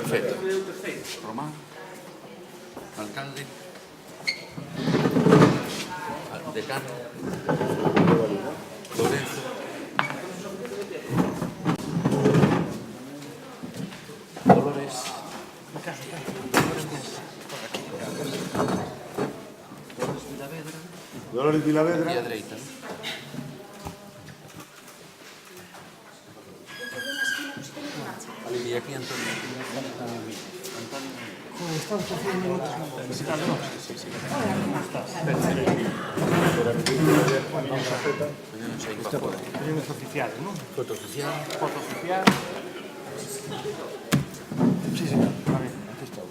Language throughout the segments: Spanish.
Perfecto. Román, alcalde, decano, Lorenzo. Dolores. Dolores Vilavedra. E a dereita. E aquí Antonio. Están facendo minutos na universidade, non? Tenemos oficiales, non? Foto oficial. Foto oficial. Sí, señor. A ver, aquí está.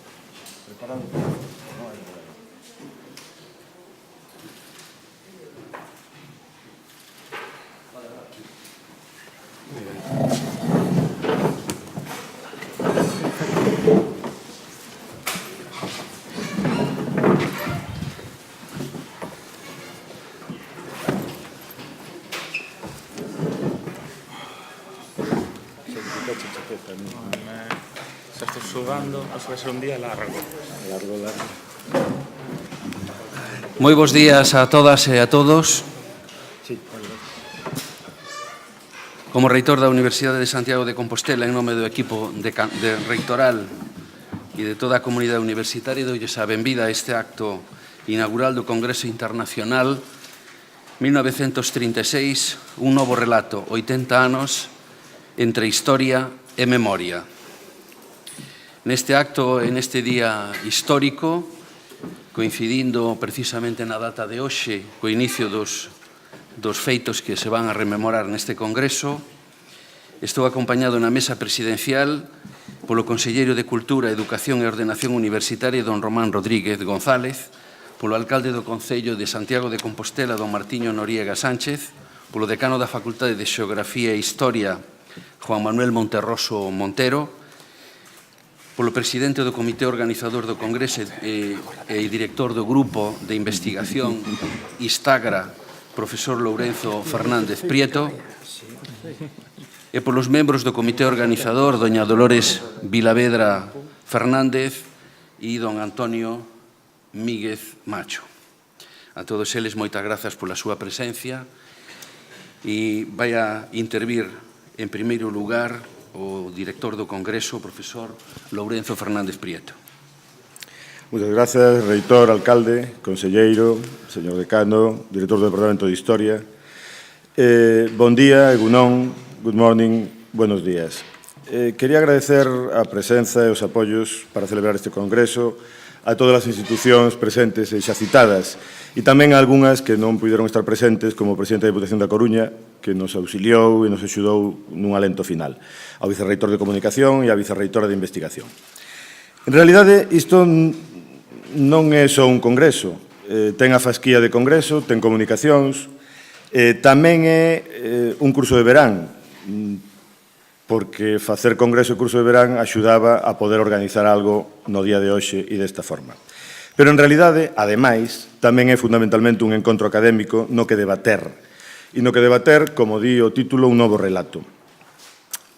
Preparado. Se estoy sudando, eso va a ser un día largo. Moi bons días a todas e a todos. Como reitor da Universidade de Santiago de Compostela, en nome do equipo de reitoral e de toda a comunidade universitaria, doulles a benvida a este acto inaugural do Congreso Internacional 1936, un novo relato, 80 anos entre historia e memoria. Neste acto, en este día histórico, coincidindo precisamente na data de hoxe, co inicio dos feitos que se van a rememorar neste Congreso, estou acompañado na mesa presidencial polo Conselleiro de Cultura, Educación e Ordenación Universitaria, don Román Rodríguez González, polo alcalde do Concello de Santiago de Compostela, don Martiño Noriega Sánchez, polo decano da Facultade de Xeografía e Historia, Juan Manuel Monterroso Montero, polo presidente do Comité Organizador do Congreso e director do Grupo de Investigación Istagra, profesor Lourenzo Fernández Prieto, e polos membros do Comité Organizador, doña Dolores Vilavedra Fernández e don Antonio Míguez Macho. A todos eles, moitas grazas pola súa presencia e vai a intervir en primeiro lugar o director do Congreso, o profesor Lourenzo Fernández Prieto. Muchas gracias, reitor, alcalde, conselleiro, señor decano, director do Departamento de Historia. Bon día, egunon, good morning, buenos días. Quería agradecer a presenza e os apoios para celebrar este Congreso a todas as institucións presentes e xa citadas, e tamén a algunhas que non puderon estar presentes, como o presidente da Diputación da Coruña, que nos auxiliou e nos axudou nun alento final, ao vicerreitor de Comunicación e á vicerreitora de Investigación. En realidade, isto non é só un congreso, ten a fasquía de congreso, ten comunicacións, tamén é un curso de verán, porque facer congreso e curso de verán axudaba a poder organizar algo no día de hoxe e desta forma. Pero, en realidade, ademais, tamén é fundamentalmente un encontro académico no que debater. E no que debater, como di o título, un novo relato.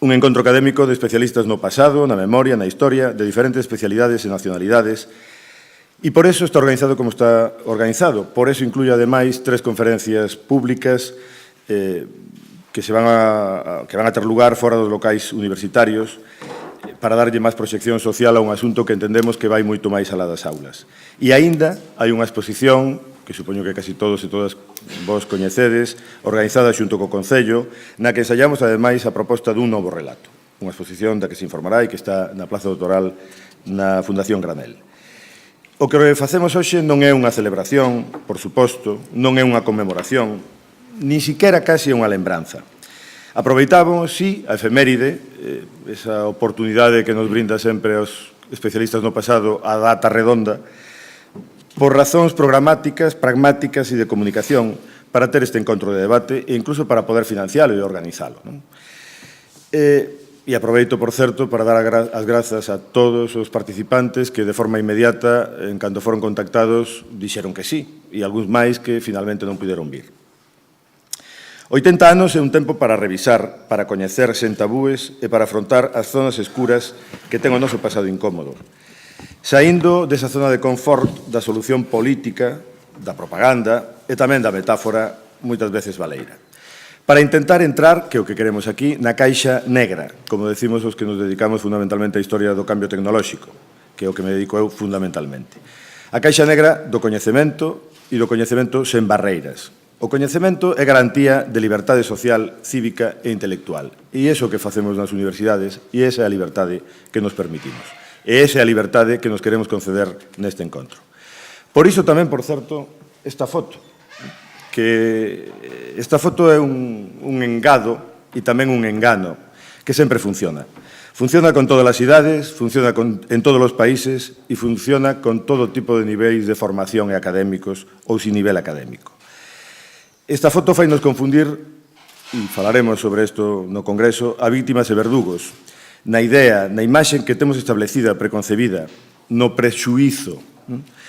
Un encontro académico de especialistas no pasado, na memoria, na historia, de diferentes especialidades e nacionalidades. E por eso está organizado como está organizado. Por eso incluye, ademais, 3 conferencias públicas que van a ter lugar fora dos locais universitarios para darlle máis proxección social a un asunto que entendemos que vai moito máis alá das aulas. E aínda hai unha exposición, que supoño que casi todos e todas vos coñecedes, organizada xunto co Concello, na que ensaiamos, ademais, a proposta dun novo relato. Unha exposición da que se informará e que está na Plaza do Toral na Fundación Granel. O que facemos hoxe non é unha celebración, por suposto, non é unha conmemoración, nin siquiera casi unha lembranza. Aproveitamos, sí, a efeméride, esa oportunidade que nos brinda sempre os especialistas no pasado, a data redonda, por razóns programáticas, pragmáticas e de comunicación, para ter este encontro de debate e incluso para poder financialo e organizalo. E aproveito, por certo, para dar as grazas a todos os participantes que de forma inmediata, en canto foron contactados, dixeron que sí, e algúns máis que finalmente non puderon vir. 80 anos é un tempo para revisar, para coñecer sen tabúes e para afrontar as zonas escuras que ten o noso pasado incómodo. Saindo desa zona de confort da solución política, da propaganda e tamén da metáfora moitas veces baleira. Para intentar entrar, que é o que queremos aquí, na caixa negra, como decimos os que nos dedicamos fundamentalmente á historia do cambio tecnolóxico, que é o que me dedico eu fundamentalmente. A caixa negra do coñecemento e do coñecemento sen barreiras. O coñecemento é garantía de liberdade social, cívica e intelectual. E iso que facemos nas universidades, e esa é a liberdade que nos permitimos. E esa é a liberdade que nos queremos conceder neste encontro. Por iso tamén, por certo, esta foto, que esta foto é un engado e tamén un engano que sempre funciona. Funciona con todas as idades, funciona en todos os países e funciona con todo tipo de niveis de formación e académicos ou sin nivel académico. Esta foto fainos confundir, e falaremos sobre isto no Congreso, a vítimas e verdugos, na idea, na imaxe que temos establecida, preconcebida, no prexuízo,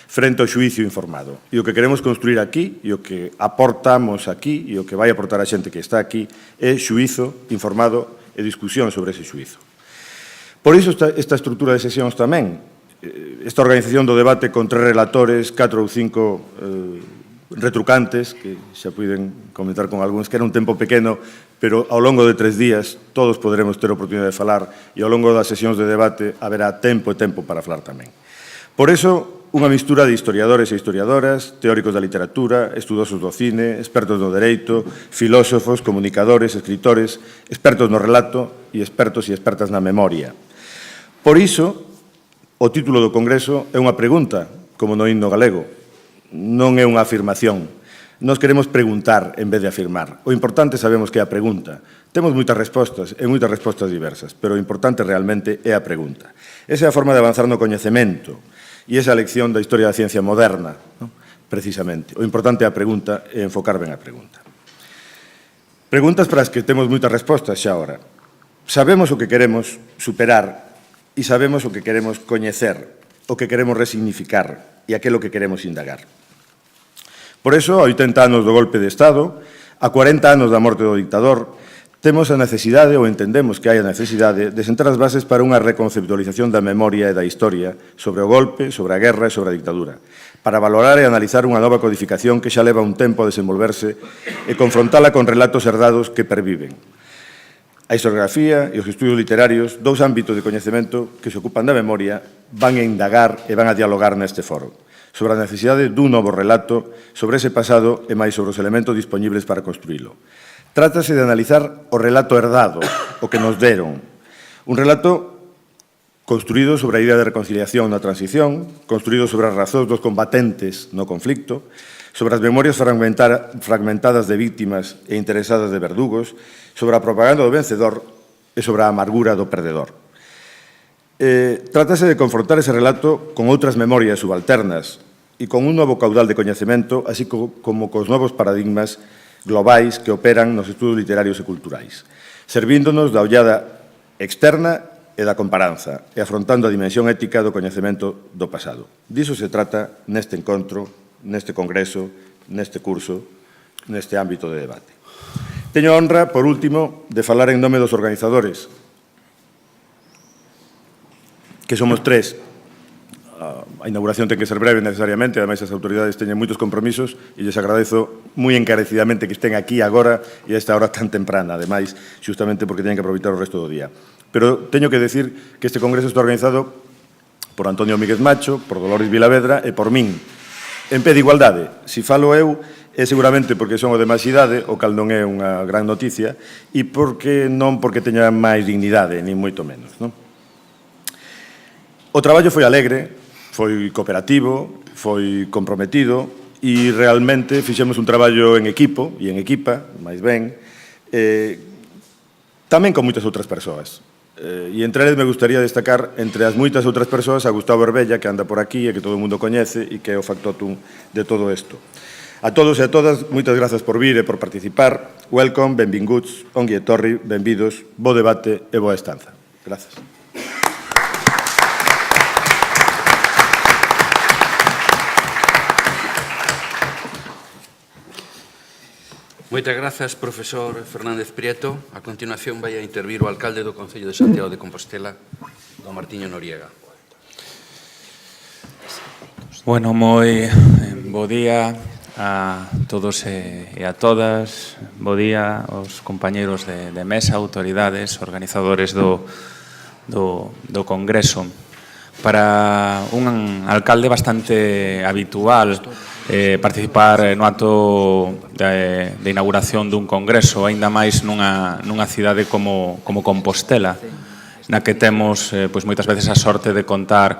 frente ao xuicio informado. E o que queremos construir aquí, e o que aportamos aquí, e o que vai aportar a xente que está aquí, é xuizo informado e discusión sobre ese xuizo. Por iso esta estrutura de sesións tamén, esta organización do debate con 3 relatores, 4 ou 5 retrucantes, que xa puiden comentar con algúns, que era un tempo pequeno, pero ao longo de 3 días todos poderemos ter oportunidade de falar e ao longo das sesións de debate haberá tempo e tempo para falar tamén. Por iso, unha mistura de historiadores e historiadoras, teóricos da literatura, estudosos do cine, expertos no dereito, filósofos, comunicadores, escritores, expertos no relato e expertos e expertas na memoria. Por iso, o título do Congreso é unha pregunta, como no himno galego. Non é unha afirmación. Nos queremos preguntar en vez de afirmar. O importante sabemos que é a pregunta. Temos moitas respostas e moitas respostas diversas, pero o importante realmente é a pregunta. Esa é a forma de avanzar no coñecemento e esa é a lección da historia da ciencia moderna, non? Precisamente. O importante é a pregunta e enfocar ben a pregunta. Preguntas para as que temos moitas respostas xa ahora. Sabemos o que queremos superar e sabemos o que queremos coñecer, o que queremos resignificar e aquilo que queremos indagar. Por iso, a 80 anos do golpe de Estado, a 40 anos da morte do dictador, temos a necesidade, ou entendemos que hai a necesidade, de sentar as bases para unha reconceptualización da memoria e da historia sobre o golpe, sobre a guerra e sobre a dictadura, para valorar e analizar unha nova codificación que xa leva un tempo a desenvolverse e confrontala con relatos herdados que perviven. A historiografía e os estudios literarios, 2 ámbitos de coñecemento que se ocupan da memoria, van a indagar e van a dialogar neste foro sobre a necesidade dun novo relato sobre ese pasado e máis sobre os elementos disponibles para construílo. Trátase de analizar o relato herdado, o que nos deron. Un relato construído sobre a idea de reconciliación na transición, construído sobre as razóns dos combatentes no conflicto, sobre as memorias fragmentadas de víctimas e interesadas de verdugos, sobre a propaganda do vencedor e sobre a amargura do perdedor. Trátase de confrontar ese relato con outras memorias subalternas e con un novo caudal de coñecemento, así como cos novos paradigmas globais que operan nos estudos literarios e culturais, servíndonos da ollada externa e da comparanza, e afrontando a dimensión ética do coñecemento do pasado. Diso se trata neste encontro, neste congreso, neste curso, neste ámbito de debate. Teño a honra, por último, de falar en nome dos organizadores, que somos 3. A inauguración ten que ser breve necesariamente, ademais as autoridades teñen moitos compromisos e lles agradezo moi encarecidamente que estén aquí agora e a esta hora tan temprana, ademais, xustamente porque teñen que aproveitar o resto do día. Pero teño que decir que este congreso está organizado por Antonio Míguez Macho, por Dolores Vilavedra e por min, en pé de igualdade. Si falo eu, é seguramente porque son o de máis idade, o cal non é unha gran noticia, e non porque teña máis dignidade, nin moito menos, non? O traballo foi alegre, foi cooperativo, foi comprometido e realmente fixemos un traballo en equipo e en equipa, máis ben, tamén con moitas outras persoas. E entre eles me gustaría destacar entre as moitas outras persoas a Gustavo Herbella, que anda por aquí e que todo o mundo coñece e que é o factotum de todo isto. A todos e a todas, moitas grazas por vir e por participar. Welcome, benvinguts, ongi etorri, benvidos, bo debate e boa estanza. Grazas. Moitas grazas, profesor Fernández Prieto. A continuación vai a intervir o alcalde do Concello de Santiago de Compostela, don Martiño Noriega. Bueno, moi bo día a todos e a todas. Bo día aos compañeiros de mesa, autoridades, organizadores do Congreso. Para un alcalde bastante habitual participar no acto de inauguración dun congreso, aínda máis nunha cidade como Compostela, na que temos moitas veces a sorte de contar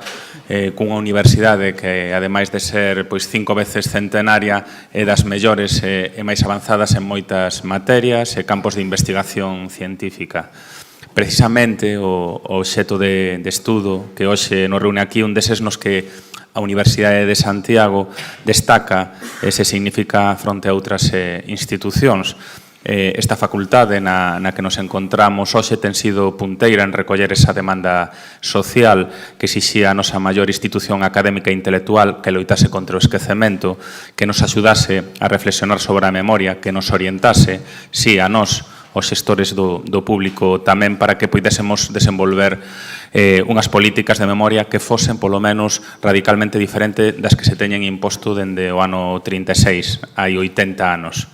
cunha universidade que, ademais de ser 5 veces centenaria, é das mellores e máis avanzadas en moitas materias e campos de investigación científica. Precisamente o obxecto de estudo que hoxe nos reúne aquí, un deses nos que a Universidade de Santiago destaca e se significa fronte a outras institucións. Esta facultade na que nos encontramos hoxe ten sido punteira en recoller esa demanda social que exixía a nosa maior institución académica e intelectual, que loitase contra o esquecemento, que nos axudase a reflexionar sobre a memoria, que nos orientase, si a nós, os xestores do público, tamén para que poidésemos desenvolver unhas políticas de memoria que fosen, polo menos, radicalmente diferente das que se teñen imposto dende o ano 36, hai 80 anos.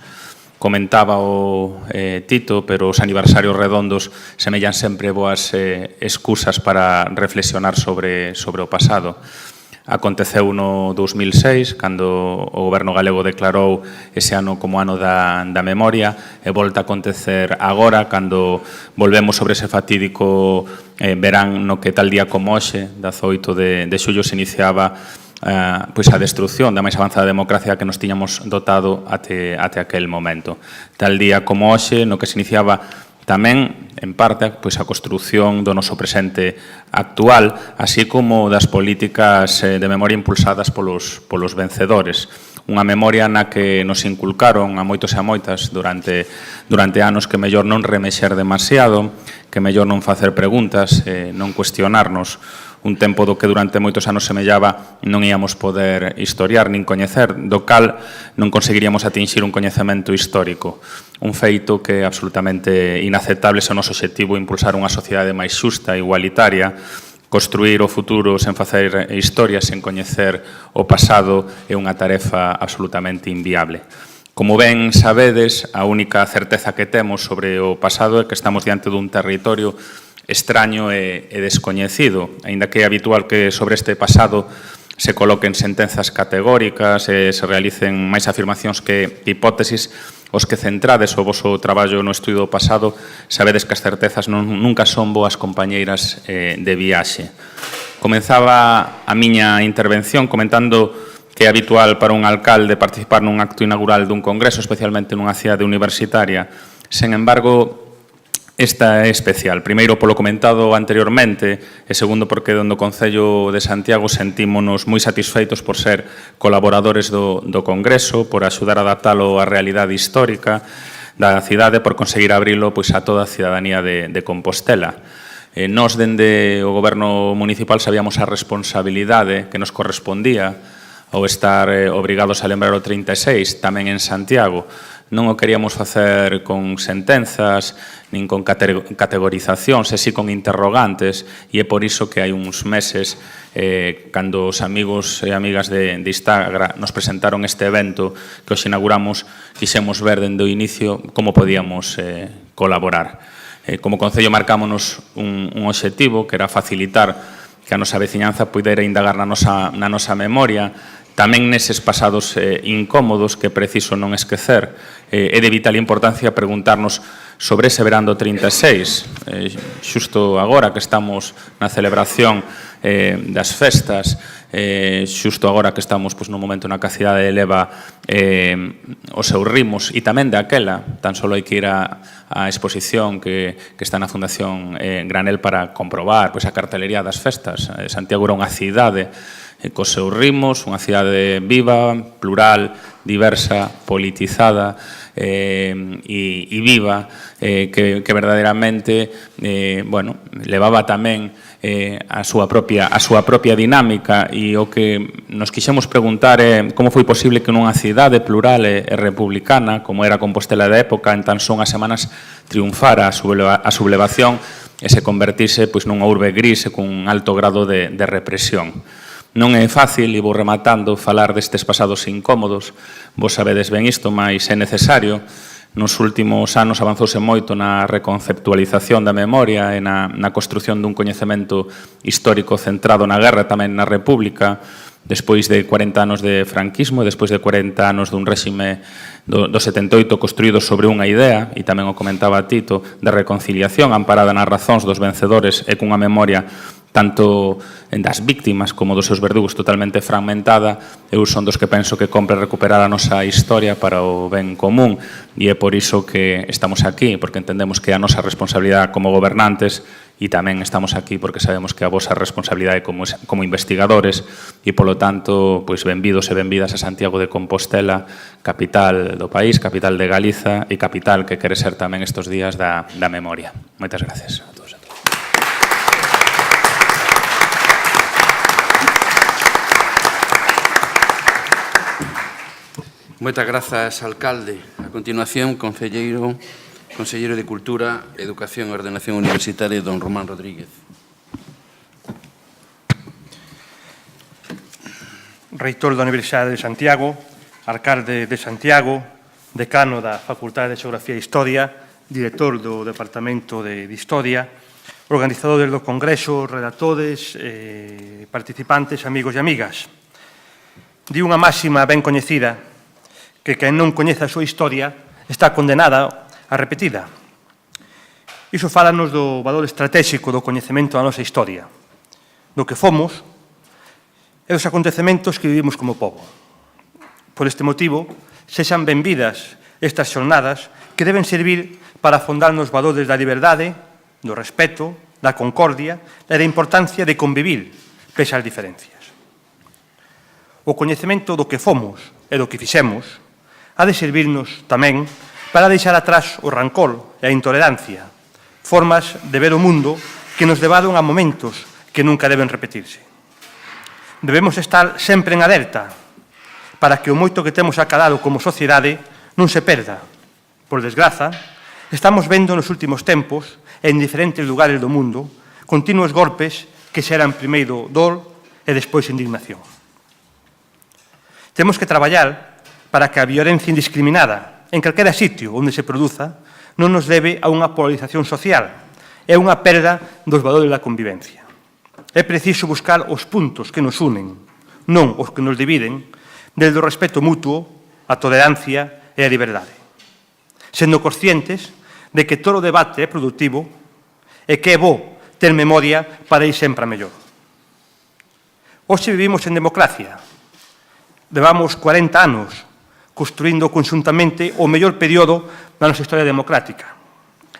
Comentaba o Tito, pero os aniversarios redondos semellan sempre boas excusas para reflexionar sobre o pasado. Aconteceu no 2006, cando o Goberno galego declarou ese ano como ano da memoria, e volta a acontecer agora, cando volvemos sobre ese fatídico verán no que tal día como hoxe, 18 de xullo, se iniciaba a destrucción da máis avanzada democracia que nos tiñamos dotado até aquel momento. Tal día como hoxe, no que se iniciaba tamén, en parte, a construción do noso presente actual, así como das políticas de memoria impulsadas polos vencedores. Unha memoria na que nos inculcaron a moitos e a moitas durante anos que mellor non remexer demasiado, que mellor non facer preguntas, non cuestionarnos. Un tempo do que durante moitos anos semellaba non íamos poder historiar nin coñecer, do cal non conseguiríamos atinxir un coñecemento histórico. Un feito que é absolutamente inaceptable se o noso obxectivo impulsar unha sociedade máis xusta e igualitaria, construir o futuro sen facer historia, sen coñecer o pasado, é unha tarefa absolutamente inviable. Como ben sabedes, a única certeza que temos sobre o pasado é que estamos diante dun territorio extraño e descoñecido, aínda que é habitual que sobre este pasado se coloquen sentenzas categóricas e se realicen máis afirmacións que hipótesis. Os que centrades o voso traballo no estudo do pasado sabedes que as certezas nunca son boas compañeiras de viaxe. Comenzaba a miña intervención comentando que é habitual para un alcalde participar nun acto inaugural dun congreso, especialmente nunha cidade universitaria. Sen embargo, esta é especial. Primeiro, polo comentado anteriormente, e segundo, porque dentro do Concello de Santiago sentímonos moi satisfeitos por ser colaboradores do Congreso, por axudar a adaptalo á realidade histórica da cidade, por conseguir abrilo a toda a cidadanía de Compostela. Nós, dende o Goberno Municipal, sabíamos a responsabilidade que nos correspondía ao estar obrigados a lembrar o 36, tamén en Santiago. Non o queríamos facer con sentenzas, nin con categorizacións, e si con interrogantes, e é por iso que hai uns meses, cando os amigos e amigas de Instagram nos presentaron este evento que os inauguramos, quixemos ver dende o inicio como podíamos colaborar. Como Concello marcámonos un obxectivo, que era facilitar que a nosa veciñanza pudera indagar na nosa memoria, tamén neses pasados incómodos que é preciso non esquecer. É de vital importancia preguntarnos sobre ese verán do 36, xusto agora que estamos na celebración das festas, xusto agora que estamos no momento na que a cidade eleva os seus ritmos, e tamén daquela, tan só hai que ir á exposición que está na Fundación Granel para comprobar a cartelería das festas. Santiago era unha cidade cos seus ritmos, unha cidade viva, plural, diversa, politizada e viva, que verdadeiramente levaba tamén a súa propia dinámica, e o que nos quixemos preguntar é como foi posible que nunha cidade plural e republicana como era Compostela da época en tan só unhas semanas triunfara a sublevación e se convertise nunha urbe gris e cun alto grado de represión. Non é fácil, e vou rematando, falar destes pasados incómodos. Vos sabedes ben isto, mas é necesario. Nos últimos anos avanzouse moito na reconceptualización da memoria e na construción dun coñecemento histórico centrado na guerra, tamén na República, despois de 40 anos de franquismo e despois de 40 anos dun réxime do 78 construído sobre unha idea, e tamén o comentaba Tito, de reconciliación amparada nas razóns dos vencedores e cunha memoria tanto das víctimas como dos seus verdugos totalmente fragmentada. Eu son dos que penso que compre recuperar a nosa historia para o ben común, e é por iso que estamos aquí, porque entendemos que é a nosa responsabilidade como gobernantes, e tamén estamos aquí porque sabemos que a vosa responsabilidade como investigadores, e polo tanto, benvidos e benvidas a Santiago de Compostela, capital do país, capital de Galiza e capital que quere ser tamén estes días da memoria. Moitas gracias a todos. Moitas grazas, alcalde. A continuación, conselleiro de Cultura, Educación e Ordenación Universitaria, don Román Rodríguez. Reitor da Universidade de Santiago, alcalde de Santiago, decano da Facultade de Xeografía e Historia, director do Departamento de Historia, organizadores do Congreso, redactores, participantes, amigos e amigas. Di unha máxima ben coñecida que quen non coñece a súa historia está condenada a repetida. Iso fálanos do valor estratégico do coñecemento da nosa historia, do que fomos e dos acontecementos que vivimos como pobo. Por este motivo, sexan benvidas estas xornadas que deben servir para afondar nos valores da liberdade, do respeto, da concordia e da importancia de convivir pese ás diferencias. O coñecemento do que fomos e do que fixemos ha de servirnos tamén para deixar atrás o rancor e a intolerancia, formas de ver o mundo que nos levaron a momentos que nunca deben repetirse. Debemos estar sempre en alerta para que o moito que temos acadado como sociedade non se perda. Por desgraza, estamos vendo nos últimos tempos, en diferentes lugares do mundo, continuos golpes que xeran primeiro dor e despois indignación. Temos que traballar para que a violencia indiscriminada, en calquera sitio onde se produza, non nos leve a unha polarización social e unha perda dos valores da convivencia. É preciso buscar os puntos que nos unen, non os que nos dividen, desde o respeto mutuo, a tolerancia e a liberdade. Sendo conscientes de que todo debate é productivo e que é bo ter memoria para ir sempre a mellor. Hoxe vivimos en democracia. Levamos 40 anos construindo conxuntamente o mellor período da nosa historia democrática.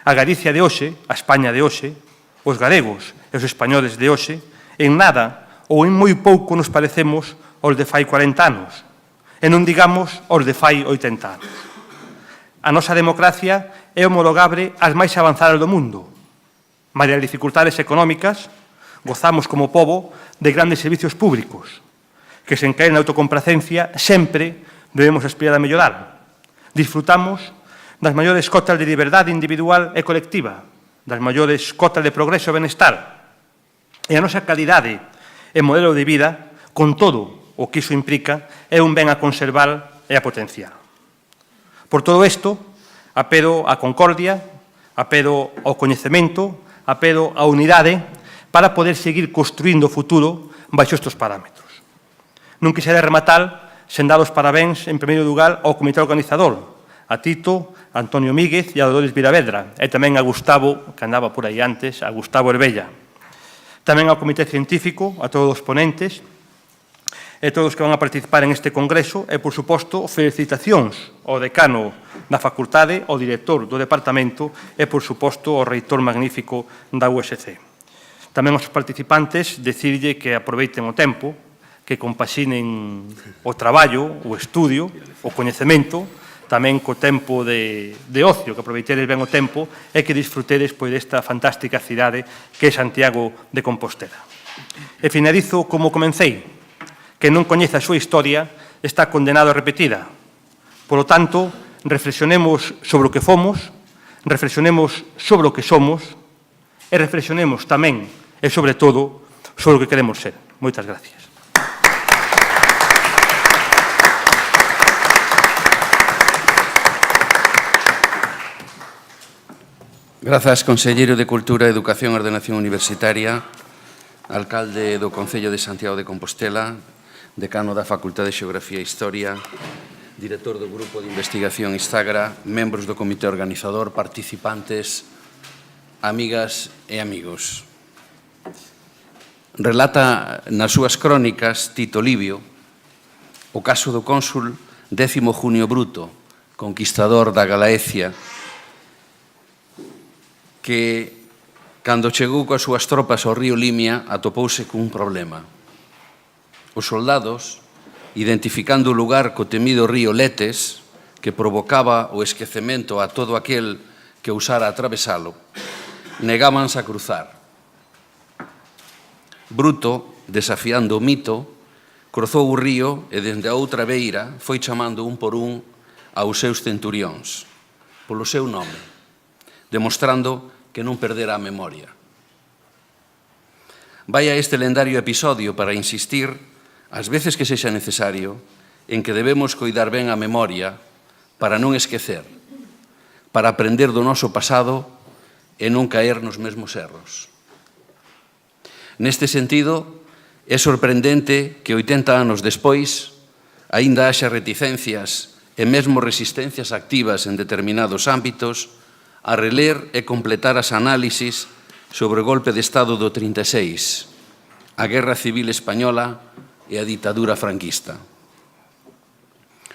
A Galicia de hoxe, a España de hoxe, os galegos e os españoles de hoxe, en nada ou en moi pouco nos parecemos aos de fai 40 anos, e non digamos aos de fai 80 anos. A nosa democracia é homologable ás máis avanzadas do mundo. Malia as dificultades económicas, gozamos como pobo de grandes servicios públicos, que sen caer na autocomplacencia sempre debemos aspirar a mellorar. Disfrutamos das maiores cotas de liberdade individual e colectiva, das maiores cotas de progreso e benestar. E a nosa calidade e modelo de vida, con todo o que iso implica, é un ben a conservar e a potenciar. Por todo isto, apelo á concordia, apelo ao coñecemento, apelo á unidade para poder seguir construindo o futuro baixo estes parámetros. Non quixera rematar sen dar os parabéns, en primeiro lugar, ao comité organizador, a Tito, a Antonio Míguez e a Dolores Vilavedra, e tamén a Gustavo, que andaba por aí antes, a Gustavo Herbella. Tamén ao comité científico, a todos os ponentes, e todos os que van a participar en este congreso, e, por suposto, felicitacións ao decano da facultade, ao director do departamento e, por suposto, ao reitor magnífico da USC. Tamén aos participantes, decirlle que aproveiten o tempo, que compaxinen o traballo, o estudio, o coñecemento, tamén co tempo de ocio, que aproveitedes ben o tempo e que disfrutedes desta fantástica cidade que é Santiago de Compostela. E finalizo como comecei. Que non coñece a súa historia está condenado a repetida. Por lo tanto, reflexionemos sobre o que fomos, reflexionemos sobre o que somos e reflexionemos tamén e, sobre todo, sobre o que queremos ser. Moitas gracias. Grazas, conselleiro de Cultura, Educación e Ordenación Universitaria, alcalde do Concello de Santiago de Compostela, decano da Facultade de Xeografía e Historia, director do Grupo de Investigación Istagra, membros do Comité Organizador, participantes, amigas e amigos. Relata nas súas crónicas Tito Livio o caso do cónsul 10º Junio Bruto, conquistador da Galaecia, que, cando chegou coas súas tropas ao río Limia, atopouse cun problema. Os soldados, identificando o lugar co temido río Letes, que provocaba o esquecemento a todo aquel que ousara atravesalo, negábanse a cruzar. Bruto, desafiando o mito, cruzou o río e, dende a outra beira, foi chamando un por un aos seus centurións, polo seu nome, demostrando que non perdera a memoria. Vai a este lendario episodio para insistir, ás veces que sexa necesario, en que debemos coidar ben a memoria para non esquecer, para aprender do noso pasado e non caer nos mesmos erros. Neste sentido, é sorprendente que 80 anos despois aínda haxa reticencias e mesmo resistencias activas en determinados ámbitos a reler e completar as análisis sobre o golpe de Estado do 36, a Guerra Civil Española e a ditadura franquista.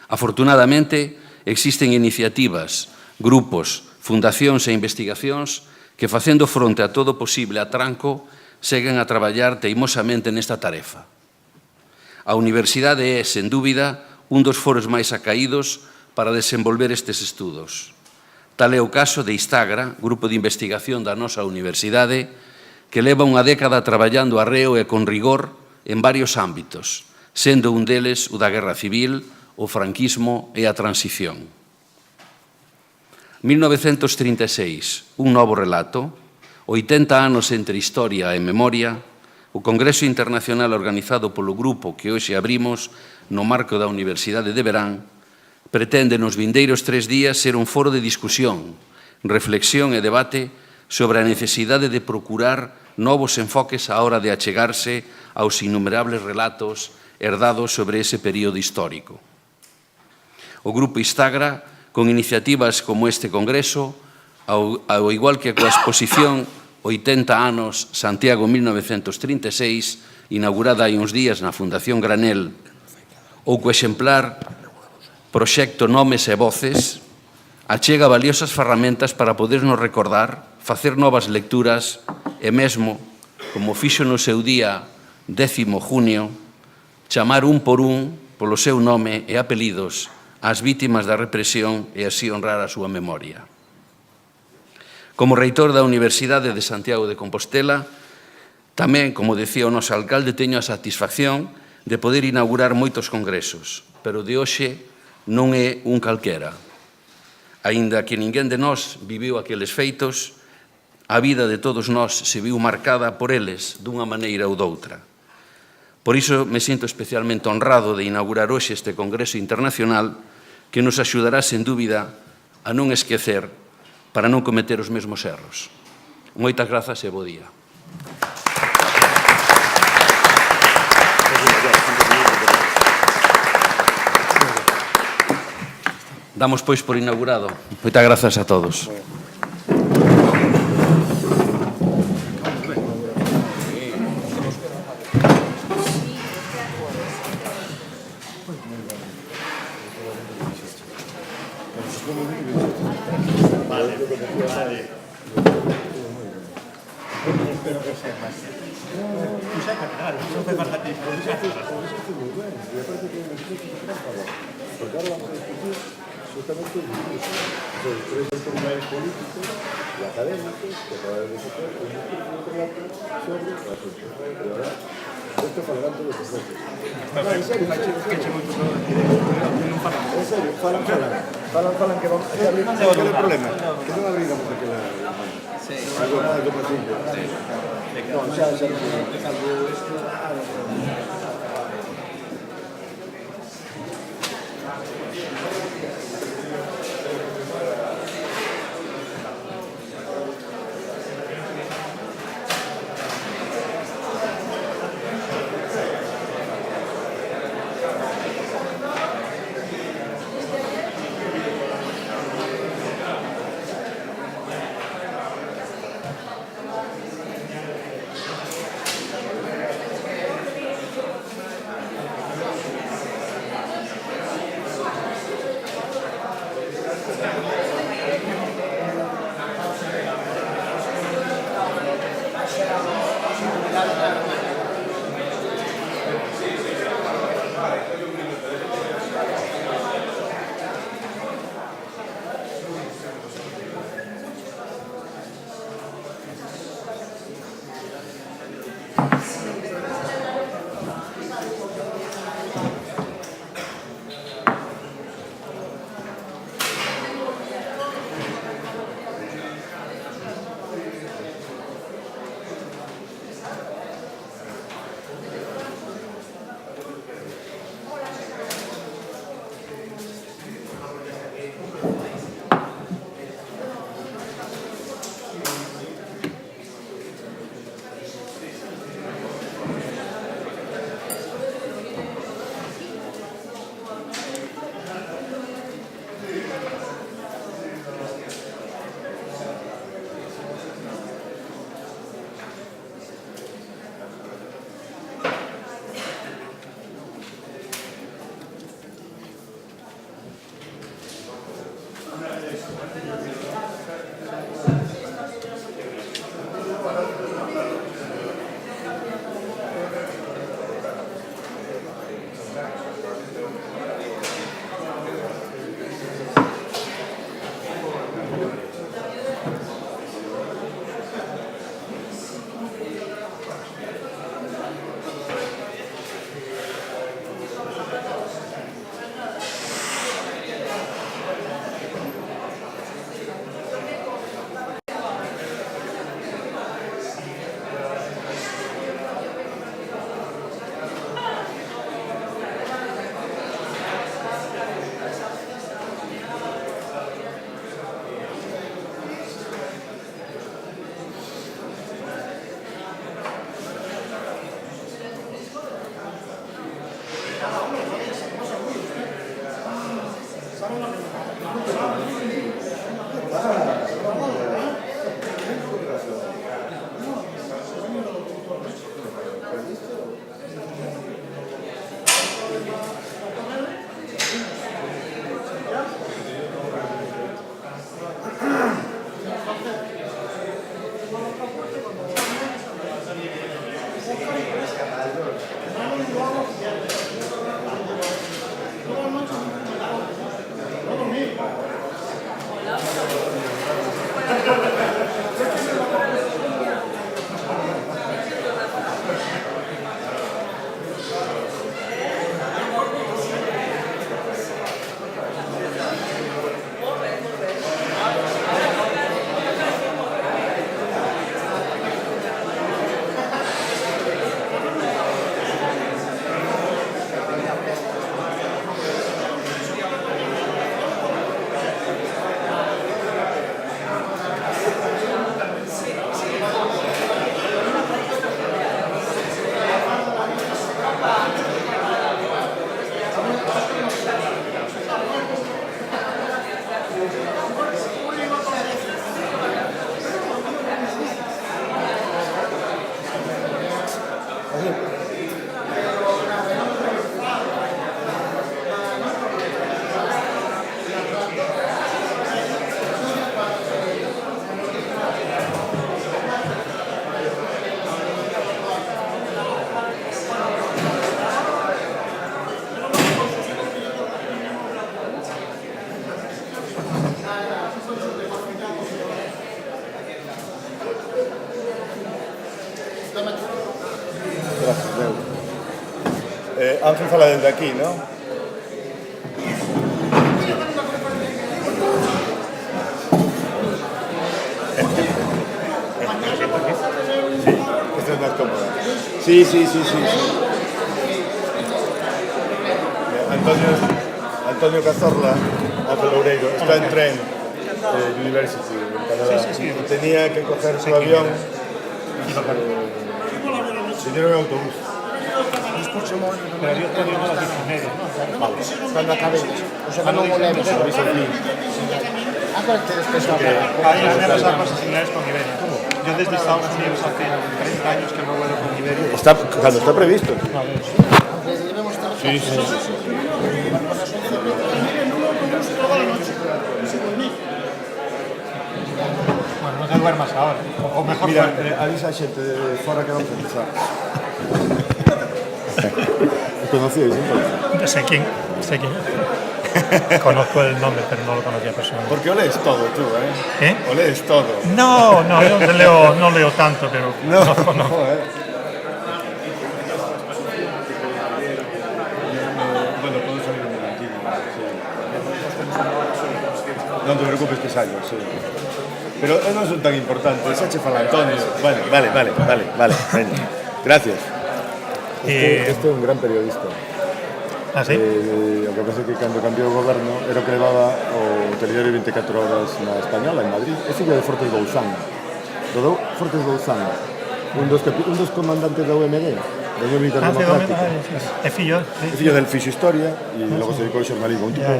Afortunadamente, existen iniciativas, grupos, fundacións e investigacións que, facendo fronte a todo posible atranco, seguen a traballar teimosamente nesta tarefa. A Universidade é, sen dúbida, un dos foros máis acaídos para desenvolver estes estudos. Tal é o caso de Istagra, grupo de investigación da nosa universidade, que leva unha década traballando arreo e con rigor en varios ámbitos, sendo un deles o da Guerra Civil, o franquismo e a transición. 1936, un novo relato, 80 anos entre historia e memoria, o Congreso Internacional organizado polo grupo que hoxe abrimos no marco da Universidade de Verán, pretende nos vindeiros 3 días ser un foro de discusión, reflexión e debate sobre a necesidade de procurar novos enfoques á hora de achegarse aos innumerables relatos herdados sobre ese período histórico. O Grupo Istagra, con iniciativas como este Congreso, ao igual que coa exposición 80 anos Santiago 1936, inaugurada hai uns días na Fundación Granel, ou co exemplar Proxecto Nomes e Voces, achega valiosas ferramentas para podernos recordar, facer novas lecturas e mesmo, como fixo no seu día 10º Junio, chamar un por un polo seu nome e apelidos ás vítimas da represión e así honrar a súa memoria. Como reitor da Universidade de Santiago de Compostela, tamén, como decía o noso alcalde, teño a satisfacción de poder inaugurar moitos congresos, pero de hoxe non é un calquera. Aínda que ninguén de nós viviu aqueles feitos, a vida de todos nós se viu marcada por eles dunha maneira ou doutra. Por iso me sinto especialmente honrado de inaugurar hoxe este Congreso Internacional que nos axudará, sen dúbida, a non esquecer para non cometer os mesmos erros. Moitas grazas e bo día. Damos, pois, por inaugurado. Moitas grazas a todos. Vale. Porque ahora vamos a discutir justamente el discurso. Entonces, tres autoridades políticos y académicos que acaban de hacer un discurso sobre el asunto. Pero ahora, esto falarán todos os veces. No, en serio, en serio, falan que vamos a abrir. ¿Cuál é o problema? Que non abriramos aquela... Sí. Algo paciente. Non, xa, Gracias, Leo. Ángel fala desde aquí, ¿no? Sí, esta es más cómoda. Sí. Antonio Cazorla, Ángel Loureiro, está en tren University en Canadá. Sí. Tenía que coger su avión. Se dieron en autobús. Pero yo todavía no las 10:30, ¿no? Vale. Cuando acabe, o sea, que non volvemos a Avisa aquí. Agora te despeso Ahí me ha pasado cosas similares con Iberia. Yo desde Estados Unidos hace 30 años que no vuelo con Iberia. Cuando está previsto. debemos estar Sí. Bueno, no te duermas ahora. O mejor Mira, fuerte. avisa a xente de fora que vamos a empezar. ¿Conocíais entonces? Sé quién. Conozco el nombre, pero no lo conocía personalmente. Porque o lees todo tú, ¿Eh? O lees todo. No, yo no leo tanto, pero No, conozco. Bueno, puedo salir un momentito. Sí. Non te preocupes que salgo, sí. Pero non son tan importantes, xa che fala Antonio. Bueno, vale, veña. Gracias. Este é un gran periodista. ¿Ah, sí? O que pasa é que cando cambiou o goberno era o que levaba o telediario 24 horas na Española, en Madrid. É fillo de Fortes Bouzán. Fortes Bouzán, un dos comandantes da UMD, da Unión Militar Democrática. É fillo. É fillo del fixo historia e logo se dedicou ao xornalismo. Un tipo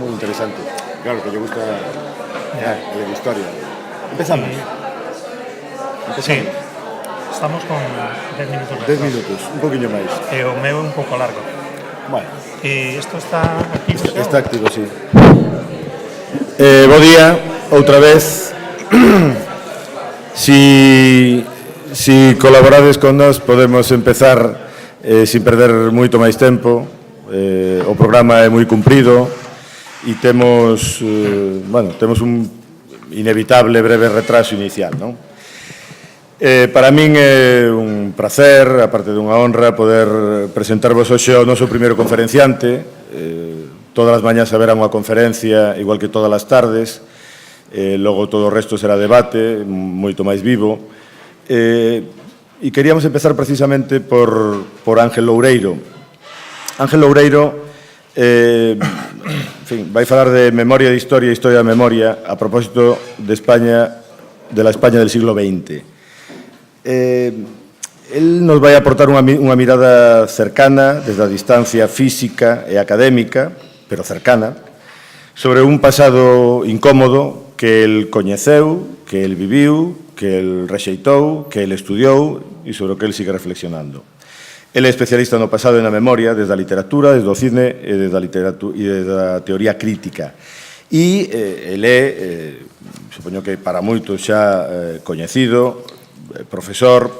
moi interesante. Claro, que lle gusta ler historia. Empezamos. Sí. Estamos con 10 minutos. 10 minutos, un poquinho máis. E o meu é un pouco largo. Bueno. E isto está aquí. Está activo, sí. Bo día, outra vez. Si colaborades con nós, podemos empezar sin perder moito máis tempo. O programa é moi cumprido e temos un inevitable breve retraso inicial, non? Para min é un placer, aparte dunha honra, poder presentarvos hoxe ao noso primeiro conferenciante. Todas as mañás haberá unha conferencia, igual que todas as tardes. Logo todo o resto será debate, moito máis vivo. E queríamos empezar precisamente por Ángel Loureiro. Ángel Loureiro vai falar de memoria de historia e historia da memoria a propósito de España, de la España del siglo XX. El nos vai aportar unha mirada cercana, desde a distancia física e académica, pero cercana, sobre un pasado incómodo que el coñeceu, que el viviu, que el rexeitou, que el estudiou e sobre o que el sigue reflexionando. El é especialista no pasado e na memoria, desde a literatura, desde o cine e desde a teoría crítica. E el é, supoño que para moitos xa coñecido, profesor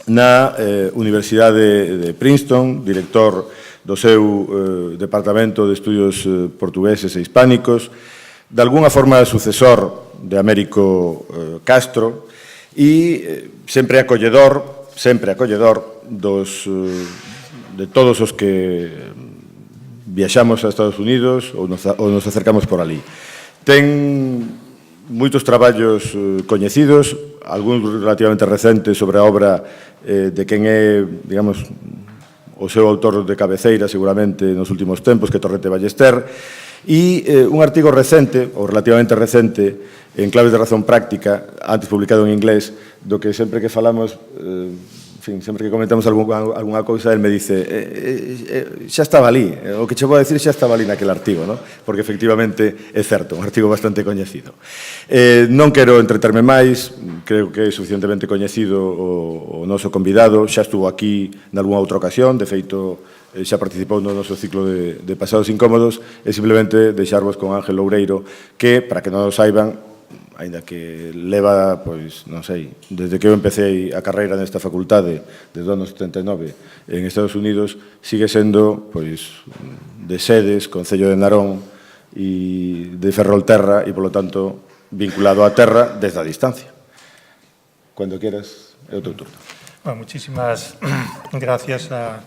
na Universidade de Princeton, director do seu Departamento de Estudios Portugueses e Hispánicos, de alguna forma sucesor de Américo Castro e sempre acolledor de todos os que viaxamos a Estados Unidos ou nos acercamos por ali. Ten moitos traballos coñecidos, algúns relativamente recentes sobre a obra de quen é, digamos, o seu autor de cabeceira seguramente nos últimos tempos, que é Torrente Ballester, e un artigo recente, ou relativamente recente, en Claves de Razón Práctica, antes publicado en inglés, do que sempre que falamos, sempre que comentamos algunha cousa, el me dice xa estaba ali, o que che vou a decir xa estaba ali naquele artigo, ¿no? Porque efectivamente é certo, un artigo bastante coñecido. Non quero entreterme máis, creo que é suficientemente coñecido o noso convidado, xa estuvo aquí nalgúna outra ocasión, de feito xa participou no noso ciclo de Pasados Incómodos, e simplemente deixarvos con Ángel Loureiro, que, para que non o saiban, aínda que leva, pois, non sei, desde que eu empecé a carreira nesta facultade, desde o ano 79, en Estados Unidos, sigue sendo, pois, de Sedes, Concello de Narón e de Ferrolterra, e, polo tanto, vinculado á terra desde a distancia. Cando queras, é o teu turno. Bueno, muchísimas gracias a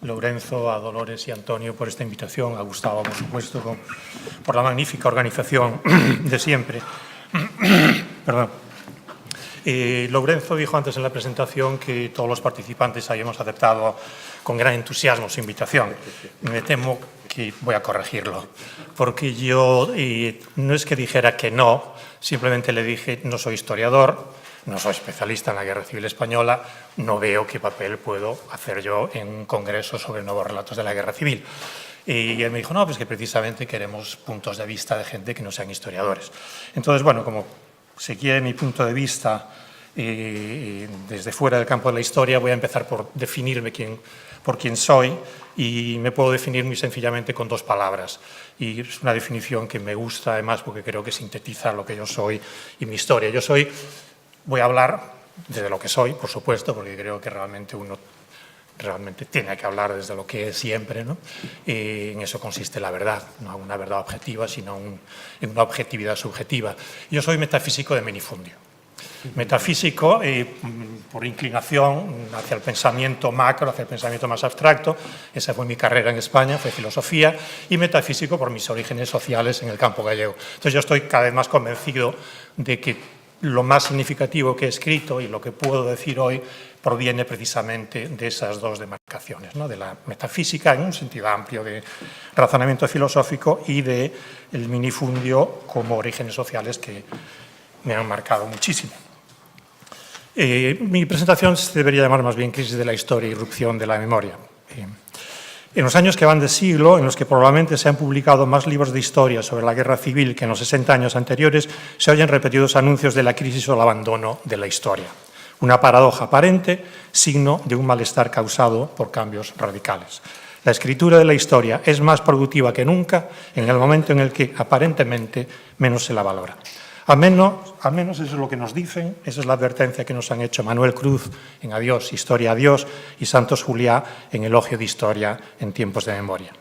Lourenzo, a Dolores y a Antonio por esta invitación, a Gustavo, por supuesto, por la magnífica organización de siempre. Perdón. Lourenzo dijo antes en la presentación que todos los participantes habíamos aceptado con gran entusiasmo su invitación. Me temo que voy a corregirlo, porque yo no es que dijera que no, simplemente le dije no soy historiador, no soy especialista en la Guerra Civil Española, no veo qué papel puedo hacer yo en un congreso sobre nuevos relatos de la Guerra Civil. Y él me dijo, no, pues que precisamente queremos puntos de vista de gente que no sean historiadores. Entonces, bueno, como se quiere mi punto de vista desde fuera del campo de la historia, voy a empezar por definirme por quién soy, y me puedo definir muy sencillamente con 2 palabras. Y es una definición que me gusta, además, porque creo que sintetiza lo que yo soy y mi historia. Voy a hablar desde lo que soy, por supuesto, porque creo que realmente uno tiene que hablar desde lo que es siempre, ¿no? Y en eso consiste la verdad, no una verdad objetiva, sino en una objetividad subjetiva. Yo soy metafísico de minifundio. Metafísico por inclinación hacia el pensamiento macro, hacia el pensamiento más abstracto. Esa fue mi carrera en España, fue filosofía, y metafísico por mis orígenes sociales en el campo gallego. Entonces yo estoy cada vez más convencido de que lo más significativo que he escrito y lo que puedo decir hoy proviene precisamente de esas 2 demarcaciones, ¿no? De la metafísica en un sentido amplio de razonamiento filosófico y del minifundio como orígenes sociales que me han marcado muchísimo. Mi presentación se debería llamar más bien Crisis de la Historia, Irrupción de la Memoria. En los años que van de siglo, en los que probablemente se han publicado más libros de historia sobre la guerra civil que en los 60 años anteriores, se oyen repetidos anuncios de la crisis o el abandono de la historia. Una paradoja aparente, signo de un malestar causado por cambios radicales. La escritura de la historia es más productiva que nunca en el momento en el que aparentemente menos se la valora. Al menos eso es lo que nos dicen, esa es la advertencia que nos han hecho Manuel Cruz en Adiós, Historia, Adiós, y Santos Juliá en Elogio de Historia en Tiempos de Memoria.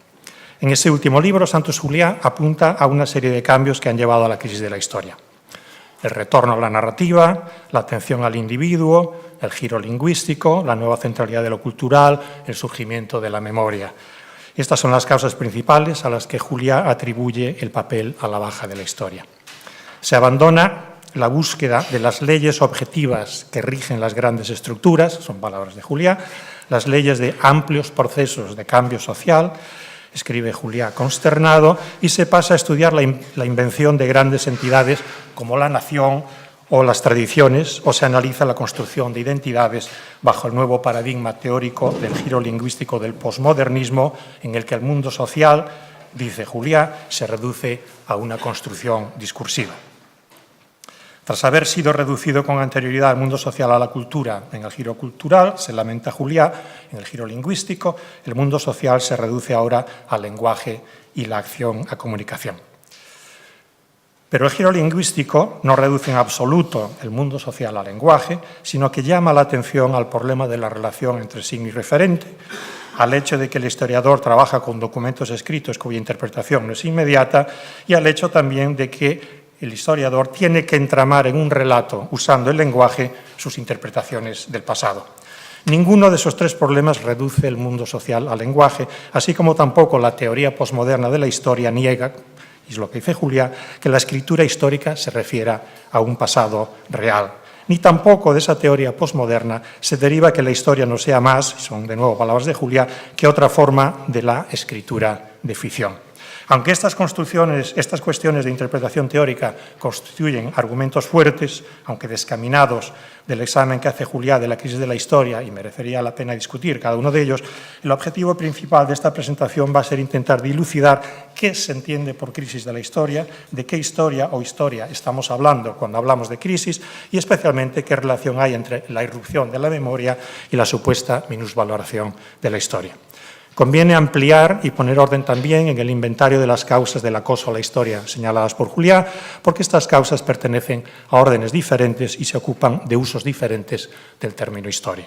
En ese último libro, Santos Juliá apunta a una serie de cambios que han llevado a la crisis de la historia. El retorno a la narrativa, la atención al individuo, el giro lingüístico, la nueva centralidad de lo cultural, el surgimiento de la memoria. Estas son las causas principales a las que Juliá atribuye el papel a la baja de la historia. Se abandona la búsqueda de las leyes objetivas que rigen las grandes estructuras, son palabras de Juliá, las leyes de amplios procesos de cambio social, escribe Juliá consternado, y se pasa a estudiar la invención de grandes entidades como la nación o las tradiciones, o se analiza la construcción de identidades bajo el nuevo paradigma teórico del giro lingüístico del posmodernismo, en el que el mundo social, dice Juliá, se reduce a una construcción discursiva. Tras haber sido reducido con anterioridad al mundo social a la cultura en el giro cultural, se lamenta Juliá, en el giro lingüístico, el mundo social se reduce ahora al lenguaje y la acción a comunicación. Pero el giro lingüístico no reduce en absoluto el mundo social al lenguaje, sino que llama la atención al problema de la relación entre signo y referente, al hecho de que el historiador trabaja con documentos escritos cuya interpretación no es inmediata, y al hecho también de que el historiador tiene que entramar en un relato, usando el lenguaje, sus interpretaciones del pasado. Ninguno de esos 3 problemas reduce el mundo social al lenguaje, así como tampoco la teoría posmoderna de la historia niega, y es lo que dice Juliá, que la escritura histórica se refiera a un pasado real. Ni tampoco de esa teoría posmoderna se deriva que la historia no sea más, son de nuevo palabras de Juliá, que otra forma de la escritura de ficción. Aunque estas cuestiones de interpretación teórica constituyen argumentos fuertes, aunque descaminados, del examen que hace Juliá de la crisis de la historia, y merecería la pena discutir cada uno de ellos, el objetivo principal de esta presentación va a ser intentar dilucidar qué se entiende por crisis de la historia, de qué historia o historia estamos hablando cuando hablamos de crisis, y especialmente qué relación hay entre la irrupción de la memoria y la supuesta minusvaloración de la historia. Conviene ampliar y poner orden también en el inventario de las causas del acoso a la historia señaladas por Juliá, porque estas causas pertenecen a órdenes diferentes y se ocupan de usos diferentes del término historia.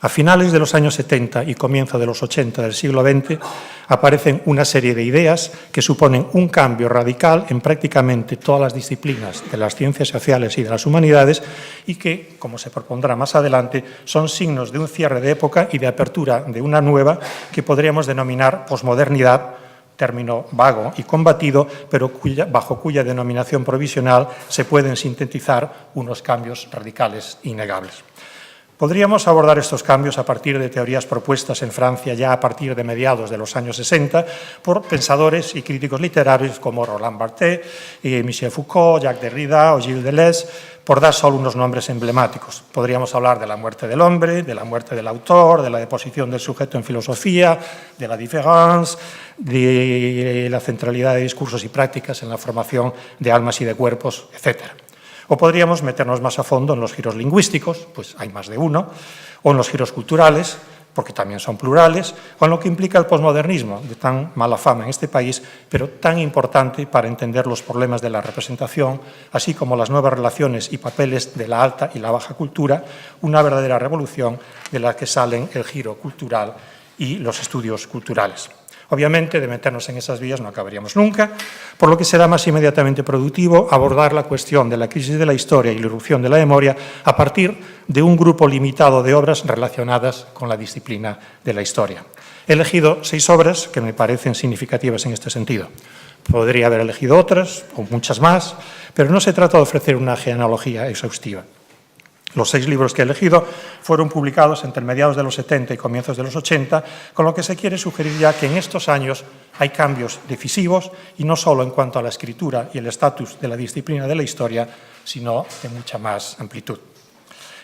A finales de los años 70 y comienzo de los 80 del siglo XX aparecen una serie de ideas que suponen un cambio radical en prácticamente todas las disciplinas de las ciencias sociales y de las humanidades y que, como se propondrá más adelante, son signos de un cierre de época y de apertura de una nueva que podríamos denominar posmodernidad, término vago y combatido, pero bajo cuya denominación provisional se pueden sintetizar unos cambios radicales e innegables. Podríamos abordar estos cambios a partir de teorías propuestas en Francia ya a partir de mediados de los años 60 por pensadores y críticos literarios como Roland Barthes, Michel Foucault, Jacques Derrida o Gilles Deleuze, por dar solo unos nombres emblemáticos. Podríamos hablar de la muerte del hombre, de la muerte del autor, de la deposición del sujeto en filosofía, de la différance, de la centralidad de discursos y prácticas en la formación de almas y de cuerpos, etcétera. O podríamos meternos más a fondo en los giros lingüísticos, pues hay más de uno, o en los giros culturales, porque también son plurales, o en lo que implica el posmodernismo, de tan mala fama en este país, pero tan importante para entender los problemas de la representación, así como las nuevas relaciones y papeles de la alta y la baja cultura, una verdadera revolución de la que salen el giro cultural y los estudios culturales. Obviamente, de meternos en esas vías no acabaríamos nunca, por lo que será más inmediatamente productivo abordar la cuestión de la crisis de la historia y la irrupción de la memoria a partir de un grupo limitado de obras relacionadas con la disciplina de la historia. He elegido 6 obras que me parecen significativas en este sentido. Podría haber elegido otras, o muchas más, pero no se trata de ofrecer una genealogía exhaustiva. Los 6 libros que he elegido fueron publicados entre mediados de los 70 y comienzos de los 80, con lo que se quiere sugerir ya que en estos años hay cambios decisivos, y no solo en cuanto a la escritura y el estatus de la disciplina de la historia, sino de mucha más amplitud.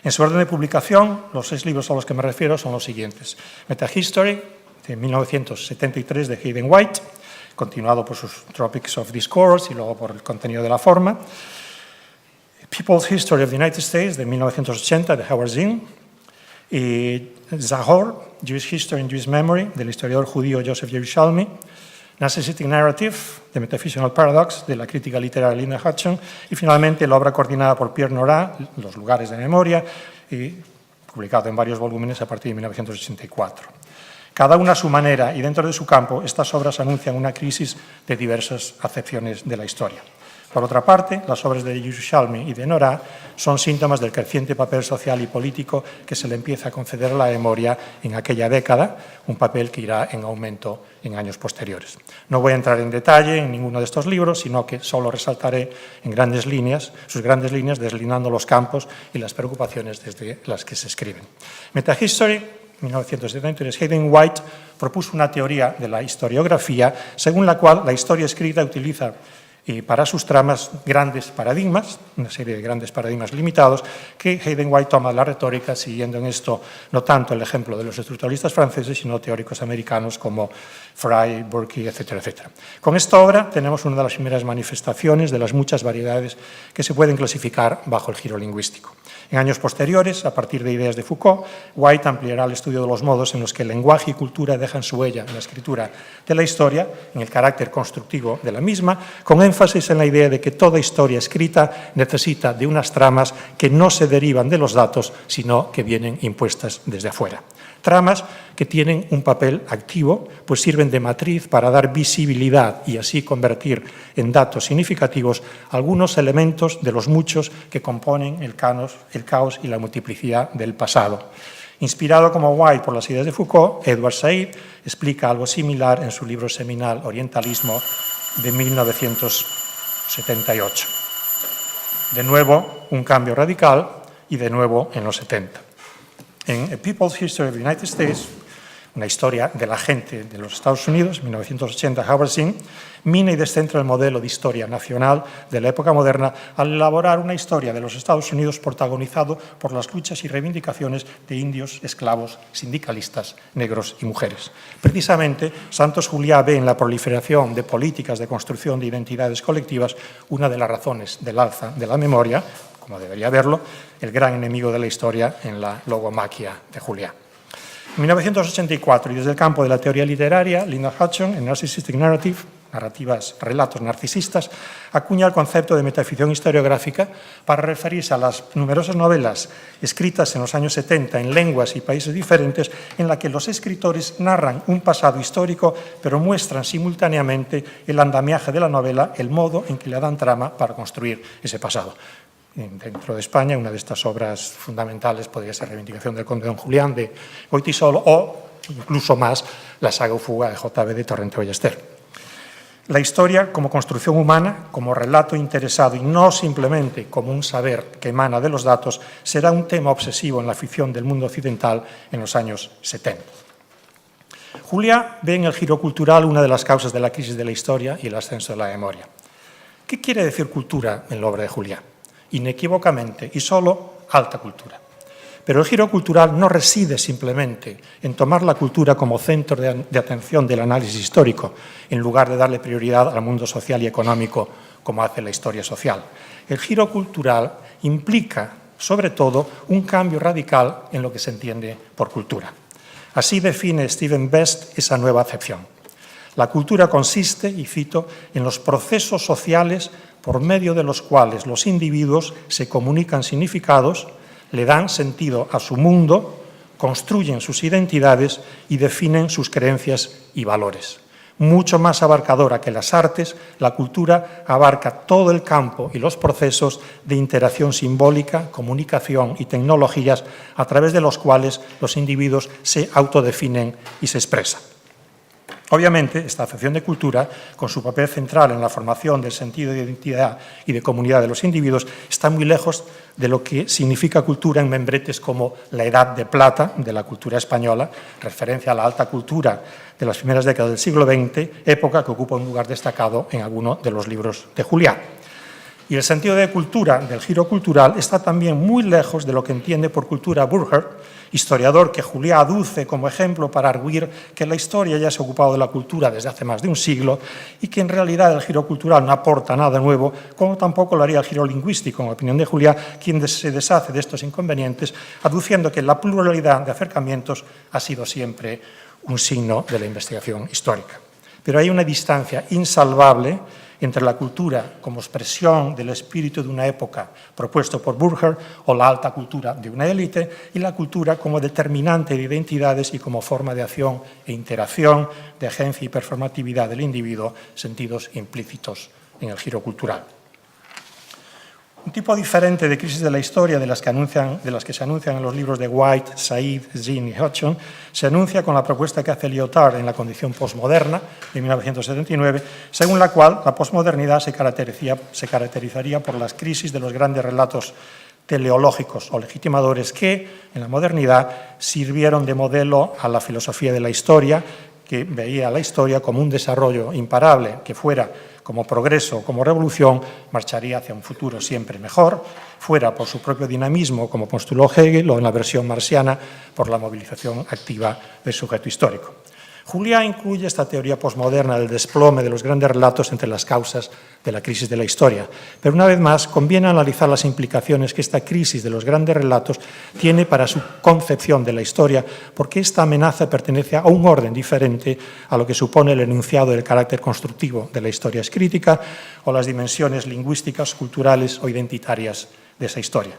En su orden de publicación, los 6 libros a los que me refiero son los siguientes. Metahistory, de 1973, de Hayden White, continuado por sus Tropics of Discourse y luego por el contenido de la forma. People's History of the United States, de 1980, de Howard Zinn, y Zahor, Jewish History and Jewish Memory, del historiador judío Joseph Yerushalmi, Narcissistic Narrative, The Metaphysical Paradox, de la crítica literaria Linda Hutchon, y finalmente la obra coordinada por Pierre Nora, Los lugares de memoria, y publicado en varios volúmenes a partir de 1984. Cada una a su manera y dentro de su campo, estas obras anuncian una crisis de diversas acepciones de la historia. Por otra parte, las obras de Yerushalmi y de Nora son síntomas del creciente papel social y político que se le empieza a conceder a la memoria en aquella década, un papel que irá en aumento en años posteriores. No voy a entrar en detalle en ninguno de estos libros, sino que solo resaltaré en grandes líneas, sus grandes líneas, deslindando los campos y las preocupaciones desde las que se escriben. Metahistory, 1973, Hayden White propuso una teoría de la historiografía según la cual la historia escrita utiliza para sus tramas grandes paradigmas, una serie de grandes paradigmas limitados, que Hayden White toma de la retórica, siguiendo en esto no tanto el ejemplo de los estructuralistas franceses, sino teóricos americanos como Fry, Burke, etcétera, etcétera. Con esta obra tenemos una de las primeras manifestaciones de las muchas variedades que se pueden clasificar bajo el giro lingüístico. En años posteriores, a partir de ideas de Foucault, White ampliará el estudio de los modos en los que el lenguaje y cultura dejan su huella en la escritura de la historia, en el carácter constructivo de la misma, con énfasis en la idea de que toda historia escrita necesita de unas tramas que no se derivan de los datos, sino que vienen impuestas desde afuera. Tramas que tienen un papel activo, pues sirven de matriz para dar visibilidad y así convertir en datos significativos algunos elementos de los muchos que componen el caos y la multiplicidad del pasado. Inspirado como White por las ideas de Foucault, Edward Said explica algo similar en su libro seminal Orientalismo de 1978. De nuevo, un cambio radical y de nuevo en los 70. En A People's History of the United States, una historia de la gente de los Estados Unidos, 1980, Howard Zinn, mina y descentra el modelo de historia nacional de la época moderna al elaborar una historia de los Estados Unidos protagonizado por las luchas y reivindicaciones de indios, esclavos, sindicalistas, negros y mujeres. Precisamente, Santos Juliá ve en la proliferación de políticas de construcción de identidades colectivas una de las razones del alza de la memoria, como debería verlo, el gran enemigo de la historia en la logomaquia de Juliá. En 1984, y desde el campo de la teoría literaria, Linda Hutchon, en Narcissistic Narrative, relatos narcisistas, acuña el concepto de metaficción historiográfica para referirse a las numerosas novelas escritas en los años 70 en lenguas y países diferentes, en la que los escritores narran un pasado histórico, pero muestran simultáneamente el andamiaje de la novela, el modo en que le dan trama para construir ese pasado. Dentro de España, una de estas obras fundamentales podría ser Reivindicación del Conde Don Julián de Goytisolo o, incluso más, La saga o fuga de J.B. de Torrente Ballester. La historia como construcción humana, como relato interesado y no simplemente como un saber que emana de los datos, será un tema obsesivo en la ficción del mundo occidental en los años 70. Juliá ve en el giro cultural una de las causas de la crisis de la historia y el ascenso de la memoria. ¿Qué quiere decir cultura en la obra de Juliá? Inequívocamente y solo alta cultura. Pero el giro cultural no reside simplemente en tomar la cultura como centro de atención del análisis histórico, en lugar de darle prioridad al mundo social y económico como hace la historia social. El giro cultural implica, sobre todo, un cambio radical en lo que se entiende por cultura. Así define Stephen Best esa nueva acepción. La cultura consiste, y cito, en los procesos sociales por medio de los cuales los individuos se comunican significados, le dan sentido a su mundo, construyen sus identidades y definen sus creencias y valores. Mucho más abarcadora que las artes, la cultura abarca todo el campo y los procesos de interacción simbólica, comunicación y tecnologías a través de los cuales los individuos se autodefinen y se expresan. Obviamente, esta acepción de cultura, con su papel central en la formación del sentido de identidad y de comunidad de los individuos, está muy lejos de lo que significa cultura en membretes como la Edad de Plata de la cultura española, referencia a la alta cultura de las primeras décadas del siglo XX, época que ocupa un lugar destacado en alguno de los libros de Juliá. Y el sentido de cultura del giro cultural está también muy lejos de lo que entiende por cultura Burckhardt, historiador que Juliá aduce como ejemplo para arguir que la historia ya se ha ocupado de la cultura desde hace más de un siglo y que en realidad el giro cultural no aporta nada nuevo, como tampoco lo haría el giro lingüístico, en opinión de Juliá, quien se deshace de estos inconvenientes, aduciendo que la pluralidad de acercamientos ha sido siempre un signo de la investigación histórica. Pero hay una distancia insalvable entre la cultura como expresión del espíritu de una época propuesto por Burckhardt o la alta cultura de una élite y la cultura como determinante de identidades y como forma de acción e interacción, de agencia y performatividad del individuo, sentidos implícitos en el giro cultural. Un tipo diferente de crisis de la historia de las que se anuncian en los libros de White, Said, Zinn y Hutchon se anuncia con la propuesta que hace Lyotard en La condición postmoderna de 1979, según la cual la postmodernidad se caracterizaría por las crisis de los grandes relatos teleológicos o legitimadores que, en la modernidad, sirvieron de modelo a la filosofía de la historia, que veía la historia como un desarrollo imparable, que fuera como progreso o como revolución, marcharía hacia un futuro siempre mejor, fuera por su propio dinamismo, como postuló Hegel, o en la versión marxiana, por la movilización activa del sujeto histórico. Juliá incluye esta teoría posmoderna del desplome de los grandes relatos entre las causas de la crisis de la historia. Pero una vez más, conviene analizar las implicaciones que esta crisis de los grandes relatos tiene para su concepción de la historia, porque esta amenaza pertenece a un orden diferente a lo que supone el enunciado del carácter constructivo de la historia escrítica o las dimensiones lingüísticas, culturales o identitarias de esa historia.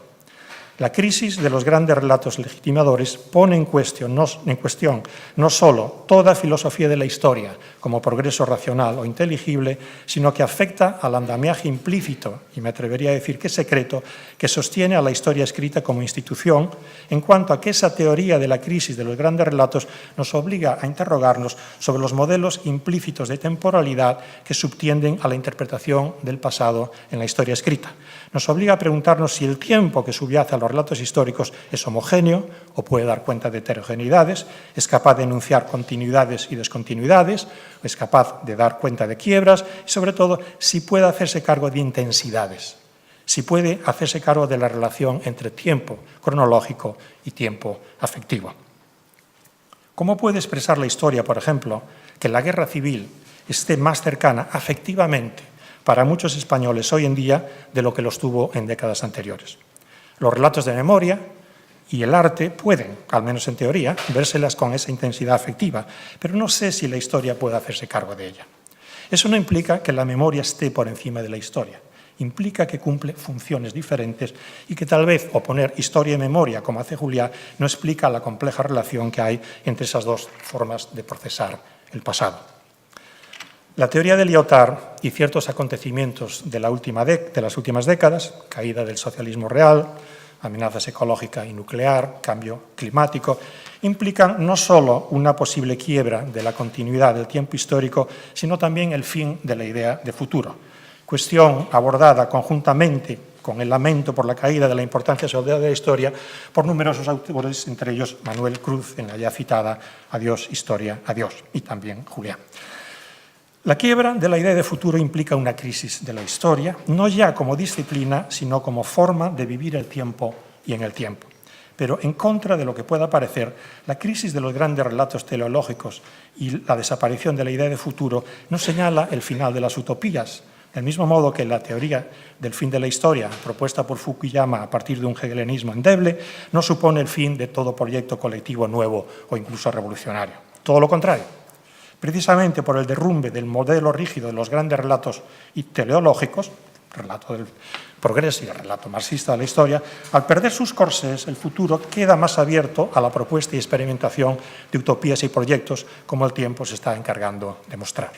La crisis de los grandes relatos legitimadores pone en cuestión no solo toda filosofía de la historia como progreso racional o inteligible, sino que afecta al andamiaje implícito, y me atrevería a decir que secreto, que sostiene a la historia escrita como institución, en cuanto a que esa teoría de la crisis de los grandes relatos nos obliga a interrogarnos sobre los modelos implícitos de temporalidad que subtienden a la interpretación del pasado en la historia escrita. Nos obliga a preguntarnos si el tiempo que subyace a los relatos históricos es homogéneo o puede dar cuenta de heterogeneidades, es capaz de enunciar continuidades y descontinuidades, es capaz de dar cuenta de quiebras y, sobre todo, si puede hacerse cargo de intensidades, si puede hacerse cargo de la relación entre tiempo cronológico y tiempo afectivo. ¿Cómo puede expresar la historia, por ejemplo, que la guerra civil esté más cercana afectivamente para muchos españoles hoy en día de lo que lo estuvo en décadas anteriores? Los relatos de memoria y el arte pueden, al menos en teoría, vérselas con esa intensidad afectiva, pero no sé si la historia puede hacerse cargo de ella. Eso no implica que la memoria esté por encima de la historia. Implica que cumple funciones diferentes y que tal vez oponer historia y memoria, como hace Juliá, no explica la compleja relación que hay entre esas dos formas de procesar el pasado. La teoría de Lyotard y ciertos acontecimientos de las últimas décadas, caída del socialismo real, amenazas ecológica y nuclear, cambio climático, implican no solo una posible quiebra de la continuidad del tiempo histórico, sino también el fin de la idea de futuro. Cuestión abordada conjuntamente con el lamento por la caída de la importancia social de la historia por numerosos autores, entre ellos Manuel Cruz, en la ya citada Adiós, Historia, Adiós, y también Juliá. La quiebra de la idea de futuro implica una crisis de la historia, no ya como disciplina, sino como forma de vivir el tiempo y en el tiempo. Pero en contra de lo que pueda parecer, la crisis de los grandes relatos teleológicos y la desaparición de la idea de futuro no señala el final de las utopías, del mismo modo que la teoría del fin de la historia, propuesta por Fukuyama a partir de un hegelianismo endeble, no supone el fin de todo proyecto colectivo nuevo o incluso revolucionario. Todo lo contrario. Precisamente por el derrumbe del modelo rígido de los grandes relatos teleológicos, relato del progreso y el relato marxista de la historia, al perder sus corsés, el futuro queda más abierto a la propuesta y experimentación de utopías y proyectos, como el tiempo se está encargando de mostrar.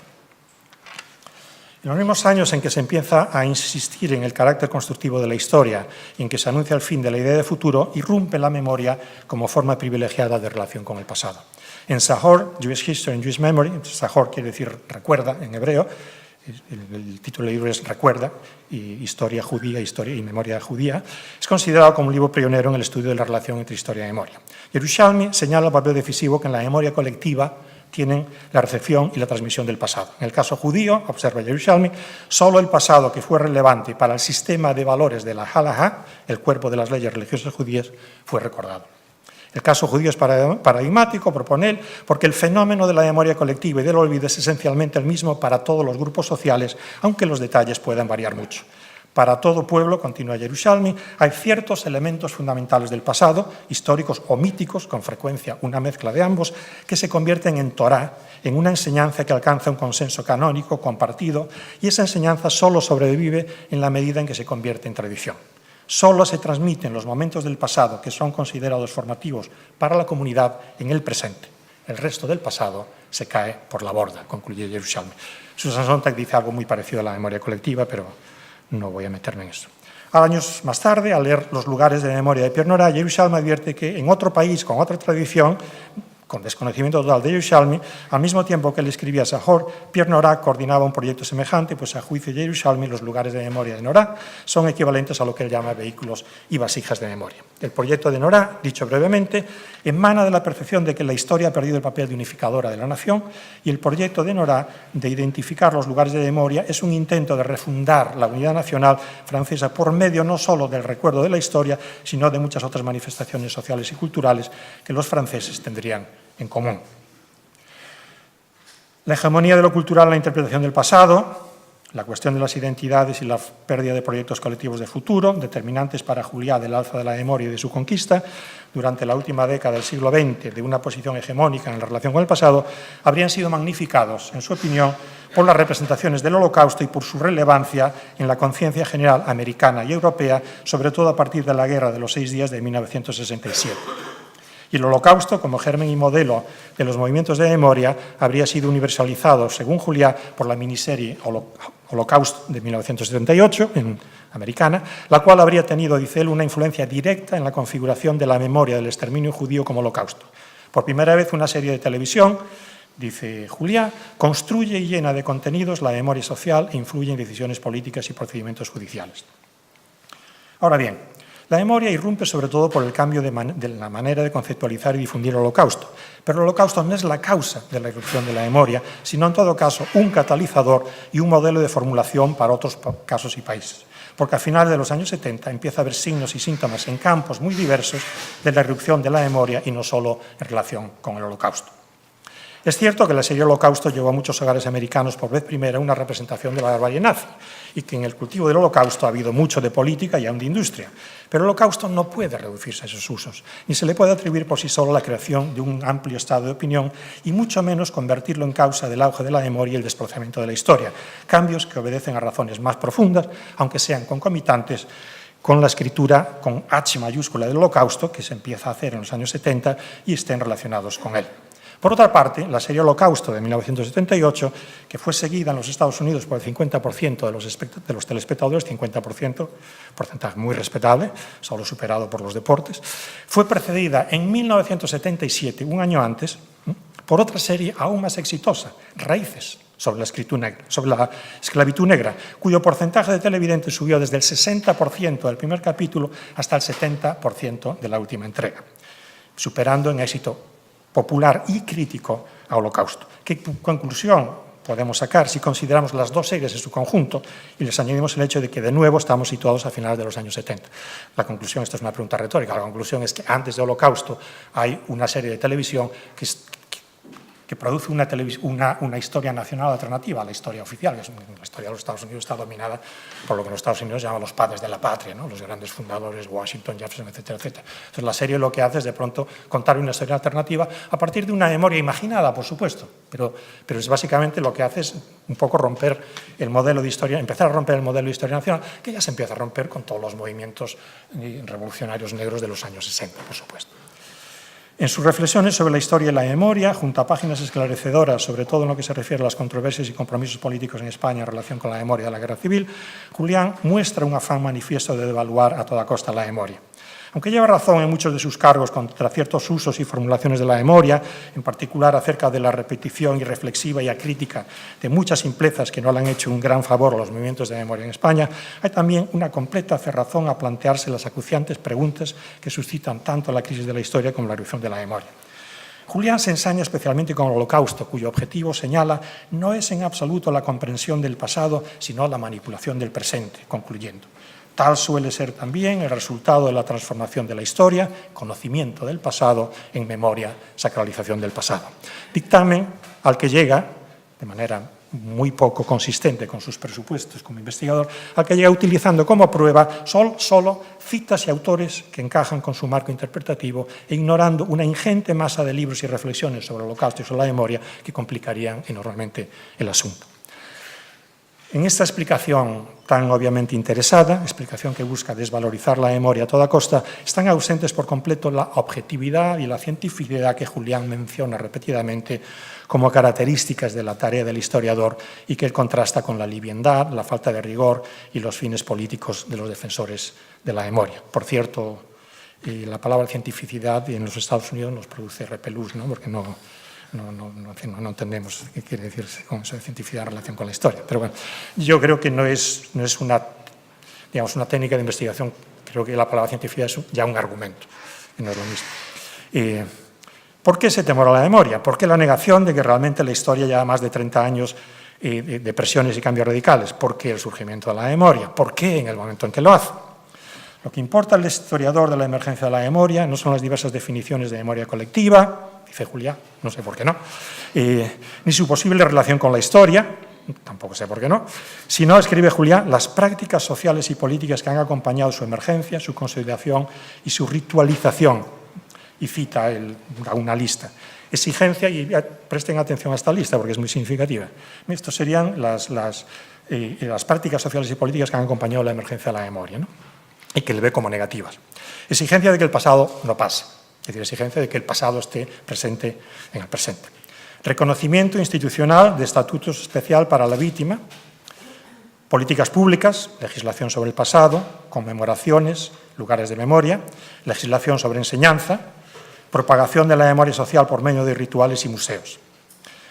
En los mismos años en que se empieza a insistir en el carácter constructivo de la historia y en que se anuncia el fin de la idea de futuro, irrumpe la memoria como forma privilegiada de relación con el pasado. En Zahor, Jewish History and Jewish Memory, Zahor quiere decir recuerda en hebreo, el título del libro es Recuerda, y Historia Judía, Historia y Memoria Judía, es considerado como un libro pionero en el estudio de la relación entre historia y memoria. Yerushalmi señala el papel decisivo que en la memoria colectiva tienen la recepción y la transmisión del pasado. En el caso judío, observa Yerushalmi, solo el pasado que fue relevante para el sistema de valores de la Halaha, el cuerpo de las leyes religiosas judías, fue recordado. El caso judío es paradigmático, propone él, porque el fenómeno de la memoria colectiva y del olvido es esencialmente el mismo para todos los grupos sociales, aunque los detalles puedan variar mucho. Para todo pueblo, continúa Yerushalmi, hay ciertos elementos fundamentales del pasado, históricos o míticos, con frecuencia una mezcla de ambos, que se convierten en Torá, en una enseñanza que alcanza un consenso canónico compartido, y esa enseñanza solo sobrevive en la medida en que se convierte en tradición. Solo se transmiten los momentos del pasado que son considerados formativos para la comunidad en el presente. El resto del pasado se cae por la borda, concluye Yerushalmi. Susan Sontag dice algo muy parecido a la memoria colectiva, pero no voy a meterme en eso. Años más tarde, al leer Los lugares de memoria de Pierre Nora, Yerushalmi advierte que en otro país, con otra tradición, con desconocimiento total de Yerushalmi, al mismo tiempo que él escribía Zahor, Pierre Nora coordinaba un proyecto semejante, pues a juicio de Yerushalmi, los lugares de memoria de Nora son equivalentes a lo que él llama vehículos y vasijas de memoria. El proyecto de Nora, dicho brevemente, emana de la percepción de que la historia ha perdido el papel de unificadora de la nación, y el proyecto de Nora de identificar los lugares de memoria es un intento de refundar la unidad nacional francesa por medio no solo del recuerdo de la historia, sino de muchas otras manifestaciones sociales y culturales que los franceses tendrían en común. La hegemonía de lo cultural en la interpretación del pasado, la cuestión de las identidades y la pérdida de proyectos colectivos de futuro, determinantes para Juliá del alza de la memoria y de su conquista, durante la última década del siglo XX, de una posición hegemónica en la relación con el pasado, habrían sido magnificados, en su opinión, por las representaciones del Holocausto y por su relevancia en la conciencia general americana y europea, sobre todo a partir de la Guerra de los 6 días de 1967. Y el Holocausto, como germen y modelo de los movimientos de memoria, habría sido universalizado, según Juliá, por la miniserie Holocaust de 1978, americana, la cual habría tenido, dice él, una influencia directa en la configuración de la memoria del exterminio judío como Holocausto. Por primera vez, una serie de televisión, dice Juliá, construye y llena de contenidos la memoria social e influye en decisiones políticas y procedimientos judiciales. Ahora bien, la memoria irrumpe sobre todo por el cambio de la manera de conceptualizar y difundir el Holocausto. Pero el Holocausto no es la causa de la irrupción de la memoria, sino en todo caso un catalizador y un modelo de formulación para otros casos y países. Porque a finales de los años 70 empieza a haber signos y síntomas en campos muy diversos de la irrupción de la memoria y no solo en relación con el Holocausto. Es cierto que la serie Holocausto llevó a muchos hogares americanos por vez primera una representación de la barbarie nazi y que en el cultivo del Holocausto ha habido mucho de política y aún de industria. Pero el Holocausto no puede reducirse a esos usos, ni se le puede atribuir por sí solo la creación de un amplio estado de opinión y mucho menos convertirlo en causa del auge de la memoria y el desplazamiento de la historia, cambios que obedecen a razones más profundas, aunque sean concomitantes con la escritura con H mayúscula del Holocausto, que se empieza a hacer en los años 70 y estén relacionados con él. Por otra parte, la serie Holocausto de 1978, que fue seguida en los Estados Unidos por el 50% de los telespectadores, 50%, porcentaje muy respetable, solo superado por los deportes, fue precedida en 1977, un año antes, por otra serie aún más exitosa, Raíces, sobre la esclavitud negra, cuyo porcentaje de televidentes subió desde el 60% del primer capítulo hasta el 70% de la última entrega, superando en éxito popular y crítico a Holocausto. ¿Qué conclusión podemos sacar si consideramos las dos series en su conjunto y les añadimos el hecho de que de nuevo estamos situados a finales de los años 70? La conclusión, esto es una pregunta retórica, la conclusión es que antes de Holocausto hay una serie de televisión que produce una historia nacional alternativa a la historia oficial. La historia de los Estados Unidos está dominada por lo que los Estados Unidos llaman los padres de la patria, ¿no? Los grandes fundadores, Washington, Jefferson, etcétera, etcétera. Entonces, la serie lo que hace es, de pronto, contar una historia alternativa a partir de una memoria imaginada, por supuesto, pero es básicamente lo que hace es un poco romper el modelo de historia, empezar a romper el modelo de historia nacional, que ya se empieza a romper con todos los movimientos revolucionarios negros de los años 60, por supuesto. En sus reflexiones sobre la historia y la memoria, junto a páginas esclarecedoras, sobre todo en lo que se refiere a las controversias y compromisos políticos en España en relación con la memoria de la Guerra Civil, Julián muestra un afán manifiesto de devaluar a toda costa la memoria. Aunque lleva razón en muchos de sus cargos contra ciertos usos y formulaciones de la memoria, en particular acerca de la repetición irreflexiva y acrítica de muchas simplezas que no le han hecho un gran favor a los movimientos de memoria en España, hay también una completa cerrazón a plantearse las acuciantes preguntas que suscitan tanto la crisis de la historia como la erupción de la memoria. Julián se ensaña especialmente con el Holocausto, cuyo objetivo, señala, no es en absoluto la comprensión del pasado, sino la manipulación del presente, concluyendo. Tal suele ser también el resultado de la transformación de la historia, conocimiento del pasado en memoria, sacralización del pasado. Dictamen al que llega, de manera muy poco consistente con sus presupuestos como investigador, al que llega utilizando como prueba solo citas y autores que encajan con su marco interpretativo e ignorando una ingente masa de libros y reflexiones sobre el Holocausto y sobre la memoria que complicarían enormemente el asunto. En esta explicación tan obviamente interesada, explicación que busca desvalorizar la memoria a toda costa, están ausentes por completo la objetividad y la cientificidad que Julián menciona repetidamente como características de la tarea del historiador y que él contrasta con la liviandad, la falta de rigor y los fines políticos de los defensores de la memoria. Por cierto, la palabra cientificidad en los Estados Unidos nos produce repelús, ¿no? Porque no entendemos qué quiere decir con eso de cientificidad en relación con la historia. Pero bueno, yo creo que no es una técnica de investigación, creo que la palabra cientificidad es ya un argumento, que no es lo mismo. ¿Por qué ese temor a la memoria? ¿Por qué la negación de que realmente la historia lleva más de 30 años de presiones y cambios radicales? ¿Por qué el surgimiento de la memoria? ¿Por qué en el momento en que lo hace? Lo que importa al historiador de la emergencia de la memoria no son las diversas definiciones de memoria colectiva, dice Julián, no sé por qué no, ni su posible relación con la historia, tampoco sé por qué no, sino, escribe Julián, las prácticas sociales y políticas que han acompañado su emergencia, su consolidación y su ritualización. Y cita una lista. Exigencia, y presten atención a esta lista porque es muy significativa. Estos serían las prácticas sociales y políticas que han acompañado la emergencia de la memoria, ¿no? Y que le ve como negativas. Exigencia de que el pasado no pase. Es decir, exigencia de que el pasado esté presente en el presente. Reconocimiento institucional de estatutos especial para la víctima, políticas públicas, legislación sobre el pasado, conmemoraciones, lugares de memoria, legislación sobre enseñanza, propagación de la memoria social por medio de rituales y museos.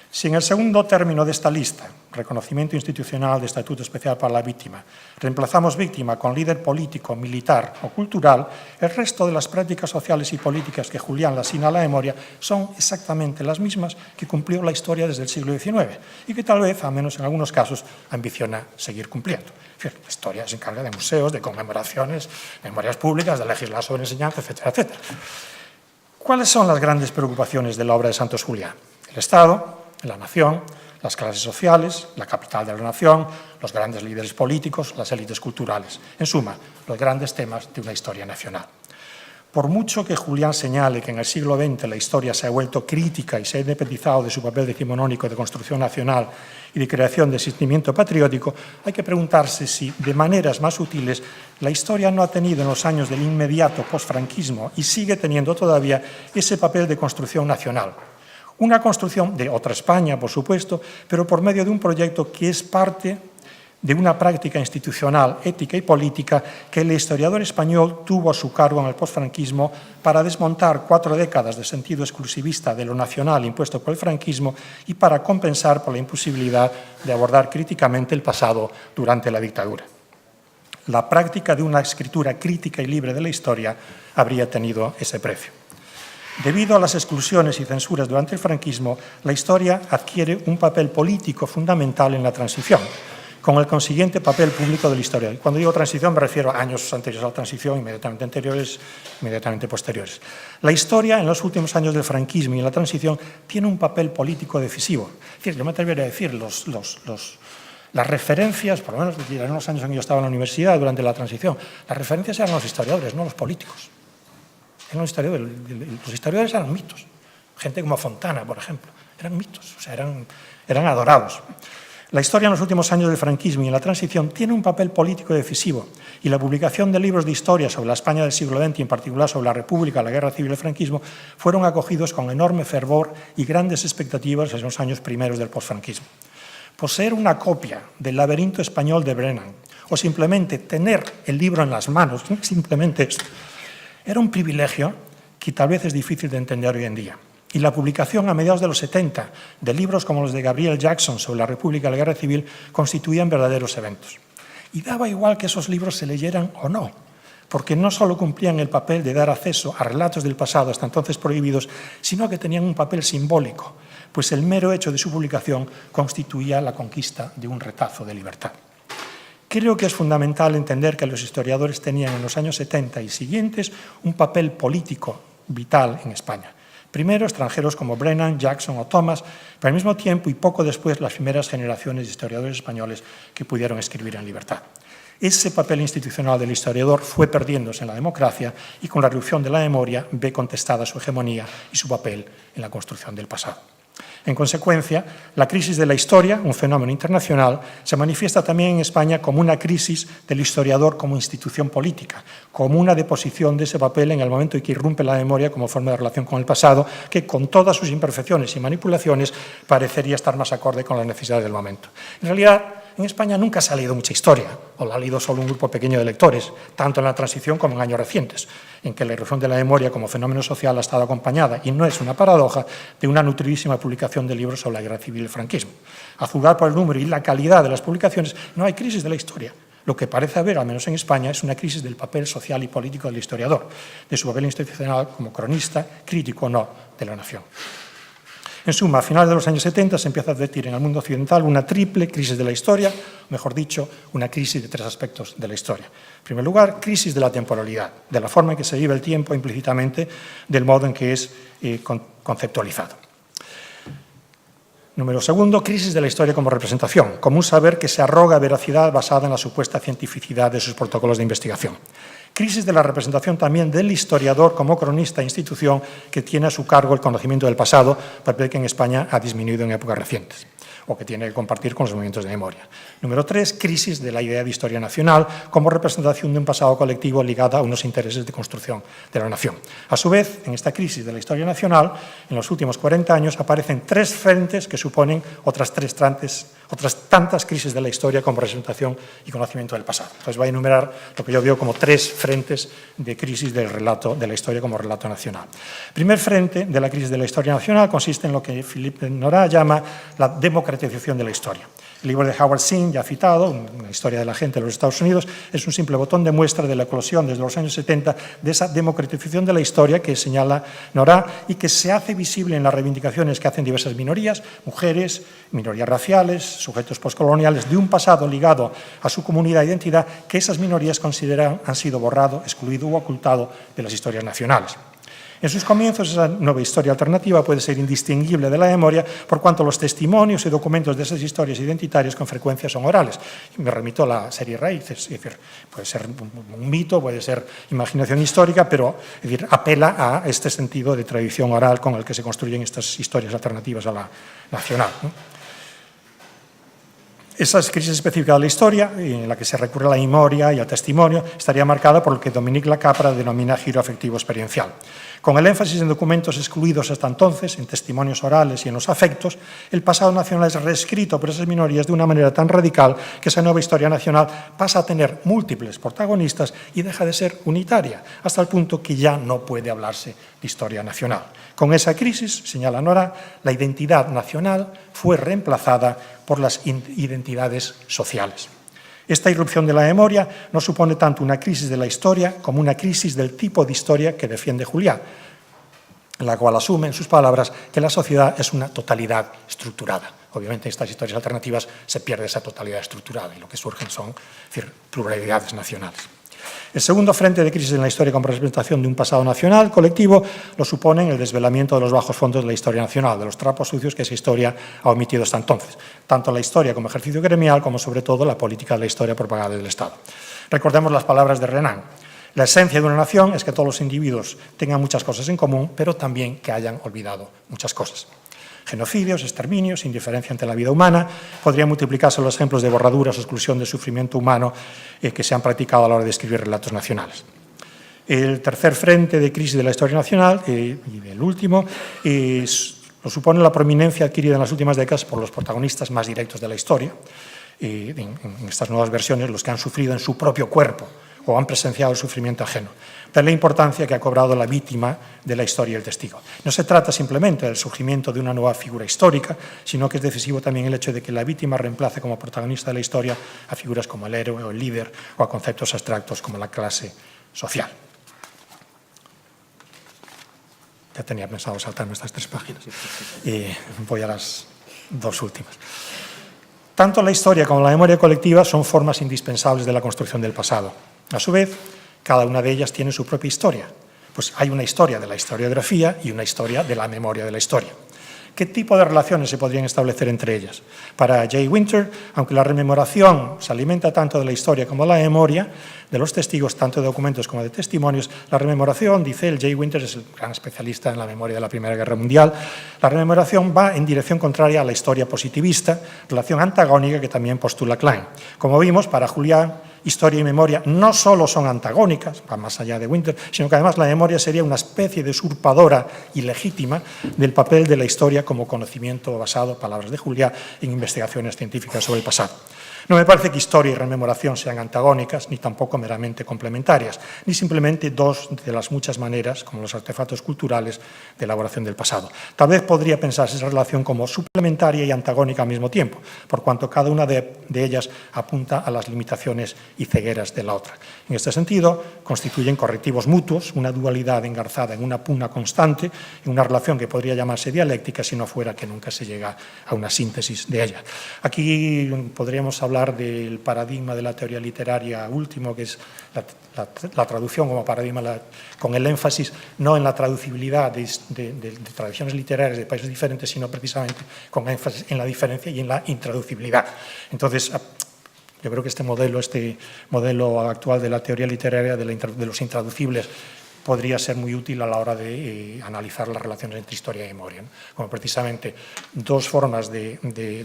Si en el segundo término de esta lista, reconocimiento institucional de estatuto especial para la víctima, reemplazamos víctima con líder político, militar o cultural, el resto de las prácticas sociales y políticas que Julián le asigna a la memoria son exactamente las mismas que cumplió la historia desde el siglo XIX y que tal vez, al menos en algunos casos, ambiciona seguir cumpliendo. La historia se encarga de museos, de conmemoraciones, memorias públicas, de legislar sobre enseñanza, etcétera, etcétera. ¿Cuáles son las grandes preocupaciones de la obra de Santos Julián? El Estado, la nación, las clases sociales, la capital de la nación, los grandes líderes políticos, las élites culturales. En suma, los grandes temas de una historia nacional. Por mucho que Julián señale que en el siglo XX la historia se ha vuelto crítica y se ha independizado de su papel decimonónico de construcción nacional y de creación de sentimiento patriótico, hay que preguntarse si, de maneras más sutiles, la historia no ha tenido en los años del inmediato posfranquismo y sigue teniendo todavía ese papel de construcción nacional. Una construcción de otra España, por supuesto, pero por medio de un proyecto que es parte de una práctica institucional, ética y política que el historiador español tuvo a su cargo en el posfranquismo para desmontar 4 décadas de sentido exclusivista de lo nacional impuesto por el franquismo y para compensar por la imposibilidad de abordar críticamente el pasado durante la dictadura. La práctica de una escritura crítica y libre de la historia habría tenido ese precio. Debido a las exclusiones y censuras durante el franquismo, la historia adquiere un papel político fundamental en la transición, con el consiguiente papel público de la historia. Y cuando digo transición me refiero a años anteriores a la transición, inmediatamente anteriores, inmediatamente posteriores. La historia en los últimos años del franquismo y en la transición tiene un papel político decisivo. Es decir, yo me atrevería a decir, las referencias, por lo menos en los años en que yo estaba en la universidad durante la transición, las referencias eran los historiadores, no los políticos. Los historiadores eran mitos. Gente como Fontana, por ejemplo, eran mitos, o sea, eran adorados. La historia en los últimos años del franquismo y en la transición tiene un papel político decisivo y la publicación de libros de historia sobre la España del siglo XX y en particular sobre la República, la Guerra Civil y el franquismo fueron acogidos con enorme fervor y grandes expectativas en los años primeros del posfranquismo. Poseer una copia del Laberinto español de Brennan o simplemente tener el libro en las manos, simplemente esto, era un privilegio que tal vez es difícil de entender hoy en día. Y la publicación a mediados de los 70 de libros como los de Gabriel Jackson sobre la República y la Guerra Civil constituían verdaderos eventos. Y daba igual que esos libros se leyeran o no, porque no solo cumplían el papel de dar acceso a relatos del pasado hasta entonces prohibidos, sino que tenían un papel simbólico, pues el mero hecho de su publicación constituía la conquista de un retazo de libertad. Creo que es fundamental entender que los historiadores tenían en los años 70 y siguientes un papel político vital en España. Primero, extranjeros como Brennan, Jackson o Thomas, pero al mismo tiempo y poco después las primeras generaciones de historiadores españoles que pudieron escribir en libertad. Ese papel institucional del historiador fue perdiéndose en la democracia y con la reducción de la memoria ve contestada su hegemonía y su papel en la construcción del pasado. En consecuencia, la crisis de la historia, un fenómeno internacional, se manifiesta también en España como una crisis del historiador como institución política, como una deposición de ese papel en el momento en que irrumpe la memoria como forma de relación con el pasado, que con todas sus imperfecciones y manipulaciones parecería estar más acorde con las necesidades del momento. En realidad, en España nunca se ha leído mucha historia, o la ha leído solo un grupo pequeño de lectores, tanto en la transición como en años recientes, en que la irrupción de la memoria como fenómeno social ha estado acompañada, y no es una paradoja, de una nutridísima publicación de libros sobre la guerra civil y el franquismo. A juzgar por el número y la calidad de las publicaciones, no hay crisis de la historia. Lo que parece haber, al menos en España, es una crisis del papel social y político del historiador, de su papel institucional como cronista, crítico o no, de la nación. En suma, a finales de los años 70 se empieza a advertir en el mundo occidental una triple crisis de la historia, mejor dicho, una crisis de 3 aspectos de la historia. En primer lugar, crisis de la temporalidad, de la forma en que se vive el tiempo implícitamente, del modo en que es conceptualizado. Número segundo, crisis de la historia como representación, como un saber que se arroga veracidad basada en la supuesta cientificidad de sus protocolos de investigación. Crisis de la representación también del historiador como cronista e institución que tiene a su cargo el conocimiento del pasado, papel que en España ha disminuido en épocas recientes, o que tiene que compartir con los movimientos de memoria. Número 3, crisis de la idea de historia nacional como representación de un pasado colectivo ligada a unos intereses de construcción de la nación. A su vez, en esta crisis de la historia nacional, en los últimos 40 años aparecen 3 frentes que suponen otras tantas crisis de la historia como representación y conocimiento del pasado. Entonces voy a enumerar lo que yo veo como 3 frentes de crisis del relato de la historia como relato nacional. El primer frente de la crisis de la historia nacional consiste en lo que Philippe Nora llama la democratización de la historia. El libro de Howard Zinn, ya citado, Una historia de la gente de los Estados Unidos, es un simple botón de muestra de la eclosión desde los años 70 de esa democratización de la historia que señala Nora y que se hace visible en las reivindicaciones que hacen diversas minorías, mujeres, minorías raciales, sujetos postcoloniales, de un pasado ligado a su comunidad e identidad que esas minorías consideran han sido borrado, excluido u ocultado de las historias nacionales. En sus comienzos, esa nueva historia alternativa puede ser indistinguible de la memoria por cuanto los testimonios y documentos de esas historias identitarias con frecuencia son orales. Y me remito a la serie Raíces, es decir, puede ser un mito, puede ser imaginación histórica, pero es decir, apela a este sentido de tradición oral con el que se construyen estas historias alternativas a la nacional, ¿no? Esa crisis específica de la historia, en la que se recurre a la memoria y al testimonio, estaría marcada por lo que Dominique Lacapra denomina giro afectivo experiencial. Con el énfasis en documentos excluidos hasta entonces, en testimonios orales y en los afectos, el pasado nacional es reescrito por esas minorías de una manera tan radical que esa nueva historia nacional pasa a tener múltiples protagonistas y deja de ser unitaria, hasta el punto que ya no puede hablarse de historia nacional. Con esa crisis, señala Nora, la identidad nacional fue reemplazada por las identidades sociales. Esta irrupción de la memoria no supone tanto una crisis de la historia como una crisis del tipo de historia que defiende Juliá, la cual asume, en sus palabras, que la sociedad es una totalidad estructurada. Obviamente, en estas historias alternativas se pierde esa totalidad estructurada y lo que surgen son pluralidades nacionales. El segundo frente de crisis en la historia con representación de un pasado nacional colectivo lo supone el desvelamiento de los bajos fondos de la historia nacional, de los trapos sucios que esa historia ha omitido hasta entonces, tanto la historia como ejercicio gremial como sobre todo la política de la historia propagada del Estado. Recordemos las palabras de Renan. La esencia de una nación es que todos los individuos tengan muchas cosas en común, pero también que hayan olvidado muchas cosas. Genocidios, exterminios, indiferencia ante la vida humana. Podrían multiplicarse los ejemplos de borraduras o exclusión de sufrimiento humano que se han practicado a la hora de escribir relatos nacionales. El tercer frente de crisis de la historia nacional, y el último, lo supone la prominencia adquirida en las últimas décadas por los protagonistas más directos de la historia, en estas nuevas versiones, los que han sufrido en su propio cuerpo o han presenciado el sufrimiento ajeno. De la importancia que ha cobrado la víctima de la historia y el testigo. No se trata simplemente del surgimiento de una nueva figura histórica, sino que es decisivo también el hecho de que la víctima reemplace como protagonista de la historia a figuras como el héroe o el líder o a conceptos abstractos como la clase social. Ya tenía pensado saltarme estas 3 páginas. Y voy a las 2 últimas. Tanto la historia como la memoria colectiva son formas indispensables de la construcción del pasado. A su vez, cada una de ellas tiene su propia historia. Pues hay una historia de la historiografía y una historia de la memoria de la historia. ¿Qué tipo de relaciones se podrían establecer entre ellas? Para Jay Winter, aunque la rememoración se alimenta tanto de la historia como de la memoria, de los testigos, tanto de documentos como de testimonios, la rememoración, dice el Jay Winter, es el gran especialista en la memoria de la Primera Guerra Mundial, la rememoración va en dirección contraria a la historia positivista, relación antagónica que también postula Klein. Como vimos, para Julián, historia y memoria no solo son antagónicas, va más allá de Winter, sino que además la memoria sería una especie de usurpadora ilegítima del papel de la historia como conocimiento basado, palabras de Juliá, en investigaciones científicas sobre el pasado. No me parece que historia y rememoración sean antagónicas, ni tampoco meramente complementarias, ni simplemente dos de las muchas maneras, como los artefactos culturales, de elaboración del pasado. Tal vez podría pensarse esa relación como suplementaria y antagónica al mismo tiempo, por cuanto cada una de ellas apunta a las limitaciones y cegueras de la otra. En este sentido, constituyen correctivos mutuos, una dualidad engarzada en una pugna constante, en una relación que podría llamarse dialéctica si no fuera que nunca se llega a una síntesis de ella. Aquí podríamos hablar del paradigma de la teoría literaria último, que es la traducción como paradigma, con el énfasis no en la traducibilidad de tradiciones literarias de países diferentes, sino precisamente con énfasis en la diferencia y en la intraducibilidad. Entonces, yo creo que este modelo actual de la teoría literaria de los intraducibles podría ser muy útil a la hora de analizar las relaciones entre historia y memoria, ¿no? Como precisamente dos formas de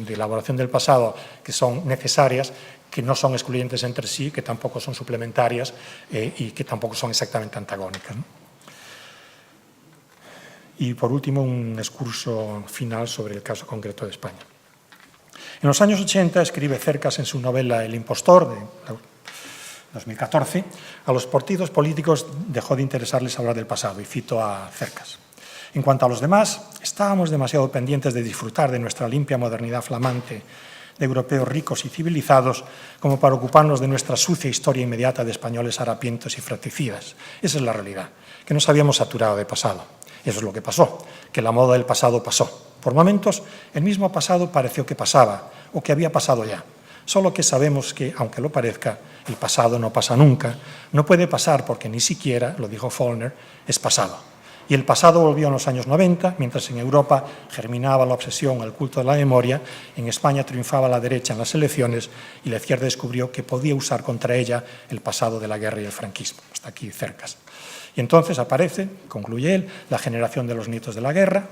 elaboración del pasado que son necesarias, que no son excluyentes entre sí, que tampoco son suplementarias y que tampoco son exactamente antagónicas, ¿no? Y por último, un excurso final sobre el caso concreto de España. En los años 80 escribe Cercas en su novela El impostor, de 2014, a los partidos políticos dejó de interesarles hablar del pasado, y cito a Cercas. En cuanto a los demás, estábamos demasiado pendientes de disfrutar de nuestra limpia modernidad flamante, de europeos ricos y civilizados, como para ocuparnos de nuestra sucia historia inmediata de españoles harapientos y fratricidas. Esa es la realidad, que nos habíamos saturado de pasado. Eso es lo que pasó, que la moda del pasado pasó. Por momentos, el mismo pasado pareció que pasaba, o que había pasado ya. Solo que sabemos que, aunque lo parezca, el pasado no pasa nunca, no puede pasar porque ni siquiera, lo dijo Faulkner, es pasado. Y el pasado volvió en los años 90, mientras en Europa germinaba la obsesión al culto de la memoria, en España triunfaba la derecha en las elecciones y la izquierda descubrió que podía usar contra ella el pasado de la guerra y el franquismo, hasta aquí cercas. Y entonces aparece, concluye él, la generación de los nietos de la guerra,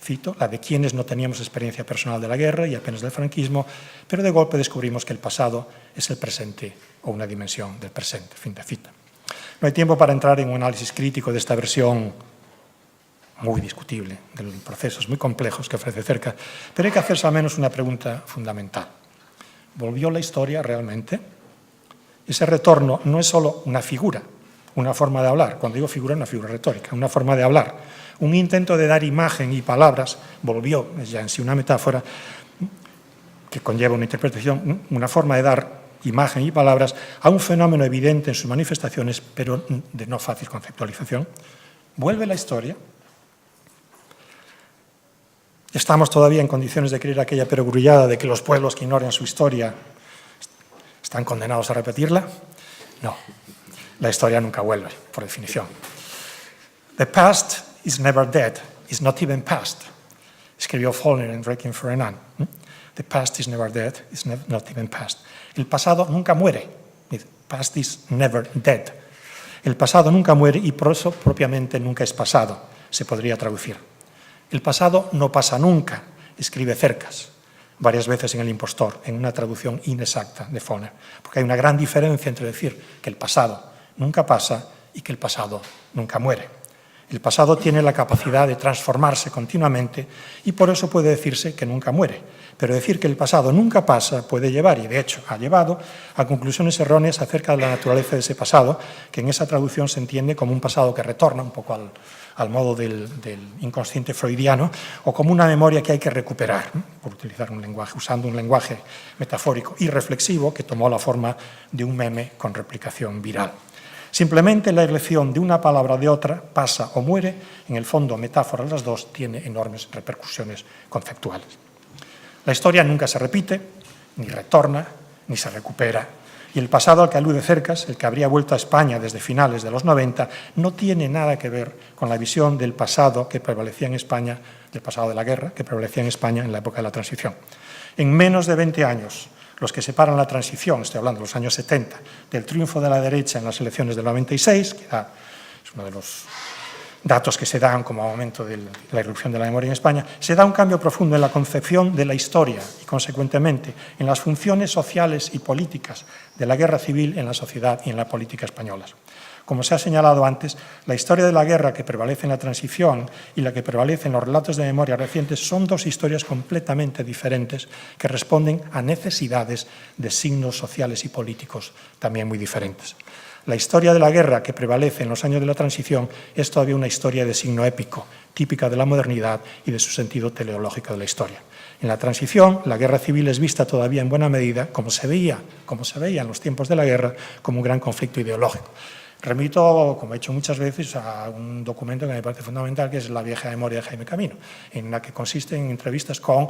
cito, la de quienes no teníamos experiencia personal de la guerra y apenas del franquismo, pero de golpe descubrimos que el pasado es el presente o una dimensión del presente, fin de cita. No hay tiempo para entrar en un análisis crítico de esta versión muy discutible de los procesos muy complejos que ofrece Cercas, pero hay que hacerse al menos una pregunta fundamental. ¿Volvió la historia realmente? Ese retorno no es solo una figura, una forma de hablar. Cuando digo figura, una figura retórica, una forma de hablar. Un intento de dar imagen y palabras, volvió, es ya en sí una metáfora que conlleva una interpretación, una forma de dar imagen y palabras a un fenómeno evidente en sus manifestaciones, pero de no fácil conceptualización. ¿Vuelve la historia? ¿Estamos todavía en condiciones de creer aquella perogrullada de que los pueblos que ignoran su historia están condenados a repetirla? No. La historia nunca vuelve, por definición. The past is never dead, is not even past, escribió Faulkner en Requiem for an Anne. The past is never dead, is not even past. El pasado nunca muere. The past is never dead. El pasado nunca muere y por eso propiamente nunca es pasado, se podría traducir. El pasado no pasa nunca, escribe Cercas varias veces en El impostor, en una traducción inexacta de Faulkner, porque hay una gran diferencia entre decir que el pasado nunca pasa y que el pasado nunca muere. El pasado tiene la capacidad de transformarse continuamente y por eso puede decirse que nunca muere. Pero decir que el pasado nunca pasa puede llevar, y de hecho ha llevado, a conclusiones erróneas acerca de la naturaleza de ese pasado, que en esa traducción se entiende como un pasado que retorna un poco al modo del inconsciente freudiano, o como una memoria que hay que recuperar, por utilizar un lenguaje, usando un lenguaje metafórico y reflexivo que tomó la forma de un meme con replicación viral. Simplemente la elección de una palabra de otra, pasa o muere, en el fondo metáfora de las dos, tiene enormes repercusiones conceptuales. La historia nunca se repite, ni retorna, ni se recupera. Y el pasado al que alude Cercas, el que habría vuelto a España desde finales de los 90, no tiene nada que ver con la visión del pasado que prevalecía en España, del pasado de la guerra, que prevalecía en España en la época de la transición. En menos de 20 años, los que separan la transición, estoy hablando de los años 70, del triunfo de la derecha en las elecciones del 96, que es uno de los datos que se dan como momento de la irrupción de la memoria en España, se da un cambio profundo en la concepción de la historia y, consecuentemente, en las funciones sociales y políticas de la guerra civil en la sociedad y en la política españolas. Como se ha señalado antes, la historia de la guerra que prevalece en la transición y la que prevalece en los relatos de memoria recientes son dos historias completamente diferentes que responden a necesidades de signos sociales y políticos también muy diferentes. La historia de la guerra que prevalece en los años de la transición es todavía una historia de signo épico, típica de la modernidad y de su sentido teleológico de la historia. En la transición, la guerra civil es vista todavía en buena medida, como se veía en los tiempos de la guerra, como un gran conflicto ideológico. Remito, como he hecho muchas veces, a un documento que me parece fundamental, que es La vieja memoria de Jaime Camino, en la que consiste en entrevistas con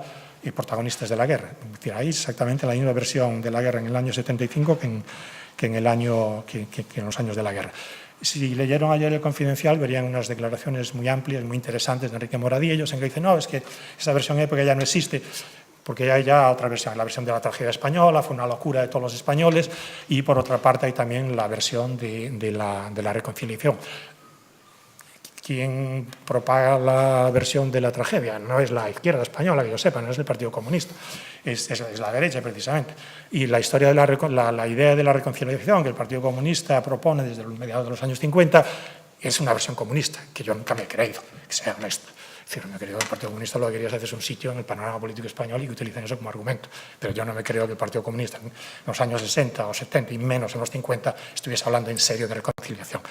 protagonistas de la guerra. Es decir, hay exactamente la misma versión de la guerra en el año 75 que en los años de la guerra. Si leyeron ayer El Confidencial, verían unas declaraciones muy amplias, muy interesantes de Enrique Moradillos, en que dice, no, es que esa versión épica ya no existe, porque hay ya otra versión, la versión de la tragedia española, fue una locura de todos los españoles, y por otra parte hay también la versión de la reconciliación. ¿Quién propaga la versión de la tragedia? No es la izquierda española, que yo sepa, no es el Partido Comunista, es la derecha precisamente. Y la historia de la idea de la reconciliación que el Partido Comunista propone desde los mediados de los años 50 es una versión comunista, que yo nunca me he creído, que sea honesto. Es decir, me creo que el Partido Comunista lo que quería es hacerse un sitio en el panorama político español y que utilicen eso como argumento. Pero yo no me creo que el Partido Comunista en los años 60 o 70 y menos en los 50 estuviese hablando en serio de reconciliación.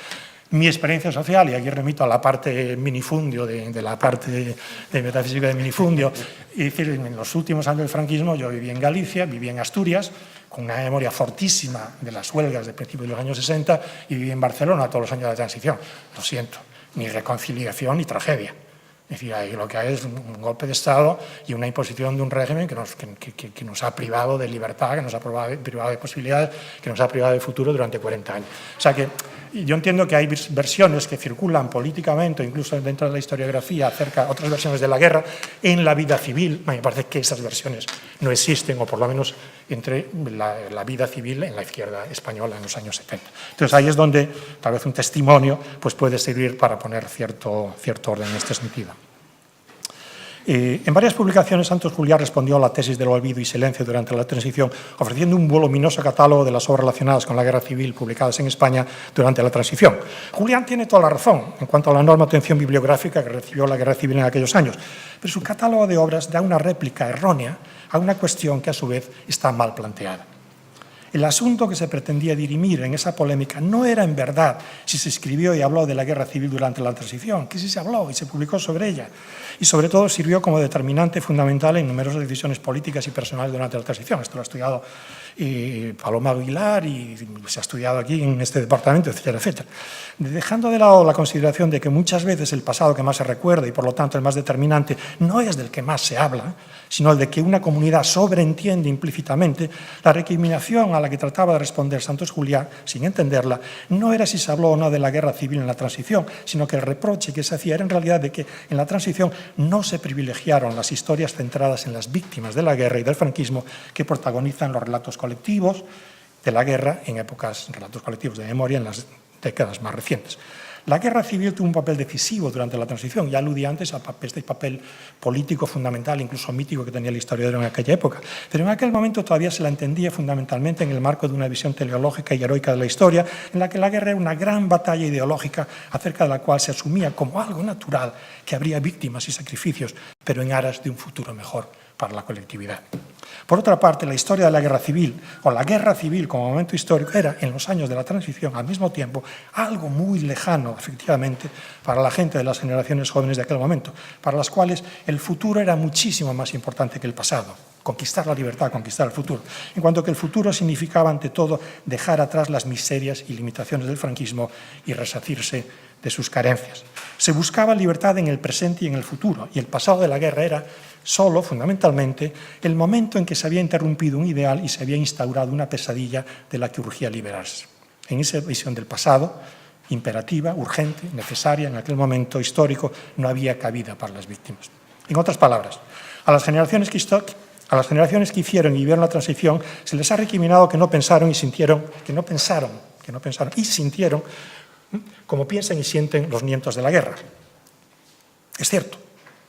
Mi experiencia social, y aquí remito a la parte minifundio, de la parte de metafísica de minifundio, y decir, en los últimos años del franquismo yo viví en Galicia, viví en Asturias, con una memoria fortísima de las huelgas de principios de los años 60, y viví en Barcelona todos los años de la transición. Lo siento, ni reconciliación ni tragedia. Es decir, lo que hay es un golpe de Estado y una imposición de un régimen que nos ha privado de libertad, que nos ha privado de posibilidades, que nos ha privado de futuro durante 40 años. O sea que yo entiendo que hay versiones que circulan políticamente, incluso dentro de la historiografía, acerca de otras versiones de la guerra en la vida civil. Me parece que esas versiones no existen, o por lo menos entre la vida civil en la izquierda española en los años 70. Entonces ahí es donde tal vez un testimonio pues, puede servir para poner cierto orden en este sentido. En varias publicaciones, Santos Juliá respondió a la tesis del olvido y silencio durante la transición, ofreciendo un voluminoso catálogo de las obras relacionadas con la guerra civil publicadas en España durante la transición. Julián tiene toda la razón en cuanto a la enorme atención bibliográfica que recibió la guerra civil en aquellos años, pero su catálogo de obras da una réplica errónea a una cuestión que a su vez está mal planteada. El asunto que se pretendía dirimir en esa polémica no era en verdad si se escribió y habló de la guerra civil durante la transición, que sí se habló y se publicó sobre ella, y sobre todo sirvió como determinante fundamental en numerosas decisiones políticas y personales durante la transición. Esto lo ha estudiado Paloma Aguilar y se ha estudiado aquí en este departamento, etcétera, etcétera. Dejando de lado la consideración de que muchas veces el pasado que más se recuerda y por lo tanto el más determinante no es del que más se habla, sino el de que una comunidad sobreentiende implícitamente, la recriminación a la que trataba de responder Santos Juliá, sin entenderla, no era si se habló o no de la guerra civil en la transición, sino que el reproche que se hacía era en realidad de que en la transición no se privilegiaron las historias centradas en las víctimas de la guerra y del franquismo que protagonizan los relatos colectivos de la guerra en épocas, relatos colectivos de memoria en las décadas más recientes. La guerra civil tuvo un papel decisivo durante la transición, ya aludí antes a este papel político fundamental, incluso mítico, que tenía el historiador en aquella época, pero en aquel momento todavía se la entendía fundamentalmente en el marco de una visión teleológica y heroica de la historia, en la que la guerra era una gran batalla ideológica acerca de la cual se asumía como algo natural que habría víctimas y sacrificios, pero en aras de un futuro mejor para la colectividad. Por otra parte, la historia de la guerra civil, o la guerra civil como momento histórico, era, en los años de la transición, al mismo tiempo, algo muy lejano, efectivamente, para la gente de las generaciones jóvenes de aquel momento, para las cuales el futuro era muchísimo más importante que el pasado. Conquistar la libertad, conquistar el futuro. En cuanto que el futuro significaba, ante todo, dejar atrás las miserias y limitaciones del franquismo y resarcirse de sus carencias. Se buscaba libertad en el presente y en el futuro, y el pasado de la guerra era solo, fundamentalmente, el momento en que se había interrumpido un ideal y se había instaurado una pesadilla de la que urgía liberarse. En esa visión del pasado, imperativa, urgente, necesaria, en aquel momento histórico, no había cabida para las víctimas. En otras palabras, a las generaciones que hicieron y vivieron la transición se les ha recriminado que no pensaron y sintieron, como piensan y sienten los nietos de la guerra. Es cierto.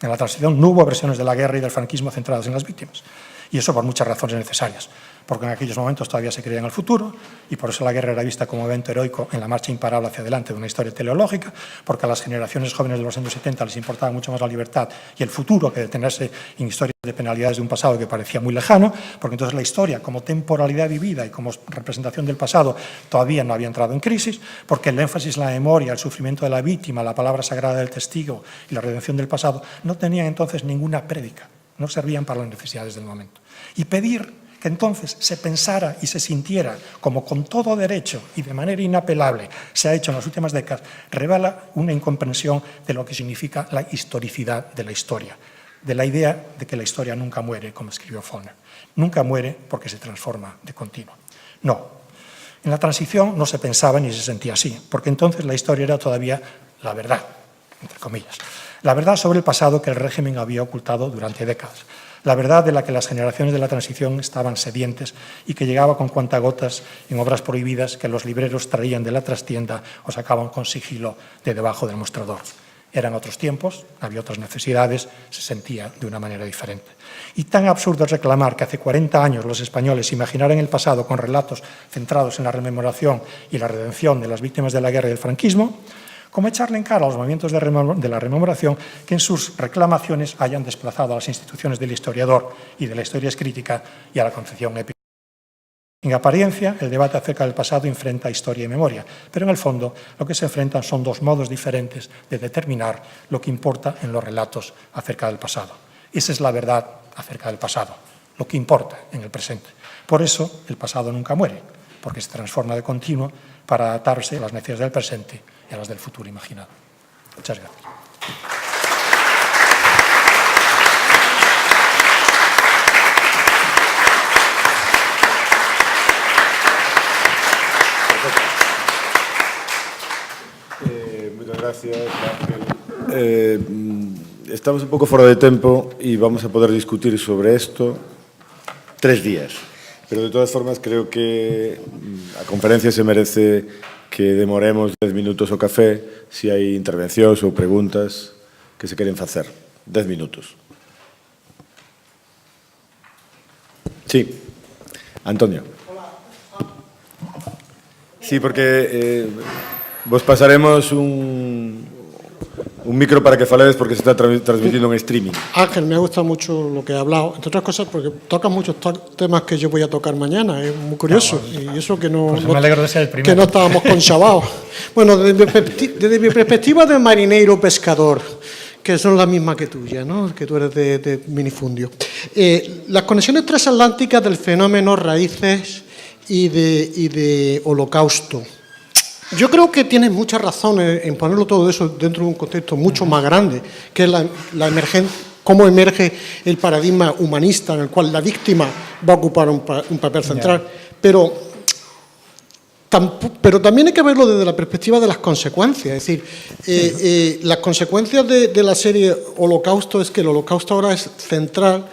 En la transición no hubo versiones de la guerra y del franquismo centradas en las víctimas. Y eso por muchas razones necesarias. Porque en aquellos momentos todavía se creía en el futuro y por eso la guerra era vista como evento heroico en la marcha imparable hacia adelante de una historia teleológica, porque a las generaciones jóvenes de los años 70 les importaba mucho más la libertad y el futuro que detenerse en historias de penalidades de un pasado que parecía muy lejano, porque entonces la historia como temporalidad vivida y como representación del pasado todavía no había entrado en crisis, porque el énfasis en la memoria, el sufrimiento de la víctima, la palabra sagrada del testigo y la redención del pasado no tenían entonces ninguna prédica, no servían para las necesidades del momento. Y pedir que entonces se pensara y se sintiera como con todo derecho y de manera inapelable se ha hecho en las últimas décadas, revela una incomprensión de lo que significa la historicidad de la historia, de la idea de que la historia nunca muere, como escribió Faulkner. Nunca muere porque se transforma de continuo. No, en la transición no se pensaba ni se sentía así, porque entonces la historia era todavía la verdad, entre comillas, la verdad sobre el pasado que el régimen había ocultado durante décadas. La verdad de la que las generaciones de la transición estaban sedientes y que llegaba con cuentagotas en obras prohibidas que los libreros traían de la trastienda o sacaban con sigilo de debajo del mostrador. Eran otros tiempos, había otras necesidades, se sentía de una manera diferente. Y tan absurdo es reclamar que hace 40 años los españoles imaginaran el pasado con relatos centrados en la rememoración y la redención de las víctimas de la guerra y del franquismo, como echarle en cara a los movimientos de la rememoración que en sus reclamaciones hayan desplazado a las instituciones del historiador y de la historia escrítica y a la concepción épica. En apariencia, el debate acerca del pasado enfrenta historia y memoria, pero en el fondo lo que se enfrentan son dos modos diferentes de determinar lo que importa en los relatos acerca del pasado. Esa es la verdad acerca del pasado, lo que importa en el presente. Por eso, el pasado nunca muere, porque se transforma de continuo para adaptarse a las necesidades del presente y a las del futuro imaginado. Muchas gracias. gracias, Ángel. Estamos un pouco fora de tempo e vamos a poder discutir sobre isto 3 días. Pero de todas formas creo que a conferencia se merece que demoremos 10 minutos o café se hai intervencións ou preguntas que se queren facer. 10 minutos. Sí. Antonio. Sí, porque vos pasaremos un micro para que faledes porque se está transmitiendo en streaming. Ángel, me ha gustado mucho lo que ha hablado, entre otras cosas porque toca muchos temas que yo voy a tocar mañana, es muy curioso, y eso que no, Pues me alegro de ser el primero. que no estábamos conchabados. Bueno, desde mi perspectiva de marinero pescador, que son las mismas que tuya, ¿no? Que tú eres de minifundio. Las conexiones transatlánticas del fenómeno raíces y de holocausto. Yo creo que tienes muchas razones en ponerlo todo eso dentro de un contexto mucho más grande, que es la emergencia, cómo emerge el paradigma humanista en el cual la víctima va a ocupar un papel central. Pero también hay que verlo desde la perspectiva de las consecuencias. Es decir, las consecuencias de la serie Holocausto es que el Holocausto ahora es central,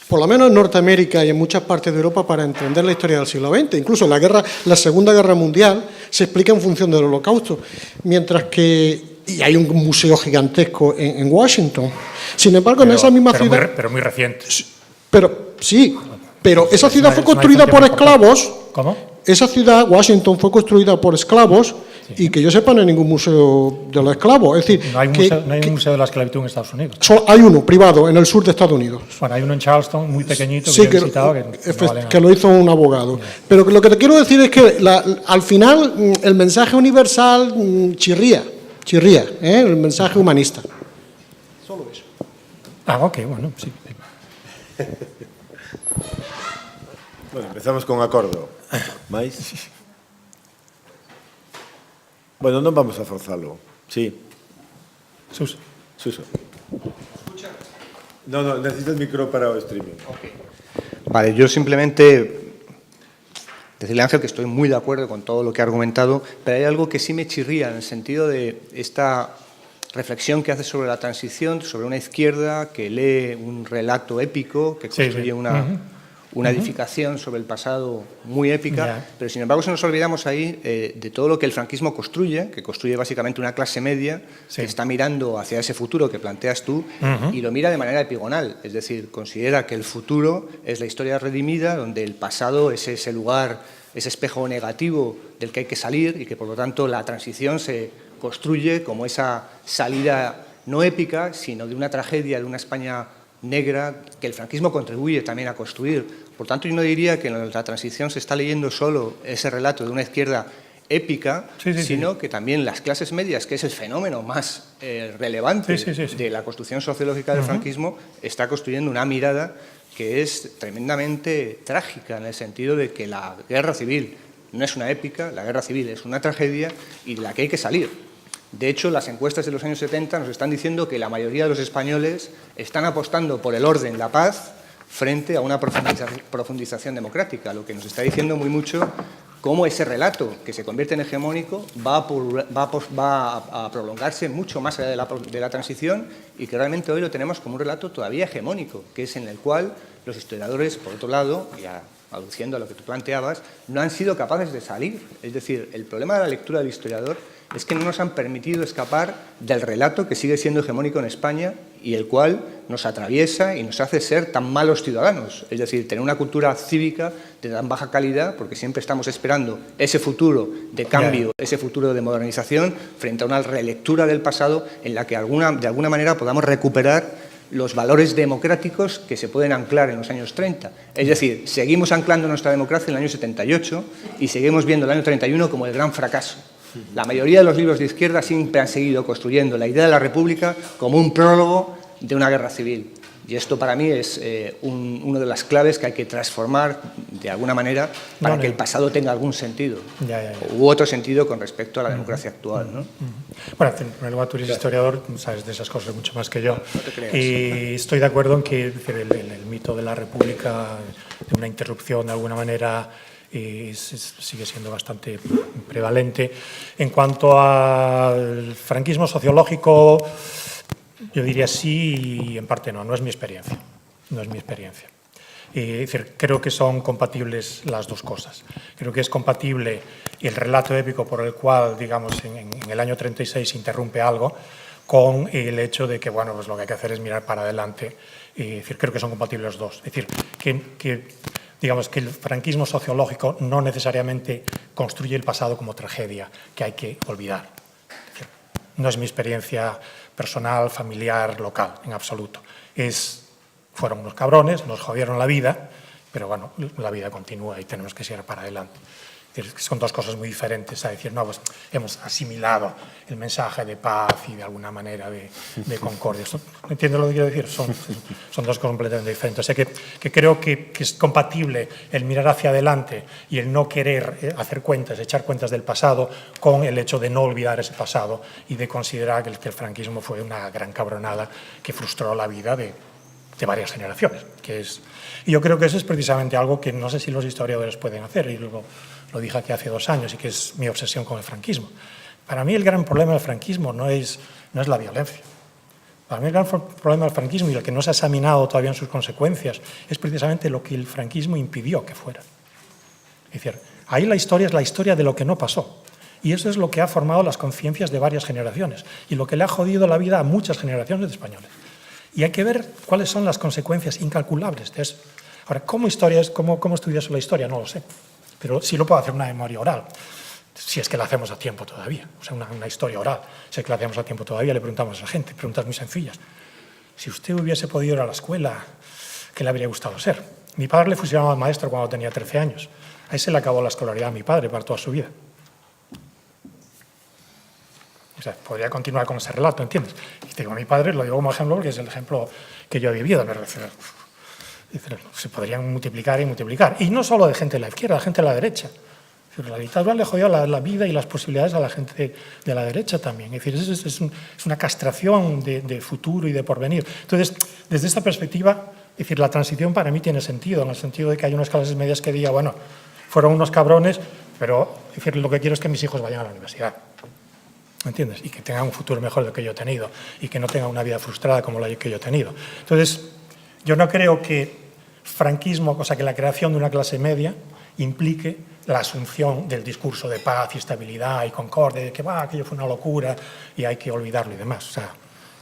por lo menos en Norteamérica y en muchas partes de Europa, para entender la historia del siglo XX. Incluso la Segunda Guerra Mundial se explica en función del Holocausto, mientras que y hay un museo gigantesco en Washington. Sin embargo, en esa misma ciudad... Pero muy reciente. Pero esa ciudad fue construida por esclavos. ¿Cómo? Esa ciudad, Washington, fue construida por esclavos y que yo sepa no hay ningún museo de los esclavos. Es decir, no hay un museo de la esclavitud en Estados Unidos. Solo hay uno, privado, en el sur de Estados Unidos. Bueno, hay uno en Charleston, muy pequeñito, sí, que yo he visitado, que lo hizo un abogado. Pero lo que te quiero decir es que al final el mensaje universal chirría, el mensaje humanista. Solo eso. Ok, bueno, sí. Bueno, empezamos con acordo. Mais? Bueno, non vamos a forzalo. Sí. Suso. No, necesito el micro para o streaming. Okay. Vale, yo simplemente decirle a Ángel que estoy muy de acuerdo con todo lo que ha argumentado, pero hay algo que sí me chirría en el sentido de esta reflexión que hace sobre la transición, sobre una izquierda que lee un relato épico, que construye una edificación sobre el pasado muy épica, pero sin embargo se nos olvidamos ahí de todo lo que el franquismo construye, que construye básicamente una clase media que está mirando hacia ese futuro que planteas tú y lo mira de manera epigonal, es decir, considera que el futuro es la historia redimida, donde el pasado es ese lugar, ese espejo negativo del que hay que salir y que por lo tanto la transición se construye como esa salida no épica, sino de una tragedia, de una España negra que el franquismo contribuye también a construir. Por tanto, yo no diría que en la transición se está leyendo solo ese relato de una izquierda épica, sino que también las clases medias, que es el fenómeno más relevante de la construcción sociológica del franquismo, está construyendo una mirada que es tremendamente trágica, en el sentido de que la guerra civil no es una épica, la guerra civil es una tragedia y de la que hay que salir. De hecho, las encuestas de los años 70 nos están diciendo que la mayoría de los españoles están apostando por el orden, la paz, frente a una profundización democrática, lo que nos está diciendo muy mucho cómo ese relato, que se convierte en hegemónico, va a prolongarse mucho más allá de la transición y que realmente hoy lo tenemos como un relato todavía hegemónico, que es en el cual los historiadores, por otro lado, ya aduciendo a lo que tú planteabas, no han sido capaces de salir. Es decir, el problema de la lectura del historiador es que no nos han permitido escapar del relato que sigue siendo hegemónico en España y el cual nos atraviesa y nos hace ser tan malos ciudadanos. Es decir, tener una cultura cívica de tan baja calidad porque siempre estamos esperando ese futuro de cambio, ese futuro de modernización frente a una relectura del pasado en la que de alguna manera podamos recuperar los valores democráticos que se pueden anclar en los años 30. Es decir, seguimos anclando nuestra democracia en el año 78 y seguimos viendo el año 31 como el gran fracaso. La mayoría de los libros de izquierda siempre han seguido construyendo la idea de la República como un prólogo de una guerra civil. Y esto para mí es una de las claves que hay que transformar de alguna manera para que el pasado tenga algún sentido u otro sentido con respecto a la democracia actual, ¿no? Bueno, en primer lugar, tú eres historiador, sabes de esas cosas mucho más que yo. No te creas. Y estoy de acuerdo en que el mito de la República, de una interrupción de alguna manera sigue siendo bastante prevalente. En cuanto al franquismo sociológico, yo diría sí y en parte no, no es mi experiencia. No es mi experiencia. Es decir, creo que son compatibles las dos cosas. Creo que es compatible el relato épico por el cual, digamos, en el año 36 se interrumpe algo, con el hecho de que, bueno, pues lo que hay que hacer es mirar para adelante. Es decir, creo que son compatibles los dos. Es decir, digamos que el franquismo sociológico no necesariamente construye el pasado como tragedia que hay que olvidar. Es decir, no es mi experiencia personal, familiar, local, en absoluto. Fueron unos cabrones, nos jodieron la vida, pero bueno, la vida continúa y tenemos que seguir para adelante. Es decir, son dos cosas muy diferentes, a decir, no, pues hemos asimilado el mensaje de paz y de alguna manera de concordia. ¿Entiendes lo que quiero decir? Son dos cosas completamente diferentes. O sea que creo que es compatible el mirar hacia adelante y el no querer hacer cuentas, echar cuentas del pasado, con el hecho de no olvidar ese pasado y de considerar que el franquismo fue una gran cabronada que frustró la vida de varias generaciones. Y yo creo que eso es precisamente algo que no sé si los historiadores pueden hacer, y lo dije aquí hace 2 años, y que es mi obsesión con el franquismo. Para mí el gran problema del franquismo no es la violencia. Para mí el gran problema del franquismo, y el que no se ha examinado todavía en sus consecuencias, es precisamente lo que el franquismo impidió que fuera. Es decir, ahí la historia es la historia de lo que no pasó. Y eso es lo que ha formado las conciencias de varias generaciones, y lo que le ha jodido la vida a muchas generaciones de españoles. Y hay que ver cuáles son las consecuencias incalculables de eso. Ahora, ¿cómo estudias la historia? No lo sé. Pero sí lo puedo hacer una memoria oral, si es que la hacemos a tiempo todavía. O sea, una historia oral. Si es que la hacemos a tiempo todavía, le preguntamos a la gente, preguntas muy sencillas. Si usted hubiese podido ir a la escuela, ¿qué le habría gustado ser? Mi padre le fusilaba al maestro cuando tenía 13 años. A ese le acabó la escolaridad a mi padre para toda su vida. O sea, podría continuar con ese relato, ¿entiendes? Y digo, mi padre lo digo como ejemplo porque es el ejemplo que yo he vivido. Se podrían multiplicar y multiplicar. Y no solo de gente de la izquierda, de gente de la derecha. La dictadura le jodió la vida y las posibilidades a la gente de la derecha también. Es decir, es una castración de futuro y de porvenir. Entonces, desde esta perspectiva, es decir, la transición para mí tiene sentido, en el sentido de que hay unas clases medias que digan, bueno, fueron unos cabrones, pero es decir, lo que quiero es que mis hijos vayan a la universidad. ¿Entiendes? Y que tengan un futuro mejor del que yo he tenido y que no tengan una vida frustrada como la que yo he tenido. Entonces, yo no creo que franquismo, o sea, que la creación de una clase media implique la asunción del discurso de paz y estabilidad y concordia, de que aquello fue una locura y hay que olvidarlo y demás. O sea,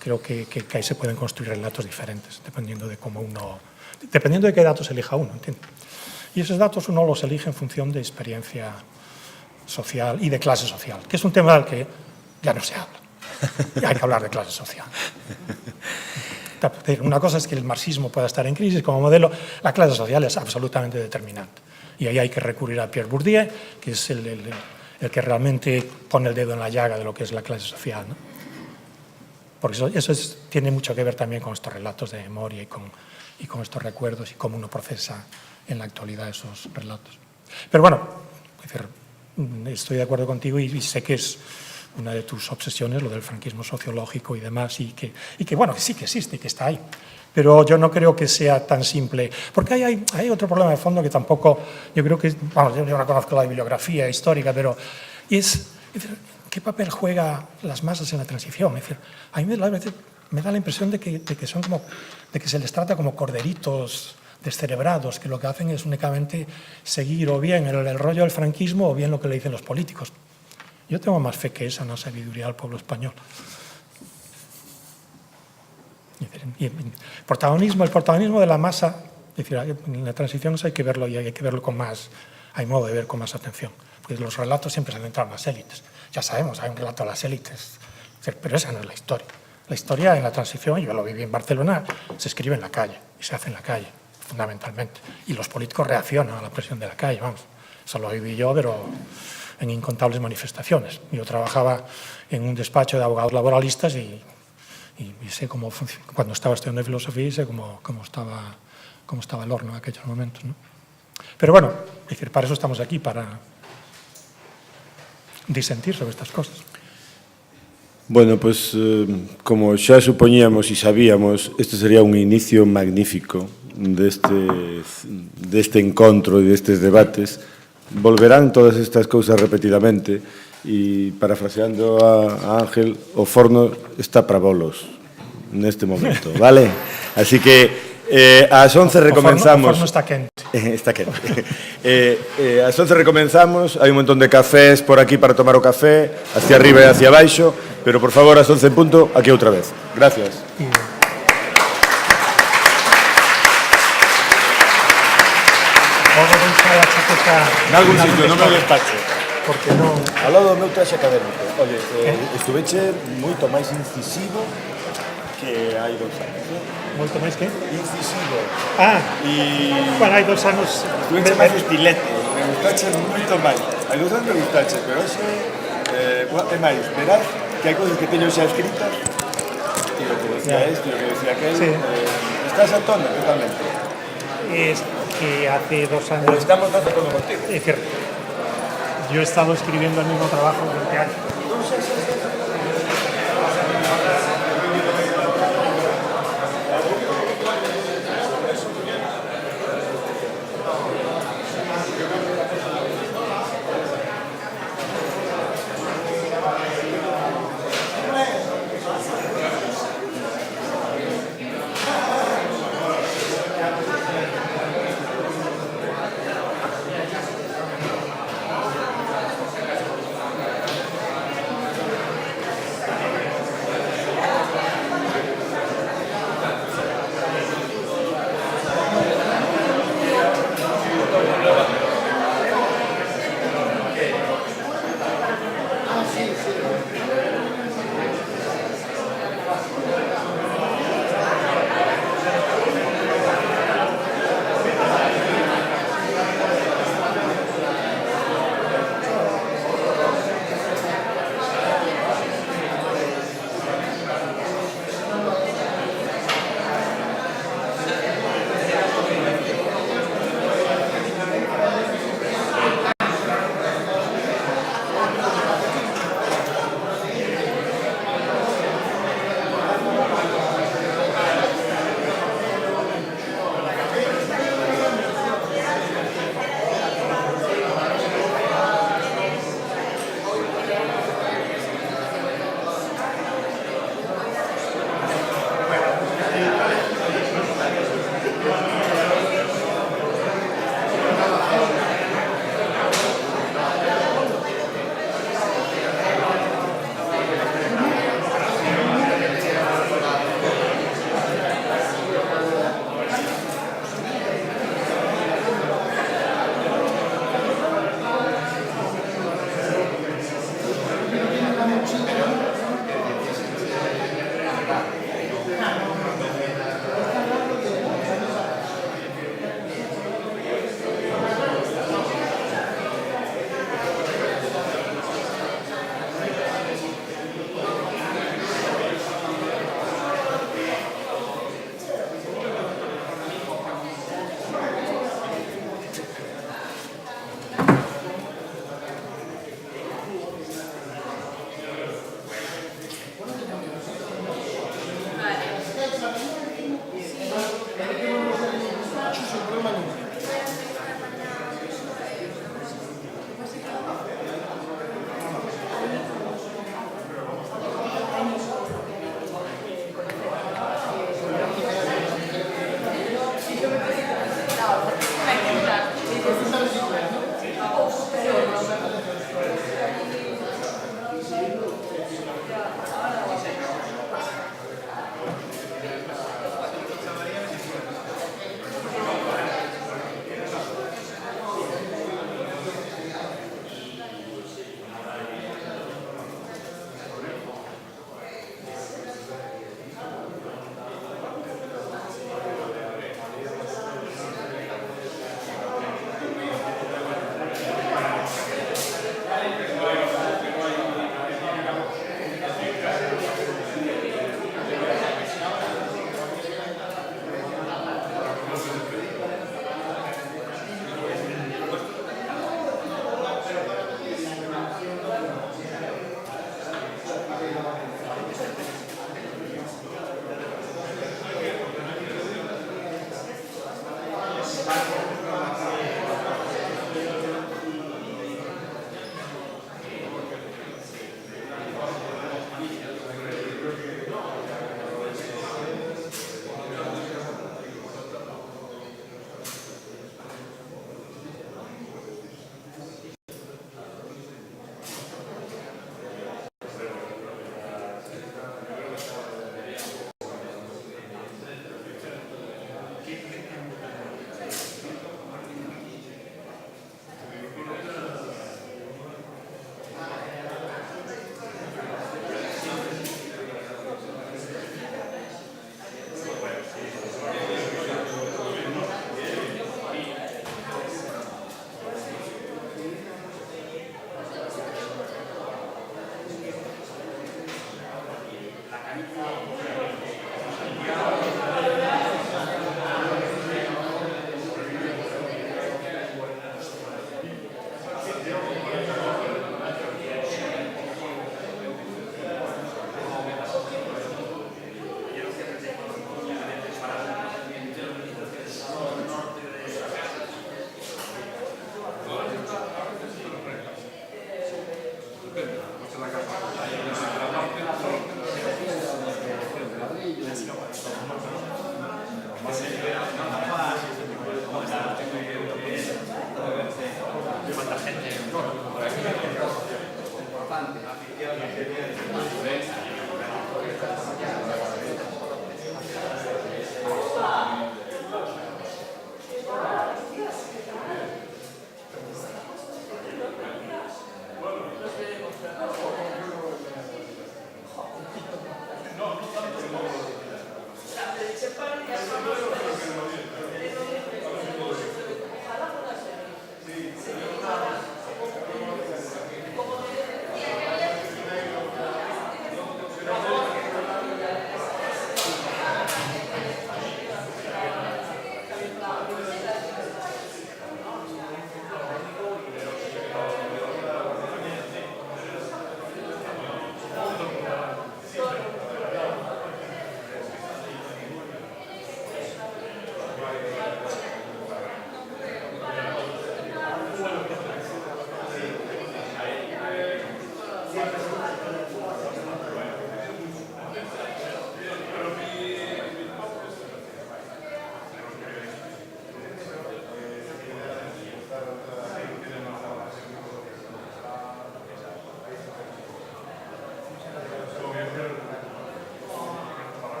creo que ahí se pueden construir relatos diferentes, dependiendo de qué datos elija uno, ¿entiendes? Y esos datos uno los elige en función de experiencia social y de clase social, que es un tema del que ya no se habla. Ya hay que hablar de clase social. Una cosa es que el marxismo pueda estar en crisis como modelo, la clase social es absolutamente determinante. Y ahí hay que recurrir a Pierre Bourdieu, que es el que realmente pone el dedo en la llaga de lo que es la clase social, ¿no? Porque eso tiene mucho que ver también con estos relatos de memoria y con estos recuerdos y cómo uno procesa en la actualidad esos relatos. Pero bueno, es decir, estoy de acuerdo contigo y sé que es una de tus obsesiones, lo del franquismo sociológico y demás, y que bueno, que sí que existe y que está ahí. Pero yo no creo que sea tan simple, porque hay otro problema de fondo que tampoco, yo creo que, vamos, yo no conozco la bibliografía histórica, pero es decir, ¿qué papel juega las masas en la transición? Es decir, a mí a veces me da la impresión de que son como, de que se les trata como corderitos descerebrados, que lo que hacen es únicamente seguir o bien el rollo del franquismo o bien lo que le dicen los políticos. Yo tengo más fe que esa en la sabiduría del pueblo español. Y el protagonismo de la masa, es decir, en la transición hay que verlo y hay que verlo con más, hay modo de ver con más atención. Porque los relatos siempre se centran en las élites. Ya sabemos, hay un relato a las élites, pero esa no es la historia. La historia en la transición, yo lo viví en Barcelona, se escribe en la calle y se hace en la calle, fundamentalmente. Y los políticos reaccionan a la presión de la calle, vamos. Eso lo viví yo, pero en incontables manifestaciones. Yo trabajaba en un despacho de abogados laboralistas y sé cómo cuando estaba estudiando filosofía, sé cómo estaba el horno en aquellos momentos, ¿no? Pero bueno, es decir, para eso estamos aquí, para disentir sobre estas cosas. Bueno, pues como xa supoñíamos e sabíamos, este sería un inicio magnífico deste encontro e destes debates, volverán todas estas cousas repetidamente e, parafraseando a Ángel, o forno está para bolos neste momento, vale? Así que ás 11 recomenzamos. O forno está quente. Está quente. Ás 11 recomenzamos, hai un montón de cafés por aquí para tomar o café, hacia arriba e hacia abaixo, pero por favor, ás 11 en punto, aquí outra vez. Gracias. Vamos a deixar a chaqueta... Nalgún sitio, non me despache. Porque non... Ao lado do meu traxe académico. Oye, estuveche moito máis incisivo que hai 2 anos. Moito máis que? Incisivo. Ah, E... bueno, hai 2 anos... Estuveche máis estilete. Me gustache moito máis. Hai 2 anos me gustache, pero hoxe... é máis, verás que hai cousas que teño xa escritas. E o que decía este, o que decía aquel. Sí. Estás a tono, totalmente. Es que hace 2 años... Pero estamos de acuerdo contigo. Es cierto. Yo he estado escribiendo el mismo trabajo durante años.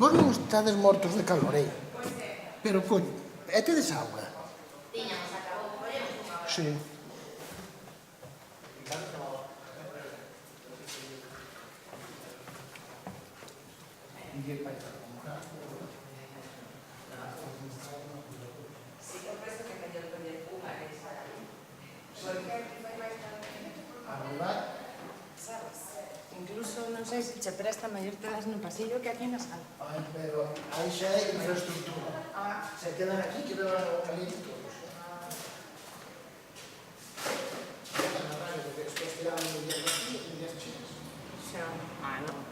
Vos non estades mortos de calor, Pero, coño, tedes auga? Tiñamos, acabou, collemos unha hora. Sí. Incluso non sei se che presta mellor te das no pasillo que aquí na sala. Ai, pero aí xa é infraestructura. Se quedan aquí, quedan ali todos. Na radio, porque despois tiraban un día aquí e un día chinos. Xa, non.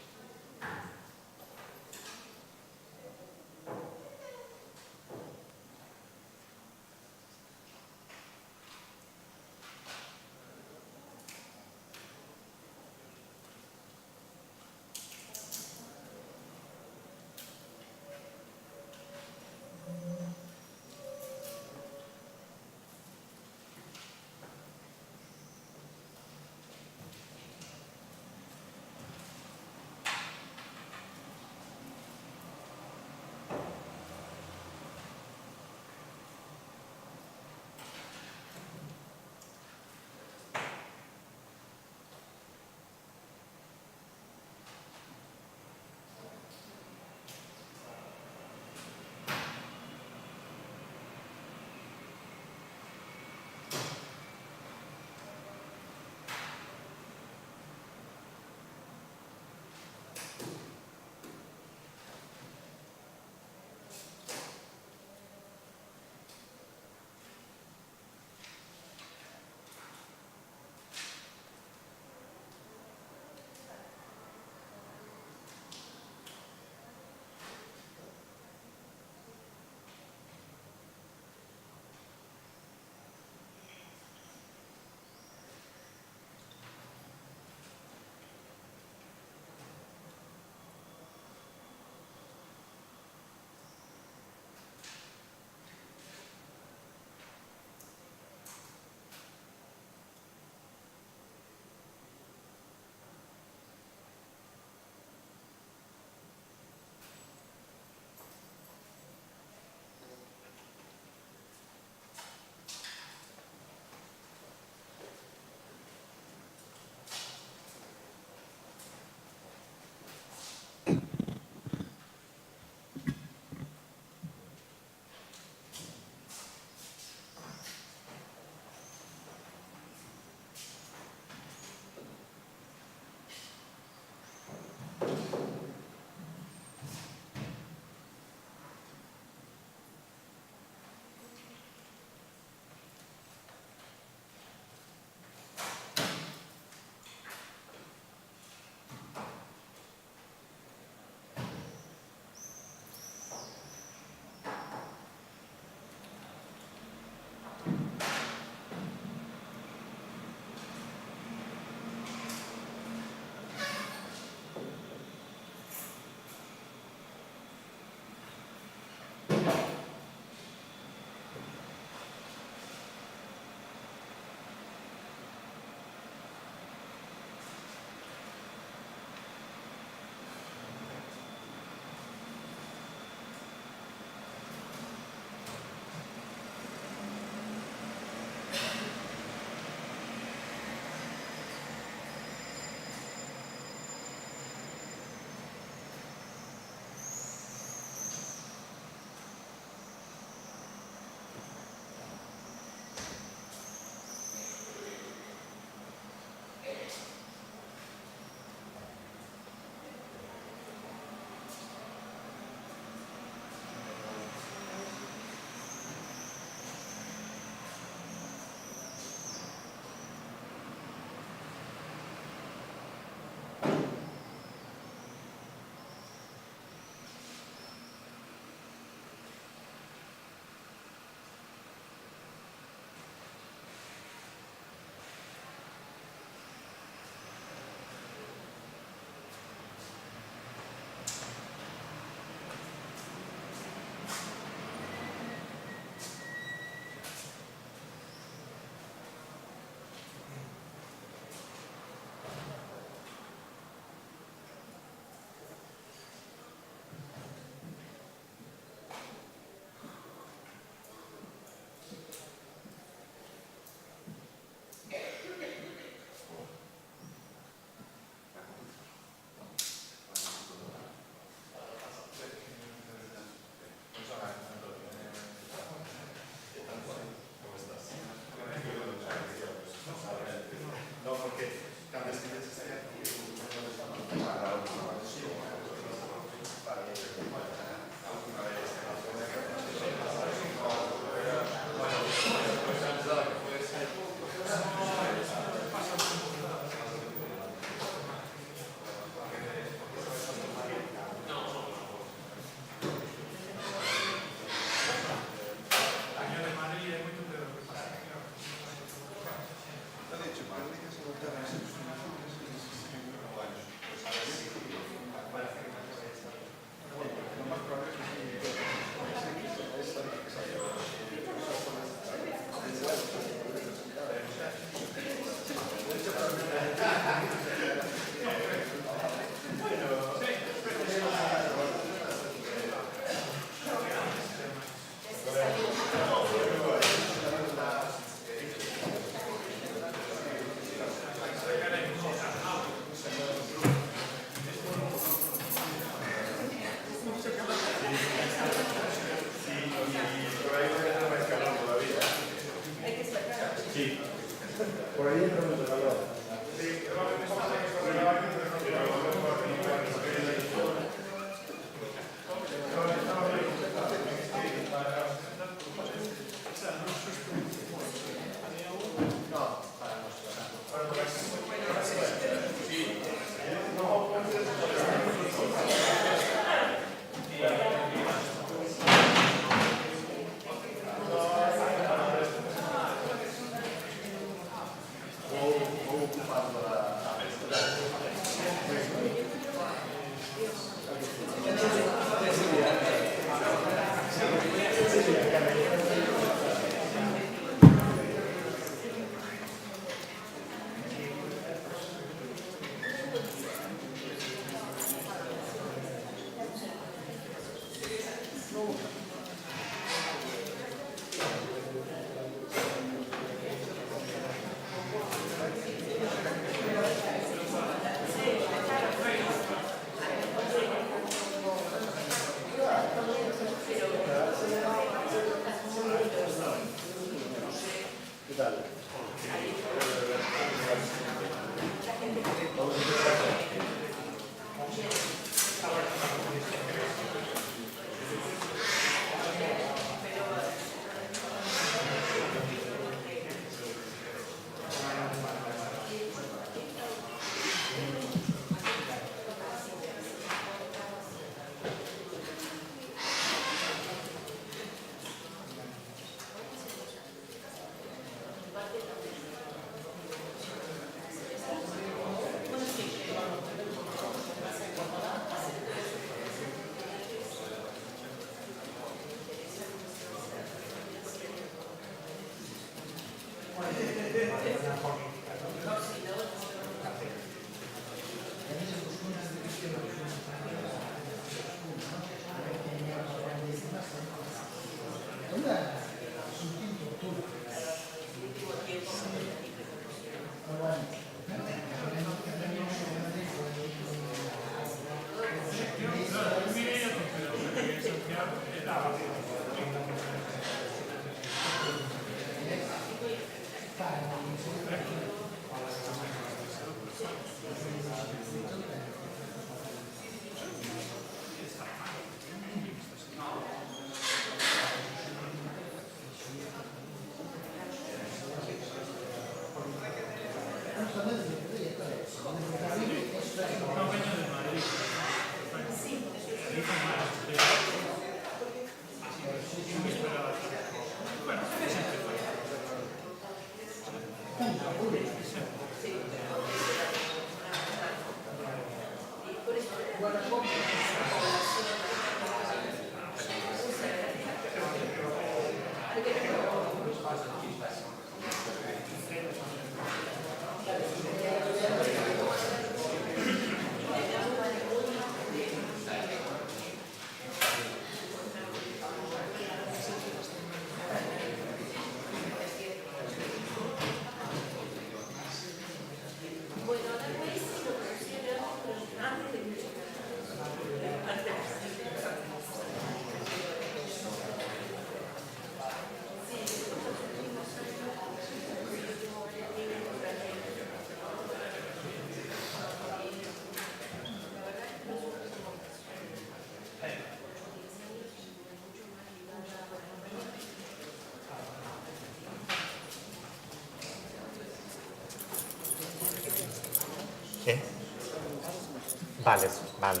Vale, vale.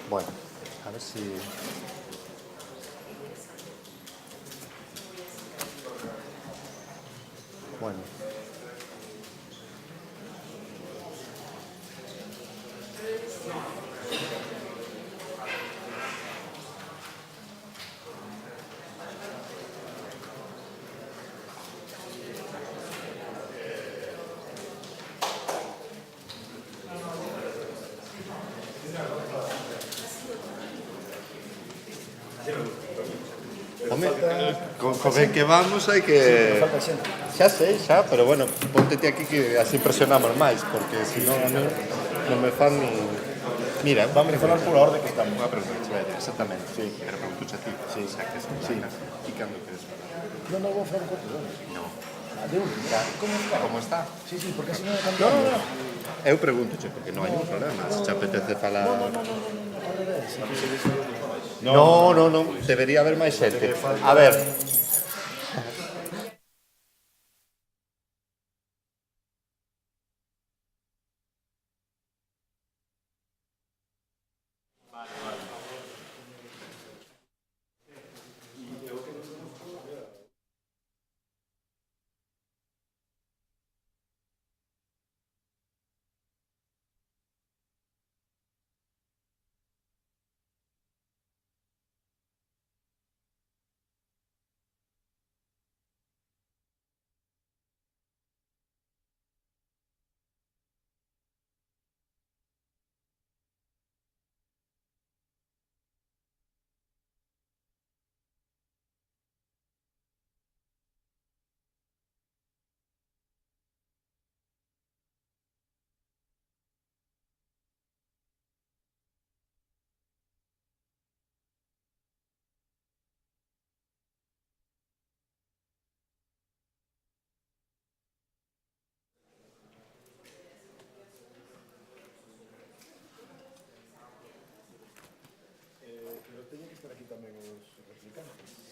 Bueno, a ver si... Bueno. Home, co ben que vamos hai que... Xa sei, xa, pero bueno, póntete aquí que así impresionamos máis, porque se non a mí non me fan ni... Mira, vamos a falar pola orde que estamos. Unha pregunta, exactamente, sí. Pero pregunto a ti, sí, xa que sí. E cando queres falar? Non vou falar con todo. No. De única, como está? Como está? Sí, sí, porque así non é cambiando. No. Eu pregunto, porque non hai un problema. Se te apetece falar... No, ao revés. No, debería haber máis xente. A ver...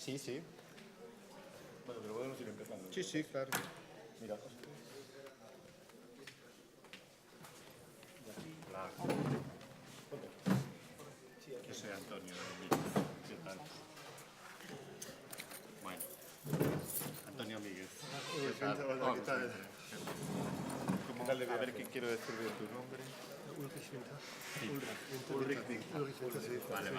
Sí, sí. Bueno, pero podemos ir empezando. Sí, claro. Mira, Yo soy Antonio. ¿Qué tal? Bueno. Antonio Míguez. ¿Qué tal? Hola, ¿qué tal? A ver qué quiero decir de tu nombre. Vale.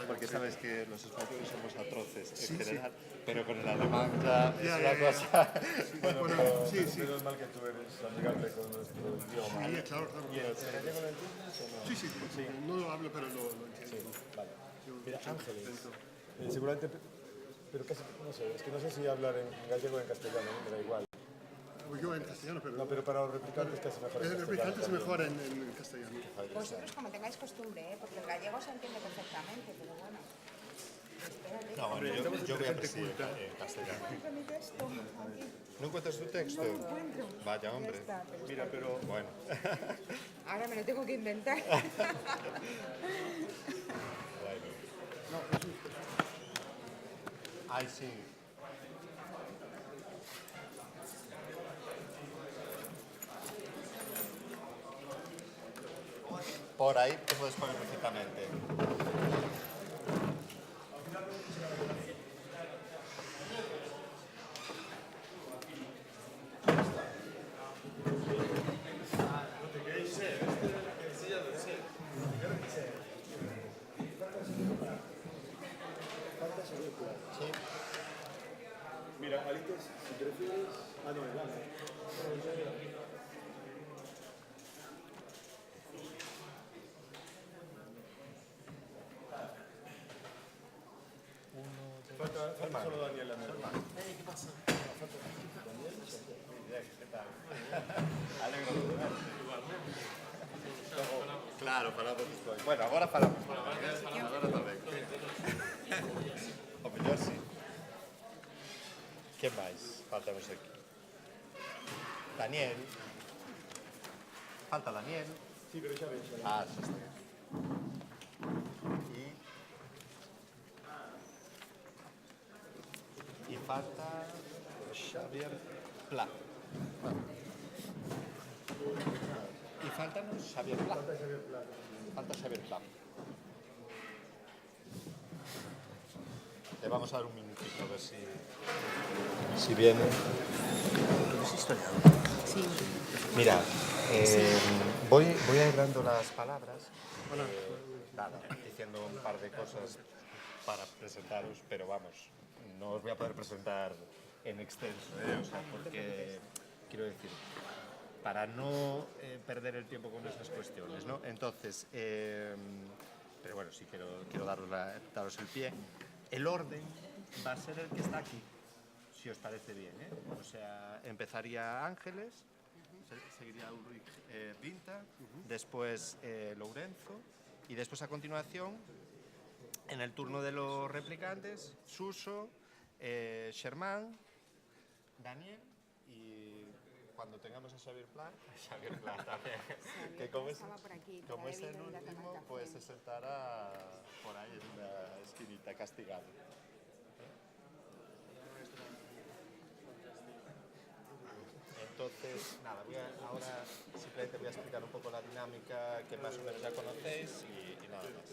Porque sabes que los españoles somos atroces en general, pero con el alemán ya es una cosa... bueno, menos mal que tú eres amigable con nuestro idioma. Sí, claro. ¿Y el gallego lo entiendes o no? Sí. No lo hablo, pero lo entiendo. Vale. Mira, Ángeles, seguramente, pero casi, no sé, es que no sé si hablar en gallego o en castellano, me da igual. Yo en castellano, pero... No, pero para los replicantes casi mejor en El castellano. replicante es mejor en castellano. Vosotros como tengáis costumbre, porque el gallego se entiende perfectamente, pero bueno. No, hombre, yo voy a presidir en castellano. ¿No encuentras tu texto? No lo encuentro. Vaya, hombre. Mira, pero... Bueno. Ahora me lo tengo que inventar. Ay, sí. Por ahí te puedes poner perfectamente. Sí. Mira, alitas, si prefieres... Ah, no, el lana. Falta solo Daniel Lamero. ¿Qué pasa? Daniel, ¿qué tal? Alegro de verte. Claro, falamos despois. Bueno, agora falamos. Agora tamén. O mellor sí. Que máis faltamos aquí? Daniel. Falta Daniel. Sí, pero xa ves. Ah, xa está. E falta Xavier Pla. Y faltanos Xavier Pla. Falta Xavier Pla. Le vamos a dar un minutito a ver si viene. Mira, voy a ir dando las palabras, diciendo un par de cosas para presentaros, pero vamos, no os voy a poder presentar en extenso, o sea, porque quiero decir, para no perder el tiempo con estas cuestiones, ¿no? Entonces, pero bueno, sí quiero daros el pie. El orden va a ser el que está aquí, si os parece bien, ¿eh? O sea, empezaría Ángeles, seguiría Ulrich Vinta, después Lourenzo, y después a continuación, en el turno de los replicantes, Suso, Sherman, Daniel, y cuando tengamos a Xavier Pla también, que como es el último, pues se sentará por ahí en una esquinita castigado. Entonces, nada, ahora simplemente voy a explicar un poco la dinámica que más o menos ya conocéis y nada más.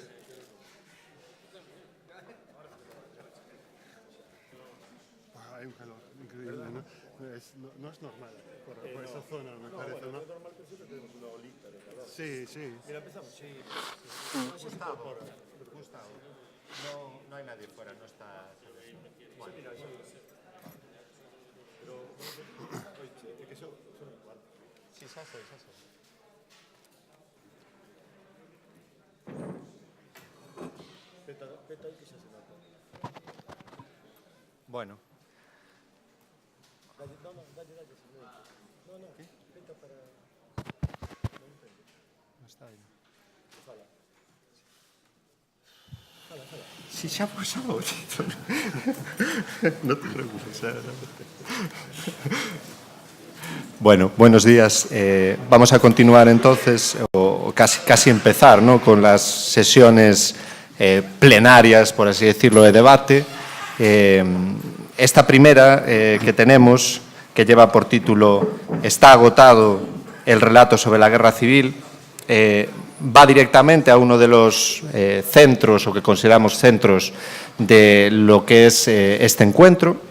Hay un calor increíble, ¿no? No es normal por esa zona, me parece, ¿no? Es normal que siempre tenemos una olita de calor. Sí, sí. Mira, empezamos. Sí. Gustavo. No hay nadie fuera, no está... Bueno. Sí, xa sei. Peta aí que xa se nota. Bueno. Dalle. No, peta para... No está aí. Fala. Si xa vou, Tito. No te preocupes. Bueno, buenos días. Vamos a continuar entonces, o casi empezar, ¿no?, con las sesiones plenarias, por así decirlo, de debate. Esta primera que tenemos, que lleva por título «Está agotado el relato sobre la guerra civil», va directamente a uno de los centros, o que consideramos centros, de lo que es este encuentro.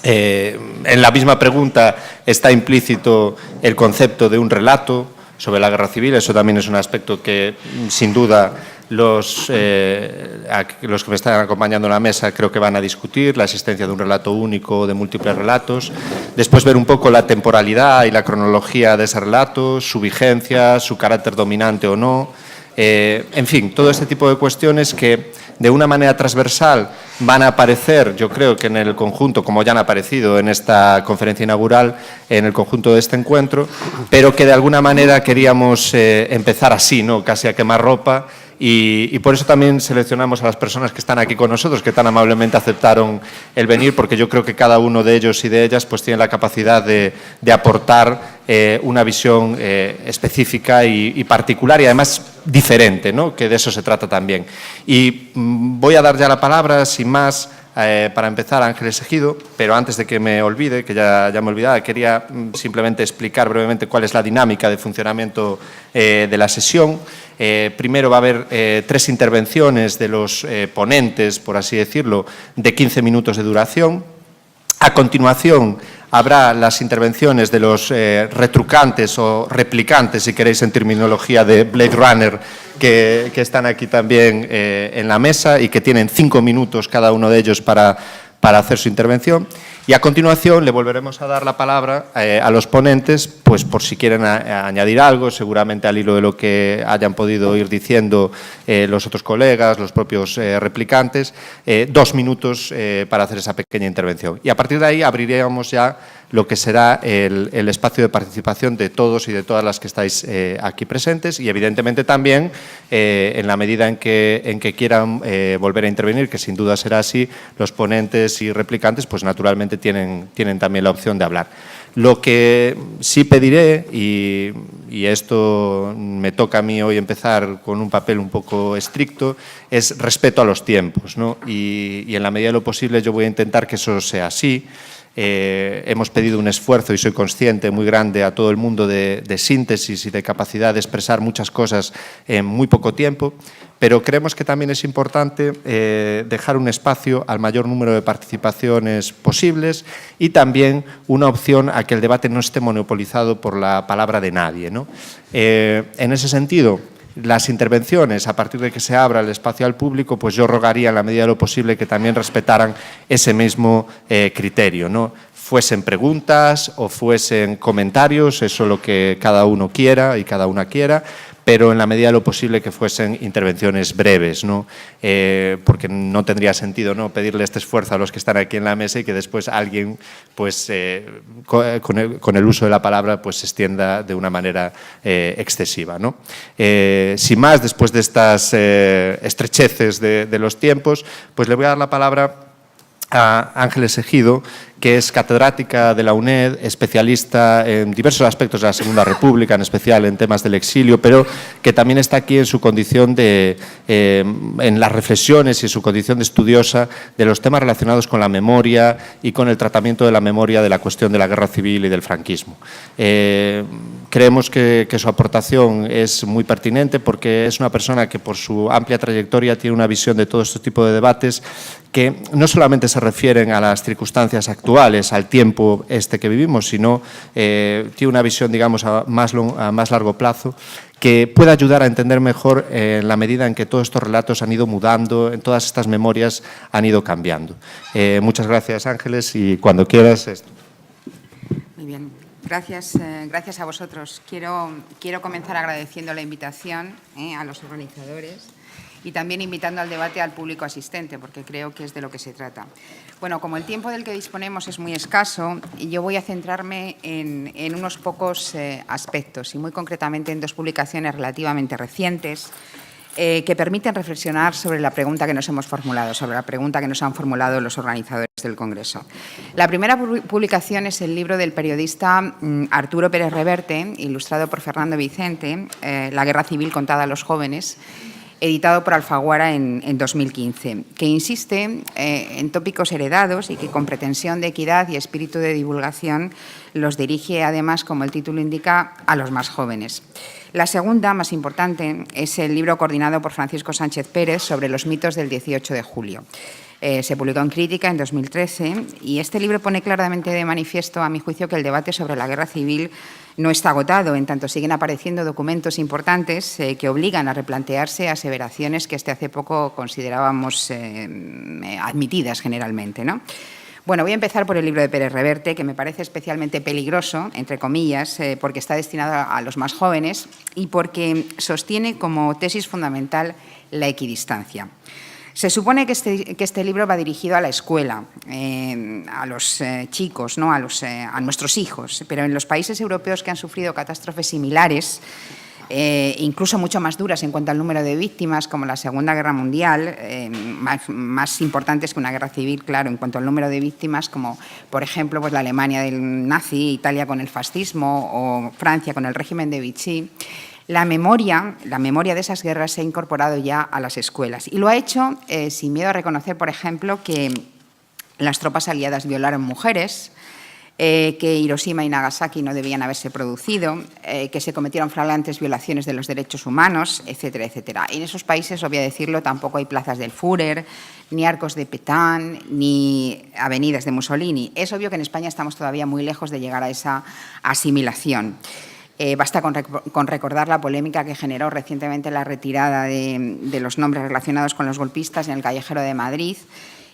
En la misma pregunta está implícito el concepto de un relato sobre la guerra civil. Eso también es un aspecto que, sin duda, los que me están acompañando en la mesa creo que van a discutir, la existencia de un relato único o de múltiples relatos. Después ver un poco la temporalidad y la cronología de ese relato, su vigencia, su carácter dominante o no. En fin, todo este tipo de cuestiones que de una manera transversal van a aparecer, yo creo que en el conjunto, como ya han aparecido en esta conferencia inaugural, en el conjunto de este encuentro, pero que de alguna manera queríamos empezar así, ¿no?, casi a quemarropa, y por eso también seleccionamos a las personas que están aquí con nosotros, que tan amablemente aceptaron el venir, porque yo creo que cada uno de ellos y de ellas pues tiene la capacidad de aportar una visión específica y particular, y además diferente, ¿no?, que de eso se trata también. Y voy a dar ya la palabra, sin más, para empezar, a Ángeles Ejido, pero antes de que me olvide, que ya me olvidaba, quería simplemente explicar brevemente cuál es la dinámica de funcionamiento de la sesión. Primero va a haber 3 intervenciones de los ponentes, por así decirlo, de 15 minutos de duración. A continuación habrá las intervenciones de los retrucantes o replicantes, si queréis en terminología de Blade Runner, que están aquí también en la mesa y que tienen 5 minutos cada uno de ellos para hacer su intervención. Y a continuación le volveremos a dar la palabra a los ponentes, pues por si quieren añadir algo, seguramente al hilo de lo que hayan podido ir diciendo los otros colegas, los propios replicantes, 2 minutos para hacer esa pequeña intervención. Y a partir de ahí abriríamos ya lo que será el espacio de participación de todos y de todas las que estáis aquí presentes, y evidentemente también, en la medida en que quieran volver a intervenir, que sin duda será así, los ponentes y replicantes, pues naturalmente tienen también la opción de hablar. Lo que sí pediré, y esto me toca a mí hoy empezar con un papel un poco estricto, es respeto a los tiempos, ¿no? Y en la medida de lo posible yo voy a intentar que eso sea así. hemos pedido un esfuerzo, y soy consciente, muy grande a todo el mundo de síntesis y de capacidad de expresar muchas cosas en muy poco tiempo, pero creemos que también es importante dejar un espacio al mayor número de participaciones posibles y también una opción a que el debate no esté monopolizado por la palabra de nadie, ¿no? En ese sentido, las intervenciones, a partir de que se abra el espacio al público, pues yo rogaría en la medida de lo posible que también respetaran ese mismo criterio, ¿no? Fuesen preguntas o fuesen comentarios, eso lo que cada uno quiera y cada una quiera, pero en la medida de lo posible que fuesen intervenciones breves, ¿no? Porque no tendría sentido, ¿no?, pedirle este esfuerzo a los que están aquí en la mesa y que después alguien, pues, con el uso de la palabra, pues, se extienda de una manera excesiva, ¿no? Sin más, después de estas estrecheces de los tiempos, pues le voy a dar la palabra a Ángeles Ejido, que es catedrática de la UNED, especialista en diversos aspectos de la Segunda República, en especial en temas del exilio, pero que también está aquí en su condición en las reflexiones y en su condición de estudiosa de los temas relacionados con la memoria y con el tratamiento de la memoria de la cuestión de la guerra civil y del franquismo. Creemos que su aportación es muy pertinente porque es una persona que por su amplia trayectoria tiene una visión de todo este tipo de debates que no solamente se refieren a las circunstancias actuales, al tiempo que vivimos, sino tiene una visión, digamos, a más largo plazo, que puede ayudar a entender mejor en la medida en que todos estos relatos han ido mudando, en todas estas memorias han ido cambiando. Muchas gracias, Ángeles, y cuando quieras. Muy bien, gracias a vosotros. Quiero comenzar agradeciendo la invitación a los organizadores y también invitando al debate al público asistente, porque creo que es de lo que se trata. Bueno, como el tiempo del que disponemos es muy escaso, yo voy a centrarme en unos pocos aspectos, y muy concretamente en dos publicaciones relativamente recientes que permiten reflexionar sobre la pregunta que nos hemos formulado, sobre la pregunta que nos han formulado los organizadores del Congreso. La primera publicación es el libro del periodista Arturo Pérez Reverte, ilustrado por Fernando Vicente, La guerra civil contada a los jóvenes, editado por Alfaguara en 2015, que insiste en tópicos heredados y que con pretensión de equidad y espíritu de divulgación los dirige además, como el título indica, a los más jóvenes. La segunda, más importante, es el libro coordinado por Francisco Sánchez Pérez sobre los mitos del 18 de julio. Se publicó en Crítica en 2013 y este libro pone claramente de manifiesto, a mi juicio, que el debate sobre la guerra civil no está agotado, en tanto siguen apareciendo documentos importantes que obligan a replantearse aseveraciones que hace poco considerábamos admitidas generalmente, ¿no? Bueno, voy a empezar por el libro de Pérez Reverte, que me parece especialmente peligroso, entre comillas, porque está destinado a los más jóvenes y porque sostiene como tesis fundamental la equidistancia. Se supone que este libro va dirigido a la escuela, a los chicos, ¿no? a nuestros hijos, pero en los países europeos que han sufrido catástrofes similares, incluso mucho más duras en cuanto al número de víctimas, como la Segunda Guerra Mundial, más importantes que una guerra civil, claro, en cuanto al número de víctimas, como por ejemplo pues, la Alemania del nazi, Italia con el fascismo o Francia con el régimen de Vichy. La memoria de esas guerras se ha incorporado ya a las escuelas y lo ha hecho sin miedo a reconocer, por ejemplo, que las tropas aliadas violaron mujeres, que Hiroshima y Nagasaki no debían haberse producido, que se cometieron flagrantes violaciones de los derechos humanos, etcétera, etcétera. En esos países, obvio decirlo, tampoco hay plazas del Führer, ni arcos de Pétain, ni avenidas de Mussolini. Es obvio que en España estamos todavía muy lejos de llegar a esa asimilación. Basta con recordar la polémica que generó recientemente la retirada de los nombres relacionados con los golpistas en el Callejero de Madrid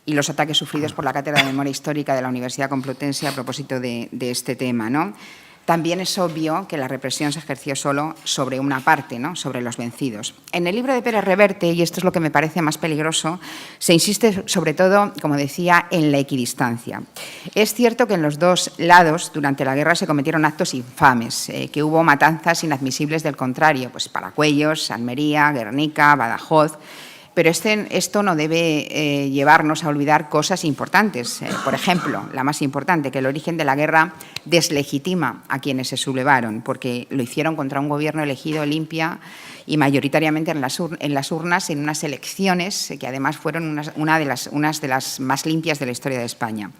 y los ataques sufridos por la Cátedra de Memoria Histórica de la Universidad Complutense a propósito de este tema, ¿no? También es obvio que la represión se ejerció solo sobre una parte, ¿no? Sobre los vencidos. En el libro de Pérez Reverte, y esto es lo que me parece más peligroso, se insiste sobre todo, como decía, en la equidistancia. Es cierto que en los dos lados, durante la guerra, se cometieron actos infames, que hubo matanzas inadmisibles del contrario, pues Paracuellos, Almería, Guernica, Badajoz. Pero esto no debe llevarnos a olvidar cosas importantes. Por ejemplo, la más importante, que el origen de la guerra deslegitima a quienes se sublevaron, porque lo hicieron contra un gobierno elegido limpia y mayoritariamente en las urnas en unas elecciones que además fueron unas de las más limpias de la historia de España.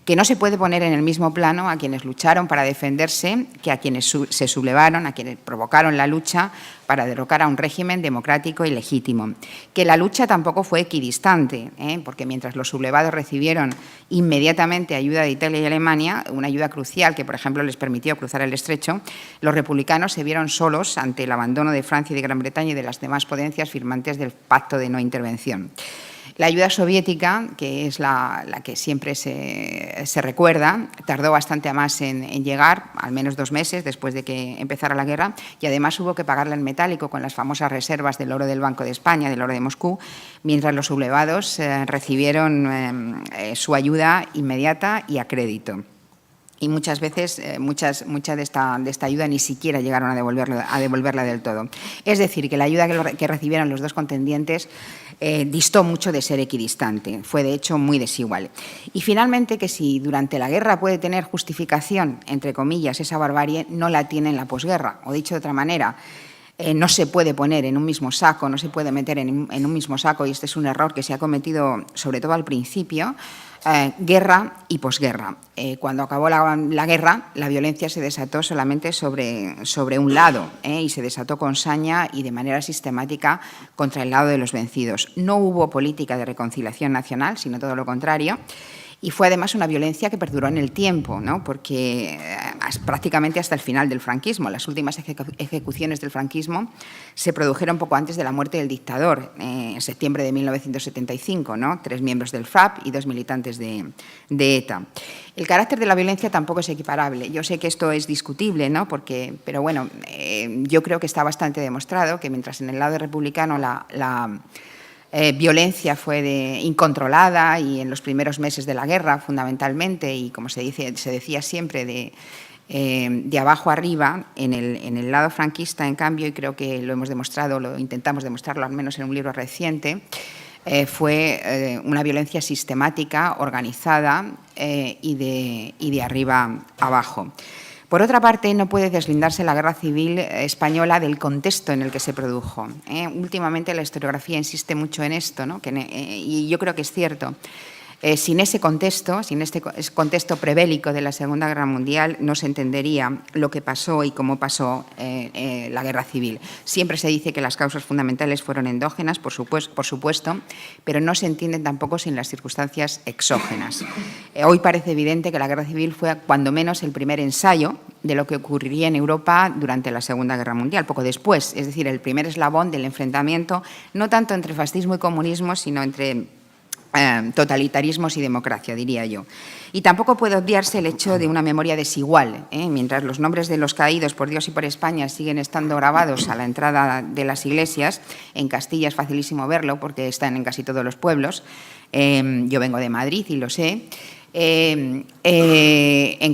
Que no se puede poner en el mismo plano a quienes lucharon para defenderse que a quienes se sublevaron, a quienes provocaron la lucha para derrocar a un régimen democrático y legítimo. Que la lucha tampoco fue equidistante, porque mientras los sublevados recibieron inmediatamente ayuda de Italia y Alemania, una ayuda crucial que, por ejemplo, les permitió cruzar el estrecho, los republicanos se vieron solos ante el abandono de Francia y de Gran Bretaña y de las demás potencias firmantes del Pacto de No Intervención. La ayuda soviética, que es la que siempre se recuerda, tardó bastante más en llegar, al menos 2 meses después de que empezara la guerra, y además hubo que pagarla en metálico con las famosas reservas del oro del Banco de España, del oro de Moscú, mientras los sublevados recibieron su ayuda inmediata y a crédito. Y muchas veces, mucha de esta ayuda ni siquiera llegaron a devolverla del todo. Es decir, que la ayuda que recibieron los dos contendientes distó mucho de ser equidistante, fue de hecho muy desigual. Y finalmente que si durante la guerra puede tener justificación, entre comillas, esa barbarie, no la tiene en la posguerra, o dicho de otra manera, no se puede poner en un mismo saco, no se puede meter en un mismo saco, y este es un error que se ha cometido sobre todo al principio, guerra y posguerra. Cuando acabó la guerra, la violencia se desató solamente sobre un lado y se desató con saña y de manera sistemática contra el lado de los vencidos. No hubo política de reconciliación nacional, sino todo lo contrario. Y fue además una violencia que perduró en el tiempo, ¿no? Porque prácticamente hasta el final del franquismo. Las últimas ejecuciones del franquismo se produjeron poco antes de la muerte del dictador, en septiembre de 1975, ¿no? 3 miembros del FRAP y 2 militantes de ETA. El carácter de la violencia tampoco es equiparable. Yo sé que esto es discutible, ¿no? Pero bueno, yo creo que está bastante demostrado que mientras en el lado republicano la violencia fue incontrolada y en los primeros meses de la guerra fundamentalmente, y como se decía siempre de abajo arriba, en el lado franquista, en cambio, y creo que lo hemos demostrado, lo intentamos demostrarlo al menos en un libro reciente, fue una violencia sistemática, organizada y de arriba abajo. Por otra parte, no puede deslindarse la guerra civil española del contexto en el que se produjo. Últimamente la historiografía insiste mucho en esto, ¿no? Y yo creo que es cierto. Sin ese contexto, sin este contexto prebélico de la Segunda Guerra Mundial, no se entendería lo que pasó y cómo pasó la guerra civil. Siempre se dice que las causas fundamentales fueron endógenas, por supuesto, pero no se entienden tampoco sin las circunstancias exógenas. Hoy parece evidente que la guerra civil fue, cuando menos, el primer ensayo de lo que ocurriría en Europa durante la Segunda Guerra Mundial, poco después, es decir, el primer eslabón del enfrentamiento, no tanto entre fascismo y comunismo, sino entre totalitarismos y democracia, diría yo. Y tampoco puede obviarse el hecho de una memoria desigual. Mientras los nombres de los caídos por Dios y por España siguen estando grabados a la entrada de las iglesias, en Castilla es facilísimo verlo porque están en casi todos los pueblos. Yo vengo de Madrid y lo sé. En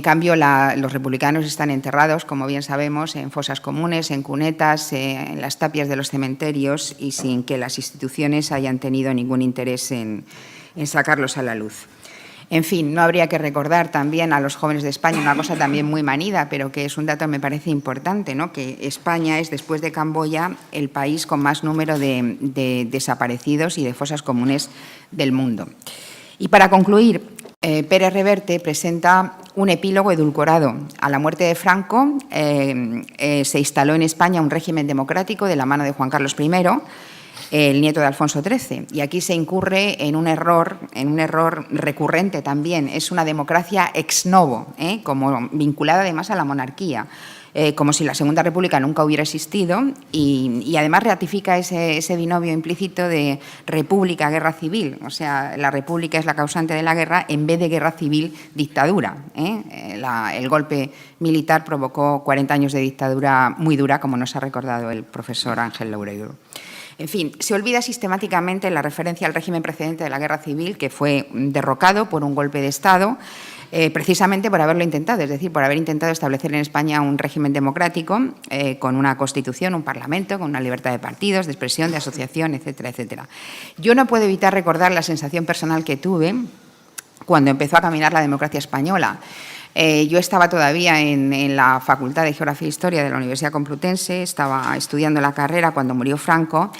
cambio, los republicanos están enterrados, como bien sabemos, en fosas comunes, en cunetas, en las tapias de los cementerios y sin que las instituciones hayan tenido ningún interés en sacarlos a la luz. En fin, no habría que recordar también a los jóvenes de España una cosa también muy manida, pero que es un dato que me parece importante, ¿no? Que España es, después de Camboya, el país con más número de desaparecidos y de fosas comunes del mundo. Y para concluir, Pérez Reverte presenta un epílogo edulcorado. A la muerte de Franco se instaló en España un régimen democrático de la mano de Juan Carlos I, el nieto de Alfonso XIII. Y aquí se incurre en un error recurrente también. Es una democracia ex novo, como vinculada además a la monarquía. Como si la Segunda República nunca hubiera existido y además ratifica ese binomio implícito de república, guerra civil. O sea, la república es la causante de la guerra en vez de guerra civil, dictadura. El golpe militar provocó 40 años de dictadura muy dura, como nos ha recordado el profesor Ángel Loureiro. En fin, se olvida sistemáticamente la referencia al régimen precedente de la guerra civil, que fue derrocado por un golpe de Estado, precisamente por haberlo intentado, es decir, por haber intentado establecer en España un régimen democrático con una constitución, un parlamento, con una libertad de partidos, de expresión, de asociación, etcétera, etcétera. Yo no puedo evitar recordar la sensación personal que tuve cuando empezó a caminar la democracia española. Yo estaba todavía en la Facultad de Geografía e Historia de la Universidad Complutense, estaba estudiando la carrera cuando murió Franco,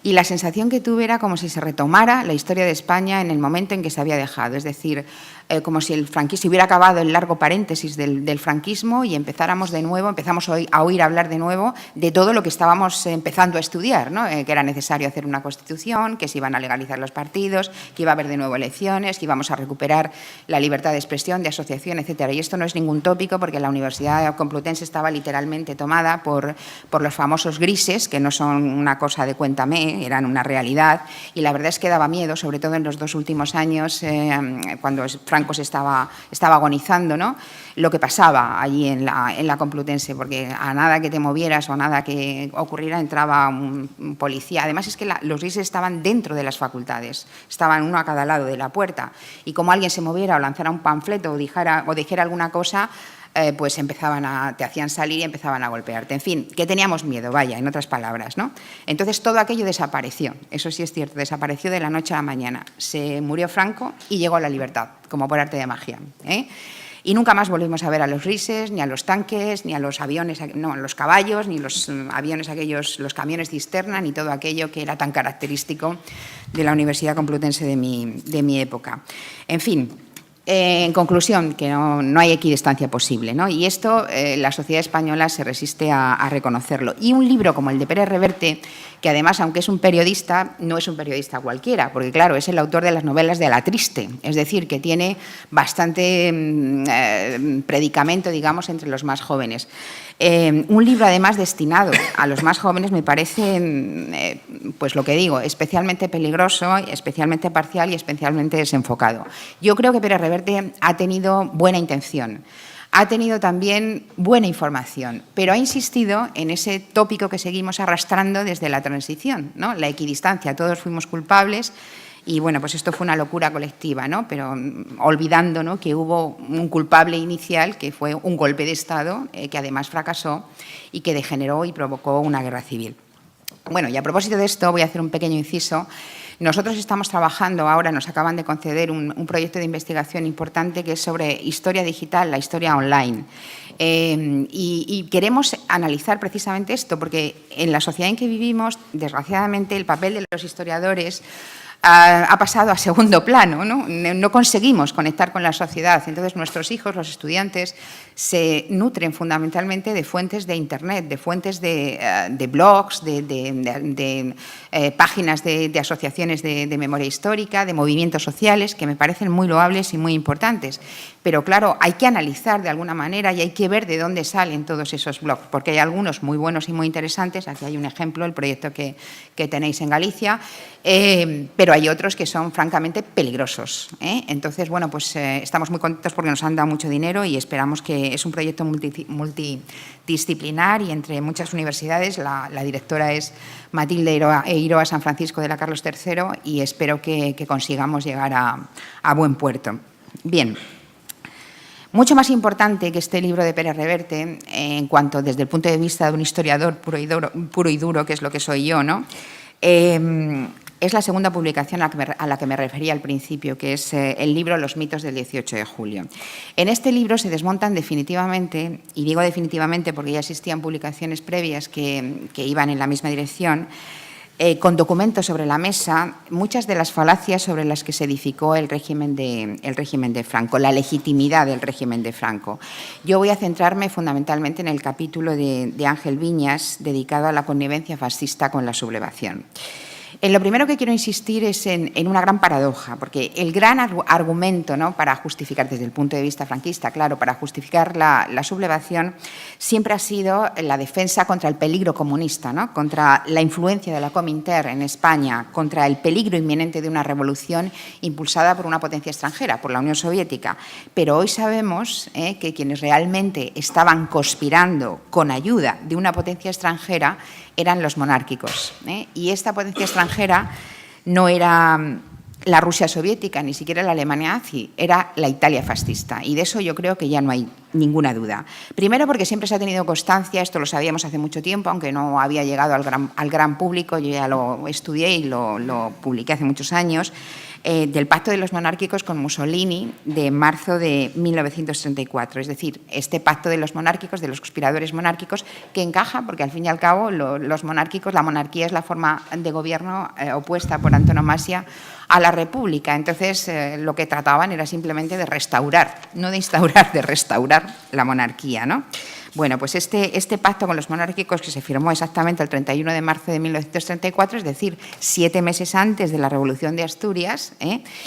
y la sensación que tuve era como si se retomara la historia de España en el momento en que se había dejado, es decir, como si el franquismo hubiera acabado el largo paréntesis del franquismo y empezamos de nuevo, empezamos a oír hablar de nuevo de todo lo que estábamos empezando a estudiar, ¿no? Que era necesario hacer una constitución, que se iban a legalizar los partidos, que iba a haber de nuevo elecciones, que íbamos a recuperar la libertad de expresión, de asociación, etcétera. Y esto no es ningún tópico porque la Universidad Complutense estaba literalmente tomada por los famosos grises, que no son una cosa de cuéntame, eran una realidad, y la verdad es que daba miedo, sobre todo en los 2 últimos años, cuando Franco se estaba agonizando, ¿no? Lo que pasaba allí en la Complutense, porque a nada que te movieras o a nada que ocurriera entraba un policía. Además es que los grises estaban dentro de las facultades, estaban uno a cada lado de la puerta, y como alguien se moviera o lanzara un panfleto o dijera alguna cosa, pues te hacían salir y empezaban a golpearte. En fin, que teníamos miedo, vaya, en otras palabras, ¿no? Entonces todo aquello desapareció, eso sí es cierto, desapareció de la noche a la mañana. Se murió Franco y llegó la libertad, como por arte de magia, ¿eh? Y nunca más volvimos a ver a los grises, ni a los tanques, ni a los aviones, no, los caballos, ni los aviones aquellos, los camiones cisterna, ni todo aquello que era tan característico de la Universidad Complutense de mi época. En fin, en conclusión, que no hay equidistancia posible, ¿no? Y esto la sociedad española se resiste a reconocerlo. Y un libro como el de Pérez Reverte, que además, aunque es un periodista, no es un periodista cualquiera, porque claro, es el autor de las novelas de La Triste, es decir, que tiene bastante predicamento, digamos, entre los más jóvenes. Un libro, además, destinado a los más jóvenes me parece, pues lo que digo, especialmente peligroso, especialmente parcial y especialmente desenfocado. Yo creo que Pérez Reverte ha tenido buena intención, ha tenido también buena información, pero ha insistido en ese tópico que seguimos arrastrando desde la transición, ¿no? La equidistancia, todos fuimos culpables. Y bueno, pues esto fue una locura colectiva, ¿no? Pero olvidando, ¿no?, que hubo un culpable inicial, que fue un golpe de Estado, que además fracasó y que degeneró y provocó una guerra civil. Bueno, y a propósito de esto, voy a hacer un pequeño inciso. Nosotros estamos trabajando ahora, nos acaban de conceder un proyecto de investigación importante que es sobre historia digital, la historia online. Y queremos analizar precisamente esto, porque en la sociedad en que vivimos, desgraciadamente, el papel de los historiadores ha pasado a segundo plano, ¿no? No conseguimos conectar con la sociedad. Entonces, nuestros hijos, los estudiantes, se nutren fundamentalmente de fuentes de Internet, de fuentes de blogs, de páginas de asociaciones de memoria histórica, de movimientos sociales, que me parecen muy loables y muy importantes. Pero, claro, hay que analizar de alguna manera y hay que ver de dónde salen todos esos blogs, porque hay algunos muy buenos y muy interesantes. Aquí hay un ejemplo, el proyecto que tenéis en Galicia, pero hay otros que son francamente peligrosos, ¿eh? Entonces, bueno, pues estamos muy contentos porque nos han dado mucho dinero y esperamos que es un proyecto multidisciplinar y entre muchas universidades. La directora es Matilde Eiroa San Francisco de la Carlos III y espero que consigamos llegar a buen puerto. Bien. Mucho más importante que este libro de Pérez Reverte, en cuanto desde el punto de vista de un historiador puro y duro, que es lo que soy yo, ¿no? Es la segunda publicación a la que me refería al principio, que es el libro Los mitos del 18 de julio. En este libro se desmontan definitivamente, y digo definitivamente porque ya existían publicaciones previas que iban en la misma dirección, con documentos sobre la mesa, muchas de las falacias sobre las que se edificó el régimen de Franco, la legitimidad del régimen de Franco. Yo voy a centrarme fundamentalmente en el capítulo de Ángel Viñas, dedicado a la connivencia fascista con la sublevación. En lo primero que quiero insistir es en una gran paradoja, porque el gran argumento, ¿no?, para justificar, desde el punto de vista franquista, claro, para justificar la sublevación, siempre ha sido la defensa contra el peligro comunista, ¿no?, contra la influencia de la Comintern en España, contra el peligro inminente de una revolución impulsada por una potencia extranjera, por la Unión Soviética. Pero hoy sabemos que quienes realmente estaban conspirando con ayuda de una potencia extranjera eran los monárquicos, y esta potencia extranjera no era la Rusia soviética, ni siquiera la Alemania nazi, era la Italia fascista, y de eso yo creo que ya no hay ninguna duda. Primero porque siempre se ha tenido constancia, esto lo sabíamos hace mucho tiempo, aunque no había llegado al gran público, yo ya lo estudié y lo publiqué hace muchos años, del Pacto de los Monárquicos con Mussolini de marzo de 1934. Es decir, este Pacto de los Monárquicos, de los conspiradores monárquicos, que encaja, porque al fin y al cabo los monárquicos, la monarquía es la forma de gobierno opuesta por antonomasia a la República. Entonces, lo que trataban era simplemente de restaurar, no de instaurar, de restaurar la monarquía, ¿no? Bueno, pues este pacto con los monárquicos que se firmó exactamente el 31 de marzo de 1934, es decir, 7 meses antes de la Revolución de Asturias,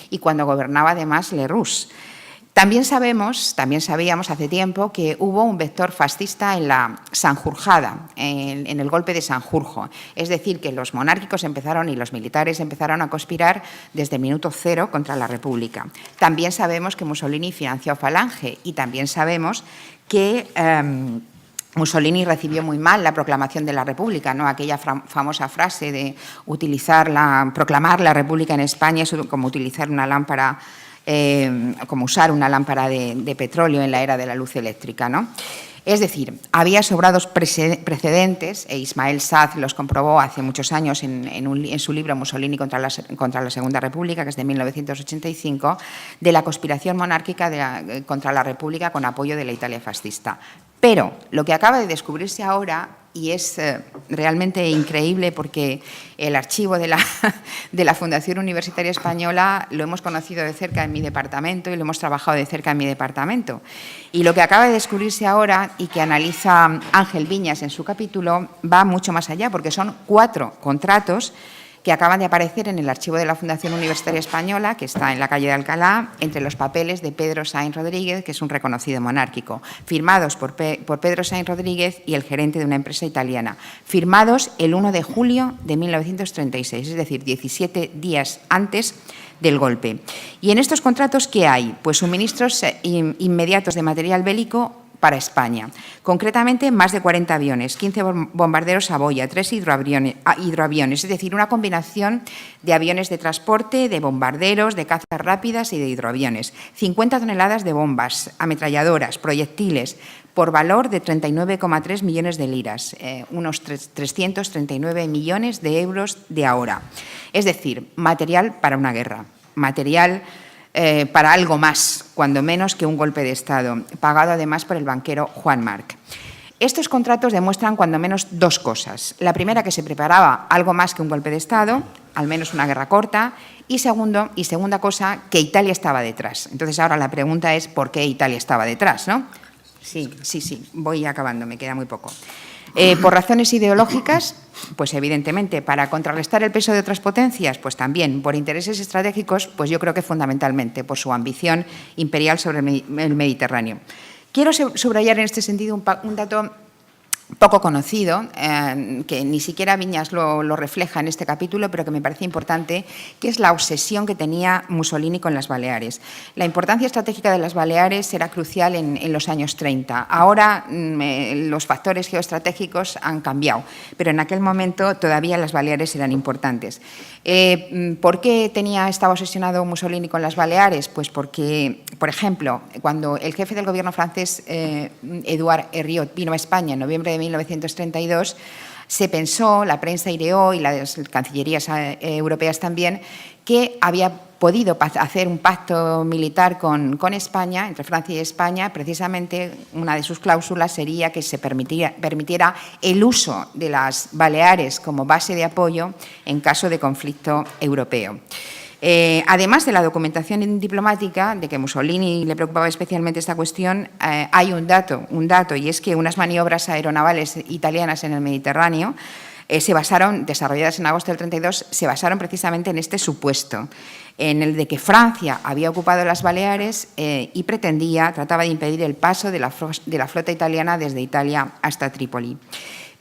y cuando gobernaba además Lerroux. También sabíamos hace tiempo que hubo un vector fascista en la Sanjurjada, en el golpe de Sanjurjo. Es decir, que los monárquicos empezaron y los militares empezaron a conspirar desde el minuto cero contra la República. También sabemos que Mussolini financió Falange y también sabemos que Mussolini recibió muy mal la proclamación de la República, ¿no? Aquella famosa frase de proclamar la República en España es como utilizar una lámpara, como usar una lámpara de petróleo en la era de la luz eléctrica, ¿no? Es decir, había sobrados precedentes, e Ismael Saz los comprobó hace muchos años en su libro Mussolini contra la Segunda República, que es de 1985, de la conspiración monárquica contra la República con apoyo de la Italia fascista. Pero lo que acaba de descubrirse ahora, y es realmente increíble porque el archivo de la Fundación Universitaria Española lo hemos conocido de cerca en mi departamento y lo hemos trabajado de cerca en mi departamento. Y lo que acaba de descubrirse ahora y que analiza Ángel Viñas en su capítulo va mucho más allá, porque son 4 contratos que acaban de aparecer en el archivo de la Fundación Universitaria Española, que está en la calle de Alcalá, entre los papeles de Pedro Sainz Rodríguez, que es un reconocido monárquico, firmados por Pedro Sainz Rodríguez y el gerente de una empresa italiana, firmados el 1 de julio de 1936, es decir, 17 días antes del golpe. Y en estos contratos, ¿qué hay? Pues suministros inmediatos de material bélico para España. Concretamente, más de 40 aviones, 15 bombarderos Saboya, 3 hidroaviones, es decir, una combinación de aviones de transporte, de bombarderos, de cazas rápidas y de hidroaviones. 50 toneladas de bombas, ametralladoras, proyectiles, por valor de 39,3 millones de liras, unos 339 millones de euros de ahora. Es decir, material para una guerra, material para algo más, cuando menos que un golpe de Estado, pagado además por el banquero Juan March. Estos contratos demuestran cuando menos 2 cosas. La primera, que se preparaba algo más que un golpe de Estado, al menos una guerra corta, y segunda cosa, que Italia estaba detrás. Entonces ahora la pregunta es ¿por qué Italia estaba detrás, no? Sí, voy acabando, me queda muy poco. Por razones ideológicas, pues evidentemente, para contrarrestar el peso de otras potencias, pues también, por intereses estratégicos, pues yo creo que fundamentalmente por su ambición imperial sobre el Mediterráneo. Quiero subrayar en este sentido un dato poco conocido, que ni siquiera Viñas lo refleja en este capítulo, pero que me parece importante, que es la obsesión que tenía Mussolini con las Baleares. La importancia estratégica de las Baleares era crucial en los años 30. Ahora los factores geoestratégicos han cambiado, pero en aquel momento todavía las Baleares eran importantes. ¿Por qué estaba obsesionado Mussolini con las Baleares? Pues porque, por ejemplo, cuando el jefe del gobierno francés, Édouard Herriot, vino a España en noviembre de 1932, se pensó, la prensa ideó y las cancillerías europeas también, que había podido hacer un pacto militar con España, entre Francia y España. Precisamente una de sus cláusulas sería que se permitiera el uso de las Baleares como base de apoyo en caso de conflicto europeo. Además de la documentación diplomática, de que Mussolini le preocupaba especialmente esta cuestión, hay un dato, y es que unas maniobras aeronavales italianas en el Mediterráneo desarrolladas en agosto del 32, se basaron precisamente en este supuesto, en el de que Francia había ocupado las Baleares y trataba de impedir el paso de la flota italiana desde Italia hasta Trípoli.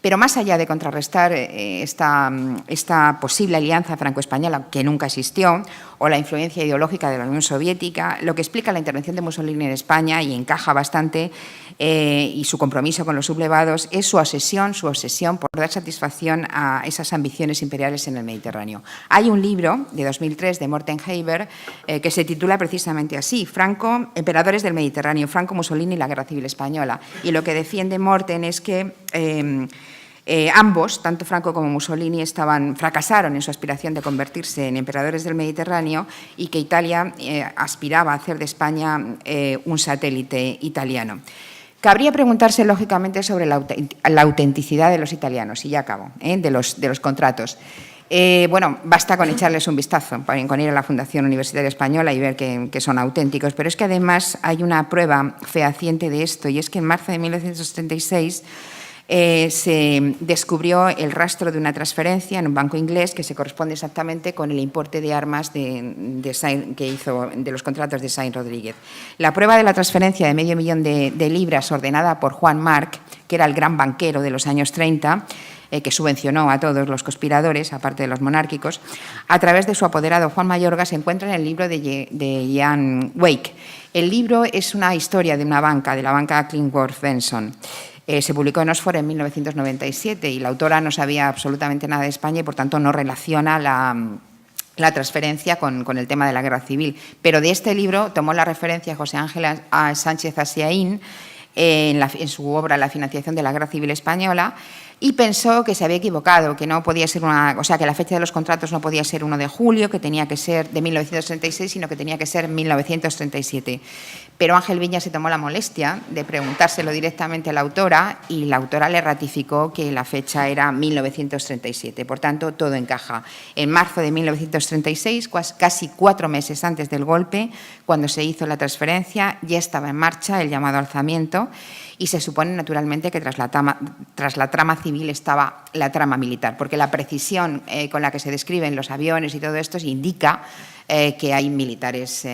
Pero más allá de contrarrestar esta posible alianza franco-española, que nunca existió, o la influencia ideológica de la Unión Soviética, lo que explica la intervención de Mussolini en España, y encaja bastante, y su compromiso con los sublevados, es su obsesión por dar satisfacción a esas ambiciones imperiales en el Mediterráneo. Hay un libro de 2003 de Morten Heiber que se titula precisamente así, Franco, Emperadores del Mediterráneo, Franco, Mussolini y la Guerra Civil Española. Y lo que defiende Morten es que Ambos, tanto Franco como Mussolini, fracasaron en su aspiración de convertirse en emperadores del Mediterráneo y que Italia aspiraba a hacer de España un satélite italiano. Cabría preguntarse, lógicamente, sobre la autenticidad de los italianos, y ya acabo, de los contratos. Bueno, basta con echarles un vistazo, con ir a la Fundación Universitaria Española y ver que son auténticos, pero es que además hay una prueba fehaciente de esto, y es que en marzo de 1936 se descubrió el rastro de una transferencia en un banco inglés que se corresponde exactamente con el importe de armas que hizo de los contratos de Sainz Rodríguez. La prueba de la transferencia de $500,000 de libras ordenada por Juan March, que era el gran banquero de los años 30, que subvencionó a todos los conspiradores, aparte de los monárquicos, a través de su apoderado Juan Mayorga, se encuentra en el libro de Jan Wake. El libro es una historia de una banca, de la banca Klingworth Benson. Se publicó en Oxford en 1997 y la autora no sabía absolutamente nada de España y, por tanto, no relaciona la transferencia con el tema de la guerra civil. Pero de este libro tomó la referencia José Ángel Sánchez Asiaín en su obra La financiación de la guerra civil española, y pensó que se había equivocado, que no podía ser que la fecha de los contratos no podía ser 1 de julio, que tenía que ser de 1936, sino que tenía que ser 1937. Pero Ángel Viña se tomó la molestia de preguntárselo directamente a la autora y la autora le ratificó que la fecha era 1937. Por tanto, todo encaja. En marzo de 1936, casi 4 meses antes del golpe, cuando se hizo la transferencia, ya estaba en marcha el llamado alzamiento, y se supone, naturalmente, que tras la trama civil estaba la trama militar, porque la precisión con la que se describen los aviones y todo esto indica que hay militares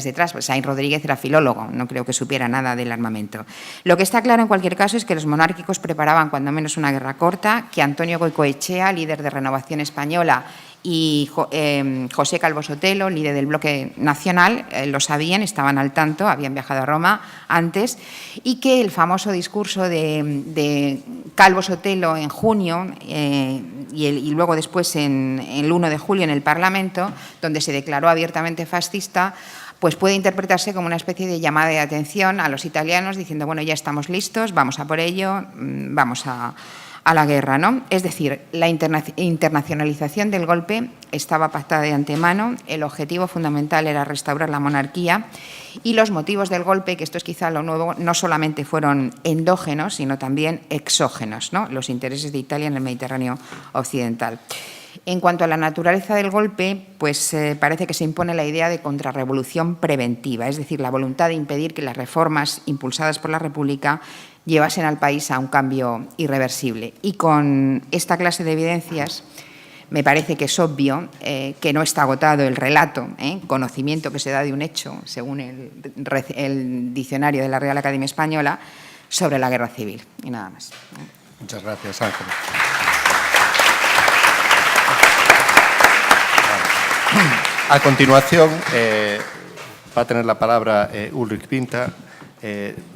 detrás. Sainz Rodríguez era filólogo, no creo que supiera nada del armamento. Lo que está claro, en cualquier caso, es que los monárquicos preparaban cuando menos una guerra corta, que Antonio Goicoechea, líder de Renovación Española, y José Calvo Sotelo, líder del Bloque Nacional, lo sabían, estaban al tanto, habían viajado a Roma antes, y que el famoso discurso de Calvo Sotelo en junio y luego después en el 1 de julio en el Parlamento, donde se declaró abiertamente fascista, pues puede interpretarse como una especie de llamada de atención a los italianos diciendo, bueno, ya estamos listos, vamos a por ello, vamos a la guerra, ¿no? Es decir, la internacionalización del golpe estaba pactada de antemano, el objetivo fundamental era restaurar la monarquía y los motivos del golpe, que esto es quizá lo nuevo, no solamente fueron endógenos, sino también exógenos, ¿no? Los intereses de Italia en el Mediterráneo occidental. En cuanto a la naturaleza del golpe, pues parece que se impone la idea de contrarrevolución preventiva, es decir, la voluntad de impedir que las reformas impulsadas por la República llevasen al país a un cambio irreversible. Y con esta clase de evidencias, me parece que es obvio que no está agotado el relato, conocimiento que se da de un hecho, según el diccionario de la Real Academia Española, sobre la guerra civil. Y nada más. Muchas gracias, Ángel. A continuación, va a tener la palabra Ulrich Pinta.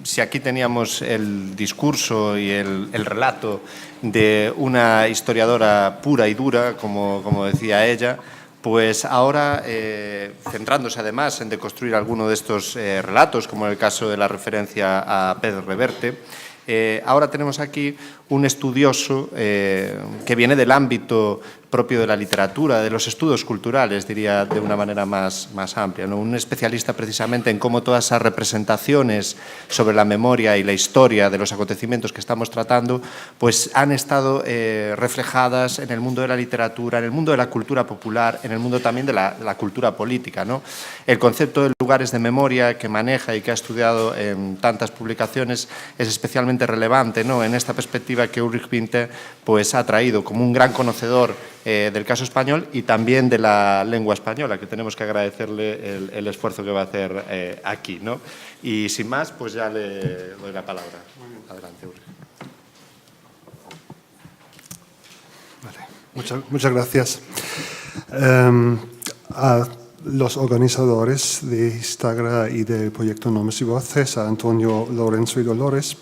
Si aquí teníamos el discurso y el relato de una historiadora pura y dura, como decía ella, pues ahora, centrándose además en deconstruir alguno de estos relatos, como en el caso de la referencia a Pedro Reverte, ahora tenemos aquí un estudioso que viene del ámbito propio de la literatura, de los estudios culturales, diría de una manera más amplia, ¿no? Un especialista precisamente en cómo todas esas representaciones sobre la memoria y la historia de los acontecimientos que estamos tratando, pues han estado reflejadas en el mundo de la literatura, en el mundo de la cultura popular, en el mundo también de la cultura política, ¿no? El concepto de lugares de memoria que maneja y que ha estudiado en tantas publicaciones es especialmente relevante, ¿no? En esta perspectiva que Ulrich Pinter pues, ha traído como un gran conocedor del caso español y también de la lengua española, que tenemos que agradecerle el esfuerzo que va a hacer aquí, ¿no? Y sin más, pues ya le doy la palabra. Adelante, Ulrich. Vale, muchas gracias. A los organizadores de Instagra y del proyecto Nombres y Voces, a Antonio, Lorenzo y Dolores,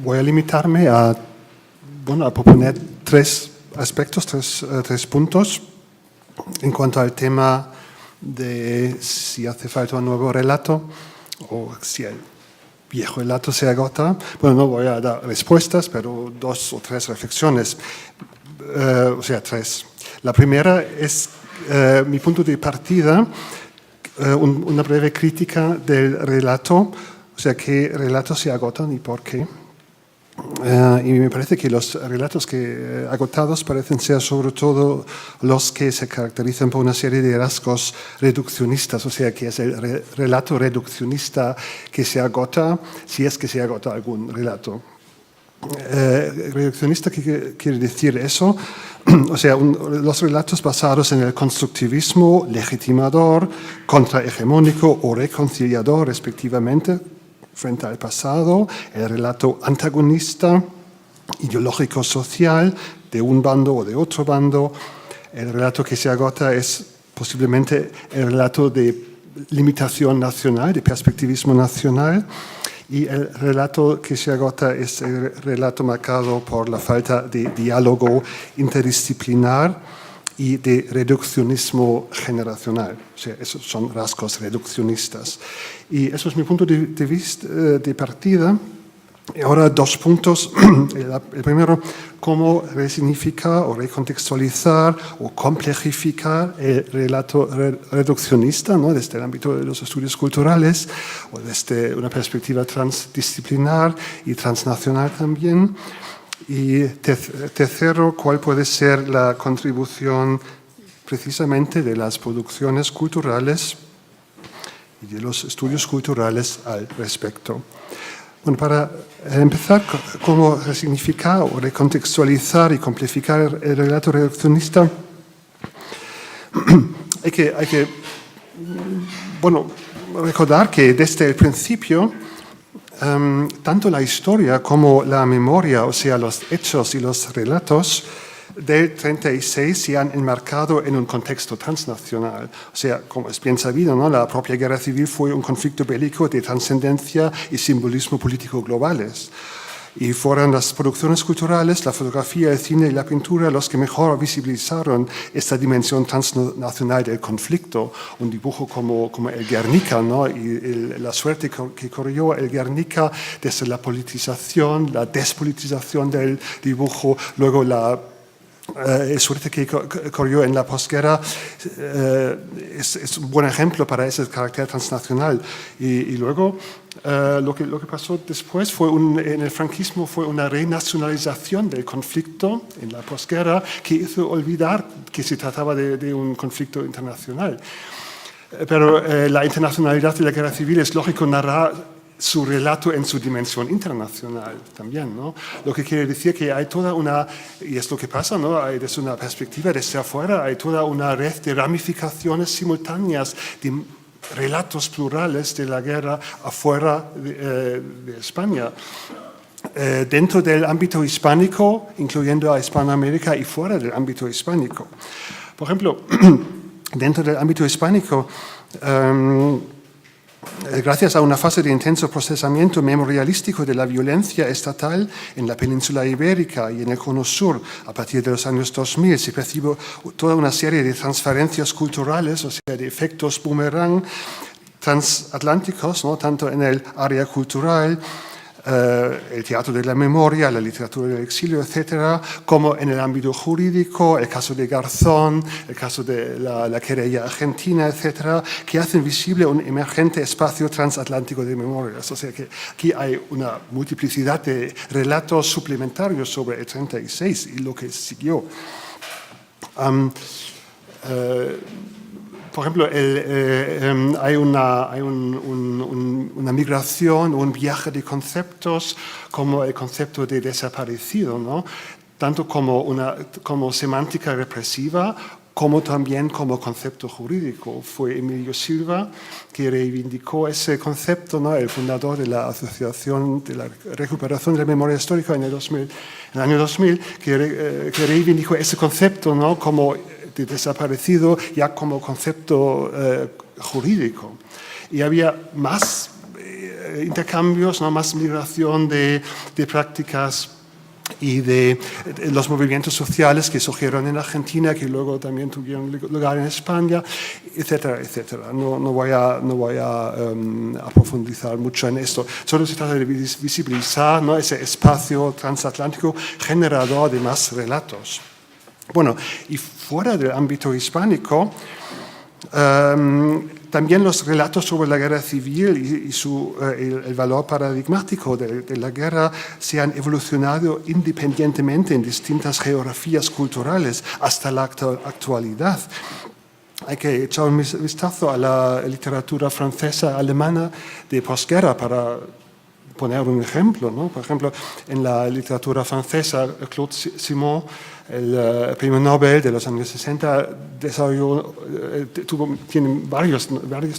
voy a limitarme a proponer 3 aspectos, tres puntos en cuanto al tema de si hace falta un nuevo relato o si viejo relato se agota. Bueno, no voy a dar respuestas, pero 2 o 3 reflexiones. O sea, 3. La primera es mi punto de partida, una breve crítica del relato, o sea, qué relatos se agotan y por qué. Y me parece que los relatos agotados parecen ser sobre todo los que se caracterizan por una serie de rasgos reduccionistas, o sea, que es el relato reduccionista que se agota, si es que se agota algún relato. Reduccionista, ¿qué quiere decir eso? O sea, los relatos basados en el constructivismo legitimador, contrahegemónico o reconciliador, respectivamente, frente al pasado, el relato antagonista, ideológico-social, de un bando o de otro bando. El relato que se agota es posiblemente el relato de limitación nacional, de perspectivismo nacional, y el relato que se agota es el relato marcado por la falta de diálogo interdisciplinar y de reduccionismo generacional. O sea, esos son rasgos reduccionistas. Y eso es mi punto de vista de partida. Y ahora 2 puntos. El primero, cómo resignificar o recontextualizar o complejificar el relato reduccionista, ¿no? Desde el ámbito de los estudios culturales o desde una perspectiva transdisciplinar y transnacional también. Y tercero, ¿cuál puede ser la contribución precisamente de las producciones culturales y de los estudios culturales al respecto? Bueno, para empezar, ¿cómo resignificar o recontextualizar y complejificar el relato reduccionista? Hay que recordar que desde el principio tanto la historia como la memoria, o sea, los hechos y los relatos del 36 se han enmarcado en un contexto transnacional. O sea, como es bien sabido, ¿no? La propia guerra civil fue un conflicto bélico de trascendencia y simbolismo político globales. Y fueron las producciones culturales, la fotografía, el cine y la pintura los que mejor visibilizaron esta dimensión transnacional del conflicto. Un dibujo como el Guernica, ¿no? Y la suerte que corrió el Guernica desde la politización, la despolitización del dibujo, luego la suerte que corrió en la posguerra es un buen ejemplo para ese carácter transnacional. Y luego lo que pasó después en el franquismo fue una renacionalización del conflicto en la posguerra que hizo olvidar que se trataba de un conflicto internacional. Pero la internacionalidad de la guerra civil es lógico narrar su relato en su dimensión internacional también, ¿no? Lo que quiere decir que hay toda una, y es lo que pasa, ¿no? Hay desde una perspectiva desde afuera, hay toda una red de ramificaciones simultáneas, de relatos plurales de la guerra afuera de España. Dentro del ámbito hispánico, incluyendo a Hispanoamérica, y fuera del ámbito hispánico. Por ejemplo, dentro del ámbito hispánico, gracias a una fase de intenso procesamiento memorialístico de la violencia estatal en la península ibérica y en el cono sur, a partir de los años 2000, se percibió toda una serie de transferencias culturales, o sea, de efectos boomerang transatlánticos, ¿no? Tanto en el área cultural, el teatro de la memoria, la literatura del exilio, etcétera, como en el ámbito jurídico, el caso de Garzón, el caso de la querella argentina, etcétera, que hacen visible un emergente espacio transatlántico de memorias. O sea que aquí hay una multiplicidad de relatos suplementarios sobre el 36 y lo que siguió. Por ejemplo, hay una migración, un viaje de conceptos, como el concepto de desaparecido, ¿no? Tanto como semántica represiva, como también como concepto jurídico. Fue Emilio Silva que reivindicó ese concepto, ¿no? El fundador de la Asociación de la Recuperación de la Memoria Histórica en el año 2000, que reivindicó ese concepto, ¿no? Como de desaparecido ya como concepto jurídico. Y había más intercambios, ¿no? Más migración de prácticas y de los movimientos sociales que surgieron en Argentina, que luego también tuvieron lugar en España, etcétera, etcétera. No voy a profundizar mucho en esto. Solo se trata de visibilizar, ¿no?, ese espacio transatlántico generador de más relatos. Bueno, y fuera del ámbito hispánico, también los relatos sobre la guerra civil y el valor paradigmático de la guerra se han evolucionado independientemente en distintas geografías culturales hasta la actualidad. Hay que echar un vistazo a la literatura francesa, alemana de posguerra para poner un ejemplo, ¿no? Por ejemplo, en la literatura francesa, Claude Simon, el premio Nobel de los años 60, tiene varias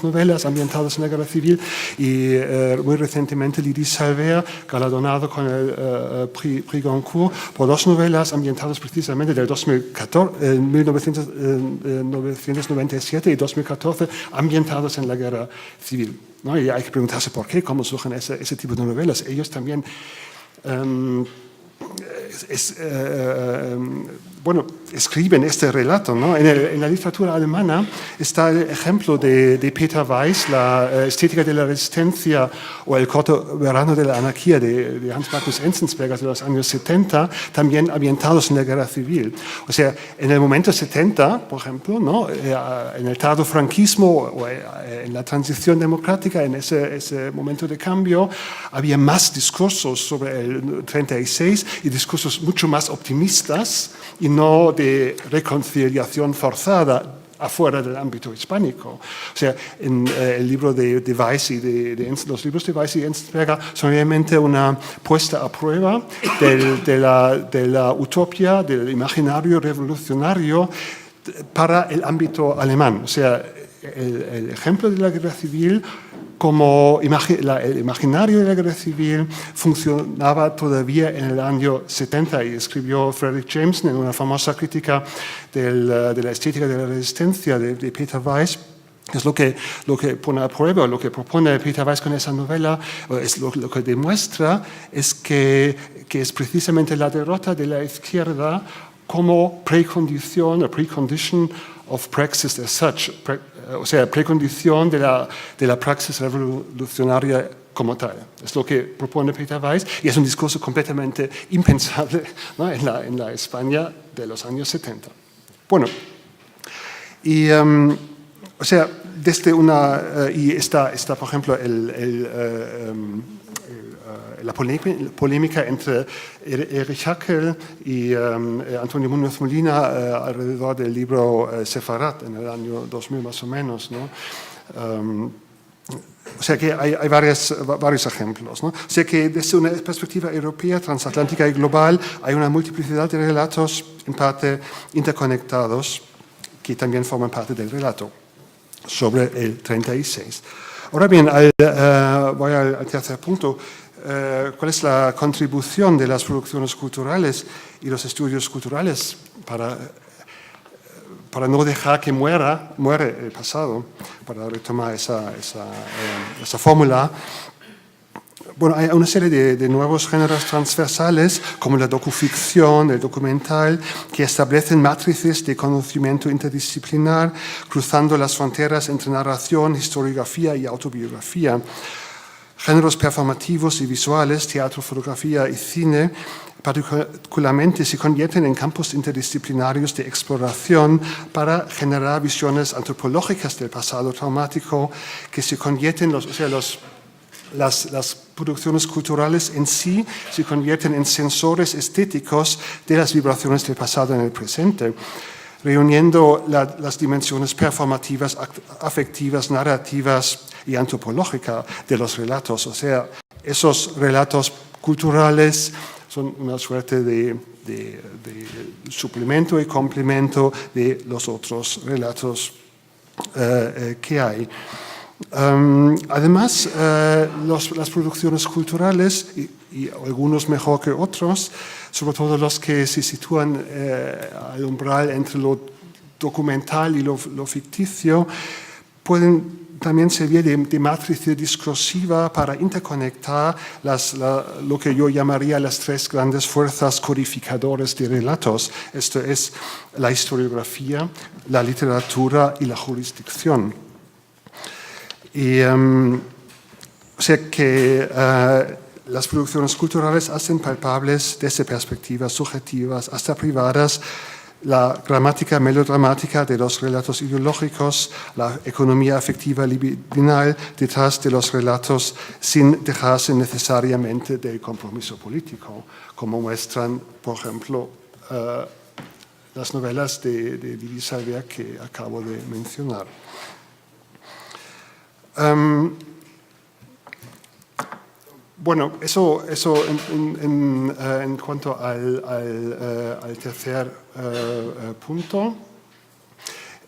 novelas ambientadas en la guerra civil, y muy recientemente Lydie Salver, galardonado con el Prix Goncourt por 2 novelas ambientadas precisamente del 1997 y 2014, ambientadas en la guerra civil, ¿no? Y hay que preguntarse por qué, cómo surgen ese tipo de novelas. Ellos también escriben este relato, ¿no? En la literatura alemana está el ejemplo de Peter Weiss, la estética de la resistencia, o el corto verano de la anarquía de Hans Magnus Enzensberger de los años 70, también ambientados en la guerra civil. O sea, en el momento 70, por ejemplo, ¿no?, en el tardo franquismo o en la transición democrática, en ese momento de cambio, había más discursos sobre el 36 y discursos mucho más optimistas y no de reconciliación forzada afuera del ámbito hispánico. O sea, en el libro de Weiss y los libros de Weiss y Enzensberger son realmente una puesta a prueba de la utopía, del imaginario revolucionario para el ámbito alemán. O sea, el ejemplo de la guerra civil, como el imaginario de la guerra civil funcionaba todavía en el año 70, y escribió Frederick Jameson en una famosa crítica de la estética de la resistencia de Peter Weiss. Es lo que pone a prueba, lo que propone Peter Weiss con esa novela, es lo que demuestra es que es precisamente la derrota de la izquierda como precondición o precondition of praxis as such, o sea, precondición de la praxis revolucionaria como tal. Es lo que propone Peter Weiss, y es un discurso completamente impensable, ¿no?, en la España de los años 70. Bueno, y o sea, desde y está, por ejemplo, la polémica entre Erich Hackel y Antonio Muñoz Molina alrededor del libro Sefarat en el año 2000 más o menos, ¿no? O sea que hay varios ejemplos, ¿no? O sea que desde una perspectiva europea, transatlántica y global hay una multiplicidad de relatos en parte interconectados que también forman parte del relato sobre el 36. Ahora bien, voy al tercer punto. ¿Cuál es la contribución de las producciones culturales y los estudios culturales para no dejar que muere el pasado, para retomar esa fórmula? Bueno, hay una serie de nuevos géneros transversales, como la docuficción, el documental, que establecen matrices de conocimiento interdisciplinar, cruzando las fronteras entre narración, historiografía y autobiografía. Géneros performativos y visuales, teatro, fotografía y cine, particularmente se convierten en campos interdisciplinarios de exploración para generar visiones antropológicas del pasado traumático, que se convierten, las producciones culturales en sí se convierten en sensores estéticos de las vibraciones del pasado en el presente, reuniendo las dimensiones performativas, afectivas, narrativas y antropológicas de los relatos. O sea, esos relatos culturales son una suerte de suplemento y complemento de los otros relatos que hay. Además, las producciones culturales, y algunos mejor que otros, sobre todo los que se sitúan al umbral entre lo documental y lo ficticio, pueden también sirve de matriz discursiva para interconectar lo que yo llamaría las tres grandes fuerzas codificadoras de relatos. Esto es la historiografía, la literatura y la jurisdicción. Y, o sea que las producciones culturales hacen palpables desde perspectivas subjetivas hasta privadas la gramática melodramática de los relatos ideológicos, la economía afectiva libidinal detrás de los relatos sin dejarse necesariamente del compromiso político, como muestran, por ejemplo, las novelas de Lili Salvia que acabo de mencionar. Bueno, eso en cuanto al tercer punto.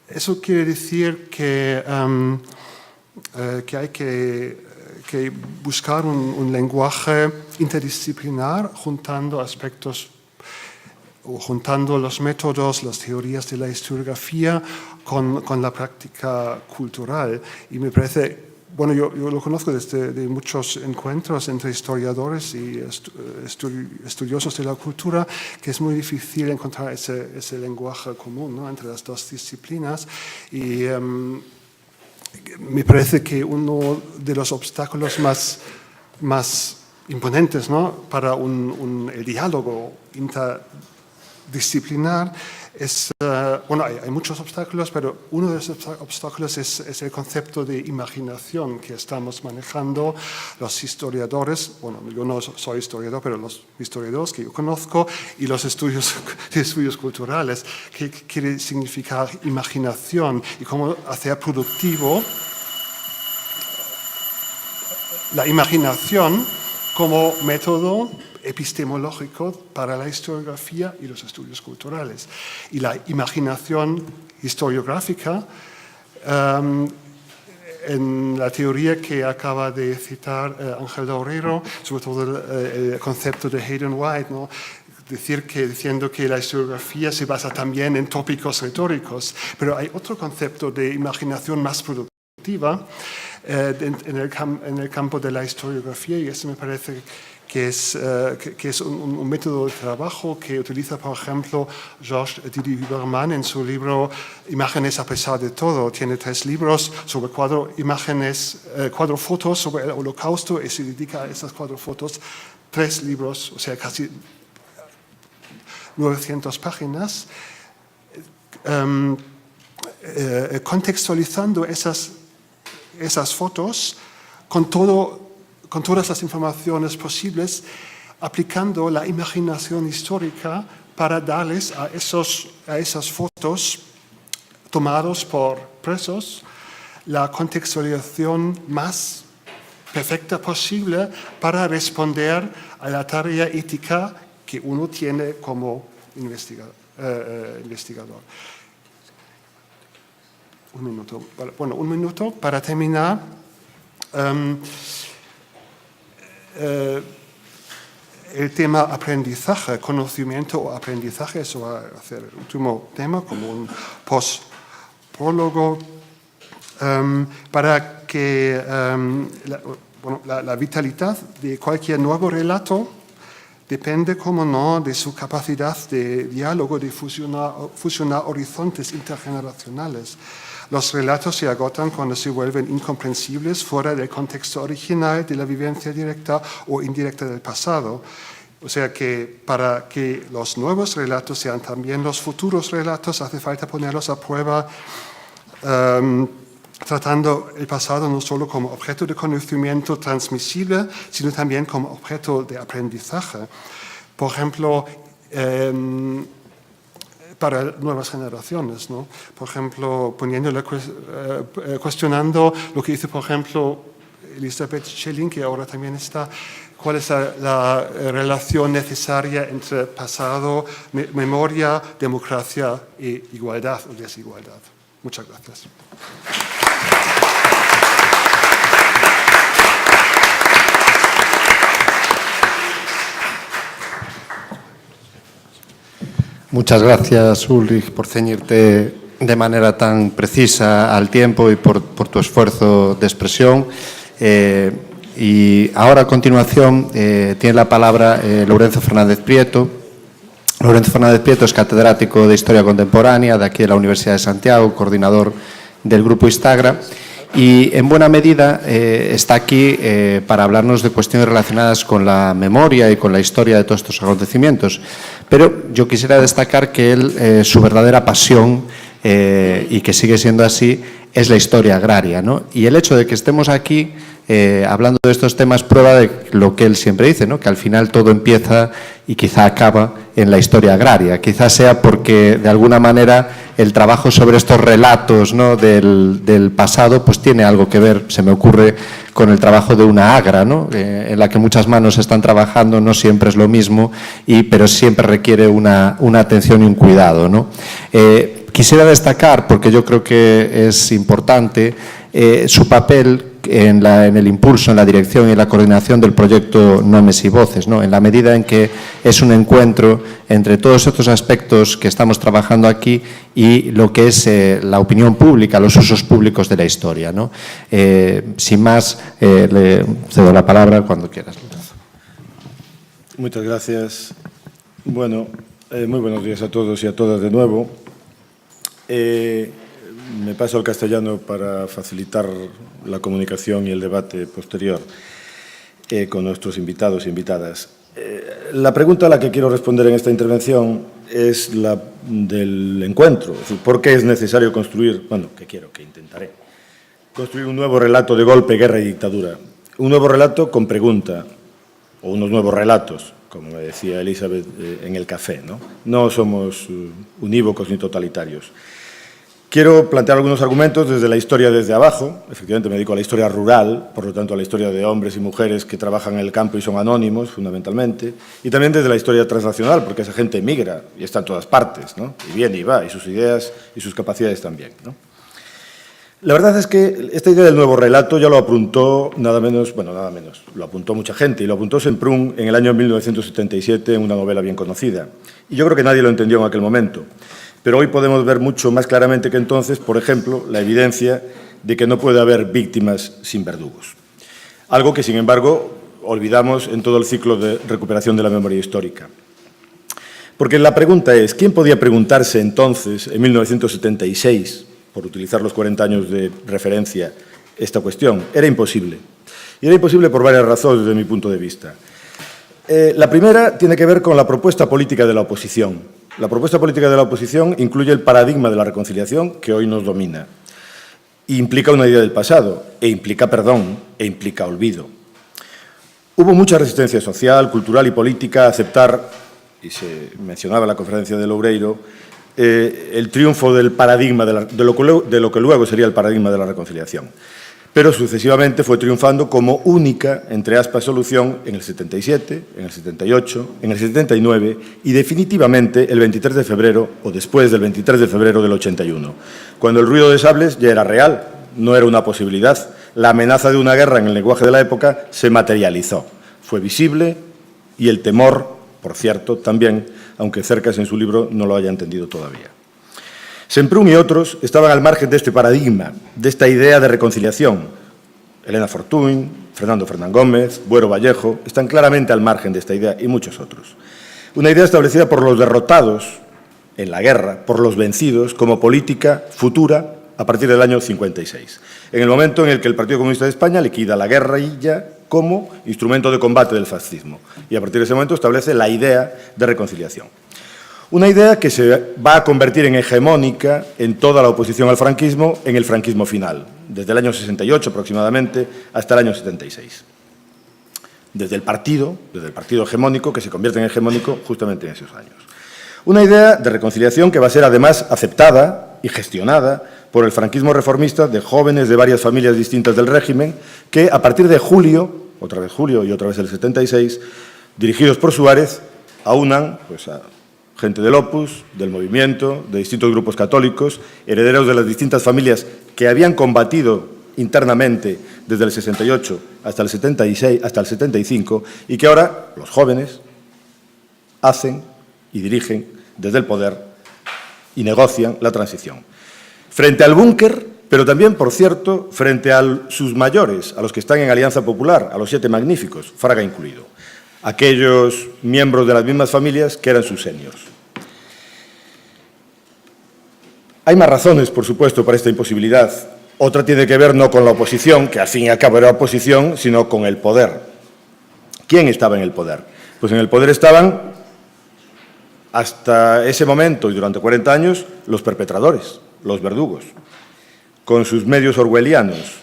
Eso quiere decir que hay que buscar un lenguaje interdisciplinar juntando aspectos o juntando los métodos, las teorías de la historiografía con la práctica cultural. Y me parece... Bueno, yo lo conozco de muchos encuentros entre historiadores y estudiosos de la cultura, que es muy difícil encontrar ese lenguaje común, ¿no?, entre las dos disciplinas. Y me parece que uno de los obstáculos más imponentes, ¿no?, para el diálogo interdisciplinar es, bueno, hay muchos obstáculos, pero uno de esos obstáculos es el concepto de imaginación que estamos manejando los historiadores. Bueno, yo no soy historiador, pero los historiadores que yo conozco y los estudios culturales. ¿Qué quiere significar imaginación y cómo hacer productivo la imaginación como método epistemológico para la historiografía y los estudios culturales? Y la imaginación historiográfica, en la teoría que acaba de citar Ángel Loureiro, sobre todo el concepto de Hayden White, ¿no?, diciendo que la historiografía se basa también en tópicos retóricos, pero hay otro concepto de imaginación más productiva en el campo de la historiografía, y eso me parece que es un método de trabajo que utiliza, por ejemplo, Georges Didier-Huberman en su libro Imágenes a pesar de todo. Tiene 3 libros sobre 4 fotos sobre el Holocausto, y se dedica a esas 4 fotos 3 libros, o sea, casi 900 páginas, contextualizando esas fotos con todas las informaciones posibles, aplicando la imaginación histórica para darles a esas fotos tomados por presos la contextualización más perfecta posible para responder a la tarea ética que uno tiene como investigador. Un minuto para terminar. El tema aprendizaje, conocimiento o aprendizaje, eso va a ser el último tema, como un post-prólogo, para que la vitalidad de cualquier nuevo relato depende, como no, de su capacidad de diálogo, de fusionar horizontes intergeneracionales. Los relatos se agotan cuando se vuelven incomprensibles fuera del contexto original de la vivencia directa o indirecta del pasado. O sea que para que los nuevos relatos sean también los futuros relatos, hace falta ponerlos a prueba, tratando el pasado no solo como objeto de conocimiento transmisible, sino también como objeto de aprendizaje. Por ejemplo, para nuevas generaciones, ¿no? Por ejemplo, cuestionando lo que dice, por ejemplo, Elisabeth Schelling, que ahora también está, cuál es la relación necesaria entre pasado, memoria, democracia e igualdad o desigualdad. Muchas gracias. Muchas gracias, Ulrich, por ceñirte de manera tan precisa al tiempo y por tu esfuerzo de expresión. Y ahora a continuación tiene la palabra Lourenzo Fernández Prieto. Lourenzo Fernández Prieto es catedrático de Historia Contemporánea de aquí de la Universidad de Santiago, coordinador del Grupo Istagra, y en buena medida está aquí para hablarnos de cuestiones relacionadas con la memoria y con la historia de todos estos acontecimientos. Pero yo quisiera destacar que él, su verdadera pasión, y que sigue siendo así, es la historia agraria, ¿no? Y el hecho de que estemos aquí hablando de estos temas prueba de lo que él siempre dice, ¿no? Que al final todo empieza y quizá acaba en la historia agraria. Quizás sea porque de alguna manera el trabajo sobre estos relatos, ¿no? del pasado pues tiene algo que ver, se me ocurre, con el trabajo de una agra, ¿no? En la que muchas manos están trabajando, no siempre es lo mismo, pero siempre requiere una atención y un cuidado, ¿no? Quisiera destacar, porque yo creo que es importante, su papel en el impulso, en la dirección y en la coordinación del proyecto Nomes y Voces, ¿no? En la medida en que es un encuentro entre todos estos aspectos que estamos trabajando aquí y lo que es la opinión pública, los usos públicos de la historia, ¿no? Sin más, le cedo la palabra cuando quieras. Muchas gracias. Bueno, muy buenos días a todos y a todas de nuevo. Me paso al castellano para facilitar la comunicación y el debate posterior con nuestros invitados e invitadas. La pregunta a la que quiero responder en esta intervención es la del encuentro. Es decir, ¿por qué es necesario construir, que intentaré, construir un nuevo relato de golpe, guerra y dictadura? Un nuevo relato con pregunta, o unos nuevos relatos, como me decía Elizabeth en el café, ¿no? No somos unívocos ni totalitarios. Quiero plantear algunos argumentos desde la historia desde abajo. Efectivamente, me dedico a la historia rural, por lo tanto a la historia de hombres y mujeres que trabajan en el campo y son anónimos, fundamentalmente. Y también desde la historia transnacional, porque esa gente migra y está en todas partes, ¿no? Y viene y va, y sus ideas y sus capacidades también, ¿no? La verdad es que esta idea del nuevo relato ya lo apuntó nada menos, lo apuntó mucha gente, y lo apuntó Semprún en el año 1977 en una novela bien conocida. Y yo creo que nadie lo entendió en aquel momento. Pero hoy podemos ver mucho más claramente que entonces, por ejemplo, la evidencia de que no puede haber víctimas sin verdugos. Algo que, sin embargo, olvidamos en todo el ciclo de recuperación de la memoria histórica. Porque la pregunta es, ¿quién podía preguntarse entonces, en 1976, por utilizar los 40 años de referencia, esta cuestión? Era imposible. Y era imposible por varias razones desde mi punto de vista. La primera tiene que ver con la propuesta política de la oposición. La propuesta política de la oposición incluye el paradigma de la reconciliación que hoy nos domina. E implica una idea del pasado, e implica perdón, e implica olvido. Hubo mucha resistencia social, cultural y política a aceptar, y se mencionaba en la conferencia de Loureiro, el triunfo del paradigma, de lo que luego sería el paradigma de la reconciliación. Pero sucesivamente fue triunfando como única, entre aspas, solución en el 77, en el 78, en el 79 y definitivamente el 23 de febrero o después del 23 de febrero del 81, cuando el ruido de sables ya era real, no era una posibilidad. La amenaza de una guerra en el lenguaje de la época se materializó, fue visible y el temor, por cierto, también, aunque Cercas en su libro no lo haya entendido todavía. Semprún y otros estaban al margen de este paradigma, de esta idea de reconciliación. Elena Fortuny, Fernando Fernán Gómez, Buero Vallejo, están claramente al margen de esta idea y muchos otros. Una idea establecida por los derrotados en la guerra, por los vencidos, como política futura a partir del año 56, en el momento en el que el Partido Comunista de España liquida la guerrilla como instrumento de combate del fascismo y a partir de ese momento establece la idea de reconciliación. Una idea que se va a convertir en hegemónica en toda la oposición al franquismo, en el franquismo final, desde el año 68 aproximadamente hasta el año 76. Desde el partido hegemónico, que se convierte en hegemónico justamente en esos años. Una idea de reconciliación que va a ser además aceptada y gestionada por el franquismo reformista de jóvenes de varias familias distintas del régimen, que a partir de julio, otra vez julio y otra vez el 76, dirigidos por Suárez, aunan pues, a gente del Opus, del movimiento, de distintos grupos católicos, herederos de las distintas familias que habían combatido internamente desde el 68 hasta el 76, hasta el 75, y que ahora los jóvenes hacen y dirigen desde el poder y negocian la transición. frente al búnker, pero también, por cierto, frente a sus mayores, a los que están en Alianza Popular, a los 7 magníficos, Fraga incluido, aquellos miembros de las mismas familias que eran sus seniors. Hay más razones, por supuesto, para esta imposibilidad. Otra tiene que ver no con la oposición, que al fin y al cabo era oposición, sino con el poder. ¿Quién estaba en el poder? Pues en el poder estaban, hasta ese momento y durante 40 años, los perpetradores, los verdugos, con sus medios orwellianos.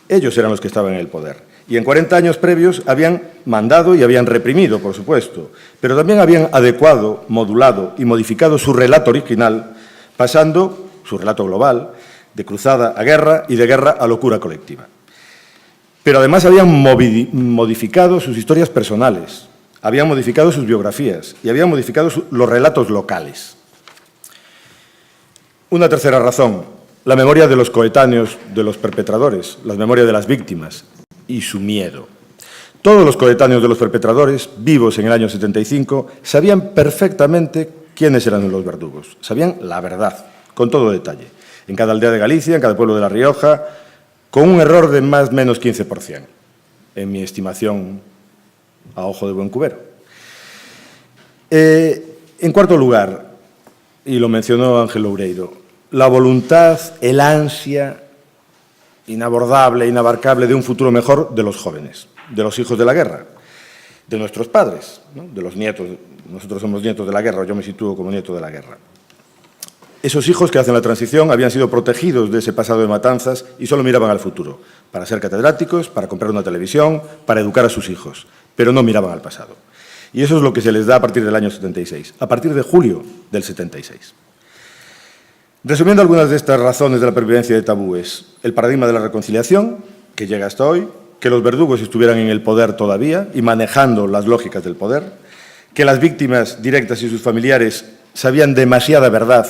Ellos eran los que estaban en el poder. Y en 40 años previos habían mandado y habían reprimido, por supuesto, pero también habían adecuado, modulado y modificado su relato original, pasando su relato global de cruzada a guerra y de guerra a locura colectiva. Pero además habían modificado sus historias personales, habían modificado sus biografías y habían modificado los relatos locales. Una tercera razón, la memoria de los coetáneos de los perpetradores, la memoria de las víctimas y su miedo. Todos los coetáneos de los perpetradores, vivos en el año 75, sabían perfectamente quiénes eran los verdugos. Sabían la verdad, con todo detalle. En cada aldea de Galicia, en cada pueblo de La Rioja, con un error de más o menos 15%, en mi estimación a ojo de buen cubero. En cuarto lugar, y lo mencionó Ángel Loureiro, la voluntad, el ansia inabordable, inabarcable de un futuro mejor de los jóvenes, de los hijos de la guerra, de nuestros padres, ¿no? De los nietos. Nosotros somos nietos de la guerra, yo me sitúo como nieto de la guerra. Esos hijos que hacen la transición habían sido protegidos de ese pasado de matanzas y solo miraban al futuro, para ser catedráticos, para comprar una televisión, para educar a sus hijos, pero no miraban al pasado. Y eso es lo que se les da a partir del año 76, a partir de julio del 76. Resumiendo algunas de estas razones de la pervivencia de tabúes, el paradigma de la reconciliación, que llega hasta hoy, que los verdugos estuvieran en el poder todavía y manejando las lógicas del poder, que las víctimas directas y sus familiares sabían demasiada verdad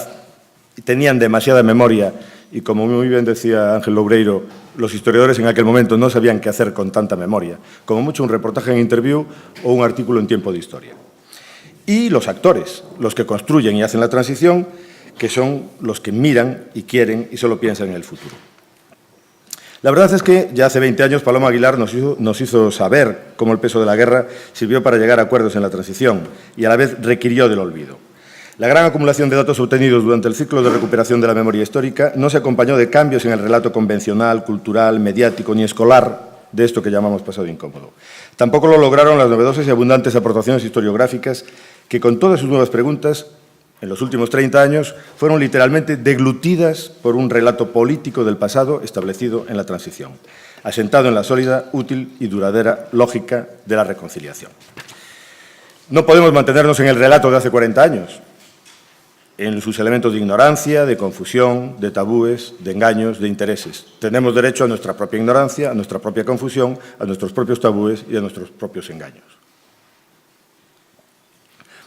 y tenían demasiada memoria y, como muy bien decía Ángel Loureiro, los historiadores en aquel momento no sabían qué hacer con tanta memoria, como mucho un reportaje en Interview o un artículo en Tiempo de Historia. Y los actores, los que construyen y hacen la transición, que son los que miran y quieren y solo piensan en el futuro. La verdad es que ya hace 20 años Paloma Aguilar nos hizo saber cómo el peso de la guerra sirvió para llegar a acuerdos en la transición y a la vez requirió del olvido. La gran acumulación de datos obtenidos durante el ciclo de recuperación de la memoria histórica no se acompañó de cambios en el relato convencional, cultural, mediático ni escolar de esto que llamamos pasado incómodo. Tampoco lo lograron las novedosas y abundantes aportaciones historiográficas que, con todas sus nuevas preguntas, en los últimos 30 años, fueron literalmente deglutidas por un relato político del pasado establecido en la transición, asentado en la sólida, útil y duradera lógica de la reconciliación. No podemos mantenernos en el relato de hace 40 años, en sus elementos de ignorancia, de confusión, de tabúes, de engaños, de intereses. Tenemos derecho a nuestra propia ignorancia, a nuestra propia confusión, a nuestros propios tabúes y a nuestros propios engaños.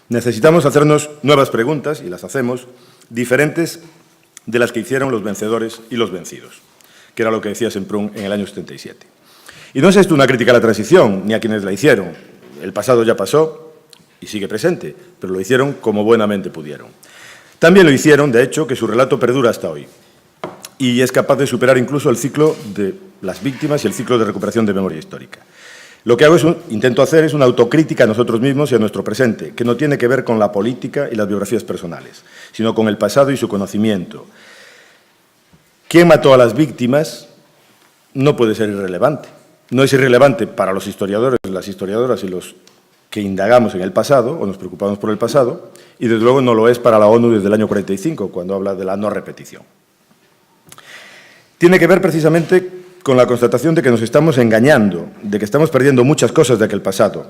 Necesitamos hacernos nuevas preguntas, y las hacemos, diferentes de las que hicieron los vencedores y los vencidos, que era lo que decía Semprún en el año 77. Y no es esto una crítica a la transición, ni a quienes la hicieron. El pasado ya pasó y sigue presente, pero lo hicieron como buenamente pudieron. También lo hicieron, de hecho, que su relato perdura hasta hoy y es capaz de superar incluso el ciclo de las víctimas y el ciclo de recuperación de memoria histórica. Lo que intento hacer es una autocrítica a nosotros mismos y a nuestro presente, que no tiene que ver con la política y las biografías personales, sino con el pasado y su conocimiento. ¿Quién mató a las víctimas? No puede ser irrelevante. No es irrelevante para los historiadores, las historiadoras y los que indagamos en el pasado o nos preocupamos por el pasado, y desde luego no lo es para la ONU desde el año 45, cuando habla de la no repetición. Tiene que ver precisamente con la constatación de que nos estamos engañando, de que estamos perdiendo muchas cosas de aquel pasado.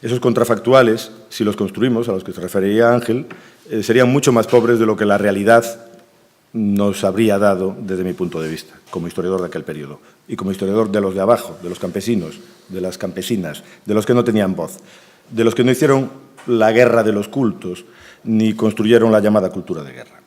Esos contrafactuales, si los construimos, a los que se refería Ángel, serían mucho más pobres de lo que la realidad nos habría dado desde mi punto de vista, como historiador de aquel periodo, y como historiador de los de abajo, de los campesinos, de las campesinas, de los que no tenían voz, de los que no hicieron la guerra de los cultos, ni construyeron la llamada cultura de guerra.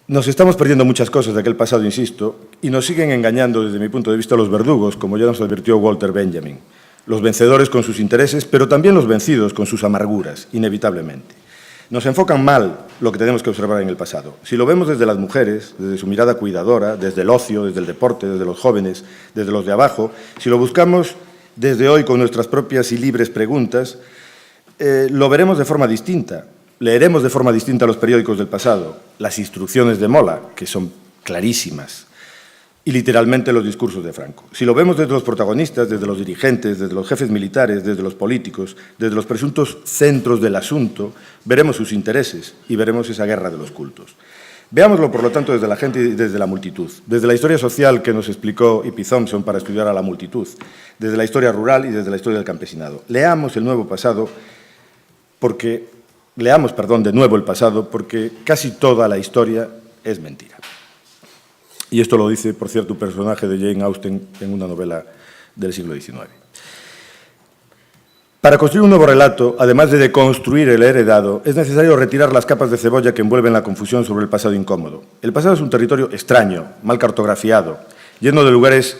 Nos estamos perdiendo muchas cosas de aquel pasado, insisto, y nos siguen engañando desde mi punto de vista los verdugos, como ya nos advirtió Walter Benjamin, los vencedores con sus intereses, pero también los vencidos con sus amarguras, inevitablemente. Nos enfocan mal lo que tenemos que observar en el pasado. Si lo vemos desde las mujeres, desde su mirada cuidadora, desde el ocio, desde el deporte, desde los jóvenes, desde los de abajo, si lo buscamos desde hoy con nuestras propias y libres preguntas, lo veremos de forma distinta. Leeremos de forma distinta los periódicos del pasado, las instrucciones de Mola, que son clarísimas, y literalmente los discursos de Franco. Si lo vemos desde los protagonistas, desde los dirigentes, desde los jefes militares, desde los políticos, desde los presuntos centros del asunto, veremos sus intereses y veremos esa guerra de los cultos. Veámoslo, por lo tanto, desde la gente y desde la multitud, desde la historia social que nos explicó E.P. Thompson para estudiar a la multitud, desde la historia rural y desde la historia del campesinado. Leamos el nuevo pasado leamos de nuevo el pasado, porque casi toda la historia es mentira. Y esto lo dice, por cierto, un personaje de Jane Austen en una novela del siglo XIX. Para construir un nuevo relato, además de deconstruir el heredado, es necesario retirar las capas de cebolla que envuelven la confusión sobre el pasado incómodo. El pasado es un territorio extraño, mal cartografiado, lleno de lugares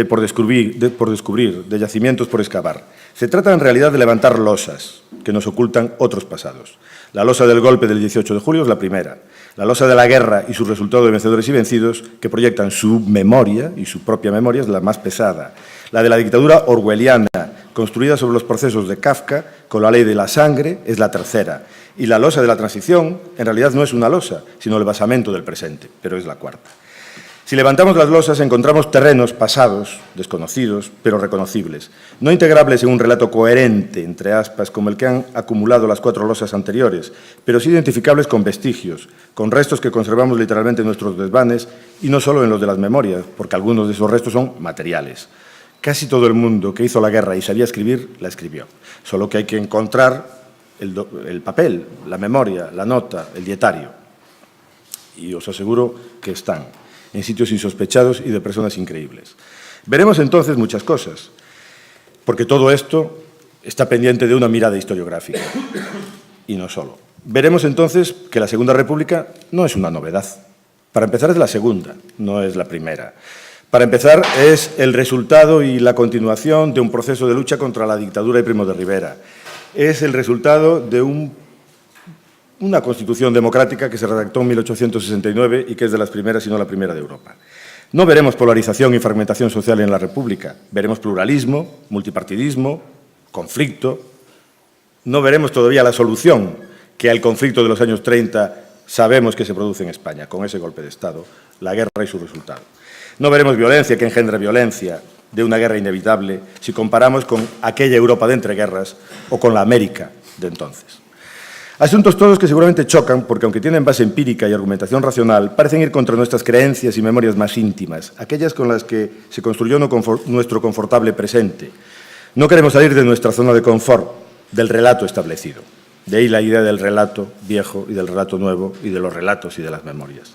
por descubrir, de yacimientos por excavar. Se trata en realidad de levantar losas que nos ocultan otros pasados. La losa del golpe del 18 de julio es la primera. La losa de la guerra y su resultado de vencedores y vencidos, que proyectan su memoria y su propia memoria, es la más pesada. La de la dictadura orwelliana, construida sobre los procesos de Kafka, con la ley de la sangre, es la tercera. Y la losa de la transición, en realidad no es una losa, sino el basamento del presente, pero es la cuarta. Si levantamos las losas, encontramos terrenos pasados, desconocidos, pero reconocibles, no integrables en un relato coherente, entre aspas, como el que han acumulado las 4 losas anteriores, pero sí identificables con vestigios, con restos que conservamos literalmente en nuestros desvanes, y no solo en los de las memorias, porque algunos de esos restos son materiales. Casi todo el mundo que hizo la guerra y sabía escribir, la escribió. Solo que hay que encontrar el papel, la memoria, la nota, el dietario. Y os aseguro que están en sitios insospechados y de personas increíbles. Veremos entonces muchas cosas, porque todo esto está pendiente de una mirada historiográfica, y no solo. Veremos entonces que la Segunda República no es una novedad. Para empezar, es la segunda, no es la primera. Para empezar, es el resultado y la continuación de un proceso de lucha contra la dictadura de Primo de Rivera. Es el resultado de una constitución democrática que se redactó en 1869 y que es de las primeras, si no la primera de Europa. No veremos polarización y fragmentación social en la República. Veremos pluralismo, multipartidismo, conflicto. No veremos todavía la solución que al conflicto de los años 30 sabemos que se produce en España, con ese golpe de Estado, la guerra y su resultado. No veremos violencia que engendra violencia de una guerra inevitable si comparamos con aquella Europa de entreguerras o con la América de entonces. Asuntos todos que seguramente chocan porque, aunque tienen base empírica y argumentación racional, parecen ir contra nuestras creencias y memorias más íntimas, aquellas con las que se construyó nuestro confortable presente. No queremos salir de nuestra zona de confort, del relato establecido. De ahí la idea del relato viejo y del relato nuevo y de los relatos y de las memorias.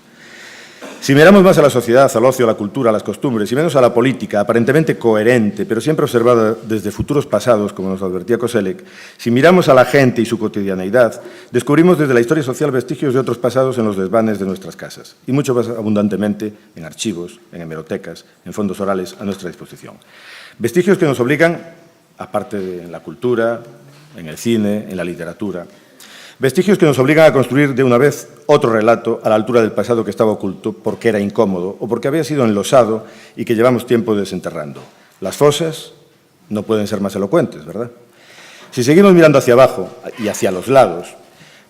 Si miramos más a la sociedad, al ocio, a la cultura, a las costumbres y menos a la política, aparentemente coherente, pero siempre observada desde futuros pasados, como nos advertía Koselleck, si miramos a la gente y su cotidianeidad, descubrimos desde la historia social vestigios de otros pasados en los desvanes de nuestras casas, y mucho más abundantemente en archivos, en hemerotecas, en fondos orales a nuestra disposición. Vestigios que nos obligan, aparte de la cultura, en el cine, en la literatura, vestigios que nos obligan a construir de una vez otro relato a la altura del pasado que estaba oculto porque era incómodo o porque había sido enlosado y que llevamos tiempo desenterrando. Las fosas no pueden ser más elocuentes, ¿verdad? Si seguimos mirando hacia abajo y hacia los lados,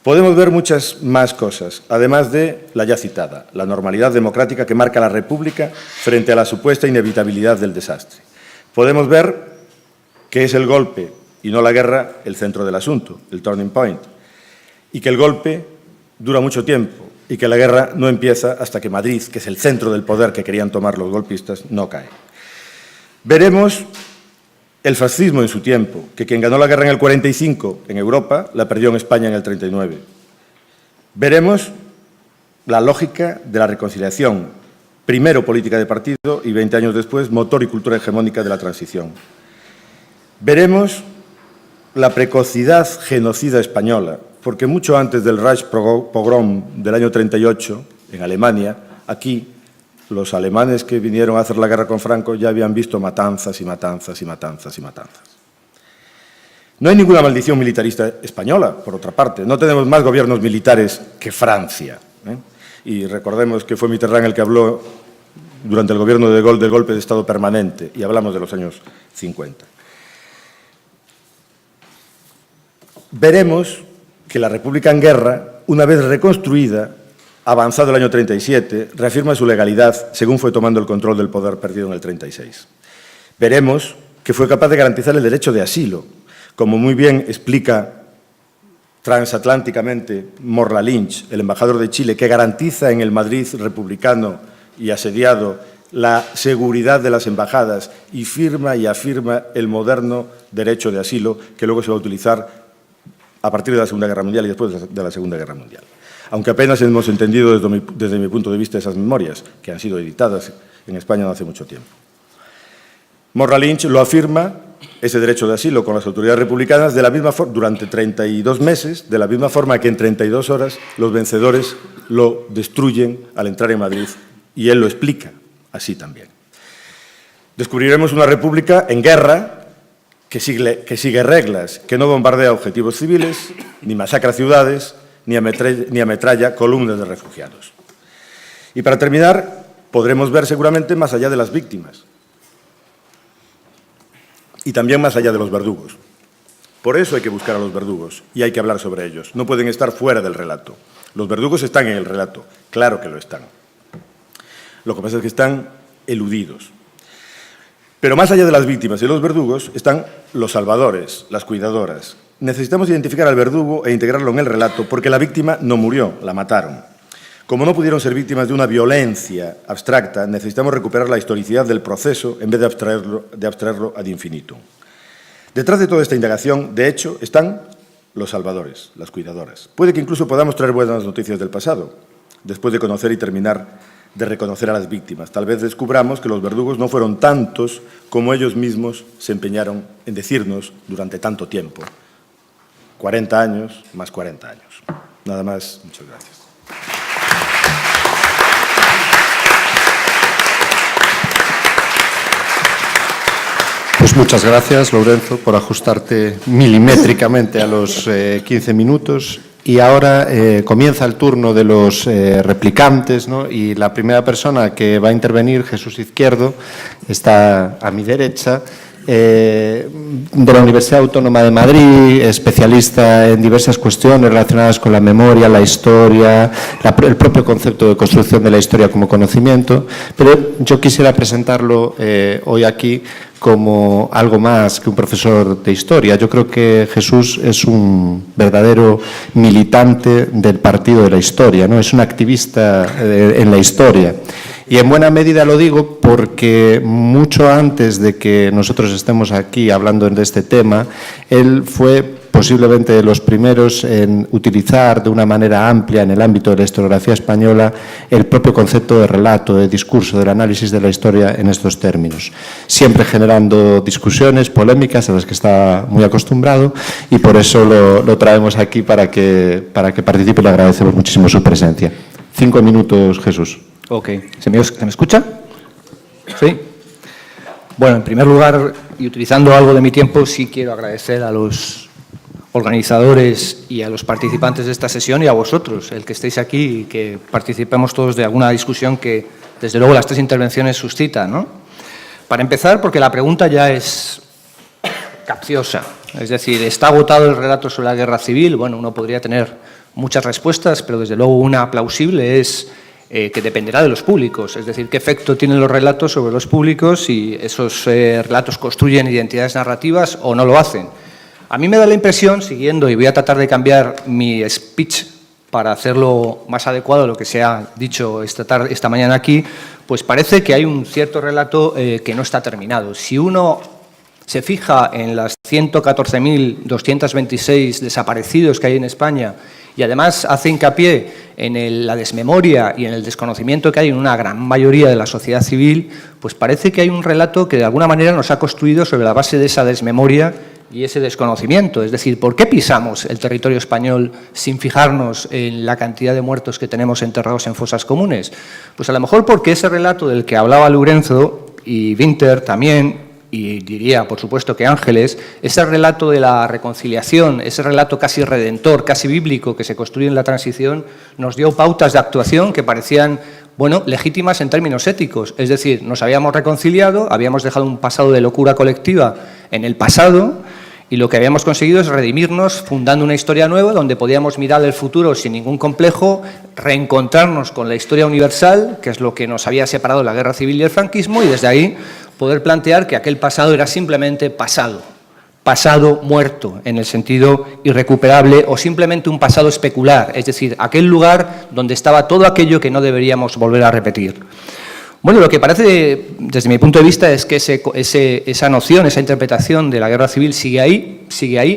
podemos ver muchas más cosas, además de la ya citada, la normalidad democrática que marca la República frente a la supuesta inevitabilidad del desastre. Podemos ver que es el golpe y no la guerra el centro del asunto, el turning point, y que el golpe dura mucho tiempo y que la guerra no empieza hasta que Madrid, que es el centro del poder que querían tomar los golpistas, no cae. Veremos el fascismo en su tiempo, que quien ganó la guerra en el 45 en Europa, la perdió en España en el 39. Veremos la lógica de la reconciliación, primero política de partido y 20 años después motor y cultura hegemónica de la transición. Veremos la precocidad genocida española, porque mucho antes del Reichspogrom del año 38, en Alemania, aquí, los alemanes que vinieron a hacer la guerra con Franco ya habían visto matanzas y matanzas y matanzas y matanzas. No hay ninguna maldición militarista española, por otra parte. No tenemos más gobiernos militares que Francia. Y recordemos que fue Mitterrand el que habló durante el gobierno de Gaulle del golpe de Estado permanente, y hablamos de los años 50. Veremos que la República en guerra, una vez reconstruida, avanzado el año 37, reafirma su legalidad según fue tomando el control del poder perdido en el 36. Veremos que fue capaz de garantizar el derecho de asilo, como muy bien explica transatlánticamente Morla Lynch, el embajador de Chile, que garantiza en el Madrid republicano y asediado la seguridad de las embajadas y firma y afirma el moderno derecho de asilo que luego se va a utilizar a partir de la Segunda Guerra Mundial y después de la Segunda Guerra Mundial. Aunque apenas hemos entendido desde mi punto de vista esas memorias, que han sido editadas en España no hace mucho tiempo. Morla Lynch lo afirma, ese derecho de asilo con las autoridades republicanas, de la misma durante 32 meses, de la misma forma que en 32 horas los vencedores lo destruyen al entrar en Madrid, y él lo explica así también. Descubriremos una república en guerra que sigue reglas, que no bombardea objetivos civiles, ni masacra ciudades, ni ametralla columnas de refugiados. Y para terminar, podremos ver seguramente más allá de las víctimas y también más allá de los verdugos. Por eso hay que buscar a los verdugos y hay que hablar sobre ellos. No pueden estar fuera del relato. Los verdugos están en el relato, claro que lo están. Lo que pasa es que están eludidos. Pero más allá de las víctimas y los verdugos están los salvadores, las cuidadoras. Necesitamos identificar al verdugo e integrarlo en el relato porque la víctima no murió, la mataron. Como no pudieron ser víctimas de una violencia abstracta, necesitamos recuperar la historicidad del proceso en vez de abstraerlo ad infinitum. Detrás de toda esta indagación, de hecho, están los salvadores, las cuidadoras. Puede que incluso podamos traer buenas noticias del pasado, después de conocer y terminar de reconocer a las víctimas. Tal vez descubramos que los verdugos no fueron tantos como ellos mismos se empeñaron en decirnos durante tanto tiempo. 40 años más 40 años. Nada más, muchas gracias. Pues muchas gracias, Lourenzo, por ajustarte milimétricamente a los 15 minutos. Y ahora comienza el turno de los replicantes, ¿no? Y la primera persona que va a intervenir, Jesús Izquierdo, está a mi derecha, de la Universidad Autónoma de Madrid, especialista en diversas cuestiones relacionadas con la memoria, la historia, el propio concepto de construcción de la historia como conocimiento, pero yo quisiera presentarlo hoy aquí como algo más que un profesor de historia. Yo creo que Jesús es un verdadero militante del partido de la historia, ¿no? Es un activista en la historia. Y en buena medida lo digo porque mucho antes de que nosotros estemos aquí hablando de este tema, él fue posiblemente de los primeros en utilizar de una manera amplia en el ámbito de la historiografía española el propio concepto de relato, de discurso, del análisis de la historia en estos términos. Siempre generando discusiones, polémicas a las que está muy acostumbrado y por eso lo traemos aquí para que participe y le agradecemos muchísimo su presencia. 5 minutos, Jesús. Ok. ¿Se me escucha? Sí. Bueno, en primer lugar, y utilizando algo de mi tiempo, sí quiero agradecer a los organizadores y a los participantes de esta sesión y a vosotros, el que estéis aquí y que participemos todos de alguna discusión que, desde luego, las 3 intervenciones suscitan, ¿no? Para empezar, porque la pregunta ya es capciosa. Es decir, ¿está agotado el relato sobre la guerra civil? Bueno, uno podría tener muchas respuestas, pero desde luego una plausible es que dependerá de los públicos, es decir, qué efecto tienen los relatos sobre los públicos y esos relatos construyen identidades narrativas o no lo hacen. A mí me da la impresión, siguiendo, y voy a tratar de cambiar mi speech para hacerlo más adecuado a lo que se ha dicho esta mañana aquí, pues parece que hay un cierto relato que no está terminado. Si uno se fija en las 114.226 desaparecidos que hay en España y además hace hincapié en la desmemoria y en el desconocimiento que hay en una gran mayoría de la sociedad civil, pues parece que hay un relato que de alguna manera nos ha construido sobre la base de esa desmemoria y ese desconocimiento. Es decir, ¿por qué pisamos el territorio español sin fijarnos en la cantidad de muertos que tenemos enterrados en fosas comunes? Pues a lo mejor porque ese relato del que hablaba Lourenzo y Winter también, y diría, por supuesto, que Ángeles, ese relato de la reconciliación, ese relato casi redentor, casi bíblico que se construye en la transición, nos dio pautas de actuación que parecían, bueno, legítimas en términos éticos. Es decir, nos habíamos reconciliado, habíamos dejado un pasado de locura colectiva en el pasado, y lo que habíamos conseguido es redimirnos fundando una historia nueva donde podíamos mirar el futuro sin ningún complejo, reencontrarnos con la historia universal, que es lo que nos había separado de la guerra civil y el franquismo, y desde ahí poder plantear que aquel pasado era simplemente pasado muerto en el sentido irrecuperable o simplemente un pasado especular, es decir, aquel lugar donde estaba todo aquello que no deberíamos volver a repetir. Bueno, lo que parece, desde mi punto de vista, es que esa noción, esa interpretación de la guerra civil sigue ahí,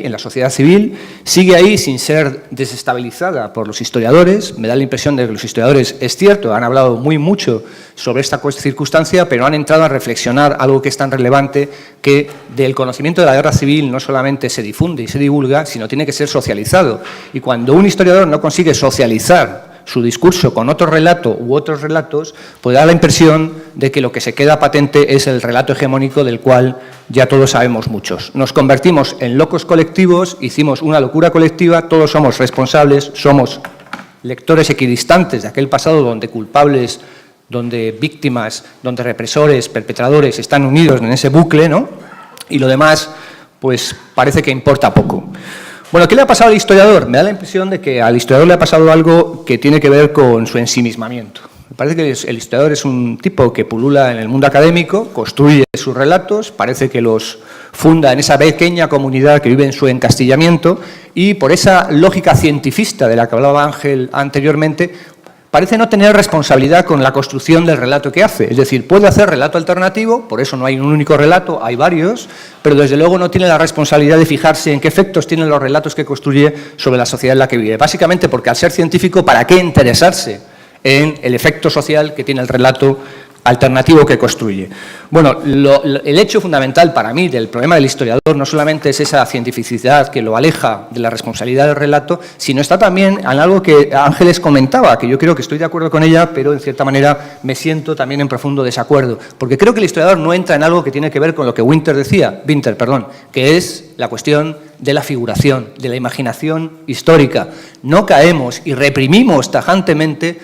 en la sociedad civil, sigue ahí sin ser desestabilizada por los historiadores. Me da la impresión de que los historiadores, es cierto, han hablado mucho sobre esta circunstancia, pero han entrado a reflexionar algo que es tan relevante que del conocimiento de la guerra civil no solamente se difunde y se divulga, sino tiene que ser socializado. Y cuando un historiador no consigue socializar su discurso con otro relato u otros relatos, pues da la impresión de que lo que se queda patente es el relato hegemónico del cual ya todos sabemos muchos. Nos convertimos en locos colectivos, hicimos una locura colectiva, todos somos responsables, somos lectores equidistantes de aquel pasado donde culpables, donde víctimas, donde represores, perpetradores están unidos en ese bucle, ¿no? Y lo demás, pues parece que importa poco. Bueno, ¿qué le ha pasado al historiador? Me da la impresión de que al historiador le ha pasado algo que tiene que ver con su ensimismamiento. Me parece que el historiador es un tipo que pulula en el mundo académico, construye sus relatos, parece que los funda en esa pequeña comunidad que vive en su encastillamiento y por esa lógica cientifista de la que hablaba Ángel anteriormente, parece no tener responsabilidad con la construcción del relato que hace. Es decir, puede hacer relato alternativo, por eso no hay un único relato, hay varios, pero desde luego no tiene la responsabilidad de fijarse en qué efectos tienen los relatos que construye sobre la sociedad en la que vive. Básicamente porque al ser científico, ¿para qué interesarse en el efecto social que tiene el relato alternativo que construye? Bueno, el hecho fundamental para mí del problema del historiador no solamente es esa cientificidad que lo aleja de la responsabilidad del relato, sino está también en algo que Ángeles comentaba, que yo creo que estoy de acuerdo con ella, pero en cierta manera me siento también en profundo desacuerdo, porque creo que el historiador no entra en algo que tiene que ver con lo que Winter, que es la cuestión de la figuración, de la imaginación histórica. No caemos y reprimimos tajantemente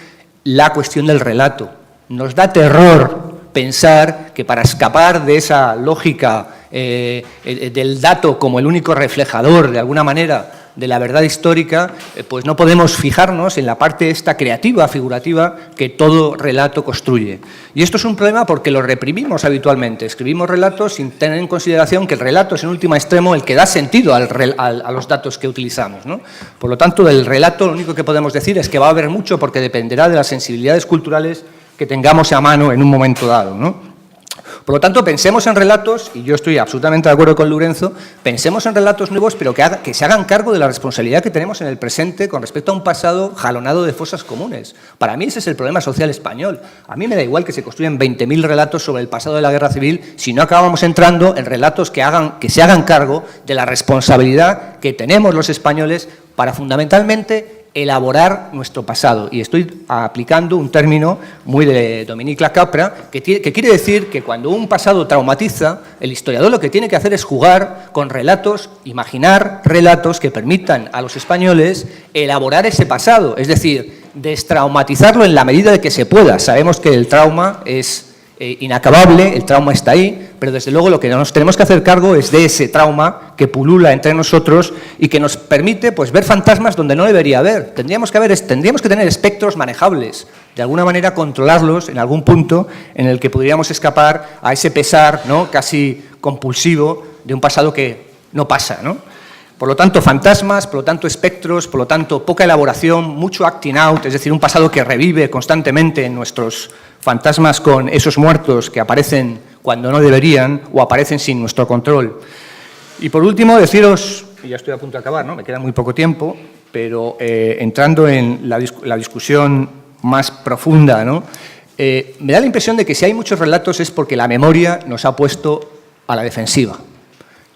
la cuestión del relato. Nos da terror pensar que para escapar de esa lógica del dato como el único reflejador, de alguna manera, de la verdad histórica, pues no podemos fijarnos en la parte esta creativa, figurativa, que todo relato construye. Y esto es un problema porque lo reprimimos habitualmente. Escribimos relatos sin tener en consideración que el relato es, en último extremo, el que da sentido a los datos que utilizamos, ¿no? Por lo tanto, del relato lo único que podemos decir es que va a haber mucho porque dependerá de las sensibilidades culturales que tengamos a mano en un momento dado, ¿no? Por lo tanto, pensemos en relatos, y yo estoy absolutamente de acuerdo con Lourenço, pensemos en relatos nuevos, pero que se hagan cargo de la responsabilidad que tenemos en el presente con respecto a un pasado jalonado de fosas comunes. Para mí ese es el problema social español. A mí me da igual que se construyan 20.000 relatos sobre el pasado de la guerra civil si no acabamos entrando en relatos que se hagan cargo de la responsabilidad que tenemos los españoles para fundamentalmente elaborar nuestro pasado. Y estoy aplicando un término muy de Dominique Lacapra, que quiere decir que cuando un pasado traumatiza, el historiador lo que tiene que hacer es jugar con relatos, imaginar relatos que permitan a los españoles elaborar ese pasado, es decir, destraumatizarlo en la medida de que se pueda. Sabemos que el trauma es inacabable, el trauma está ahí, pero desde luego lo que nos tenemos que hacer cargo es de ese trauma que pulula entre nosotros y que nos permite, pues, ver fantasmas donde no debería haber. Tendríamos que tener espectros manejables, de alguna manera controlarlos en algún punto en el que podríamos escapar a ese pesar, ¿no?, casi compulsivo de un pasado que no pasa, ¿no? Por lo tanto, fantasmas, por lo tanto, espectros, por lo tanto, poca elaboración, mucho acting out, es decir, un pasado que revive constantemente en nuestros fantasmas con esos muertos que aparecen cuando no deberían o aparecen sin nuestro control. Y por último, deciros, y ya estoy a punto de acabar, ¿no?, me queda muy poco tiempo, pero entrando en la discusión más profunda, ¿no?, me da la impresión de que si hay muchos relatos es porque la memoria nos ha puesto a la defensiva.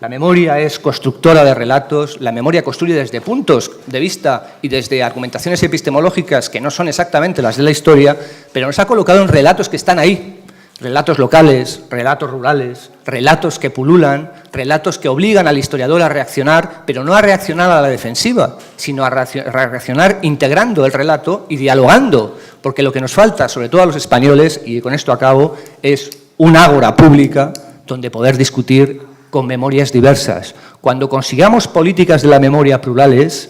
La memoria es constructora de relatos, la memoria construye desde puntos de vista y desde argumentaciones epistemológicas que no son exactamente las de la historia, pero nos ha colocado en relatos que están ahí, relatos locales, relatos rurales, relatos que pululan, relatos que obligan al historiador a reaccionar, pero no a reaccionar a la defensiva, sino a reaccionar integrando el relato y dialogando, porque lo que nos falta, sobre todo a los españoles, y con esto acabo, es un ágora pública donde poder discutir con memorias diversas. Cuando consigamos políticas de la memoria plurales,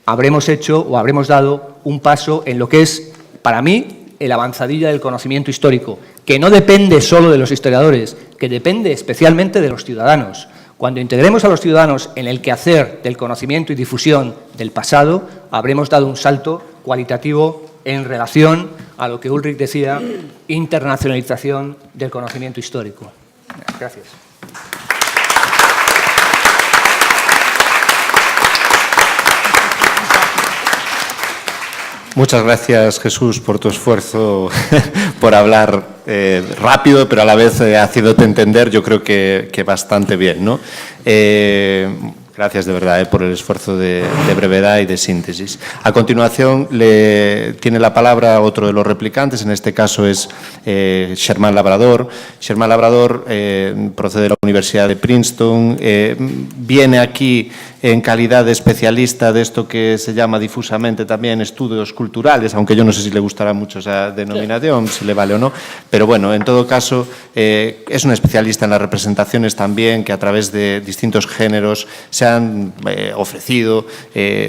habremos hecho o habremos dado un paso en lo que es, para mí, el avanzadilla del conocimiento histórico, que no depende solo de los historiadores, que depende especialmente de los ciudadanos. Cuando integremos a los ciudadanos en el quehacer del conocimiento y difusión del pasado, habremos dado un salto cualitativo en relación a lo que Ulrich decía, internacionalización del conocimiento histórico. Gracias. Muchas gracias, Jesús, por tu esfuerzo por hablar rápido, pero a la vez haciéndote entender, yo creo que bastante bien, ¿no? Gracias de verdad por el esfuerzo de brevedad y de síntesis. A continuación tiene la palabra otro de los replicantes, en este caso es Sherman Labrador. Sherman Labrador procede de la Universidad de Princeton, viene aquí en calidad de especialista de esto que se llama difusamente también estudios culturales, aunque yo no sé si le gustará mucho esa denominación, si le vale o no, pero bueno, en todo caso es un especialista en las representaciones también que a través de distintos géneros se han ofrecido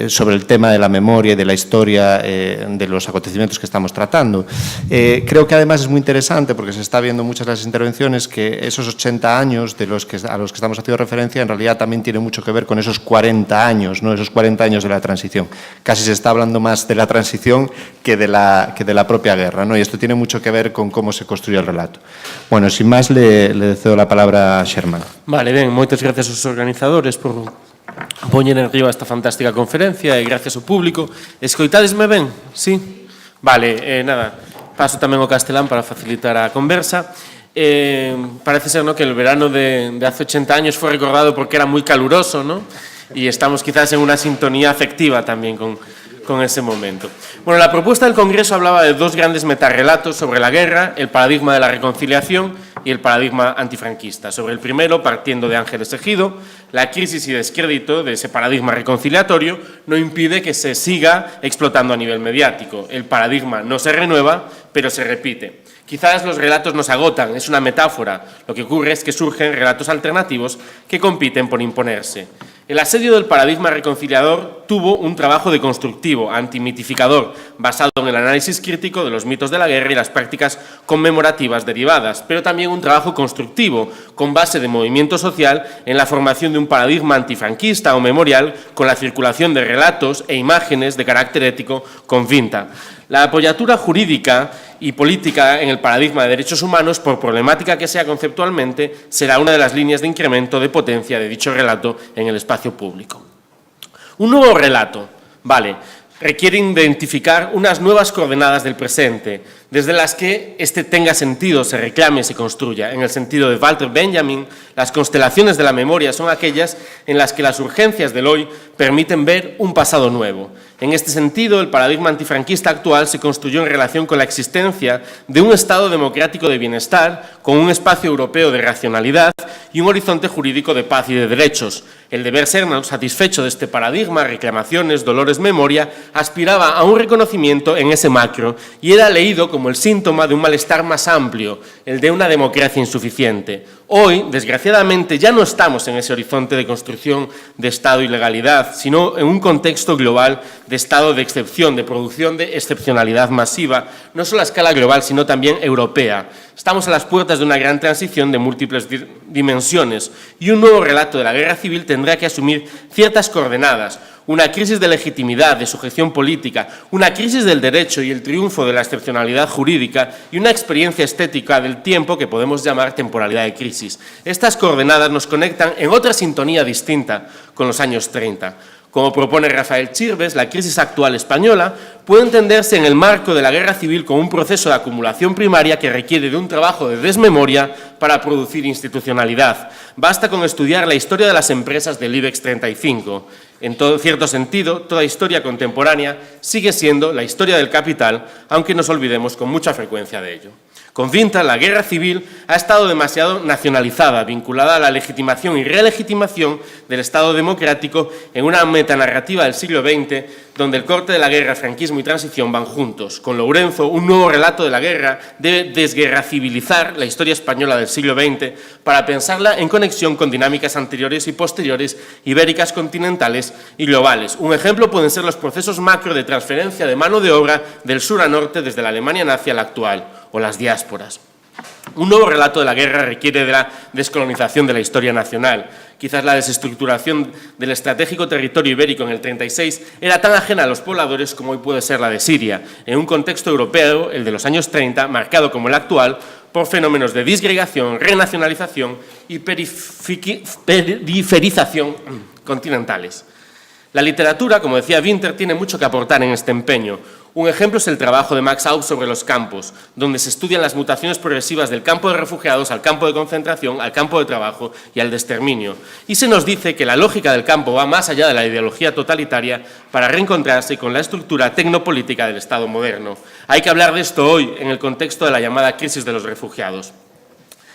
sobre el tema de la memoria y de la historia de los acontecimientos que estamos tratando. Creo que además es muy interesante porque se está viendo muchas de las intervenciones que esos 80 años a los que estamos haciendo referencia en realidad también tiene mucho que ver con esos 40 años, ¿no? Esos 40 años de la transición. Casi se está hablando más de la transición que de la propia guerra, ¿no? Y esto tiene mucho que ver con cómo se construye el relato. Bueno, sin más, le cedo la palabra a Sherman. Vale, ben, moitas gracias aos organizadores por poñer en riba esta fantástica conferencia e gracias ao público. Escoitadesme ben? Sí? Vale, nada, paso tamén o castelán para facilitar a conversa. Parece ser, ¿no?, que el verano de hace 80 años fue recordado porque era muy caluroso, ¿no? Y estamos quizás en una sintonía afectiva también con ese momento. Bueno, la propuesta del Congreso hablaba de dos grandes metarrelatos sobre la guerra, el paradigma de la reconciliación y el paradigma antifranquista. Sobre el primero, partiendo de Ángeles Ejido, la crisis y descrédito de ese paradigma reconciliatorio no impide que se siga explotando a nivel mediático. El paradigma no se renueva, pero se repite. Quizás los relatos nos agotan, es una metáfora. Lo que ocurre es que surgen relatos alternativos que compiten por imponerse. El asedio del paradigma reconciliador tuvo un trabajo deconstructivo, antimitificador, basado en el análisis crítico de los mitos de la guerra y las prácticas conmemorativas derivadas, pero también un trabajo constructivo, con base de movimiento social en la formación de un paradigma antifranquista o memorial con la circulación de relatos e imágenes de carácter ético con finta. La apoyatura jurídica y política en el paradigma de derechos humanos, por problemática que sea conceptualmente, será una de las líneas de incremento de potencia de dicho relato en el espacio público. Un nuevo relato, vale, requiere identificar unas nuevas coordenadas del presente, desde las que este tenga sentido, se reclame y se construya. En el sentido de Walter Benjamin, las constelaciones de la memoria son aquellas en las que las urgencias del hoy permiten ver un pasado nuevo. En este sentido, el paradigma antifranquista actual se construyó en relación con la existencia de un Estado democrático de bienestar, con un espacio europeo de racionalidad y un horizonte jurídico de paz y de derechos. El deber ser satisfecho de este paradigma, reclamaciones, dolores, memoria, aspiraba a un reconocimiento en ese macro y era leído como el síntoma de un malestar más amplio, el de una democracia insuficiente. Hoy, desgraciadamente, ya no estamos en ese horizonte de construcción de Estado y legalidad, sino en un contexto global de estado de excepción, de producción de excepcionalidad masiva, no solo a escala global, sino también europea. Estamos a las puertas de una gran transición de múltiples dimensiones y un nuevo relato de la guerra civil tendrá que asumir ciertas coordenadas, una crisis de legitimidad, de sujeción política, una crisis del derecho y el triunfo de la excepcionalidad jurídica y una experiencia estética del tiempo que podemos llamar temporalidad de crisis. Estas coordenadas nos conectan en otra sintonía distinta con los años 30. Como propone Rafael Chirves, la crisis actual española puede entenderse en el marco de la guerra civil como un proceso de acumulación primaria que requiere de un trabajo de desmemoria para producir institucionalidad. Basta con estudiar la historia de las empresas del IBEX 35. En cierto sentido, toda historia contemporánea sigue siendo la historia del capital, aunque nos olvidemos con mucha frecuencia de ello. Con Vinta, la guerra civil ha estado demasiado nacionalizada, vinculada a la legitimación y relegitimación del Estado democrático en una metanarrativa del siglo XX, donde el corte de la guerra, franquismo y transición van juntos. Con Lourenço, un nuevo relato de la guerra debe desguerracivilizar la historia española del siglo XX para pensarla en conexión con dinámicas anteriores y posteriores, ibéricas, continentales y globales. Un ejemplo pueden ser los procesos macro de transferencia de mano de obra del sur a norte desde la Alemania nazi a la actual, o las diásporas. Un nuevo relato de la guerra requiere de la descolonización de la historia nacional. Quizás la desestructuración del estratégico territorio ibérico en el 36 era tan ajena a los pobladores como hoy puede ser la de Siria, en un contexto europeo, el de los años 30, marcado como el actual, por fenómenos de disgregación, renacionalización y periferización continentales. La literatura, como decía Winter, tiene mucho que aportar en este empeño. Un ejemplo es el trabajo de Max Aub sobre los campos, donde se estudian las mutaciones progresivas del campo de refugiados al campo de concentración, al campo de trabajo y al de exterminio. Y se nos dice que la lógica del campo va más allá de la ideología totalitaria para reencontrarse con la estructura tecnopolítica del Estado moderno. Hay que hablar de esto hoy en el contexto de la llamada crisis de los refugiados.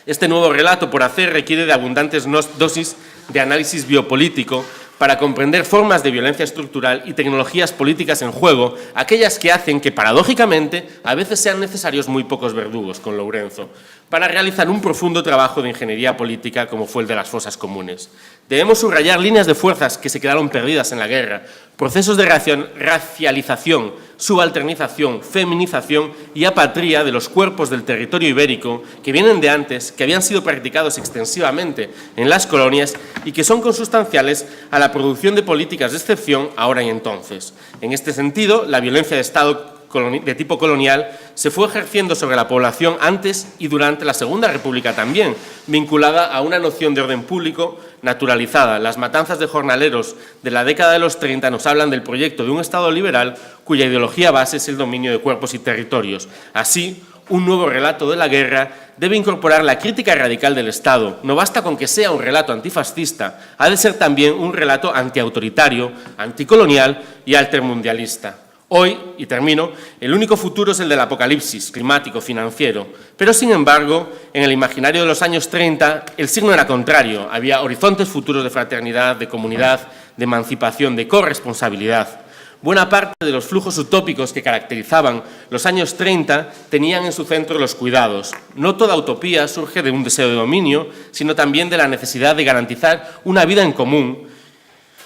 Este nuevo relato por hacer requiere de abundantes dosis de análisis biopolítico para comprender formas de violencia estructural y tecnologías políticas en juego, aquellas que hacen que, paradójicamente, a veces sean necesarios muy pocos verdugos, con Lourenço, para realizar un profundo trabajo de ingeniería política como fue el de las fosas comunes. Debemos subrayar líneas de fuerzas que se quedaron perdidas en la guerra, procesos de racialización, subalternización, feminización y apatría de los cuerpos del territorio ibérico que vienen de antes, que habían sido practicados extensivamente en las colonias y que son consustanciales a la producción de políticas de excepción ahora y entonces. En este sentido, la violencia de Estado de tipo colonial se fue ejerciendo sobre la población antes y durante la Segunda República también, vinculada a una noción de orden público naturalizada. Las matanzas de jornaleros de la década de los 30 nos hablan del proyecto de un Estado liberal cuya ideología base es el dominio de cuerpos y territorios. Así, un nuevo relato de la guerra debe incorporar la crítica radical del Estado. No basta con que sea un relato antifascista, ha de ser también un relato antiautoritario, anticolonial y altermundialista. Hoy, y termino, el único futuro es el del apocalipsis climático, financiero. Pero, sin embargo, en el imaginario de los años 30, el signo era contrario. Había horizontes futuros de fraternidad, de comunidad, de emancipación, de corresponsabilidad. Buena parte de los flujos utópicos que caracterizaban los años 30 tenían en su centro los cuidados. No toda utopía surge de un deseo de dominio, sino también de la necesidad de garantizar una vida en común.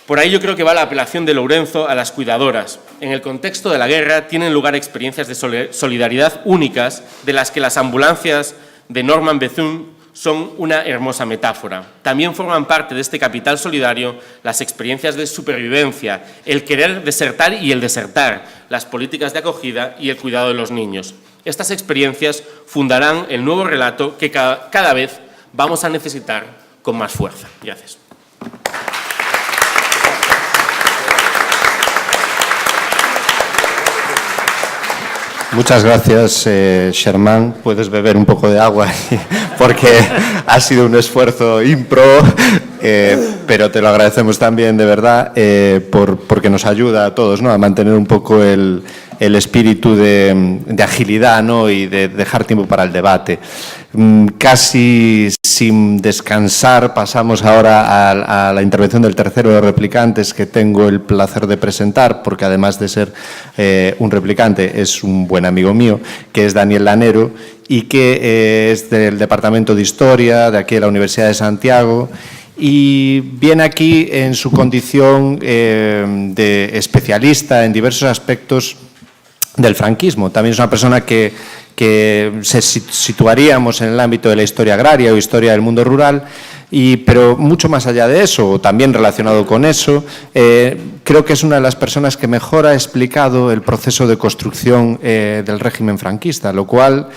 Por ahí yo creo que va la apelación de Lourenço a las cuidadoras. En el contexto de la guerra tienen lugar experiencias de solidaridad únicas, de las que las ambulancias de Norman Bethune son una hermosa metáfora. También forman parte de este capital solidario las experiencias de supervivencia, el querer desertar y el desertar, las políticas de acogida y el cuidado de los niños. Estas experiencias fundarán el nuevo relato que cada vez vamos a necesitar con más fuerza. Gracias. Muchas gracias, Germán. Puedes beber un poco de agua porque ha sido un esfuerzo impro, pero te lo agradecemos también de verdad porque nos ayuda a todos, ¿no?, a mantener un poco el espíritu de agilidad, ¿no?, y de dejar tiempo para el debate. Casi sin descansar pasamos ahora a la intervención del tercero de replicantes que tengo el placer de presentar, porque además de ser un replicante es un buen amigo mío, que es Daniel Lanero y que es del Departamento de Historia de aquí de la Universidad de Santiago y viene aquí en su condición de especialista en diversos aspectos del franquismo. También es una persona que se situaríamos en el ámbito de la historia agraria o historia del mundo rural, pero mucho más allá de eso, también relacionado con eso, creo que es una de las personas que mejor ha explicado el proceso de construcción del régimen franquista, lo cual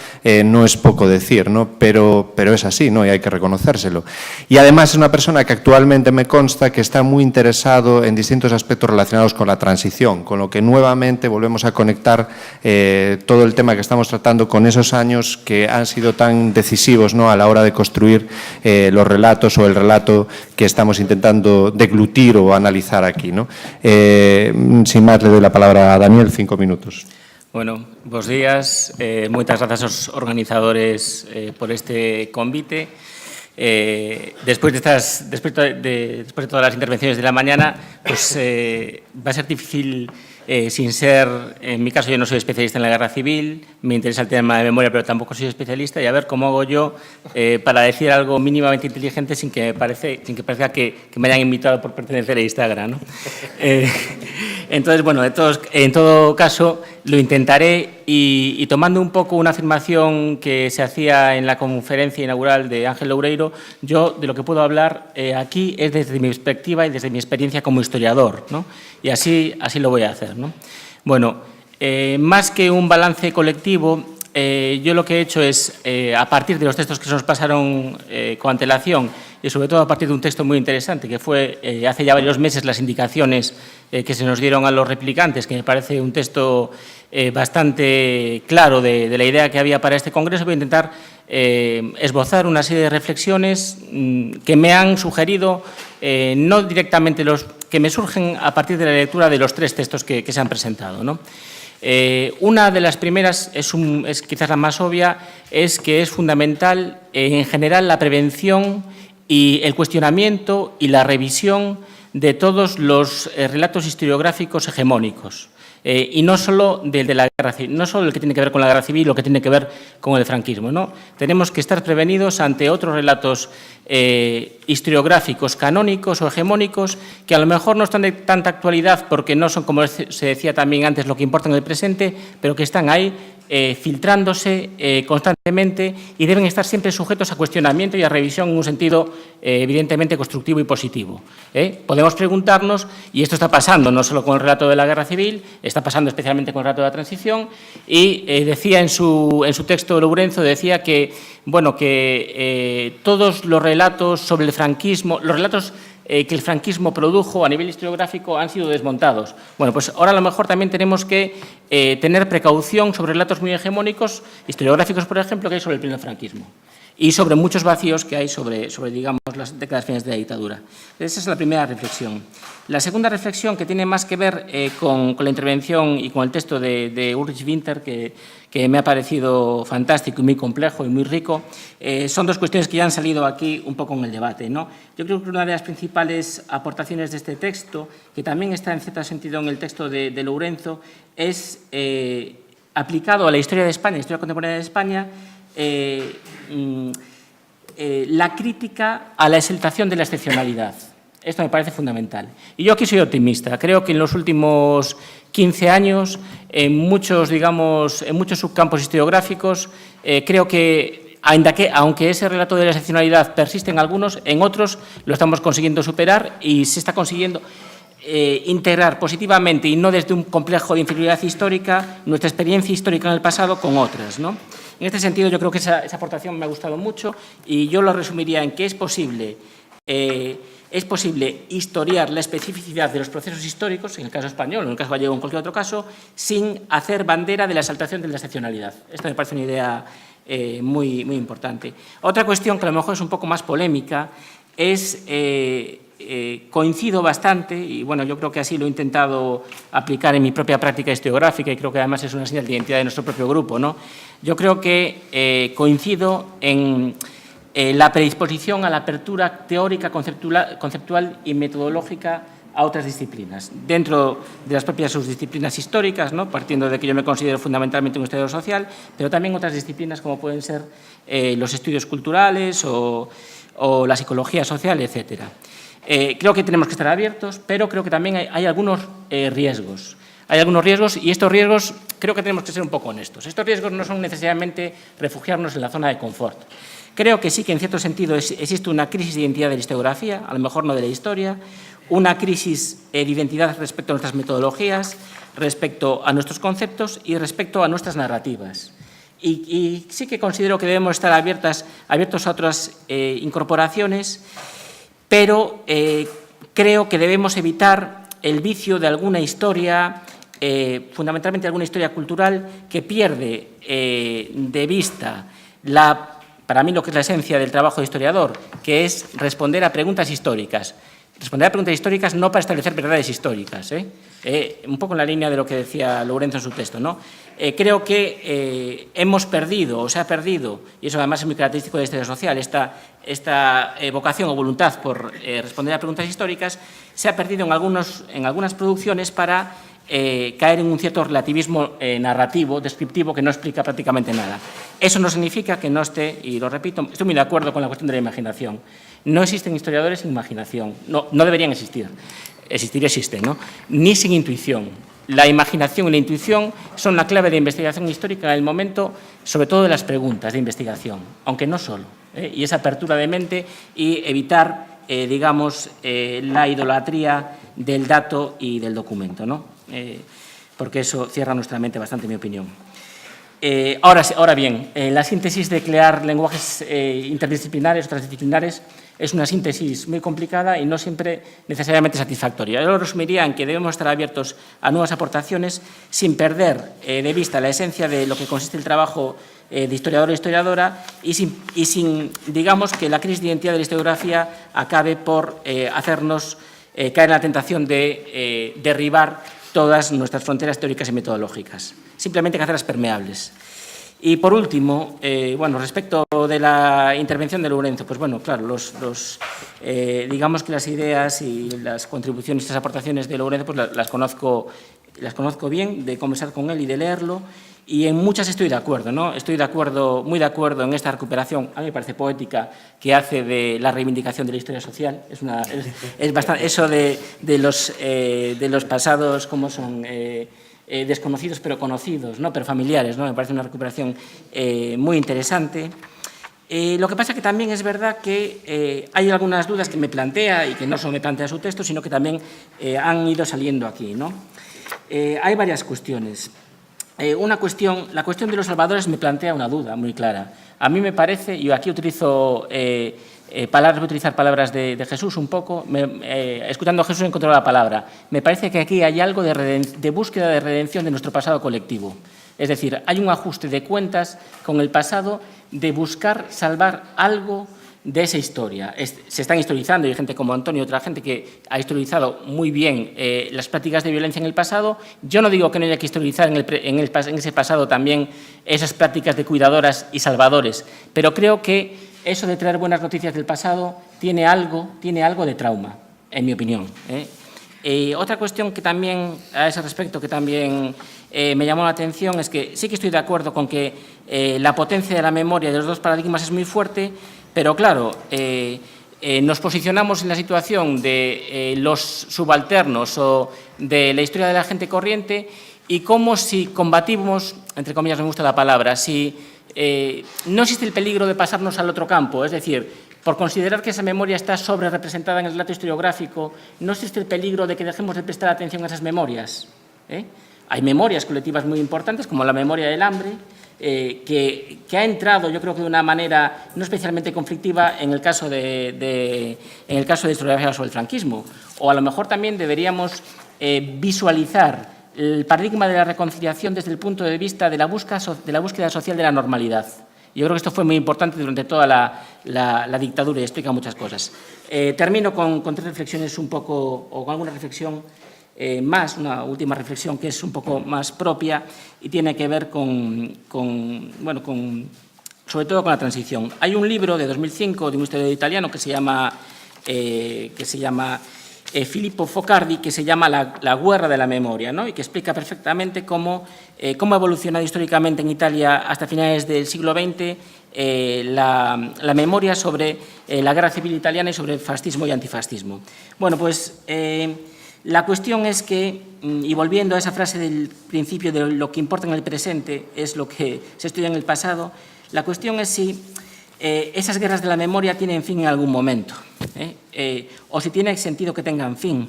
no es poco decir, ¿no? Pero es así, ¿no?, y hay que reconocérselo. Y además es una persona que actualmente me consta que está muy interesado en distintos aspectos relacionados con la transición, con lo que nuevamente volvemos a conectar todo el tema que estamos tratando con esos años que han sido tan decisivos, ¿no?, a la hora de construir los relatos o el relato que estamos intentando deglutir o analizar aquí, ¿no? Sin más, le doy la palabra a Daniel, 5 minutos. Bueno, bos días. Moitas grazas aos organizadores por este convite. Despois de todas as intervenciones de la mañana, pues va a ser difícil, sin ser, en mi caso yo no soy especialista en la guerra civil, me interesa el tema de memoria, pero tampoco soy especialista, y a ver cómo hago yo para decir algo mínimamente inteligente sin que parezca que me hayan invitado por pertenecer a Instagram, ¿no? Entonces, bueno, en todo caso, lo intentaré y tomando un poco una afirmación que se hacía en la conferencia inaugural de Ángel Loureiro, yo de lo que puedo hablar aquí es desde mi perspectiva y desde mi experiencia como historiador, ¿no? Y así lo voy a hacer, ¿no? Bueno, más que un balance colectivo, yo lo que he hecho es, a partir de los textos que se nos pasaron con antelación, y sobre todo a partir de un texto muy interesante, que fue hace ya varios meses las indicaciones que se nos dieron a los replicantes, que me parece un texto bastante claro de la idea que había para este congreso, voy a intentar esbozar una serie de reflexiones que me han sugerido, no directamente que me surgen a partir de la lectura de los tres textos que se han presentado, ¿no? Una de las primeras, es quizás la más obvia, es que es fundamental en general la prevención y el cuestionamiento y la revisión de todos los relatos historiográficos hegemónicos. Y no solo del de la guerra civil, no solo el que tiene que ver con la guerra civil o que tiene que ver con el franquismo, ¿no? Tenemos que estar prevenidos ante otros relatos historiográficos, canónicos o hegemónicos, que a lo mejor no están de tanta actualidad porque no son, como se decía también antes, lo que importa en el presente, pero que están ahí filtrándose constantemente y deben estar siempre sujetos a cuestionamiento y a revisión en un sentido evidentemente constructivo y positivo. Podemos preguntarnos, y esto está pasando no solo con el relato de la guerra civil, está pasando especialmente con el relato de la transición, y decía en su texto Lourenço, decía que, bueno, que todos los relatos sobre el franquismo, los relatos que el franquismo produjo a nivel historiográfico han sido desmontados. Bueno, pues ahora a lo mejor también tenemos que tener precaución sobre relatos muy hegemónicos, historiográficos, por ejemplo, que hay sobre el pleno franquismo y sobre muchos vacíos que hay sobre digamos, las décadas finales de la dictadura. Esa es la primera reflexión. La segunda reflexión, que tiene más que ver con la intervención y con el texto de Ulrich Winter, que me ha parecido fantástico y muy complejo y muy rico, son dos cuestiones que ya han salido aquí un poco en el debate, ¿no? Yo creo que una de las principales aportaciones de este texto, que también está en cierto sentido en el texto de Lourenço, es aplicado a la historia de España, historia contemporánea de España, la crítica a la exaltación de la excepcionalidad. Esto me parece fundamental. Y yo aquí soy optimista. Creo que en los últimos 15 años, en muchos subcampos historiográficos, creo que, aunque ese relato de la excepcionalidad persiste en algunos, en otros lo estamos consiguiendo superar y se está consiguiendo integrar positivamente y no desde un complejo de inferioridad histórica nuestra experiencia histórica en el pasado con otras, ¿no? En este sentido, yo creo que esa aportación me ha gustado mucho y yo lo resumiría en que es posible historiar la especificidad de los procesos históricos, en el caso español o en el caso gallego o en cualquier otro caso, sin hacer bandera de la exaltación de la excepcionalidad. Esto me parece una idea muy, muy importante. Otra cuestión que a lo mejor es un poco más polémica es... coincido bastante, y bueno, yo creo que así lo he intentado aplicar en mi propia práctica historiográfica y creo que además es una señal de identidad de nuestro propio grupo, ¿no? Yo creo que coincido en la predisposición a la apertura teórica, conceptual y metodológica a otras disciplinas, dentro de las propias subdisciplinas históricas, ¿no? Partiendo de que yo me considero fundamentalmente un historiador social, pero también otras disciplinas como pueden ser los estudios culturales o la psicología social, etcétera. Creo que tenemos que estar abiertos, pero creo que también hay algunos riesgos. Hay algunos riesgos y estos riesgos creo que tenemos que ser un poco honestos. Estos riesgos no son necesariamente refugiarnos en la zona de confort. Creo que sí que en cierto sentido existe una crisis de identidad de la historiografía, a lo mejor no de la historia, una crisis de identidad respecto a nuestras metodologías, respecto a nuestros conceptos y respecto a nuestras narrativas. Y sí que considero que debemos estar abiertos a otras incorporaciones, pero creo que debemos evitar el vicio de alguna historia, fundamentalmente alguna historia cultural, que pierde de vista para mí lo que es la esencia del trabajo de historiador, que es responder a preguntas históricas. responder a preguntas históricas no para establecer verdades históricas, un poco en la línea de lo que decía Lourenço en su texto, ¿no? Creo que hemos perdido, o se ha perdido, y eso además es muy característico de la historia social, esta vocación o voluntad por responder a preguntas históricas, se ha perdido en algunas producciones para caer en un cierto relativismo narrativo, descriptivo, que no explica prácticamente nada. Eso no significa que no esté, y lo repito, estoy muy de acuerdo con la cuestión de la imaginación. No existen historiadores sin imaginación, no deberían existir. Existir existen, ¿no? Ni sin intuición. La imaginación y la intuición son la clave de investigación histórica en el momento, sobre todo de las preguntas de investigación, aunque no solo. Y esa apertura de mente y evitar, digamos, la idolatría del dato y del documento, ¿no? Porque eso cierra nuestra mente bastante, en mi opinión. Ahora bien, la síntesis de crear lenguajes interdisciplinares o transdisciplinares es una síntesis muy complicada y no siempre necesariamente satisfactoria. Yo lo resumiría en que debemos estar abiertos a nuevas aportaciones sin perder de vista la esencia de lo que consiste el trabajo de historiador e historiadora y sin, digamos, que la crisis de identidad de la historiografía acabe por hacernos caer en la tentación de derribar todas nuestras fronteras teóricas y metodológicas. Simplemente hay que hacerlas permeables. Y por último, bueno, respecto de la intervención de Lourenço, pues bueno, claro, digamos que las ideas y las contribuciones y las aportaciones de Lourenço pues las conozco bien, de conversar con él y de leerlo, y en muchas estoy de acuerdo, ¿no? Estoy de acuerdo, muy de acuerdo en esta recuperación, a mí me parece poética, que hace de la reivindicación de la historia social. Es bastante, eso de los pasados, como son desconocidos pero conocidos, ¿no? Pero familiares, ¿no? Me parece una recuperación muy interesante. Lo que pasa es que también es verdad que hay algunas dudas que me plantea y que no solo me plantea su texto, sino que también han ido saliendo aquí, ¿no? Hay varias cuestiones. La cuestión de los salvadores me plantea una duda muy clara. A mí me parece, y aquí utilizo voy a utilizar palabras de Jesús un poco, escuchando a Jesús he encontrado la palabra. Me parece que aquí hay algo de búsqueda de redención de nuestro pasado colectivo. Es decir, hay un ajuste de cuentas con el pasado de buscar salvar algo de esa historia. Se están historizando, y hay gente como Antonio y otra gente que ha historizado muy bien las prácticas de violencia en el pasado. Yo no digo que no haya que historizar en ese pasado también esas prácticas de cuidadoras y salvadores, pero creo que eso de traer buenas noticias del pasado tiene algo de trauma, en mi opinión. Otra cuestión que también, a ese respecto, que también me llamó la atención es que sí que estoy de acuerdo con que la potencia de la memoria de los dos paradigmas es muy fuerte, pero claro, nos posicionamos en la situación de los subalternos o de la historia de la gente corriente y como si combatimos, entre comillas me gusta la palabra, si no existe el peligro de pasarnos al otro campo, es decir, por considerar que esa memoria está sobre representada en el relato historiográfico, no existe el peligro de que dejemos de prestar atención a esas memorias. Hay memorias colectivas muy importantes, como la memoria del hambre, que ha entrado, yo creo que de una manera no especialmente conflictiva en el caso de historiografía sobre el franquismo. O a lo mejor también deberíamos visualizar el paradigma de la reconciliación desde el punto de vista de la búsqueda social de la normalidad. Yo creo que esto fue muy importante durante toda la dictadura y explica muchas cosas. Termino con tres reflexiones un poco, o con alguna reflexión más, una última reflexión que es un poco más propia y tiene que ver sobre todo con la transición. Hay un libro de 2005 de un historiador italiano que se llama Filippo Focardi, que se llama La guerra de la memoria, ¿no? Y que explica perfectamente cómo ha evolucionado históricamente en Italia hasta finales del siglo XX la memoria sobre la guerra civil italiana y sobre el fascismo y antifascismo. Bueno, pues la cuestión es que, y volviendo a esa frase del principio de lo que importa en el presente es lo que se estudia en el pasado, la cuestión es si esas guerras de la memoria tienen fin en algún momento, o si tiene sentido que tengan fin.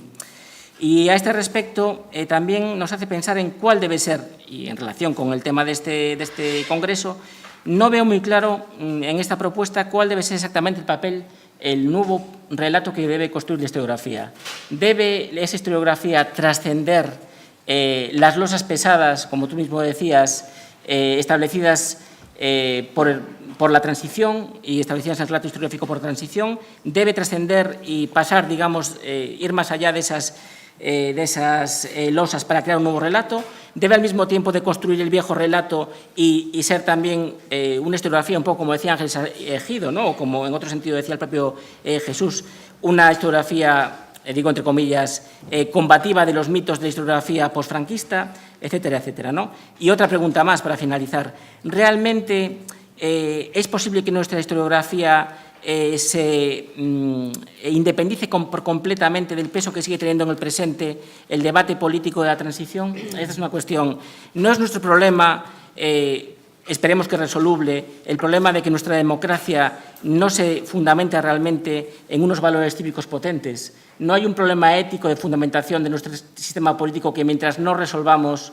Y a este respecto también nos hace pensar en cuál debe ser, y en relación con el tema de este congreso, no veo muy claro en esta propuesta cuál debe ser exactamente el papel, el nuevo relato que debe construir la historiografía. ¿Debe esa historiografía trascender las losas pesadas, como tú mismo decías, establecidas por la transición y establecidas en el relato historiográfico por transición, debe trascender y pasar, digamos, ir más allá de esas losas para crear un nuevo relato, debe al mismo tiempo de construir el viejo relato y ser también una historiografía, un poco como decía Ángel Ejido, ¿no? O como en otro sentido decía el propio Jesús, una historiografía, digo entre comillas, combativa de los mitos de la historiografía posfranquista, etcétera, etcétera, ¿no? Y otra pregunta más para finalizar. ¿Realmente es posible que nuestra historiografía se independice completamente del peso que sigue teniendo en el presente el debate político de la transición? Esta es una cuestión. No es nuestro problema, esperemos que resoluble, el problema de que nuestra democracia no se fundamenta realmente en unos valores cívicos potentes. No hay un problema ético de fundamentación de nuestro sistema político que mientras no resolvamos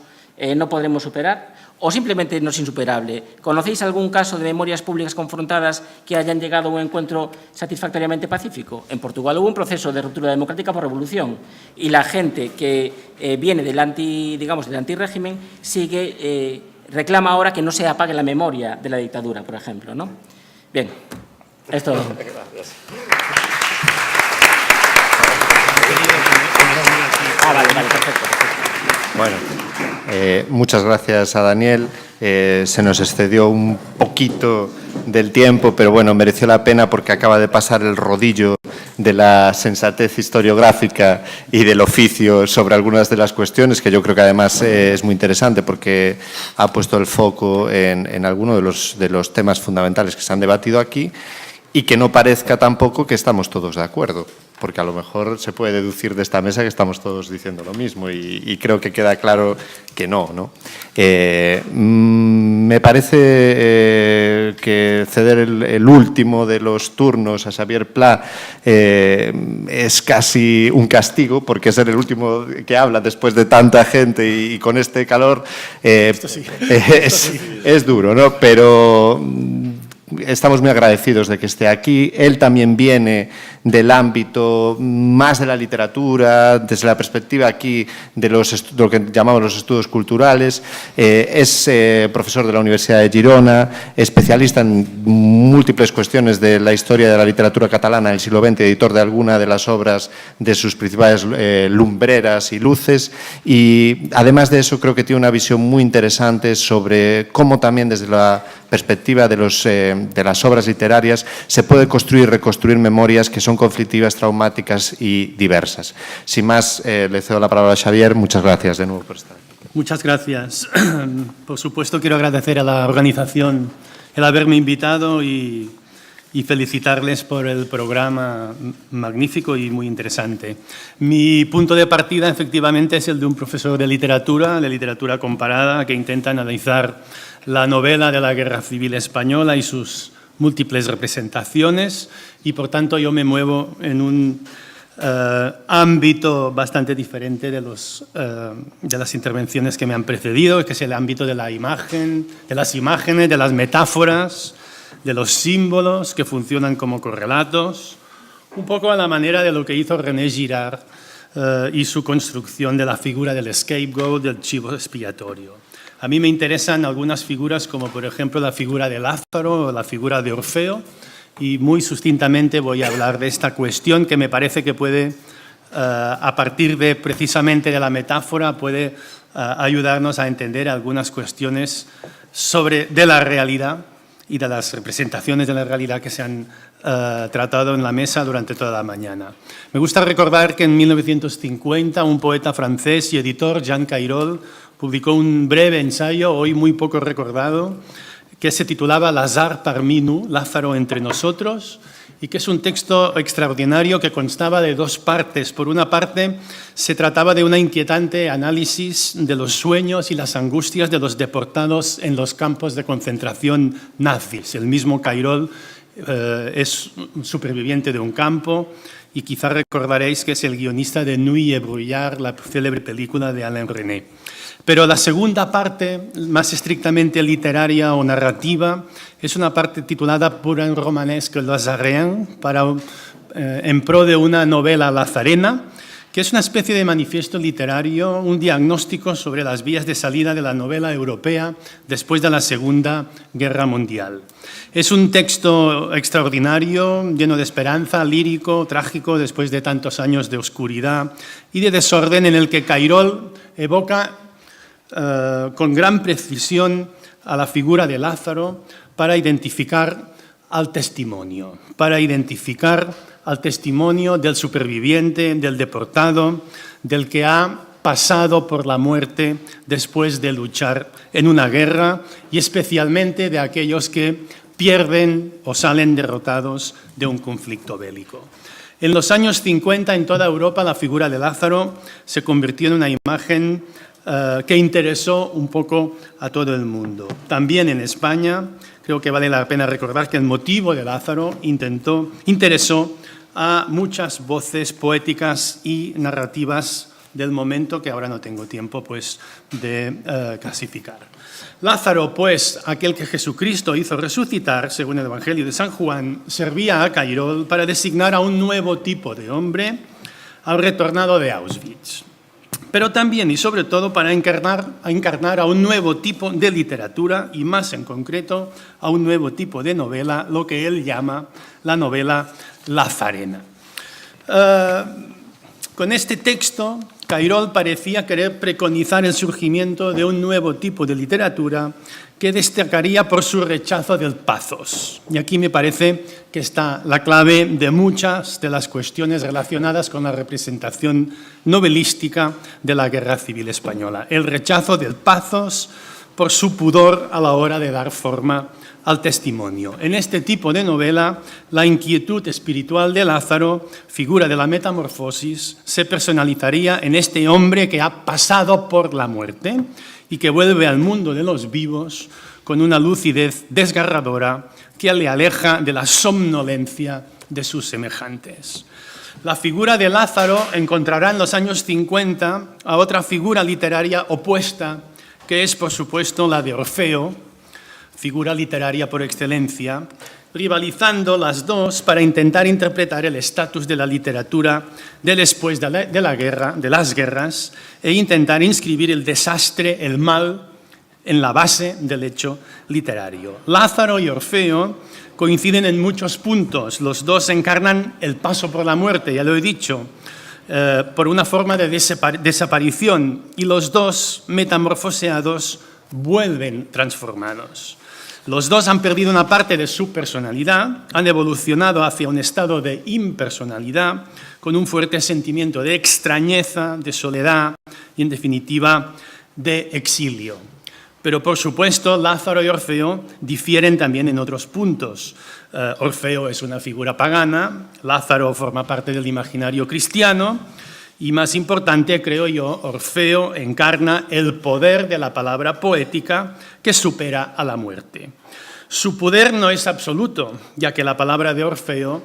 no podremos superar, o simplemente no es insuperable. ¿Conocéis algún caso de memorias públicas confrontadas que hayan llegado a un encuentro satisfactoriamente pacífico? En Portugal hubo un proceso de ruptura democrática por revolución y la gente que viene del antirrégimen reclama ahora que no se apague la memoria de la dictadura, por ejemplo, ¿no? Bien, esto... Vale, perfecto. Bueno, muchas gracias a Daniel. Se nos excedió un poquito del tiempo, pero bueno, mereció la pena porque acaba de pasar el rodillo de la sensatez historiográfica y del oficio sobre algunas de las cuestiones, que yo creo que además es muy interesante porque ha puesto el foco en algunos de los temas fundamentales que se han debatido aquí y que no parezca tampoco que estamos todos de acuerdo, porque a lo mejor se puede deducir de esta mesa que estamos todos diciendo lo mismo y creo que queda claro que no, ¿no? Me parece que ceder el último de los turnos a Xavier Pla es casi un castigo, porque ser el último que habla después de tanta gente y con este calor es duro, ¿no? Pero estamos muy agradecidos de que esté aquí. Él también viene del ámbito más de la literatura, desde la perspectiva aquí de lo que llamamos los estudios culturales. Es profesor de la Universidad de Girona, especialista en múltiples cuestiones de la historia de la literatura catalana del siglo XX, editor de alguna de las obras de sus principales lumbreras y luces. Y además de eso, creo que tiene una visión muy interesante sobre cómo también desde la perspectiva de las obras literarias se puede construir y reconstruir memorias que son conflictivas, traumáticas y diversas. Sin más, le cedo la palabra a Xavier. Muchas gracias de nuevo por estar aquí. Muchas gracias. Por supuesto, quiero agradecer a la organización el haberme invitado y felicitarles por el programa magnífico y muy interesante. Mi punto de partida, efectivamente, es el de un profesor de literatura comparada, que intenta analizar la novela de la Guerra Civil Española y sus múltiples representaciones, y por tanto yo me muevo en un ámbito bastante diferente de las intervenciones que me han precedido, que es el ámbito de la imagen, de las imágenes, de las metáforas, de los símbolos que funcionan como correlatos, un poco a la manera de lo que hizo René Girard y su construcción de la figura del scapegoat, del chivo expiatorio. A mí me interesan algunas figuras como, por ejemplo, la figura de Lázaro o la figura de Orfeo, y muy sustintamente voy a hablar de esta cuestión que me parece que puede, a partir de precisamente de la metáfora, puede ayudarnos a entender algunas cuestiones de la realidad y de las representaciones de la realidad que se han tratado en la mesa durante toda la mañana. Me gusta recordar que en 1950 un poeta francés y editor, Jean Cayrol, publicó un breve ensayo, hoy muy poco recordado, que se titulaba Lazare parmi nous, Lázaro entre nosotros, y que es un texto extraordinario que constaba de dos partes. Por una parte, se trataba de un inquietante análisis de los sueños y las angustias de los deportados en los campos de concentración nazis. El mismo Cayrol es un superviviente de un campo y quizá recordaréis que es el guionista de Nuit et Brouillard, la célebre película de Alain Resnais. Pero la segunda parte, más estrictamente literaria o narrativa, es una parte titulada Pour un romanesque lazarien, en pro de una novela lazarena, que es una especie de manifiesto literario, un diagnóstico sobre las vías de salida de la novela europea después de la Segunda Guerra Mundial. Es un texto extraordinario, lleno de esperanza, lírico, trágico, después de tantos años de oscuridad y de desorden, en el que Cairol evoca con gran precisión a la figura de Lázaro para identificar al testimonio, del superviviente, del deportado, del que ha pasado por la muerte después de luchar en una guerra y especialmente de aquellos que pierden o salen derrotados de un conflicto bélico. En los años 50, en toda Europa, la figura de Lázaro se convirtió en una imagen que interesó un poco a todo el mundo. También en España, creo que vale la pena recordar que el motivo de Lázaro interesó a muchas voces poéticas y narrativas del momento que ahora no tengo tiempo pues, de clasificar. Lázaro, pues, aquel que Jesucristo hizo resucitar, según el Evangelio de San Juan, servía a Cairol para designar a un nuevo tipo de hombre al retornado de Auschwitz, pero también y sobre todo para encarnar a un nuevo tipo de literatura y más en concreto a un nuevo tipo de novela, lo que él llama la novela lazarena. Con este texto, Cairol parecía querer preconizar el surgimiento de un nuevo tipo de literatura que destacaría por su rechazo del pathos. Y aquí me parece que está la clave de muchas de las cuestiones relacionadas con la representación novelística de la Guerra Civil Española. El rechazo del pathos por su pudor a la hora de dar forma al testimonio. En este tipo de novela, la inquietud espiritual de Lázaro, figura de la metamorfosis, se personalizaría en este hombre que ha pasado por la muerte y que vuelve al mundo de los vivos con una lucidez desgarradora que le aleja de la somnolencia de sus semejantes. La figura de Lázaro encontrará en los años 50 a otra figura literaria opuesta, que es, por supuesto, la de Orfeo, figura literaria por excelencia, rivalizando las dos para intentar interpretar el estatus de la literatura de después de la guerra, de las guerras, e intentar inscribir el desastre, el mal, en la base del hecho literario. Lázaro y Orfeo coinciden en muchos puntos. Los dos encarnan el paso por la muerte, ya lo he dicho, por una forma de desaparición, y los dos, metamorfoseados, vuelven transformados. Los dos han perdido una parte de su personalidad, han evolucionado hacia un estado de impersonalidad, con un fuerte sentimiento de extrañeza, de soledad y, en definitiva, de exilio. Pero, por supuesto, Lázaro y Orfeo difieren también en otros puntos. Orfeo es una figura pagana, Lázaro forma parte del imaginario cristiano y, más importante, creo yo, Orfeo encarna el poder de la palabra poética que supera a la muerte. Su poder no es absoluto, ya que la palabra de Orfeo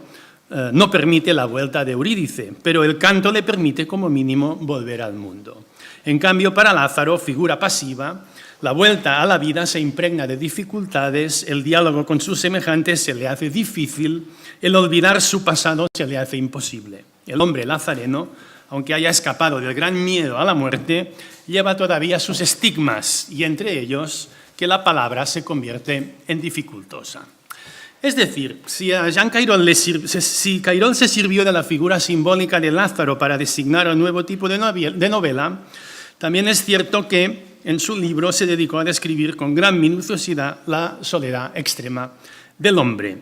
no permite la vuelta de Eurídice, pero el canto le permite, como mínimo, volver al mundo. En cambio, para Lázaro, figura pasiva, la vuelta a la vida se impregna de dificultades, el diálogo con sus semejantes se le hace difícil, el olvidar su pasado se le hace imposible. El hombre lazareno, aunque haya escapado del gran miedo a la muerte, lleva todavía sus estigmas y entre ellos que la palabra se convierte en dificultosa. Es decir, si Cairol se sirvió de la figura simbólica de Lázaro para designar un nuevo tipo de novela, también es cierto que en su libro se dedicó a describir con gran minuciosidad la soledad extrema del hombre,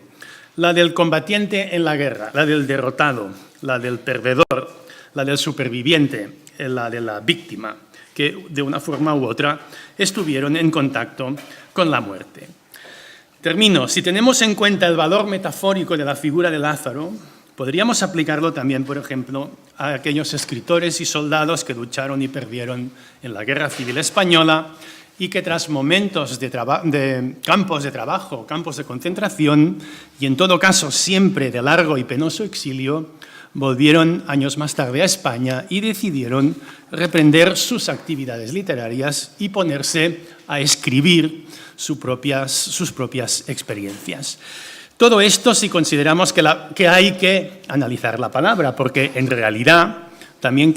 la del combatiente en la guerra, la del derrotado, la del perdedor, la del superviviente, la de la víctima, que de una forma u otra estuvieron en contacto con la muerte. Termino. Si tenemos en cuenta el valor metafórico de la figura de Lázaro, podríamos aplicarlo también, por ejemplo, a aquellos escritores y soldados que lucharon y perdieron en la Guerra Civil Española y que tras momentos de campos de trabajo, campos de concentración, y en todo caso siempre de largo y penoso exilio, volvieron años más tarde a España y decidieron reprender sus actividades literarias y ponerse a escribir sus propias experiencias. Todo esto si consideramos que hay que analizar la palabra, porque en realidad también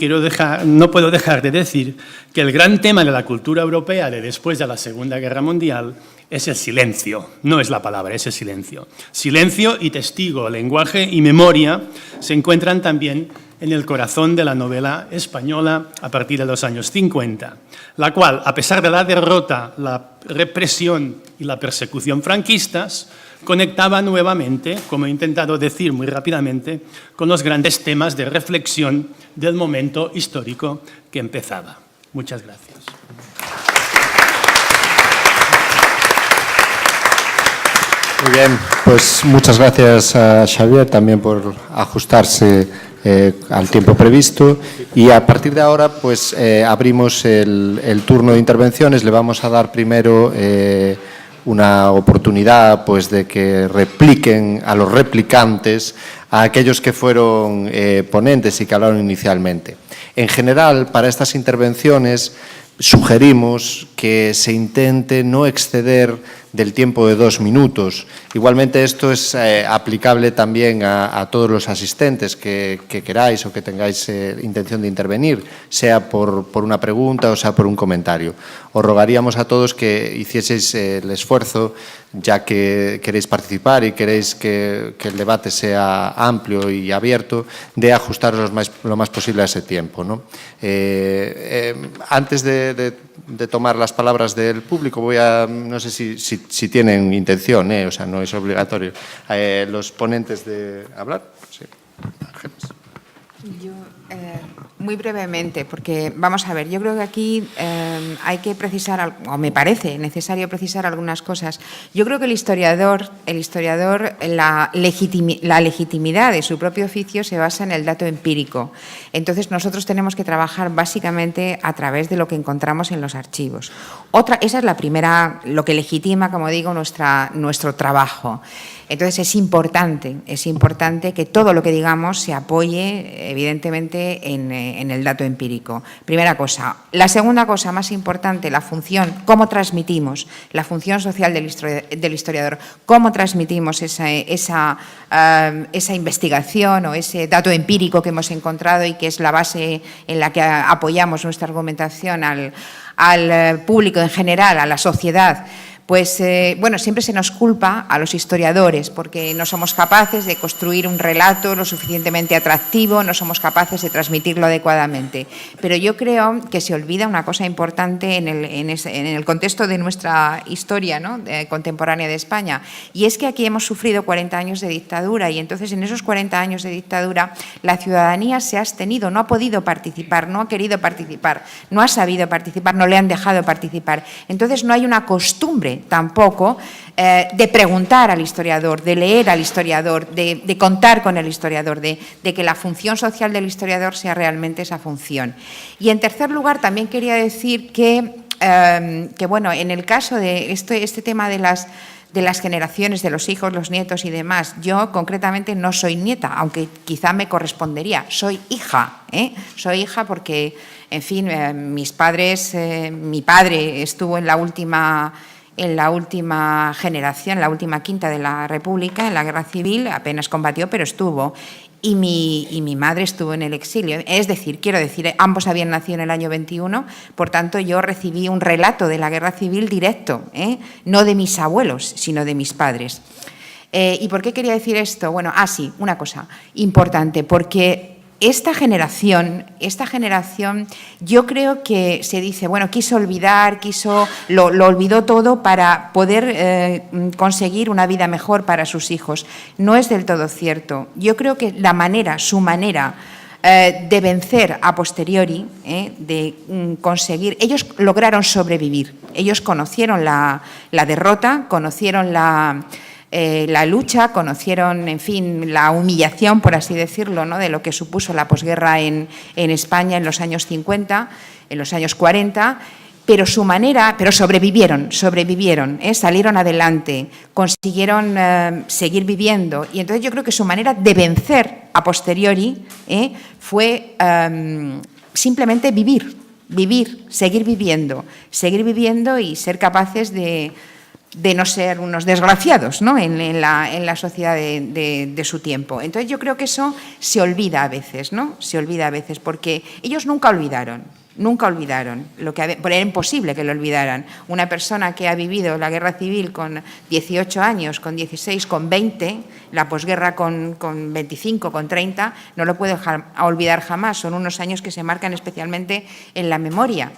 no puedo dejar de decir que el gran tema de la cultura europea de después de la Segunda Guerra Mundial es el silencio, no es la palabra, es el silencio. Silencio y testigo, lenguaje y memoria se encuentran también en el corazón de la novela española a partir de los años 50, la cual, a pesar de la derrota, la represión y la persecución franquistas, conectaba nuevamente, como he intentado decir muy rápidamente, con los grandes temas de reflexión del momento histórico que empezaba. Muchas gracias. Muy bien, pues muchas gracias a Xavier también por ajustarse al tiempo previsto, y a partir de ahora pues abrimos el turno de intervenciones. Le vamos a dar primero una oportunidad pues de que repliquen a los replicantes, a aquellos que fueron ponentes y que hablaron inicialmente. En general, para estas intervenciones sugerimos que se intente no exceder del tiempo de 2 minutos. Igualmente esto es aplicable también a todos los asistentes que queráis o que tengáis intención de intervenir, sea por una pregunta o sea por un comentario. Os rogaríamos a todos que hicieseis el esfuerzo, ya que queréis participar y queréis que el debate sea amplio y abierto, de ajustaros lo más posible a ese tiempo, ¿no? Antes de tomar las palabras del público, no sé si tienen intención, o sea, no es obligatorio, los ponentes de hablar. Sí. Yo, muy brevemente, porque vamos a ver, yo creo que aquí hay que precisar, o me parece necesario precisar algunas cosas. Yo creo que el historiador, la legitimidad de su propio oficio se basa en el dato empírico. Entonces nosotros tenemos que trabajar básicamente a través de lo que encontramos en los archivos. Esa es la primera, lo que legitima, como digo, nuestro trabajo. Entonces es importante que todo lo que digamos se apoye evidentemente en el dato empírico. Primera cosa. La segunda cosa más importante, la función, cómo transmitimos, la función social del historiador, cómo transmitimos esa investigación o ese dato empírico que hemos encontrado y que es la base en la que apoyamos nuestra argumentación al público en general, a la sociedad. Pues, bueno, siempre se nos culpa a los historiadores porque no somos capaces de construir un relato lo suficientemente atractivo, no somos capaces de transmitirlo adecuadamente. Pero yo creo que se olvida una cosa importante en el contexto de nuestra historia, ¿no?, contemporánea de España, y es que aquí hemos sufrido 40 años de dictadura y entonces en esos 40 años de dictadura la ciudadanía se ha abstenido, no ha podido participar, no ha querido participar, no ha sabido participar, no le han dejado participar. Entonces no hay una costumbre tampoco de preguntar al historiador, de leer al historiador, de contar con el historiador, de que la función social del historiador sea realmente esa función. Y en tercer lugar también quería decir que bueno, en el caso de este tema de las generaciones, de los hijos, los nietos y demás, yo concretamente no soy nieta, aunque quizá me correspondería, soy hija, soy hija porque, en fin, mis padres, mi padre estuvo en la última generación, la última quinta de la República, en la Guerra Civil, apenas combatió, pero estuvo. Y mi madre estuvo en el exilio. Es decir, quiero decir, ambos habían nacido en el año 21, por tanto yo recibí un relato de la Guerra Civil directo, no de mis abuelos, sino de mis padres. ¿Y por qué quería decir esto? Bueno, sí, una cosa importante, porque esta generación, yo creo que se dice, bueno, quiso olvidar, lo olvidó todo para poder conseguir una vida mejor para sus hijos. No es del todo cierto. Yo creo que su manera de vencer a posteriori, de conseguir, ellos lograron sobrevivir. Ellos conocieron la derrota, conocieron la lucha, conocieron, en fin, la humillación, por así decirlo, ¿no?, de lo que supuso la posguerra en España en los años 50, en los años 40, pero sobrevivieron, salieron adelante, consiguieron seguir viviendo. Y entonces yo creo que su manera de vencer a posteriori fue simplemente vivir, seguir viviendo y ser capaces de de no ser unos desgraciados, ¿no?, en la sociedad de su tiempo. Entonces yo creo que eso se olvida a veces, ¿no? Se olvida a veces, porque ellos nunca olvidaron lo que pero era imposible que lo olvidaran. Una persona que ha vivido la guerra civil con 18 años, con 16, con 20, la posguerra con 25, con 30, no lo puede olvidar jamás. Son unos años que se marcan especialmente en la memoria,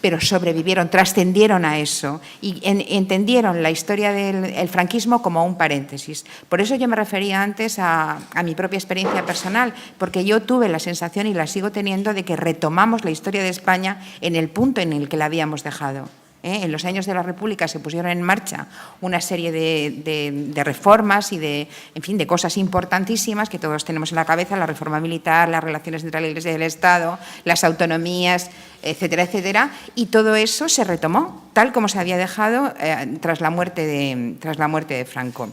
pero sobrevivieron, trascendieron a eso y entendieron la historia del franquismo como un paréntesis. Por eso yo me refería antes a mi propia experiencia personal, porque yo tuve la sensación, y la sigo teniendo, de que retomamos la historia de España en el punto en el que la habíamos dejado. En los años de la República se pusieron en marcha una serie de reformas y de cosas importantísimas que todos tenemos en la cabeza: la reforma militar, las relaciones entre la Iglesia y el Estado, las autonomías, etcétera, etcétera, y todo eso se retomó tal como se había dejado tras la muerte de Franco.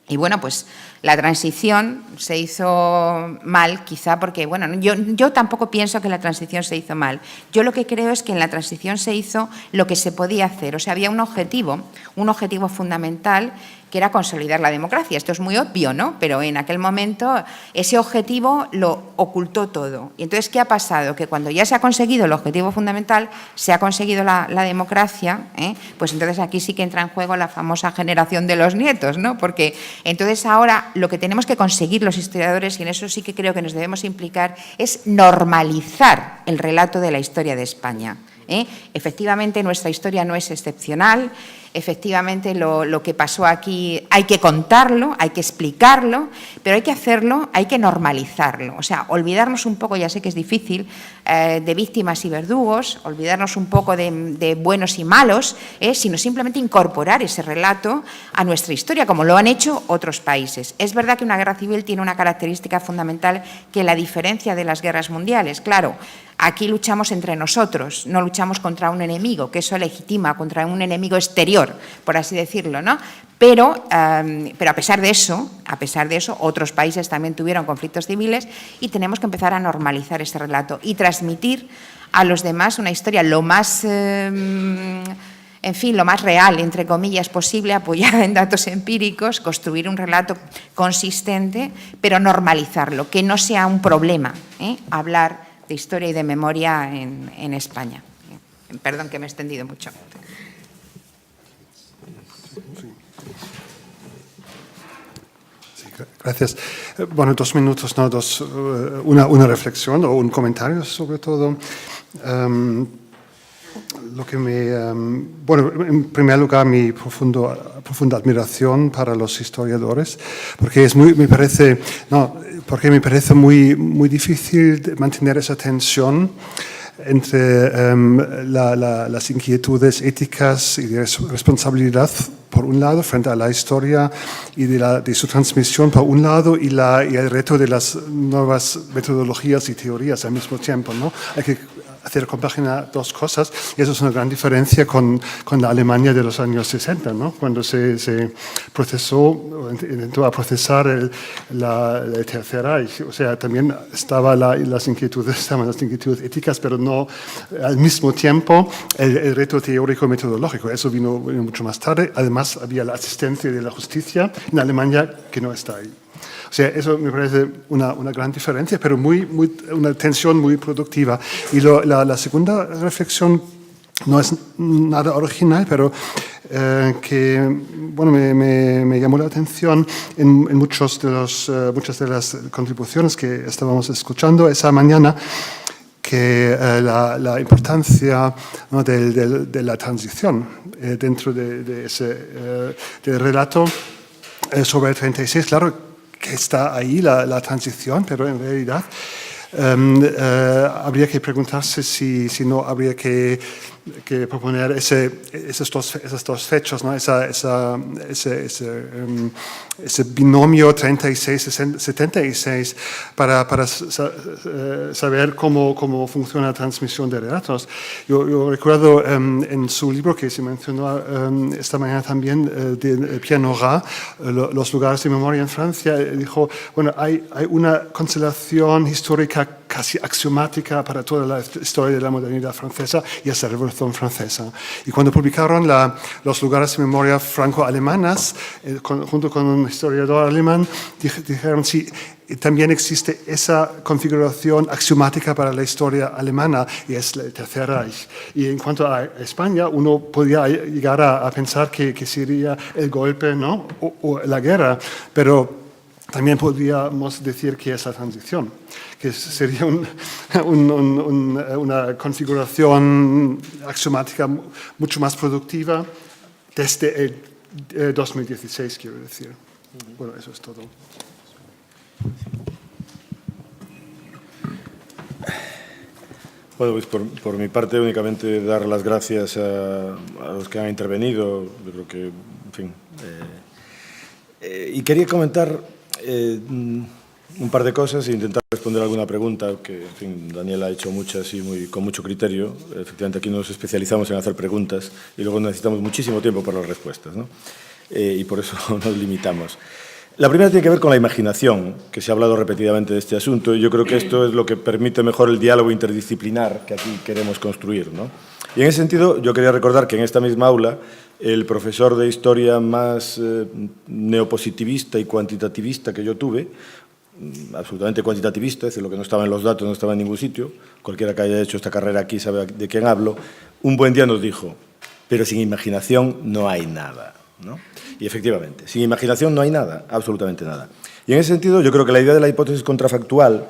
Y bueno, pues la transición se hizo mal, quizá porque, bueno, yo tampoco pienso que la transición se hizo mal. Yo lo que creo es que en la transición se hizo lo que se podía hacer. O sea, había un objetivo fundamental, que era consolidar la democracia. Esto es muy obvio, ¿no? Pero en aquel momento ese objetivo lo ocultó todo. Y entonces, ¿qué ha pasado? Que cuando ya se ha conseguido el objetivo fundamental, se ha conseguido la democracia, pues entonces aquí sí que entra en juego la famosa generación de los nietos, ¿no? Porque entonces ahora lo que tenemos que conseguir los historiadores, y en eso sí que creo que nos debemos implicar, es normalizar el relato de la historia de España. Efectivamente, nuestra historia no es excepcional. Efectivamente, lo que pasó aquí hay que contarlo, hay que explicarlo, pero hay que hacerlo, hay que normalizarlo. O sea, olvidarnos un poco, ya sé que es difícil, de víctimas y verdugos, olvidarnos un poco de buenos y malos, sino simplemente incorporar ese relato a nuestra historia, como lo han hecho otros países. Es verdad que una guerra civil tiene una característica fundamental que la diferencia de las guerras mundiales. Claro, aquí luchamos entre nosotros, no luchamos contra un enemigo, que eso legitima, contra un enemigo exterior, por así decirlo, ¿no? Pero a pesar de eso, otros países también tuvieron conflictos civiles y tenemos que empezar a normalizar ese relato y transmitir a los demás una historia lo más lo más real, entre comillas, posible, apoyada en datos empíricos, construir un relato consistente, pero normalizarlo, que no sea un problema, hablar de historia y de memoria en España. Perdón que me he extendido mucho. Gracias. Bueno, 2 minutos, ¿no? Una reflexión o un comentario sobre todo. En primer lugar, mi profunda admiración para los historiadores, porque me parece muy difícil mantener esa tensión entre las inquietudes éticas y de responsabilidad por un lado frente a la historia y de su transmisión por un lado y el reto de las nuevas metodologías y teorías al mismo tiempo, ¿no? Hay que hacer compaginar dos cosas, y eso es una gran diferencia con la Alemania de los años 60, ¿no? Cuando se intentó procesar el Tercer Reich. O sea, también estaban las inquietudes éticas, pero no al mismo tiempo el reto teórico metodológico. Eso vino mucho más tarde. Además, había la asistencia de la justicia en Alemania, que no está ahí. O sea, eso me parece una gran diferencia, pero una tensión muy productiva. Y la segunda reflexión no es nada original, pero que me llamó la atención en muchas de las contribuciones que estábamos escuchando esa mañana, que la importancia, ¿no?, de la transición dentro de ese del relato sobre el 36, claro, que está ahí la transición, pero en realidad habría que preguntarse si no habría que proponer esas dos fechas, ¿no? Ese binomio 36-76 para saber cómo funciona la transmisión de relatos. Yo recuerdo en su libro que se mencionó esta mañana también, de Pierre Nora, Los lugares de memoria en Francia, dijo, bueno, hay una constelación histórica casi axiomática para toda la historia de la modernidad francesa y esa Revolución Francesa. Y cuando publicaron los lugares de memoria franco-alemanas, junto con un historiador alemán, dijeron, sí, también existe esa configuración axiomática para la historia alemana, y es el Tercer Reich. Y en cuanto a España, uno podría llegar a pensar que sería el golpe, ¿no? o la guerra, pero también podríamos decir que es la transición, que sería una configuración axiomática mucho más productiva desde el 2016, quiero decir. Bueno, eso es todo. Bueno, pues por mi parte únicamente dar las gracias a los que han intervenido. Yo creo que, en fin, y quería comentar un par de cosas e intentar responder alguna pregunta que, en fin, Daniel ha hecho muchas y con mucho criterio. Efectivamente, aquí nos especializamos en hacer preguntas y luego necesitamos muchísimo tiempo para las respuestas, ¿no? Y por eso nos limitamos. La primera tiene que ver con la imaginación, que se ha hablado repetidamente de este asunto, y yo creo que esto es lo que permite mejor el diálogo interdisciplinar que aquí queremos construir, ¿no? Y en ese sentido, yo quería recordar que en esta misma aula, el profesor de historia más neopositivista y cuantitativista que yo tuve, absolutamente cuantitativista, es decir, lo que no estaba en los datos no estaba en ningún sitio, cualquiera que haya hecho esta carrera aquí sabe de quién hablo, un buen día nos dijo, pero sin imaginación no hay nada, ¿no? Y efectivamente, sin imaginación no hay nada, absolutamente nada. Y en ese sentido, yo creo que la idea de la hipótesis contrafactual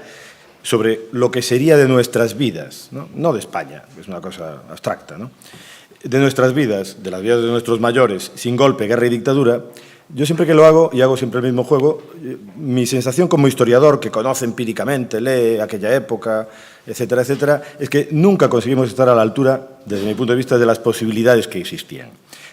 sobre lo que sería de nuestras vidas, no de España, que es una cosa abstracta, ¿no? De nuestras vidas, de las vidas de nuestros mayores, sin golpe, guerra y dictadura, yo siempre que lo hago, y hago siempre el mismo juego, mi sensación como historiador que conoce empíricamente, lee aquella época, etcétera, etcétera, es que nunca conseguimos estar a la altura, desde mi punto de vista, de las posibilidades que existían,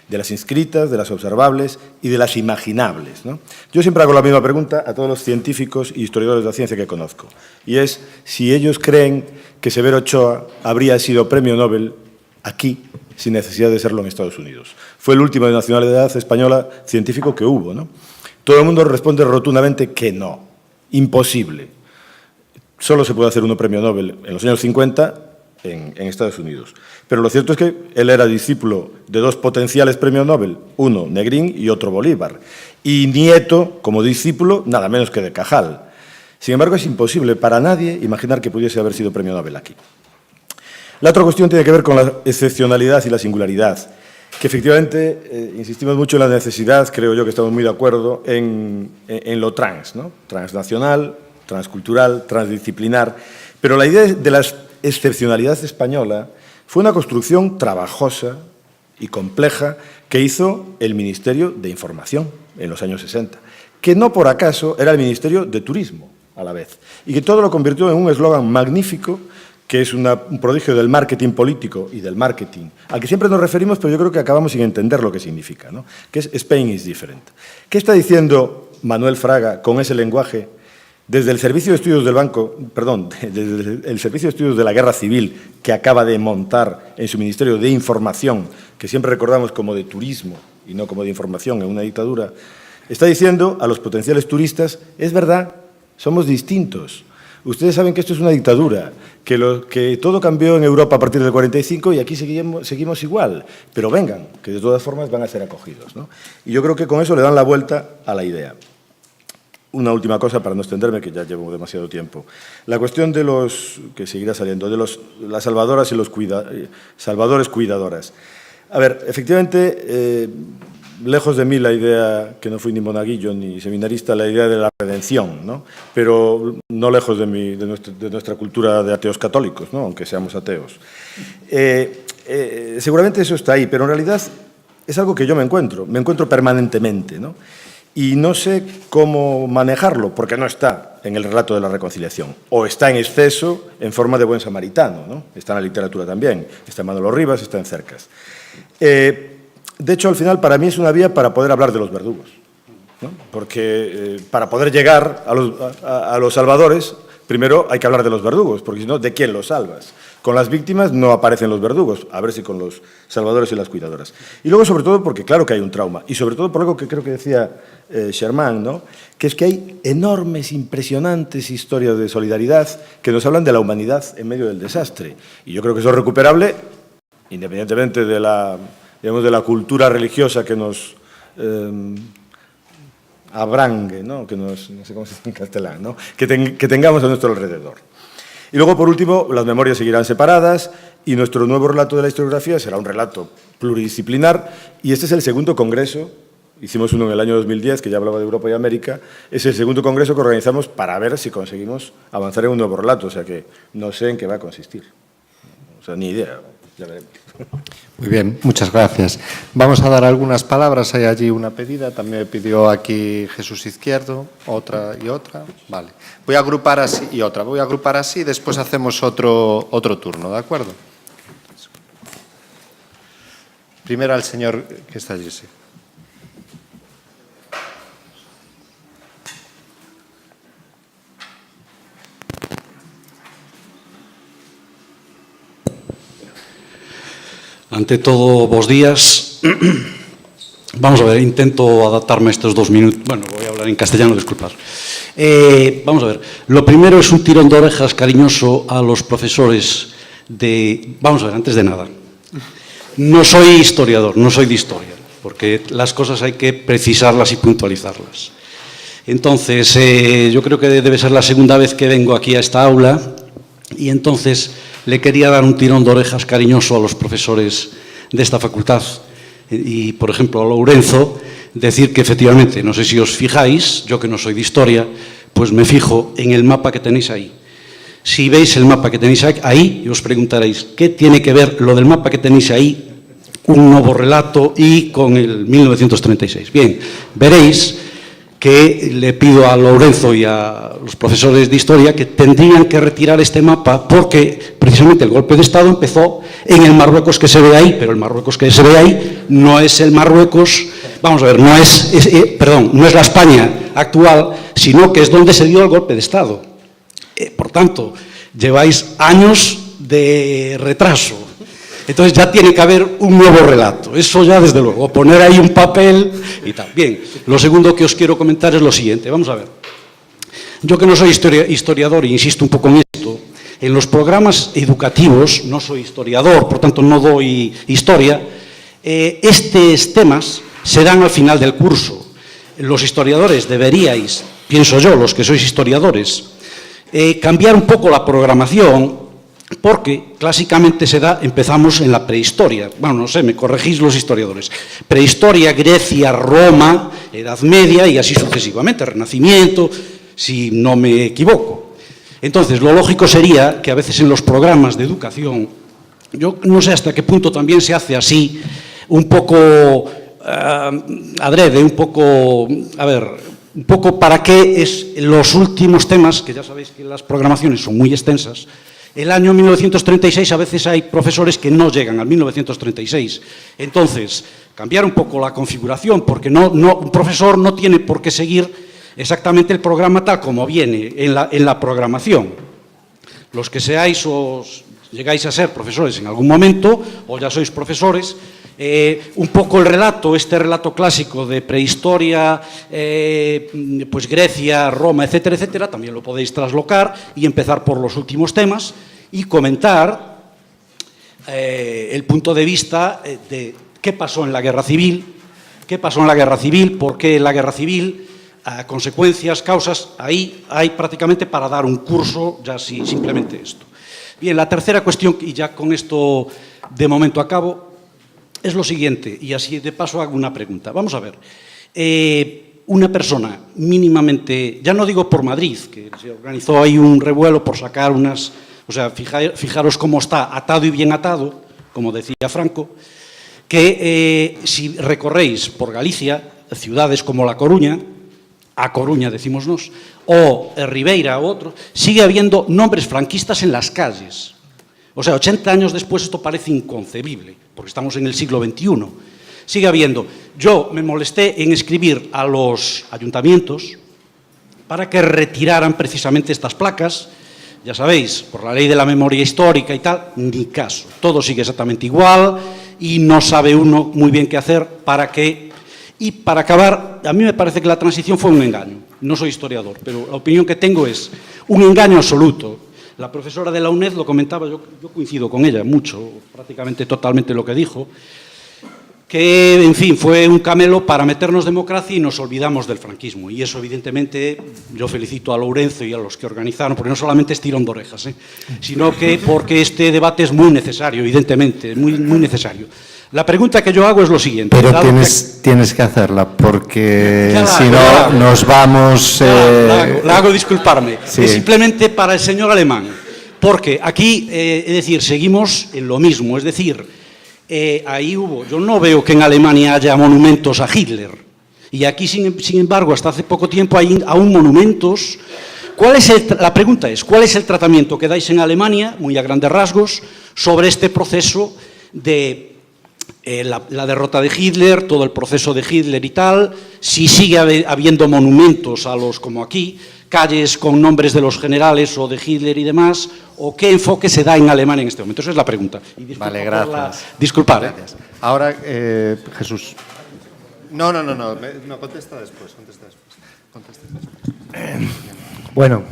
de las inscritas, de las observables y de las imaginables, ¿no? Yo siempre hago la misma pregunta a todos los científicos y historiadores de la ciencia que conozco, y es si ellos creen que Severo Ochoa habría sido premio Nobel aquí, sin necesidad de serlo en Estados Unidos. Fue el último de nacionalidad española científico que hubo, ¿no? Todo el mundo responde rotundamente que no, imposible. Solo se puede hacer uno premio Nobel en los años 50 en Estados Unidos. Pero lo cierto es que él era discípulo de dos potenciales premios Nobel, uno Negrín y otro Bolívar, y nieto, como discípulo, nada menos que de Cajal. Sin embargo, es imposible para nadie imaginar que pudiese haber sido premio Nobel aquí. La otra cuestión tiene que ver con la excepcionalidad y la singularidad, que efectivamente insistimos mucho en la necesidad, creo yo que estamos muy de acuerdo, en lo trans, ¿no? Transnacional, transcultural, transdisciplinar, pero la idea de la excepcionalidad española fue una construcción trabajosa y compleja que hizo el Ministerio de Información en los años 60, que no por acaso era el Ministerio de Turismo a la vez, y que todo lo convirtió en un eslogan magnífico que es un prodigio del marketing político y del marketing, al que siempre nos referimos, pero yo creo que acabamos sin entender lo que significa, ¿no? Que es Spain is different. ¿Qué está diciendo Manuel Fraga con ese lenguaje desde el Servicio de Estudios del Banco, desde el Servicio de Estudios de la Guerra Civil que acaba de montar en su Ministerio de Información, que siempre recordamos como de turismo y no como de información en una dictadura? Está diciendo a los potenciales turistas, es verdad, somos distintos. Ustedes saben que esto es una dictadura, que todo cambió en Europa a partir del 45 y aquí seguimos igual, pero vengan, que de todas formas van a ser acogidos, ¿no? Y yo creo que con eso le dan la vuelta a la idea. Una última cosa para no extenderme, que ya llevo demasiado tiempo. La cuestión de los, que seguirá saliendo, de las salvadoras y los salvadores cuidadoras. A ver, efectivamente, lejos de mí la idea, que no fui ni monaguillo ni seminarista, la idea de la redención, ¿no? Pero no lejos de nuestra cultura de ateos católicos, ¿no? Aunque seamos ateos. Seguramente eso está ahí, pero en realidad es algo que yo me encuentro permanentemente, ¿no? Y no sé cómo manejarlo, porque no está en el relato de la reconciliación, o está en exceso en forma de buen samaritano, ¿no? Está en la literatura también, está en Manolo Rivas, está en Cercas. De hecho, al final, para mí es una vía para poder hablar de los verdugos, ¿no? Porque para poder llegar a los salvadores, primero hay que hablar de los verdugos, porque si no, ¿de quién los salvas? Con las víctimas no aparecen los verdugos, a ver si con los salvadores y las cuidadoras. Y luego, sobre todo, porque claro que hay un trauma, y sobre todo por algo que creo que decía Xermán, ¿no? Que es que hay enormes, impresionantes historias de solidaridad que nos hablan de la humanidad en medio del desastre. Y yo creo que eso es recuperable, independientemente de la, digamos, de la cultura religiosa que nos abrangue, ¿no? Que nos, no sé cómo se dice en castellano, ¿no? Que tengamos a nuestro alrededor. Y luego, por último, las memorias seguirán separadas y nuestro nuevo relato de la historiografía será un relato pluridisciplinar, y este es el segundo congreso, hicimos uno en el año 2010 que ya hablaba de Europa y América, es el segundo congreso que organizamos para ver si conseguimos avanzar en un nuevo relato, o sea que no sé en qué va a consistir, o sea, ni idea, ya veremos. Muy bien, muchas gracias. Vamos a dar algunas palabras. Hay allí una pedida, también me pidió aquí Jesús Izquierdo, otra y otra. Vale. Voy a agrupar así y otra. Voy a agrupar así y después hacemos otro turno, ¿de acuerdo? Primero al señor que está allí, sí. Ante todo, bos días. Vamos a ver, intento adaptarme a estos 2 minutos. Bueno, voy a hablar en castellano, disculpad. Vamos a ver, lo primero es un tirón de orejas cariñoso a los profesores de... Vamos a ver, antes de nada, no soy historiador, no soy de historia, porque las cosas hay que precisarlas y puntualizarlas. Entonces, yo creo que debe ser la segunda vez que vengo aquí a esta aula, y entonces le quería dar un tirón de orejas cariñoso a los profesores de esta facultad. Y, por ejemplo, a Lourenzo, decir que efectivamente, no sé si os fijáis, yo que no soy de historia, pues me fijo en el mapa que tenéis ahí. Si veis el mapa que tenéis ahí, os preguntaréis, ¿qué tiene que ver lo del mapa que tenéis ahí, un nuevo relato y con el 1936? Bien, veréis que le pido a Lourenzo y a los profesores de historia que tendrían que retirar este mapa porque precisamente el golpe de Estado empezó en el Marruecos que se ve ahí, pero el Marruecos que se ve ahí no es el Marruecos, vamos a ver, no es la España actual, sino que es donde se dio el golpe de Estado. Por tanto, lleváis años de retraso. Entonces ya tiene que haber un nuevo relato, eso ya desde luego, poner ahí un papel y tal. Bien, lo segundo que os quiero comentar es lo siguiente, vamos a ver. Yo que no soy historiador, e insisto un poco en esto, en los programas educativos, no soy historiador, por tanto no doy historia, estos temas se dan al final del curso. Los historiadores deberíais, pienso yo, los que sois historiadores, cambiar un poco la programación, porque clásicamente empezamos en la prehistoria. Bueno, no sé, me corregís los historiadores. Prehistoria, Grecia, Roma, Edad Media y así sucesivamente, Renacimiento, si no me equivoco. Entonces, lo lógico sería que a veces en los programas de educación, yo no sé hasta qué punto también se hace así, un poco adrede, un poco, a ver, un poco para qué es los últimos temas, que ya sabéis que las programaciones son muy extensas. El año 1936 a veces hay profesores que no llegan al 1936. Entonces, cambiar un poco la configuración, porque un profesor no tiene por qué seguir exactamente el programa tal como viene en la programación. Los que seáis o llegáis a ser profesores en algún momento, o ya sois profesores, un poco el relato, este relato clásico de prehistoria, pues Grecia, Roma, etcétera, etcétera, también lo podéis traslocar y empezar por los últimos temas y comentar el punto de vista de qué pasó en la Guerra Civil, por qué la Guerra Civil, consecuencias, causas, ahí hay prácticamente para dar un curso, ya sí, simplemente esto. Bien, la tercera cuestión, y ya con esto de momento acabo, es lo siguiente, y así de paso hago una pregunta. Vamos a ver, una persona mínimamente, ya no digo por Madrid, que se organizó ahí un revuelo por sacar unas, o sea, fijaros cómo está atado y bien atado, como decía Franco, que si recorréis por Galicia, ciudades como La Coruña, A Coruña decímonos, o Ribeira o otro, sigue habiendo nombres franquistas en las calles. O sea, 80 años después esto parece inconcebible, porque estamos en el siglo XXI. Sigue habiendo. Yo me molesté en escribir a los ayuntamientos para que retiraran precisamente estas placas, ya sabéis, por la ley de la memoria histórica y tal, ni caso. Todo sigue exactamente igual y no sabe uno muy bien qué hacer, para qué. Y para acabar, a mí me parece que la transición fue un engaño. No soy historiador, pero la opinión que tengo es un engaño absoluto. La profesora de la UNED lo comentaba, yo coincido con ella mucho, prácticamente totalmente lo que dijo, que, en fin, fue un camelo para meternos democracia y nos olvidamos del franquismo. Y eso, evidentemente, yo felicito a Lourenço y a los que organizaron, porque no solamente es tirón de orejas, sino que porque este debate es muy necesario, evidentemente, muy necesario. La pregunta que yo hago es lo siguiente. Pero tienes que hacerla, porque si no nos vamos... La hago, disculparme. Sí. Es simplemente para el señor Alemán, porque aquí, es decir, seguimos en lo mismo, es decir... ahí hubo, yo no veo que en Alemania haya monumentos a Hitler, y aquí, sin embargo, hasta hace poco tiempo hay aún monumentos. La pregunta es, ¿cuál es el tratamiento que dais en Alemania, muy a grandes rasgos, sobre este proceso de la derrota de Hitler, todo el proceso de Hitler y tal? Si sigue habiendo monumentos a los, como aquí, calles con nombres de los generales o de Hitler y demás, o qué enfoque se da en Alemania en este momento. Esa es la pregunta. Vale, gracias. Disculpar. Gracias. Ahora, Jesús. No, contesta después. Bueno,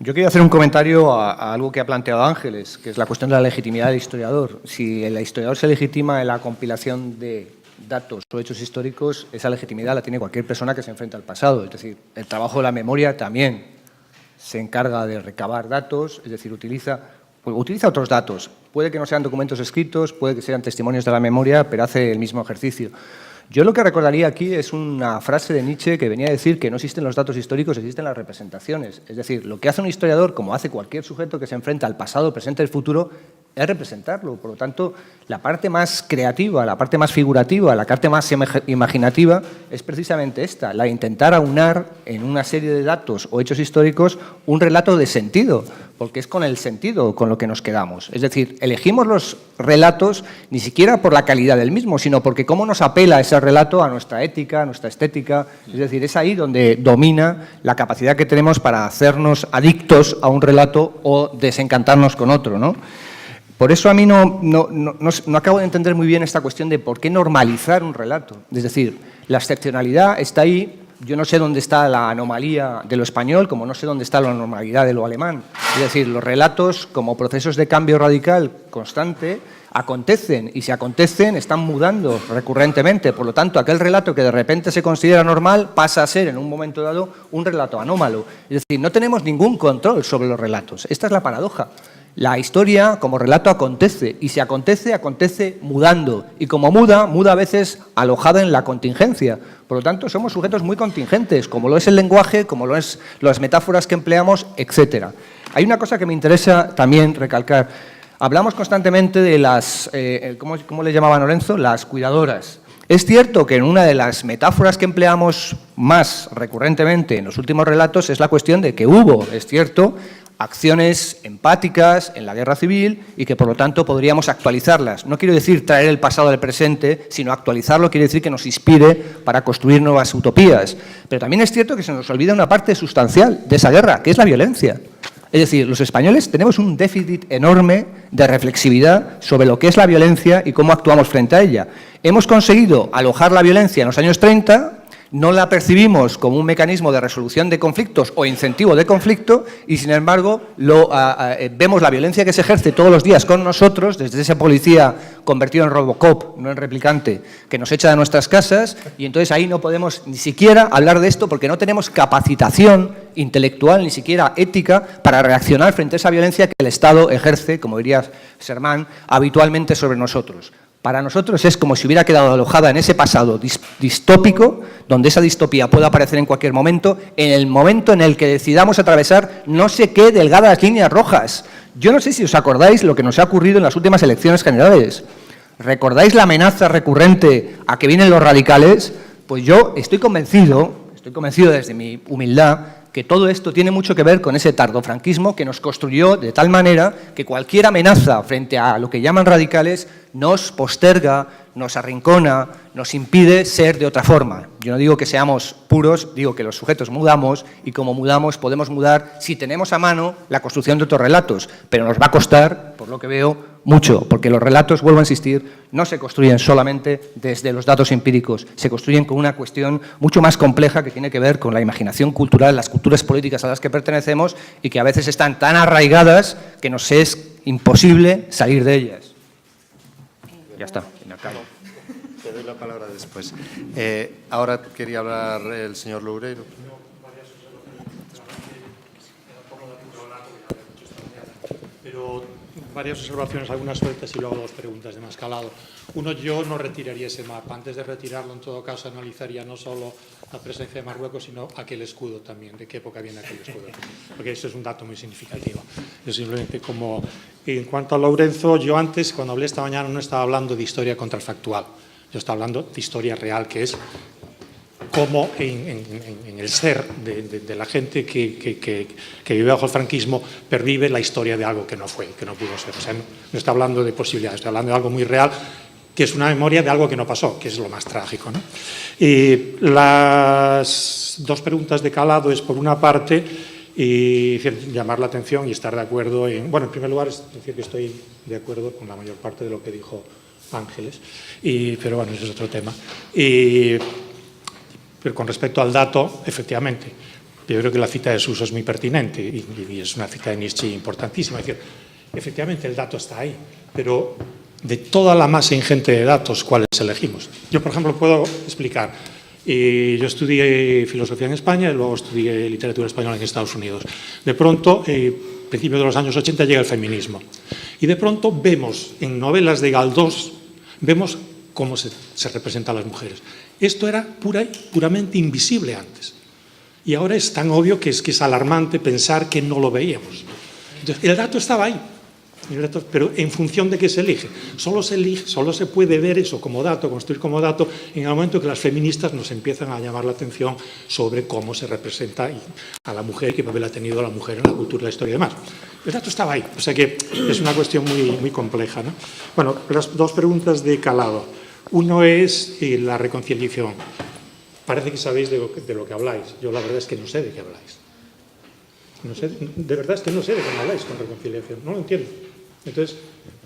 yo quería hacer un comentario a algo que ha planteado Ángeles, que es la cuestión de la legitimidad del historiador. Si el historiador se legitima en la compilación de datos o hechos históricos, esa legitimidad la tiene cualquier persona que se enfrenta al pasado. Es decir, el trabajo de la memoria también se encarga de recabar datos, es decir, utiliza otros datos. Puede que no sean documentos escritos, puede que sean testimonios de la memoria, pero hace el mismo ejercicio. Yo lo que recordaría aquí es una frase de Nietzsche que venía a decir que no existen los datos históricos, existen las representaciones. Es decir, lo que hace un historiador, como hace cualquier sujeto que se enfrenta al pasado, presente y el futuro, es representarlo. Por lo tanto, la parte más creativa, la parte más figurativa, la parte más imaginativa es precisamente esta, la de intentar aunar en una serie de datos o hechos históricos un relato de sentido, porque es con el sentido con lo que nos quedamos. Es decir, elegimos los relatos ni siquiera por la calidad del mismo, sino porque cómo nos apela ese relato a nuestra ética, a nuestra estética. Es decir, es ahí donde domina la capacidad que tenemos para hacernos adictos a un relato o desencantarnos con otro, ¿no? Por eso a mí no acabo de entender muy bien esta cuestión de por qué normalizar un relato. Es decir, la excepcionalidad está ahí. Yo no sé dónde está la anomalía de lo español, como no sé dónde está la normalidad de lo alemán. Es decir, los relatos, como procesos de cambio radical constante, acontecen, y si acontecen, están mudando recurrentemente. Por lo tanto, aquel relato que de repente se considera normal pasa a ser, en un momento dado, un relato anómalo. Es decir, no tenemos ningún control sobre los relatos. Esta es la paradoja. La historia, como relato, acontece, y si acontece, acontece mudando. Y como muda a veces alojada en la contingencia. Por lo tanto, somos sujetos muy contingentes, como lo es el lenguaje, como lo es las metáforas que empleamos, etc. Hay una cosa que me interesa también recalcar. Hablamos constantemente de las, ¿cómo le llamaban Lorenzo? Las cuidadoras. Es cierto que en una de las metáforas que empleamos más recurrentemente en los últimos relatos es la cuestión de que hubo, es cierto, acciones empáticas en la guerra civil y que por lo tanto podríamos actualizarlas. No quiero decir traer el pasado al presente, sino actualizarlo quiere decir que nos inspire para construir nuevas utopías. Pero también es cierto que se nos olvida una parte sustancial de esa guerra, que es la violencia. Es decir, los españoles tenemos un déficit enorme de reflexividad sobre lo que es la violencia y cómo actuamos frente a ella. Hemos conseguido alojar la violencia en los años 30, no la percibimos como un mecanismo de resolución de conflictos o incentivo de conflicto y, sin embargo, vemos la violencia que se ejerce todos los días con nosotros, desde ese policía convertido en Robocop, no en replicante, que nos echa de nuestras casas, y entonces ahí no podemos ni siquiera hablar de esto porque no tenemos capacitación intelectual, ni siquiera ética, para reaccionar frente a esa violencia que el Estado ejerce, como diría Sermán, habitualmente sobre nosotros. Para nosotros es como si hubiera quedado alojada en ese pasado distópico, donde esa distopía puede aparecer en cualquier momento, en el momento en el que decidamos atravesar no sé qué delgadas líneas rojas. Yo no sé si os acordáis lo que nos ha ocurrido en las últimas elecciones generales. ¿Recordáis la amenaza recurrente a que vienen los radicales? Pues yo estoy convencido desde mi humildad, que todo esto tiene mucho que ver con ese tardofranquismo que nos construyó de tal manera que cualquier amenaza frente a lo que llaman radicales nos posterga, nos arrincona, nos impide ser de otra forma. Yo no digo que seamos puros, digo que los sujetos mudamos y como mudamos podemos mudar si tenemos a mano la construcción de otros relatos, pero nos va a costar, por lo que veo, mucho, porque los relatos, vuelvo a insistir, no se construyen solamente desde los datos empíricos, se construyen con una cuestión mucho más compleja que tiene que ver con la imaginación cultural, las culturas políticas a las que pertenecemos y que a veces están tan arraigadas que nos es imposible salir de ellas. Ya está, me acabo. Te doy la palabra después. Ahora quería hablar el señor Loureiro. Pero varias observaciones, algunas sueltas y luego dos preguntas de más calado. Uno, yo no retiraría ese mapa. Antes de retirarlo, en todo caso, analizaría no solo la presencia de Marruecos, sino aquel escudo también, de qué época viene aquel escudo. Porque eso es un dato muy significativo. Yo simplemente como... En cuanto a Lourenço, yo antes, cuando hablé esta mañana, no estaba hablando de historia contrafactual. Yo estaba hablando de historia real, que es cómo en el ser de la gente que vive bajo el franquismo pervive la historia de algo que no fue, que no pudo ser. O sea, no está hablando de posibilidades, está hablando de algo muy real, que es una memoria de algo que no pasó, que es lo más trágico, ¿no? Y las dos preguntas de calado es, por una parte, llamar la atención y estar de acuerdo en... Bueno, en primer lugar, es decir que estoy de acuerdo con la mayor parte de lo que dijo Ángeles, pero bueno, ese es otro tema. Pero con respecto al dato, efectivamente, yo creo que la cita de Suso es muy pertinente y es una cita de Nietzsche importantísima. Es decir, efectivamente el dato está ahí, pero de toda la masa ingente de datos, ¿cuáles elegimos? Yo, por ejemplo, puedo explicar. Yo estudié filosofía en España y luego estudié literatura española en Estados Unidos. De pronto, a principios de los años 80, llega el feminismo. Y de pronto vemos en novelas de Galdós, vemos cómo se representan las mujeres. Esto era puramente invisible antes. Y ahora es tan obvio que es alarmante pensar que no lo veíamos. Entonces, el dato estaba ahí. Pero en función de qué se elige. Solo se puede ver eso como dato, construir como dato, en el momento que las feministas nos empiezan a llamar la atención sobre cómo se representa a la mujer, qué papel ha tenido la mujer en la cultura, la historia y demás. El dato estaba ahí. O sea que es una cuestión muy compleja, ¿no? Bueno, las dos preguntas de calado. Uno es la reconciliación. Parece que sabéis de lo que habláis. Yo la verdad es que no sé de qué habláis. No sé, de verdad es que no sé de qué habláis con reconciliación. No lo entiendo. Entonces,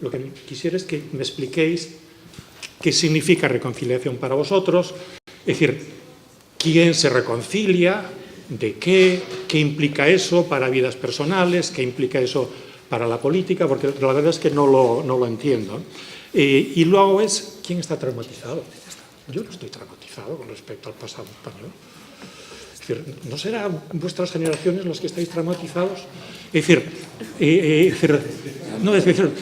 lo que quisiera es que me expliquéis qué significa reconciliación para vosotros. Es decir, ¿quién se reconcilia? ¿De qué? ¿Qué implica eso para vidas personales? ¿Qué implica eso para la política? Porque la verdad es que no lo entiendo. Y luego es, ¿quién está traumatizado? Yo no estoy traumatizado con respecto al pasado español. Es decir, ¿no serán vuestras generaciones los que estáis traumatizados? Es decir,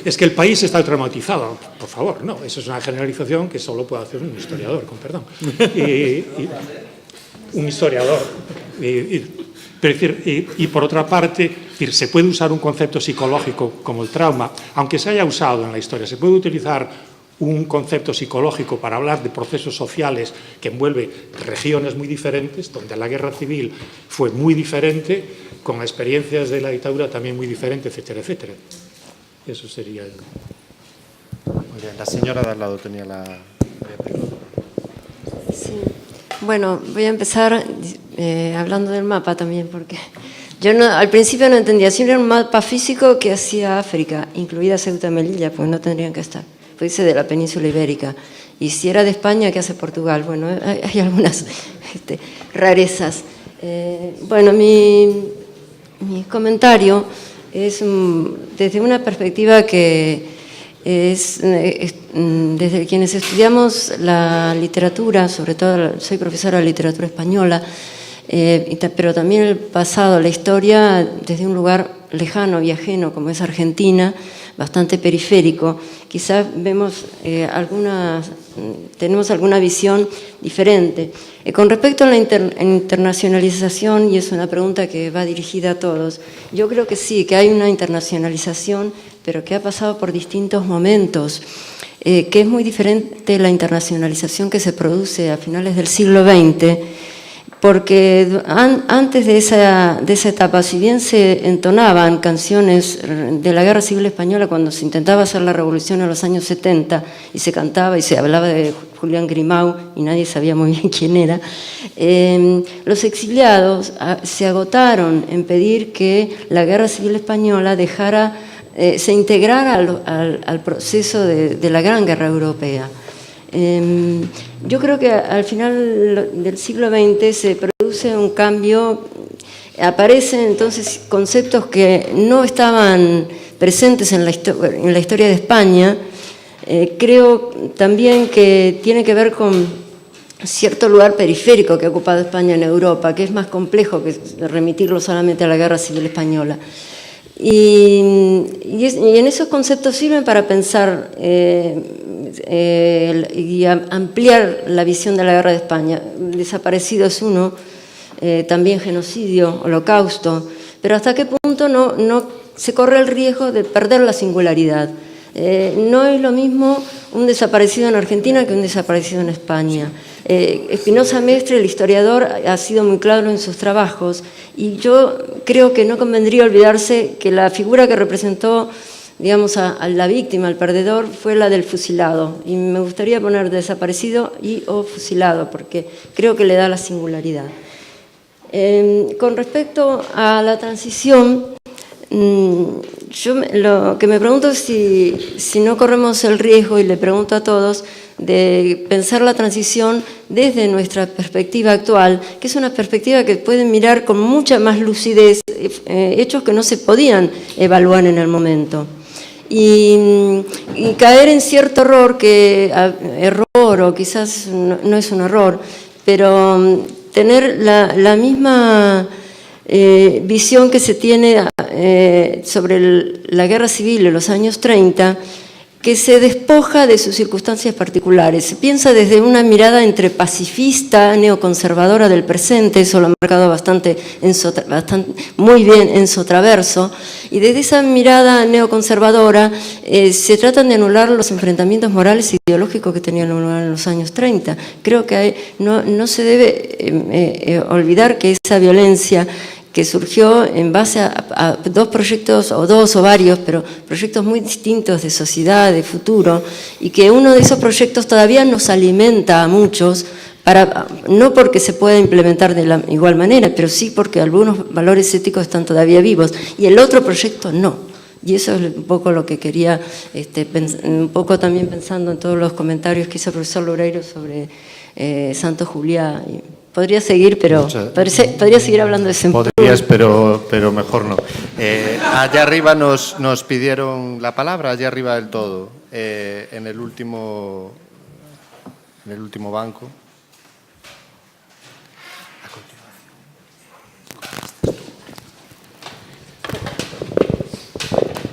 es que el país está traumatizado. Por favor, no, eso es una generalización que solo puede hacer un historiador, con perdón. Un historiador. Y por otra parte, se puede usar un concepto psicológico como el trauma, aunque se haya usado en la historia, se puede utilizar un concepto psicológico para hablar de procesos sociales que envuelve regiones muy diferentes, donde la guerra civil fue muy diferente, con experiencias de la dictadura también muy diferentes, etcétera, etcétera. Eso sería el... Muy bien, la señora de al lado tenía la... Sí. Bueno, voy a empezar hablando del mapa también, porque yo al principio no entendía, siempre era un mapa físico que hacía África, incluida Ceuta y Melilla, pues no tendrían que estar. Pues dice de la península ibérica. Y si era de España, ¿qué hace Portugal? Bueno, hay algunas rarezas. Bueno, mi comentario es desde una perspectiva que es desde quienes estudiamos la literatura, sobre todo soy profesora de literatura española, pero también el pasado, la historia, desde un lugar lejano y ajeno como es Argentina, bastante periférico, quizás tenemos alguna visión diferente. Con respecto a la internacionalización, y es una pregunta que va dirigida a todos, yo creo que sí, que hay una internacionalización, pero que ha pasado por distintos momentos, que es muy diferente la internacionalización que se produce a finales del siglo XX, porque antes de esa etapa, si bien se entonaban canciones de la Guerra Civil Española cuando se intentaba hacer la revolución en los años 70 y se cantaba y se hablaba de Julián Grimau y nadie sabía muy bien quién era, los exiliados se agotaron en pedir que la Guerra Civil Española se integrara al proceso de la Gran Guerra Europea. Yo creo que al final del siglo XX se produce un cambio, aparecen entonces conceptos que no estaban presentes en la historia de España. Creo también que tiene que ver con cierto lugar periférico que ha ocupado España en Europa, que es más complejo que remitirlo solamente a la Guerra Civil Española. Y en esos conceptos sirven para pensar y ampliar la visión de la guerra de España. Desaparecido es uno, también genocidio, holocausto, pero hasta qué punto no se corre el riesgo de perder la singularidad. No es lo mismo un desaparecido en Argentina que un desaparecido en España. Espinosa Mestre, el historiador, ha sido muy claro en sus trabajos y yo creo que no convendría olvidarse que la figura que representó, digamos, a la víctima, al perdedor, fue la del fusilado. Y me gustaría poner desaparecido o fusilado, porque creo que le da la singularidad. Con respecto a la transición, yo lo que me pregunto es si no corremos el riesgo, y le pregunto a todos, de pensar la transición desde nuestra perspectiva actual, que es una perspectiva que puede mirar con mucha más lucidez hechos que no se podían evaluar en el momento. Y caer en cierto error, o quizás no es un error, pero tener la misma visión que se tiene sobre la guerra civil en los años 30, que se despoja de sus circunstancias particulares. Se piensa desde una mirada entre pacifista, neoconservadora del presente, eso lo ha marcado muy bien en Sotraverso, y desde esa mirada neoconservadora se tratan de anular los enfrentamientos morales e ideológicos que tenían lugar en los años 30. Creo que no se debe olvidar que esa violencia que surgió en base a dos proyectos, o varios, pero proyectos muy distintos de sociedad, de futuro, y que uno de esos proyectos todavía nos alimenta a muchos, no porque se pueda implementar de la igual manera, pero sí porque algunos valores éticos están todavía vivos, y el otro proyecto no. Y eso es un poco lo que quería, un poco también pensando en todos los comentarios que hizo el profesor Loureiro sobre Santo Juliá. Podría seguir, pero podría seguir hablando de Sempron. Podrías, pero mejor no. Allá arriba nos pidieron la palabra, allá arriba del todo, en el último banco.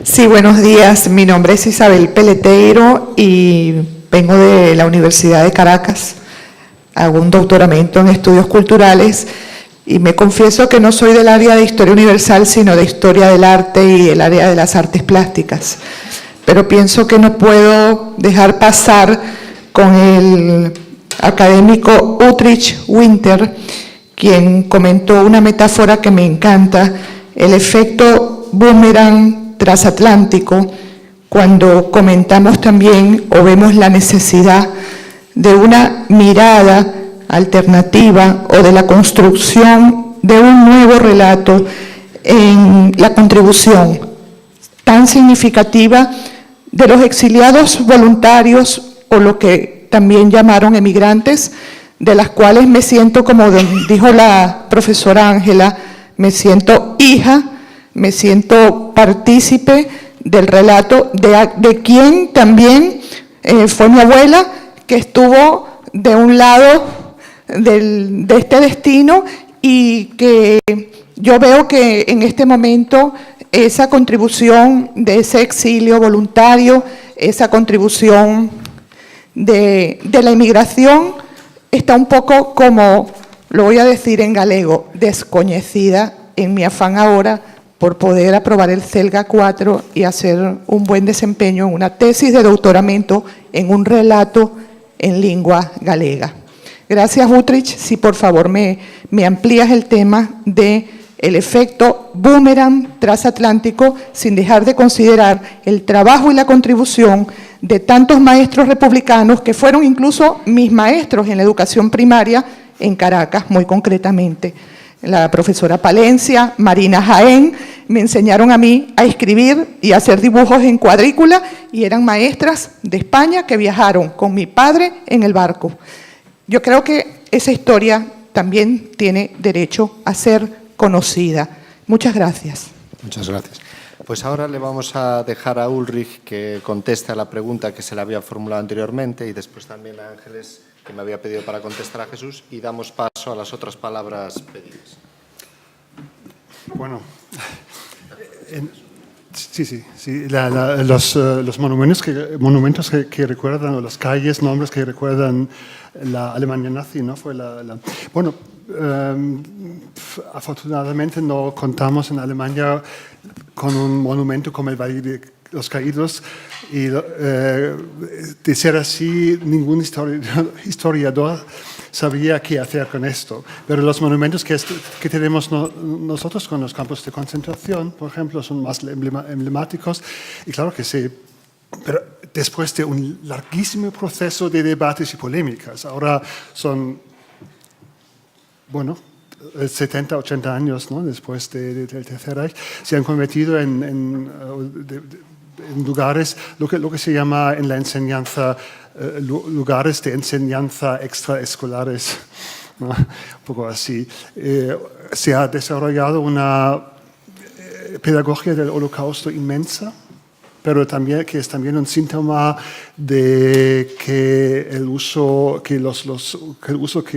Sí, buenos días. Mi nombre es Isabel Peleteiro y vengo de la Universidad de Caracas. Hago un doctoramiento en estudios culturales y me confieso que no soy del área de historia universal, sino de historia del arte y el área de las artes plásticas. Pero pienso que no puedo dejar pasar con el académico Utrich Winter, quien comentó una metáfora que me encanta, el efecto boomerang transatlántico, cuando comentamos también o vemos la necesidad de una mirada alternativa o de la construcción de un nuevo relato en la contribución tan significativa de los exiliados voluntarios, o lo que también llamaron emigrantes, de las cuales me siento, como dijo la profesora Ángela, me siento hija, me siento partícipe del relato de quien también fue mi abuela, que estuvo de un lado de este destino, y que yo veo que en este momento esa contribución de ese exilio voluntario, esa contribución de la inmigración, está un poco, como lo voy a decir en galego, descoñecida en mi afán ahora por poder aprobar el CELGA 4 y hacer un buen desempeño en una tesis de doctoramiento en un relato en lingua galega. Gracias, Utrich. Si por favor me amplías el tema de el efecto boomerang transatlántico, sin dejar de considerar el trabajo y la contribución de tantos maestros republicanos que fueron incluso mis maestros en la educación primaria en Caracas, muy concretamente. La profesora Palencia, Marina Jaén, me enseñaron a mí a escribir y a hacer dibujos en cuadrícula y eran maestras de España que viajaron con mi padre en el barco. Yo creo que esa historia también tiene derecho a ser conocida. Muchas gracias. Muchas gracias. Pues ahora le vamos a dejar a Ulrich que conteste a la pregunta que se le había formulado anteriormente y después también a Ángeles, que me había pedido para contestar a Jesús, y damos paso a las otras palabras pedidas. Bueno, sí. Los monumentos que recuerdan, o las calles, nombres que recuerdan la Alemania nazi, ¿no? Bueno, afortunadamente no contamos en Alemania con un monumento como el Valle de los Caídos, y de ser así, ningún historiador sabía qué hacer con esto. Pero los monumentos que tenemos nosotros con los campos de concentración, por ejemplo, son más emblemáticos, y claro que sí. Pero después de un larguísimo proceso de debates y polémicas, ahora son, 70, 80 años, ¿no? Después del Tercer Reich, se han convertido en lugares, lo que se llama en la enseñanza, lugares de enseñanza extraescolares, ¿no? Un poco así. Se ha desarrollado una pedagogía del Holocausto inmensa, pero también que es también un síntoma de que el uso que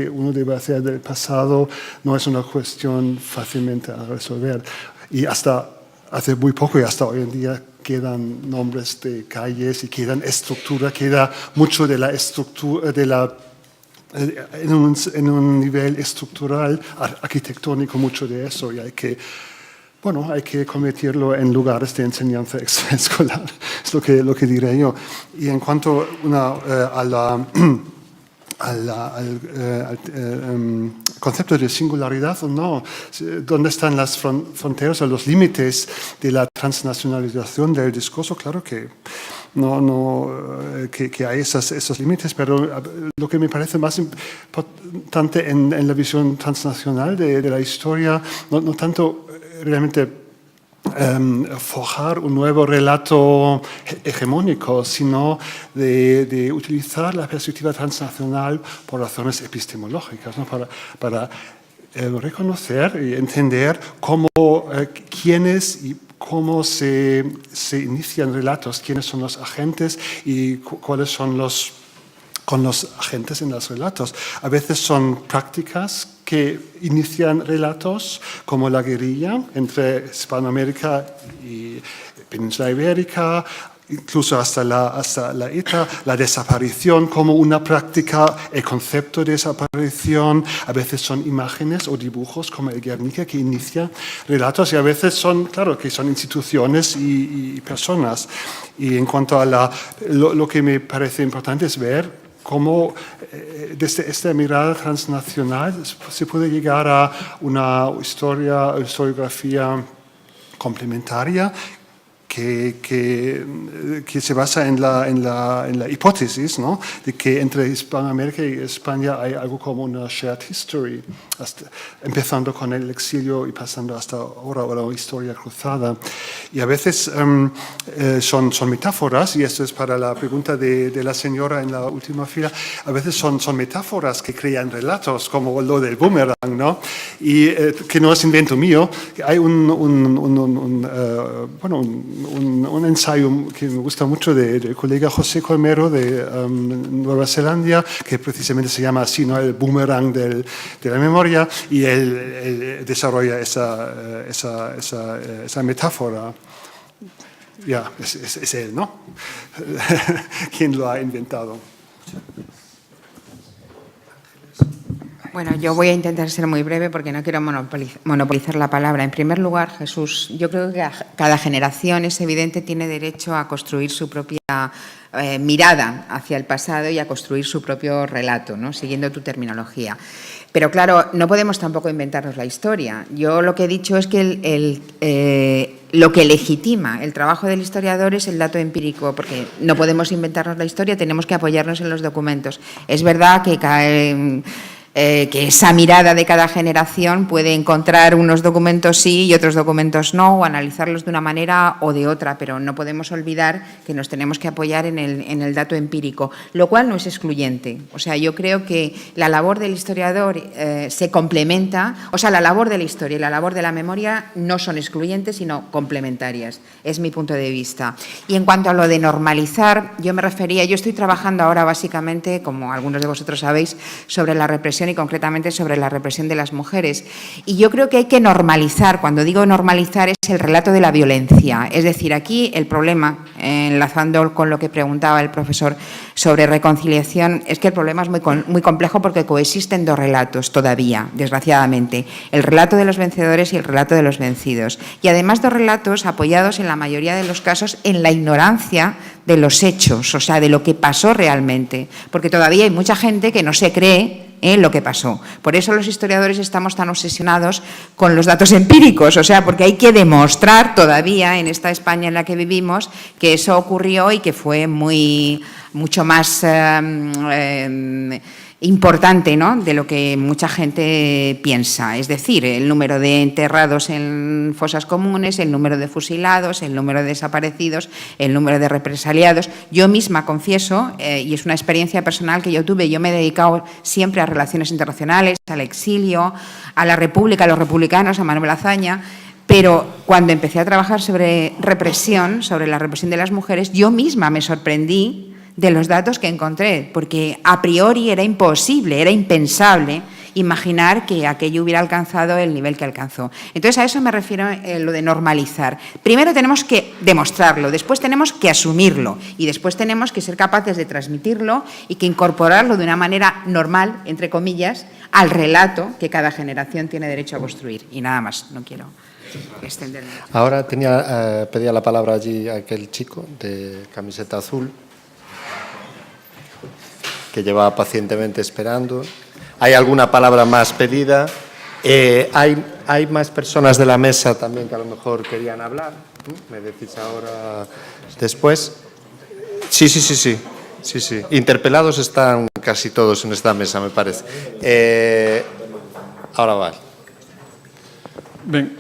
uno debe hacer del pasado no es una cuestión fácilmente a resolver. Y hasta hace muy poco y hasta hoy en día quedan nombres de calles y queda mucho de la estructura en un nivel estructural arquitectónico, mucho de eso, y hay que convertirlo en lugares de enseñanza extraescolar, es lo que diré yo. Y en cuanto al concepto de singularidad o no, ¿dónde están las fronteras o los límites de la transnacionalización del discurso? Claro que que hay esos límites, pero lo que me parece más importante en la visión transnacional de la historia, no tanto realmente forjar un nuevo relato hegemónico, sino de utilizar la perspectiva transnacional por razones epistemológicas, ¿no? para reconocer y entender quiénes y cómo se inician relatos, quiénes son los agentes y cuáles son los agentes en los relatos. A veces son prácticas que inician relatos, como la guerrilla entre Hispanoamérica y Península Ibérica, incluso hasta la ETA, la desaparición como una práctica, el concepto de desaparición. A veces son imágenes o dibujos como el Guernica que inicia relatos, y a veces son instituciones y personas. Y en cuanto a lo que me parece importante es ver cómo desde esta mirada transnacional se puede llegar a una historiografía complementaria que se basa en la hipótesis, ¿no? De que entre Hispanoamérica y España hay algo como una shared history, empezando con el exilio y pasando hasta ahora una historia cruzada. Y a veces son metáforas, y esto es para la pregunta de la señora en la última fila, a veces son metáforas que crean relatos, como lo del boomerang, ¿no? Y que no es invento mío. Hay un ensayo que me gusta mucho del colega José Colmero de Nueva Zelanda, que precisamente se llama así, ¿no? El boomerang de la memoria, y él desarrolla esa metáfora. Ya, es él, ¿no? ¿Quién lo ha inventado? Bueno, yo voy a intentar ser muy breve porque no quiero monopolizar la palabra. En primer lugar, Jesús, yo creo que cada generación, es evidente, tiene derecho a construir su propia mirada hacia el pasado y a construir su propio relato, ¿no? Siguiendo tu terminología. Pero claro, no podemos tampoco inventarnos la historia. Yo lo que he dicho es que lo que legitima el trabajo del historiador es el dato empírico, porque no podemos inventarnos la historia, tenemos que apoyarnos en los documentos. Es verdad que esa mirada de cada generación puede encontrar unos documentos sí y otros documentos no, o analizarlos de una manera o de otra, pero no podemos olvidar que nos tenemos que apoyar en el dato empírico, lo cual no es excluyente. O sea, yo creo que la labor del historiador se complementa, o sea, la labor de la historia y la labor de la memoria no son excluyentes, sino complementarias. Es mi punto de vista. Y en cuanto a lo de normalizar, yo estoy trabajando ahora básicamente, como algunos de vosotros sabéis, sobre la represión y concretamente sobre la represión de las mujeres. Y yo creo que hay que normalizar, cuando digo normalizar es el relato de la violencia. Es decir, aquí el problema, enlazando con lo que preguntaba el profesor sobre reconciliación, es que el problema es muy complejo porque coexisten dos relatos todavía, desgraciadamente. El relato de los vencedores y el relato de los vencidos. Y además dos relatos apoyados en la mayoría de los casos en la ignorancia de los hechos, o sea, de lo que pasó realmente. Porque todavía hay mucha gente que no se cree lo que pasó. Por eso los historiadores estamos tan obsesionados con los datos empíricos, o sea, porque hay que demostrar todavía en esta España en la que vivimos que eso ocurrió y que fue mucho más importante, ¿no?, de lo que mucha gente piensa. Es decir, el número de enterrados en fosas comunes, el número de fusilados, el número de desaparecidos, el número de represaliados. Yo misma confieso, y es una experiencia personal que yo tuve, yo me he dedicado siempre a relaciones internacionales, al exilio, a la República, a los republicanos, a Manuel Azaña, pero cuando empecé a trabajar sobre represión, sobre la represión de las mujeres, yo misma me sorprendí de los datos que encontré, porque a priori era imposible, era impensable imaginar que aquello hubiera alcanzado el nivel que alcanzó. Entonces, a eso me refiero lo de normalizar. Primero tenemos que demostrarlo, después tenemos que asumirlo y después tenemos que ser capaces de transmitirlo y que incorporarlo de una manera normal, entre comillas, al relato que cada generación tiene derecho a construir. Y nada más, no quiero extenderme. Ahora pedía la palabra allí aquel chico de camiseta azul, que llevaba pacientemente esperando. ¿Hay alguna palabra más pedida? ¿Hay más personas de la mesa también que a lo mejor querían hablar? ¿Me decís ahora después? Sí. Interpelados están casi todos en esta mesa, me parece. Ahora va. Bien,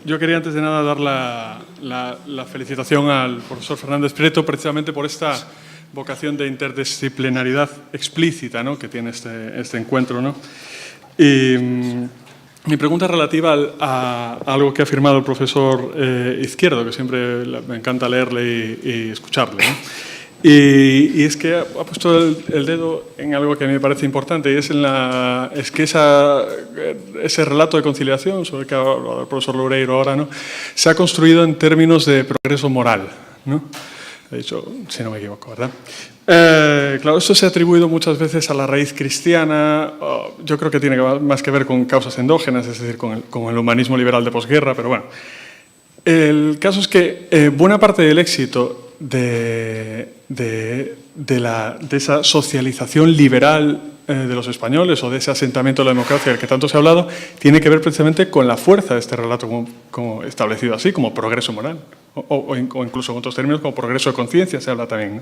yo quería antes de nada dar la felicitación al profesor Fernández Prieto precisamente por esta vocación de interdisciplinaridad explícita, ¿no?, que tiene este encuentro, ¿no? Y mi pregunta es relativa a algo que ha afirmado el profesor Izquierdo, que siempre me encanta leerle y escucharle, ¿no? Y es que ha puesto el dedo en algo que a mí me parece importante, y es que ese relato de conciliación, sobre el que ha hablado el profesor Loureiro ahora, ¿no?, se ha construido en términos de progreso moral, ¿no? He dicho, si no me equivoco, ¿verdad? Claro, esto se ha atribuido muchas veces a la raíz cristiana. Yo creo que tiene más que ver con causas endógenas, es decir, con el humanismo liberal de posguerra, pero bueno. El caso es que buena parte del éxito de esa socialización liberal de los españoles o de ese asentamiento de la democracia del que tanto se ha hablado tiene que ver precisamente con la fuerza de este relato como establecido así, como progreso moral. O incluso en otros términos como progreso de conciencia se habla también, ¿no?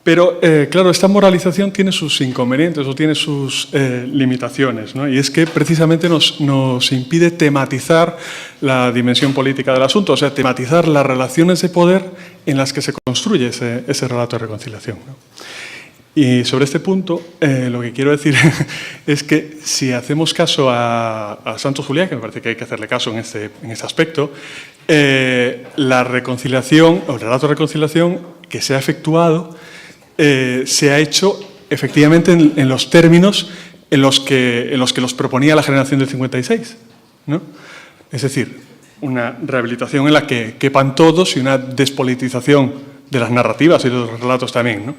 Pero, claro, esta moralización tiene sus inconvenientes o tiene sus limitaciones, ¿no? Y es que precisamente nos impide tematizar la dimensión política del asunto, o sea, tematizar las relaciones de poder en las que se construye ese relato de reconciliación, ¿no? Y sobre este punto, lo que quiero decir es que si hacemos caso a Santos Juliá, que me parece que hay que hacerle caso en este aspecto, la reconciliación, o el relato de reconciliación que se ha efectuado, se ha hecho efectivamente en los términos en los que los proponía la generación del 56, ¿no? Es decir, una rehabilitación en la que quepan todos y una despolitización de las narrativas y de los relatos también, ¿no?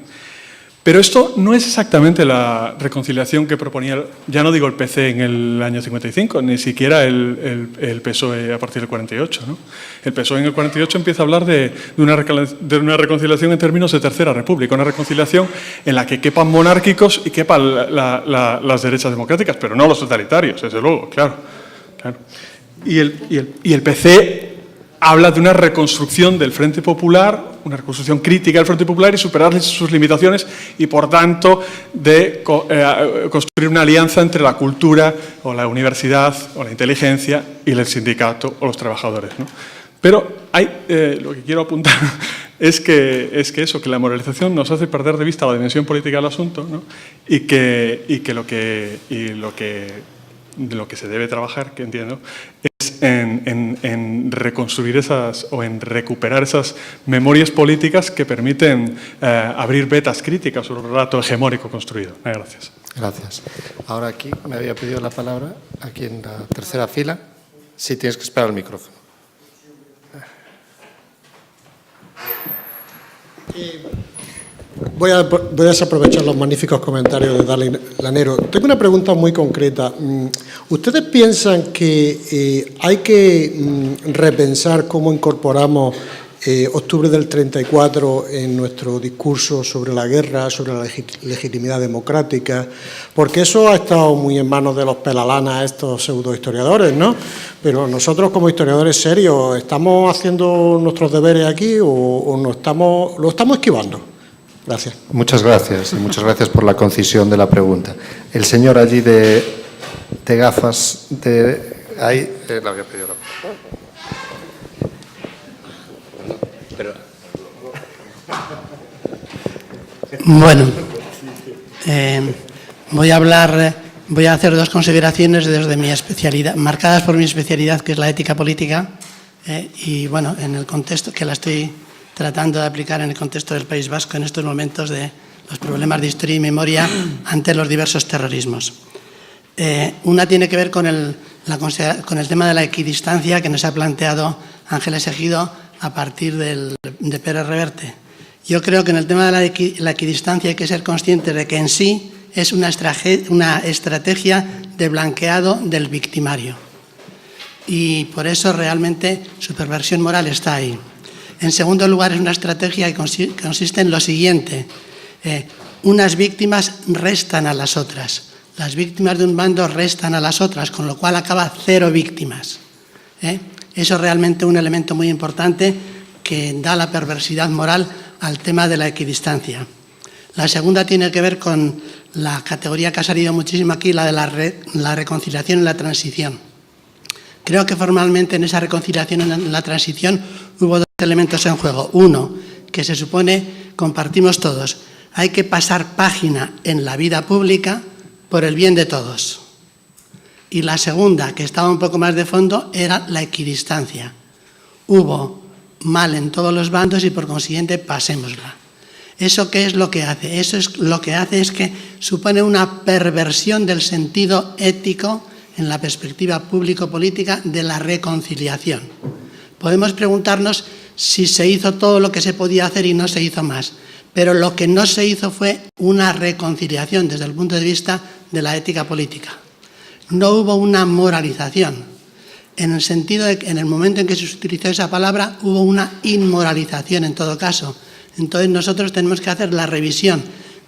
Pero esto no es exactamente la reconciliación que proponía, ya no digo el PC en el año 55, ni siquiera el PSOE a partir del 48. ¿no? El PSOE en el 48 empieza a hablar de una reconciliación en términos de Tercera República, una reconciliación en la que quepan monárquicos y quepan las derechas democráticas, pero no los totalitarios, desde luego, claro. Y el PC habla de una reconstrucción del Frente Popular, una reconstrucción crítica del Frente Popular y superar sus limitaciones y, por tanto, de construir una alianza entre la cultura o la universidad o la inteligencia y el sindicato o los trabajadores. ¿no? Pero lo que quiero apuntar es que la moralización nos hace perder de vista la dimensión política del asunto, ¿no? y que lo que se debe trabajar, que entiendo, es en reconstruir o en recuperar esas memorias políticas que permiten abrir vetas críticas sobre el relato hegemónico construido. Gracias. Gracias. Ahora aquí me había pedido la palabra, aquí en la tercera fila. Sí, tienes que esperar el micrófono. Voy a desaprovechar los magníficos comentarios de Dali Lanero. Tengo una pregunta muy concreta. ¿Ustedes piensan que hay que repensar cómo incorporamos octubre del 34 en nuestro discurso sobre la guerra, sobre la legitimidad democrática? Porque eso ha estado muy en manos de los pelalanas, estos pseudohistoriadores, ¿no? Pero nosotros, como historiadores serios, ¿estamos haciendo nuestros deberes aquí o lo estamos esquivando? Gracias. Muchas gracias y muchas gracias por la concisión de la pregunta. El señor allí de gafas, ahí le había pedido la palabra. Bueno, voy a hacer dos consideraciones desde mi especialidad, marcadas por mi especialidad, que es la ética política, y bueno, en el contexto que la estoy tratando de aplicar en el contexto del País Vasco en estos momentos de los problemas de historia y memoria ante los diversos terrorismos. Una tiene que ver con el tema de la equidistancia que nos ha planteado Ángeles Ejido a partir de Pérez Reverte. Yo creo que en el tema de la equidistancia hay que ser consciente de que en sí es una estrategia de blanqueado del victimario. Y por eso realmente su perversión moral está ahí. En segundo lugar, es una estrategia que consiste en lo siguiente. Unas víctimas restan a las otras. Las víctimas de un bando restan a las otras, con lo cual acaba cero víctimas. Eso es realmente un elemento muy importante que da la perversidad moral al tema de la equidistancia. La segunda tiene que ver con la categoría que ha salido muchísimo aquí, la de la reconciliación y la transición. Creo que formalmente en esa reconciliación y en la transición hubo dos elementos en juego. Uno, que se supone compartimos todos. Hay que pasar página en la vida pública por el bien de todos. Y la segunda, que estaba un poco más de fondo, era la equidistancia. Hubo mal en todos los bandos y por consiguiente pasémosla. ¿Eso qué es lo que hace? Eso es lo que hace es que supone una perversión del sentido ético en la perspectiva público-política de la reconciliación. Podemos preguntarnos si se hizo todo lo que se podía hacer y no se hizo más, pero lo que no se hizo fue una reconciliación desde el punto de vista de la ética política. No hubo una moralización, en el sentido de que en el momento en que se utilizó esa palabra hubo una inmoralización en todo caso. Entonces nosotros tenemos que hacer la revisión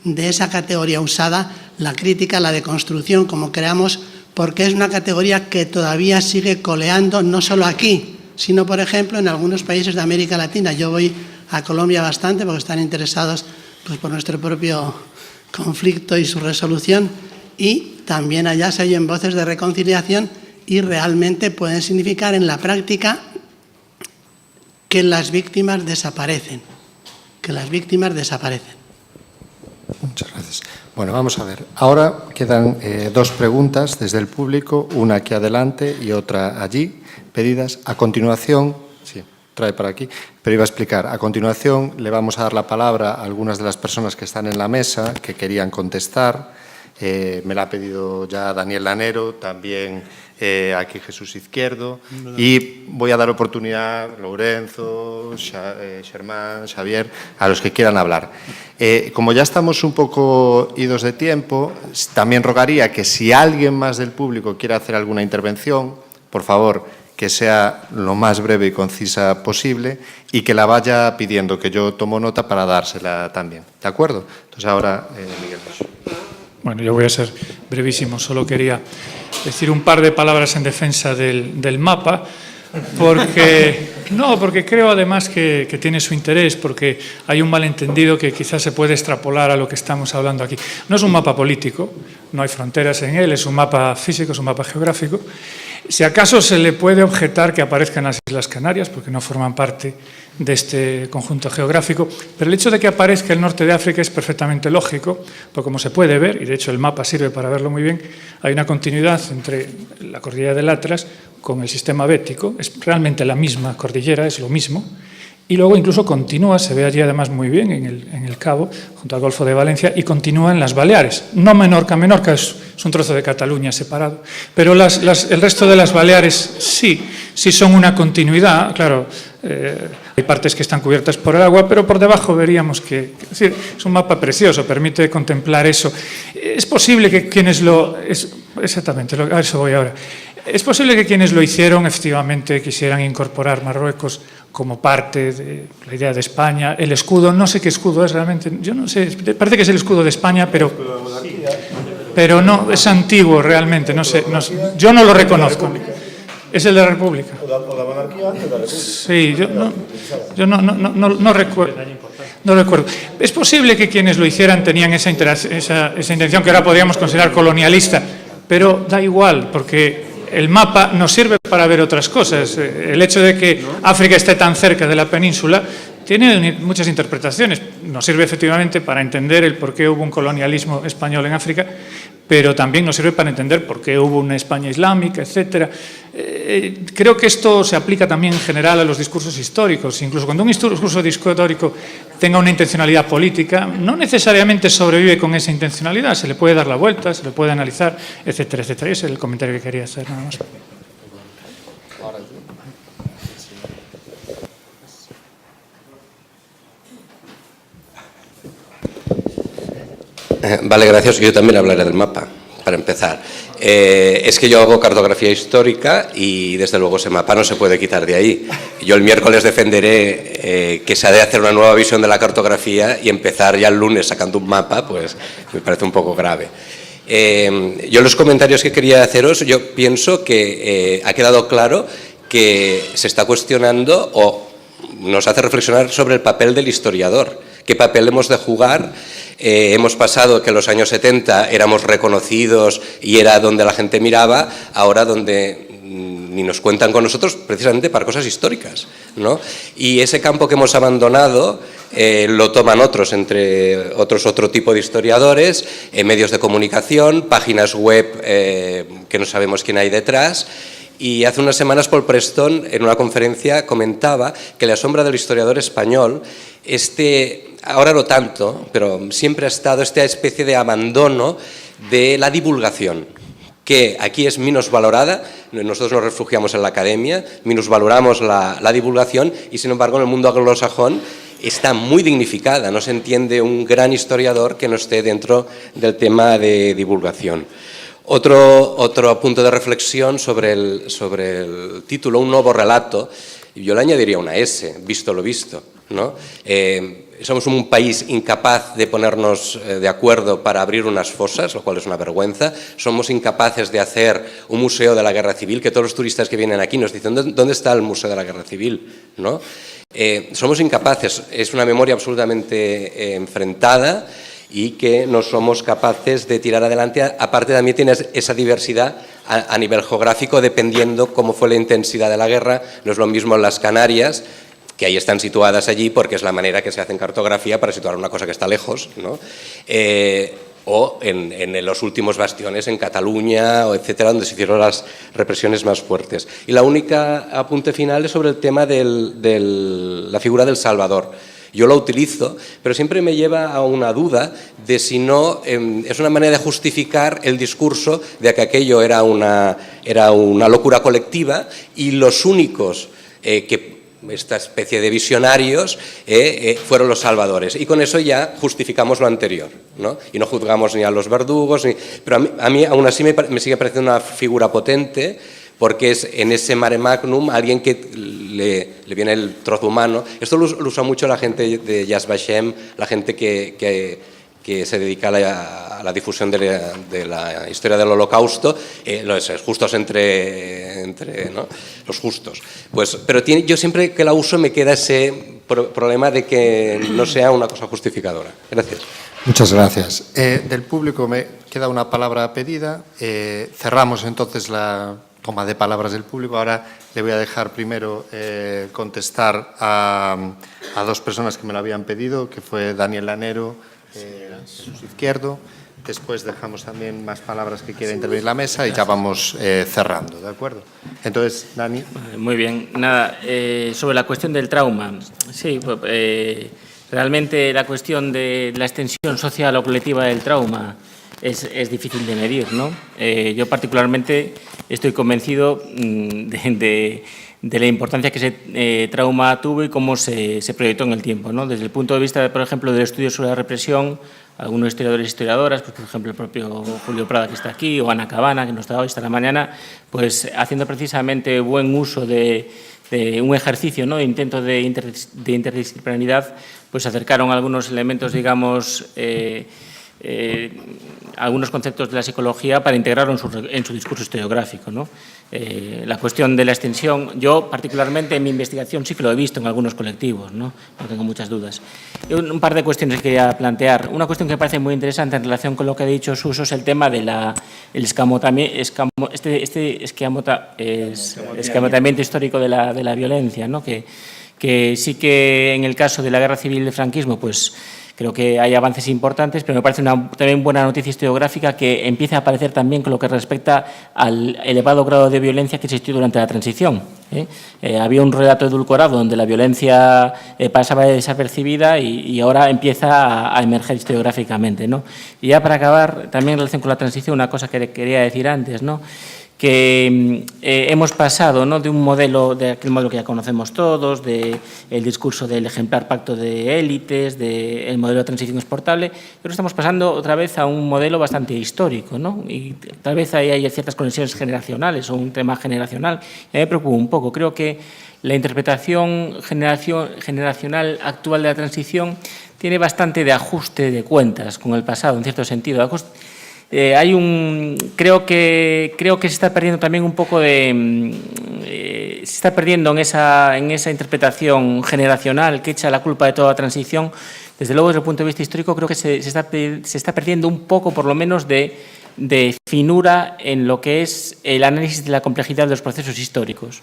de esa categoría usada, la crítica, la deconstrucción, como creamos, porque es una categoría que todavía sigue coleando, no solo aquí, sino, por ejemplo, en algunos países de América Latina. Yo voy a Colombia bastante porque están interesados pues, por nuestro propio conflicto y su resolución, y también allá se oyen voces de reconciliación y realmente pueden significar en la práctica que las víctimas desaparecen, Muchas gracias. Bueno, vamos a ver. Ahora quedan dos preguntas desde el público, una aquí adelante y otra allí, pedidas. A continuación, sí, trae para aquí, pero iba a explicar. A continuación le vamos a dar la palabra a algunas de las personas que están en la mesa, que querían contestar, me la ha pedido ya Daniel Lanero, también aquí Jesús Izquierdo, y voy a dar oportunidad a Lourenzo, Xermán, Xavier, a los que quieran hablar. Como ya estamos un poco idos de tiempo, también rogaría que si alguien más del público quiere hacer alguna intervención, por favor, que sea lo más breve y concisa posible y que la vaya pidiendo, que yo tomo nota para dársela también. ¿De acuerdo? Entonces ahora, Miguel Rosso. Bueno, yo voy a ser brevísimo. Solo quería decir un par de palabras en defensa del mapa, porque creo además que tiene su interés, porque hay un malentendido que quizás se puede extrapolar a lo que estamos hablando aquí. No es un mapa político, no hay fronteras en él, es un mapa físico, es un mapa geográfico. Si acaso se le puede objetar que aparezcan las Islas Canarias, porque no forman parte de este conjunto geográfico, pero el hecho de que aparezca el norte de África es perfectamente lógico, porque como se puede ver, y de hecho el mapa sirve para verlo muy bien, hay una continuidad entre la cordillera del Atlas con el sistema bético, es realmente la misma cordillera, es lo mismo, y luego incluso continúa, se ve allí además muy bien en el Cabo, junto al Golfo de Valencia, y continúa en las Baleares, no Menorca es un trozo de Cataluña separado, pero el resto de las Baleares sí son una continuidad, claro, hay partes que están cubiertas por el agua, pero por debajo veríamos que es decir, es un mapa precioso, permite contemplar eso. Es posible que quienes exactamente, a eso voy ahora. Es posible que quienes lo hicieron efectivamente quisieran incorporar Marruecos como parte de la idea de España. El escudo, no sé qué escudo es realmente, yo no sé, parece que es el escudo de España, pero no, es antiguo realmente, no sé, yo no lo reconozco. Es el de la República. O da monarquía antes da República. Sí, yo no recuerdo. No recuerdo. Es posible que quienes lo hicieran tenían esa intención que ahora podríamos considerar colonialista, pero da igual, porque el mapa nos sirve para ver otras cosas. El hecho de que África esté tan cerca de la península tiene muchas interpretaciones. Nos sirve efectivamente para entender el por qué hubo un colonialismo español en África, pero también nos sirve para entender por qué hubo una España islámica, etcétera. Creo que esto se aplica también en general a los discursos históricos. Incluso cuando un discurso histórico tenga una intencionalidad política, no necesariamente sobrevive con esa intencionalidad, se le puede dar la vuelta, se le puede analizar, etcétera, etcétera. Ese es el comentario que quería hacer, nada más. Vale, gracias. Yo también hablaré del mapa, para empezar. Es que yo hago cartografía histórica y desde luego ese mapa no se puede quitar de ahí. Yo el miércoles defenderé que se ha de hacer una nueva visión de la cartografía y empezar ya el lunes sacando un mapa, pues me parece un poco grave. Yo los comentarios que quería haceros, yo pienso que ha quedado claro que se está cuestionando o nos hace reflexionar sobre el papel del historiador. ¿Qué papel hemos de jugar? Hemos pasado que en los años 70 éramos reconocidos y era donde la gente miraba, ahora donde ni nos cuentan con nosotros precisamente para cosas históricas, ¿no? Y ese campo que hemos abandonado lo toman otros, entre otros otro tipo de historiadores, medios de comunicación, páginas web que no sabemos quién hay detrás. Y hace unas semanas Paul Preston en una conferencia comentaba que la sombra del historiador español, ahora no tanto, pero siempre ha estado esta especie de abandono de la divulgación, que aquí es minusvalorada. Nosotros nos refugiamos en la academia, minusvaloramos la divulgación y sin embargo en el mundo anglosajón está muy dignificada. No se entiende un gran historiador que no esté dentro del tema de divulgación. Otro punto de reflexión sobre el título, un nuevo relato, yo le añadiría una S, visto lo visto, ¿no? Somos un país incapaz de ponernos de acuerdo para abrir unas fosas, lo cual es una vergüenza. Somos incapaces de hacer un museo de la guerra civil, que todos los turistas que vienen aquí nos dicen ¿dónde está el museo de la guerra civil? ¿No? Somos incapaces, es una memoria absolutamente enfrentada y que no somos capaces de tirar adelante. Aparte también tienes esa diversidad a nivel geográfico, dependiendo cómo fue la intensidad de la guerra. No es lo mismo en las Canarias, que ahí están situadas allí porque es la manera que se hace en cartografía para situar una cosa que está lejos, ¿no? O en los últimos bastiones en Cataluña, o etcétera, donde se hicieron las represiones más fuertes. Y la única apunte final es sobre el tema de la figura del Salvador. Yo lo utilizo, pero siempre me lleva a una duda de si no es una manera de justificar el discurso de que aquello era una locura colectiva y los únicos esta especie de visionarios fueron los salvadores. Y con eso ya justificamos lo anterior, ¿no? Y no juzgamos ni a los verdugos, pero a mí aún así me sigue pareciendo una figura potente, porque es en ese mare magnum alguien que le viene el trozo humano. Esto lo usa mucho la gente de Yad Vashem, la gente que se dedica a la difusión de la historia del Holocausto, los justos ¿no? Los justos. Pues, pero yo siempre que la uso me queda ese problema de que no sea una cosa justificadora. Gracias. Muchas gracias. Del público me queda una palabra pedida. Cerramos entonces la toma de palabras del público. Ahora le voy a dejar primero contestar a dos personas que me lo habían pedido, que fue Daniel Lanero, Jesús Izquierdo. Después dejamos también más palabras que quiera intervenir la mesa y ya vamos cerrando, ¿de acuerdo? Entonces, Dani. Muy bien. Nada, sobre la cuestión del trauma. Sí, realmente la cuestión de la extensión social o colectiva del trauma es difícil de medir, ¿no? Yo particularmente estoy convencido de la importancia que ese trauma tuvo y cómo se proyectó en el tiempo, ¿no? Desde el punto de vista, por ejemplo, del estudio sobre la represión, algunos historiadores y historiadoras, pues, por ejemplo, el propio Julio Prada, que está aquí, o Ana Cabana, que no está hoy, está la mañana, pues haciendo precisamente buen uso de un ejercicio, ¿no? De intento de interdisciplinaridad, pues acercaron algunos elementos, digamos, algunos conceptos de la psicología para integrarlo en su discurso historiográfico, ¿no? La cuestión de la extensión, yo particularmente en mi investigación sí que lo he visto en algunos colectivos, ¿no? No tengo muchas dudas. Un par de cuestiones que quería plantear. Una cuestión que me parece muy interesante en relación con lo que ha dicho Suso es el tema de escamotamiento histórico de la violencia, ¿no? Que sí que en el caso de la guerra civil del franquismo, pues creo que hay avances importantes, pero me parece también buena noticia historiográfica que empiece a aparecer también con lo que respecta al elevado grado de violencia que existió durante la transición. Había un relato edulcorado donde la violencia pasaba desapercibida y ahora empieza a emerger historiográficamente, ¿no? Y ya para acabar, también en relación con la transición, una cosa que quería decir antes, ¿no? Que hemos pasado, ¿no? de un modelo, de aquel modelo que ya conocemos todos, del discurso del ejemplar pacto de élites, del modelo de transición exportable, pero estamos pasando otra vez a un modelo bastante histórico, ¿no? Y tal vez ahí hay ciertas conexiones generacionales o un tema generacional. Y a mí me preocupa un poco. Creo que la interpretación generacional actual de la transición tiene bastante de ajuste de cuentas con el pasado, en cierto sentido. Creo que se está perdiendo también un poco se está perdiendo en esa interpretación generacional que echa la culpa de toda la transición. Desde luego, desde el punto de vista histórico, creo que se está perdiendo un poco, por lo menos, de finura en lo que es el análisis de la complejidad de los procesos históricos.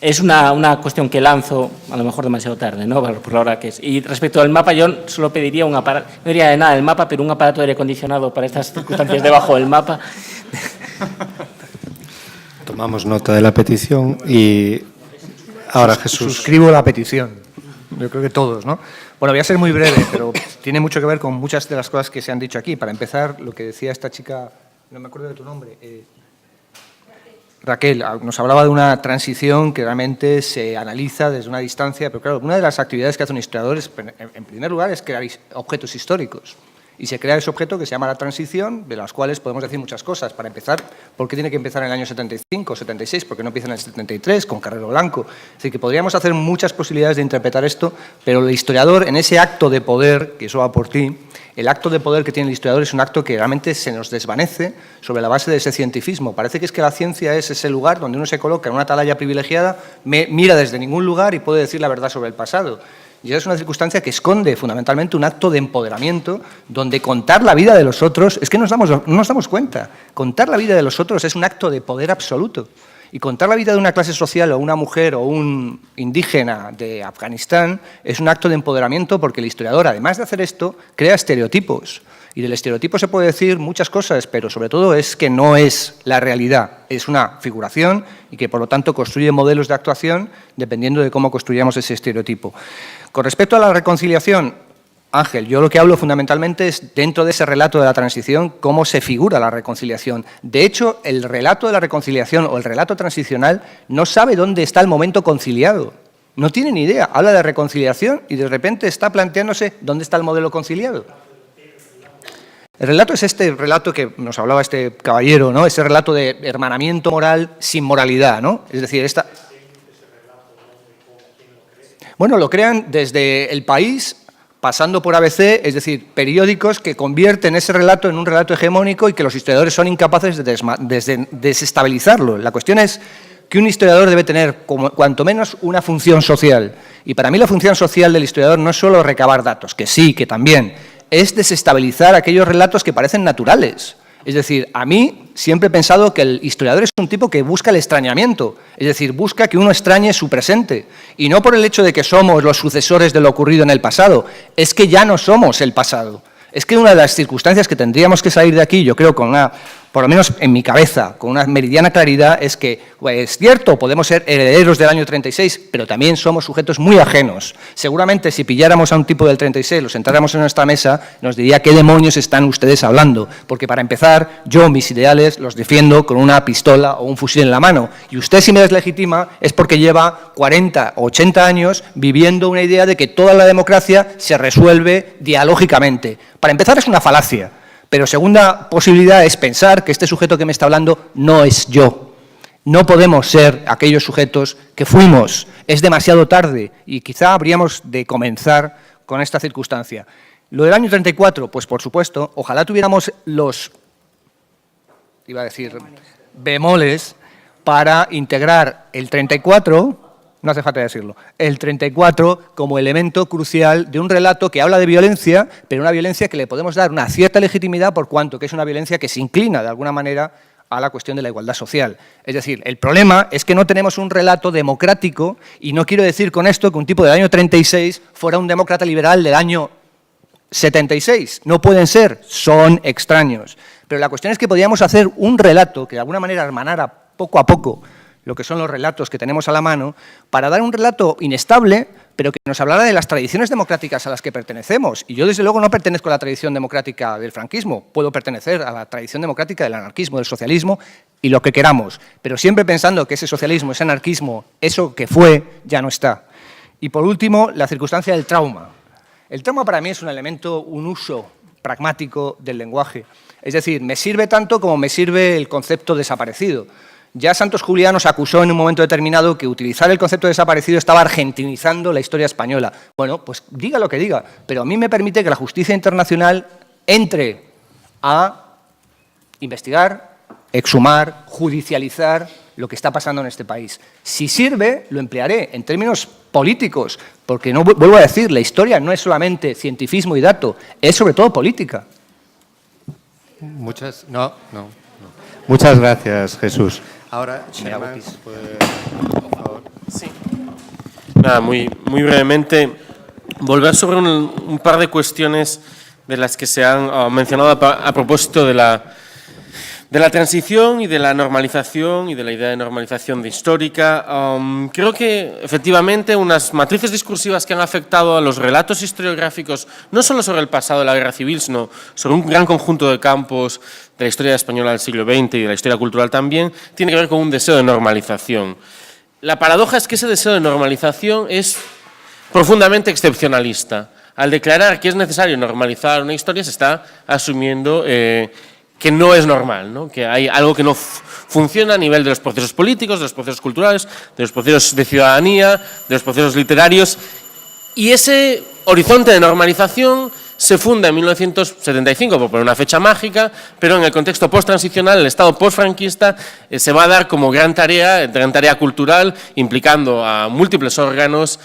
Es una cuestión que lanzo, a lo mejor demasiado tarde, ¿no? Por la hora que es. Y respecto al mapa, yo solo pediría un aparato, no diría de nada del mapa, pero un aparato de aire acondicionado para estas circunstancias debajo del mapa. Tomamos nota de la petición y ahora Jesús. Suscribo la petición. Yo creo que todos, ¿no? Bueno, voy a ser muy breve, pero tiene mucho que ver con muchas de las cosas que se han dicho aquí. Para empezar, lo que decía esta chica, no me acuerdo de tu nombre, Raquel, nos hablaba de una transición que realmente se analiza desde una distancia, pero claro, una de las actividades que hace un historiador es, en primer lugar, es crear objetos históricos. Y se crea ese objeto que se llama la transición, de las cuales podemos decir muchas cosas. Para empezar, ¿por qué tiene que empezar en el año 75 o 76? ¿Por qué no empieza en el 73 con Carrero Blanco? Es decir, que podríamos hacer muchas posibilidades de interpretar esto, pero el historiador, en ese acto de poder, que eso va por ti, el acto de poder que tiene el historiador es un acto que realmente se nos desvanece sobre la base de ese cientificismo. Parece que es que la ciencia es ese lugar donde uno se coloca en una atalaya privilegiada, mira desde ningún lugar y puede decir la verdad sobre el pasado. Y es una circunstancia que esconde fundamentalmente un acto de empoderamiento donde contar la vida de los otros, es que no nos damos cuenta, contar la vida de los otros es un acto de poder absoluto. Y contar la vida de una clase social o una mujer o un indígena de Afganistán es un acto de empoderamiento porque el historiador, además de hacer esto, crea estereotipos. Y del estereotipo se puede decir muchas cosas, pero sobre todo es que no es la realidad, es una figuración y que por lo tanto construye modelos de actuación dependiendo de cómo construyamos ese estereotipo. Con respecto a la reconciliación, Ángel, yo lo que hablo fundamentalmente es dentro de ese relato de la transición, cómo se figura la reconciliación. De hecho, el relato de la reconciliación o el relato transicional no sabe dónde está el momento conciliado. No tiene ni idea. Habla de reconciliación y de repente está planteándose dónde está el modelo conciliado. El relato es este relato que nos hablaba este caballero, ¿no? Ese relato de hermanamiento moral sin moralidad, ¿no? Es decir, bueno, lo crean desde El País, pasando por ABC, es decir, periódicos que convierten ese relato en un relato hegemónico y que los historiadores son incapaces de desestabilizarlo. La cuestión es que un historiador debe tener, cuanto menos, una función social. Y para mí la función social del historiador no es solo recabar datos, que sí, que también, es desestabilizar aquellos relatos que parecen naturales. Es decir, a mí siempre he pensado que el historiador es un tipo que busca el extrañamiento, es decir, busca que uno extrañe su presente, y no por el hecho de que somos los sucesores de lo ocurrido en el pasado, es que ya no somos el pasado. Es que una de las circunstancias que tendríamos que salir de aquí, yo creo, por lo menos en mi cabeza, con una meridiana claridad, es que, es cierto, podemos ser herederos del año 36, pero también somos sujetos muy ajenos. Seguramente si pilláramos a un tipo del 36, lo sentáramos en nuestra mesa, nos diría qué demonios están ustedes hablando, porque para empezar, yo mis ideales los defiendo con una pistola o un fusil en la mano, y usted si me deslegitima es porque lleva 40 o 80 años viviendo una idea de que toda la democracia se resuelve dialógicamente. Para empezar es una falacia. Pero segunda posibilidad es pensar que este sujeto que me está hablando no es yo. No podemos ser aquellos sujetos que fuimos. Es demasiado tarde y quizá habríamos de comenzar con esta circunstancia. Lo del año 34, pues por supuesto, ojalá tuviéramos los, bemoles para integrar el 34... No hace falta decirlo. El 34 como elemento crucial de un relato que habla de violencia, pero una violencia que le podemos dar una cierta legitimidad por cuanto que es una violencia que se inclina de alguna manera a la cuestión de la igualdad social. Es decir, el problema es que no tenemos un relato democrático y no quiero decir con esto que un tipo del año 36 fuera un demócrata liberal del año 76. No pueden ser, son extraños. Pero la cuestión es que podríamos hacer un relato que de alguna manera hermanara poco a poco lo que son los relatos que tenemos a la mano, para dar un relato inestable, pero que nos hablara de las tradiciones democráticas a las que pertenecemos. Y yo, desde luego, no pertenezco a la tradición democrática del franquismo, puedo pertenecer a la tradición democrática del anarquismo, del socialismo y lo que queramos, pero siempre pensando que ese socialismo, ese anarquismo, eso que fue, ya no está. Y, por último, la circunstancia del trauma. El trauma para mí es un elemento, un uso pragmático del lenguaje. Es decir, me sirve tanto como me sirve el concepto desaparecido. Ya Santos Juliá nos acusó en un momento determinado que utilizar el concepto de desaparecido estaba argentinizando la historia española. Bueno, pues diga lo que diga, pero a mí me permite que la justicia internacional entre a investigar, exhumar, judicializar lo que está pasando en este país. Si sirve, lo emplearé en términos políticos, porque no vuelvo a decir, la historia no es solamente cientifismo y dato, es sobre todo política. Muchas gracias, Jesús. Ahora, Sherman, por favor. Sí. Nada, muy brevemente, volver sobre un par de cuestiones de las que se han mencionado a propósito de la transición y de la normalización y de la idea de normalización histórica. Creo que, efectivamente, unas matrices discursivas que han afectado a los relatos historiográficos, no solo sobre el pasado de la guerra civil, sino sobre un gran conjunto de campos de la historia española del siglo XX y de la historia cultural también, tiene que ver con un deseo de normalización. La paradoja es que ese deseo de normalización es profundamente excepcionalista. Al declarar que es necesario normalizar una historia, se está asumiendo que no es normal, ¿no? Que hay algo que no funciona a nivel de los procesos políticos, de los procesos culturales, de los procesos de ciudadanía, de los procesos literarios. Y ese horizonte de normalización se funda en 1975, por poner una fecha mágica, pero en el contexto post-transicional, el Estado post-franquista se va a dar como gran tarea cultural, implicando a múltiples órganos,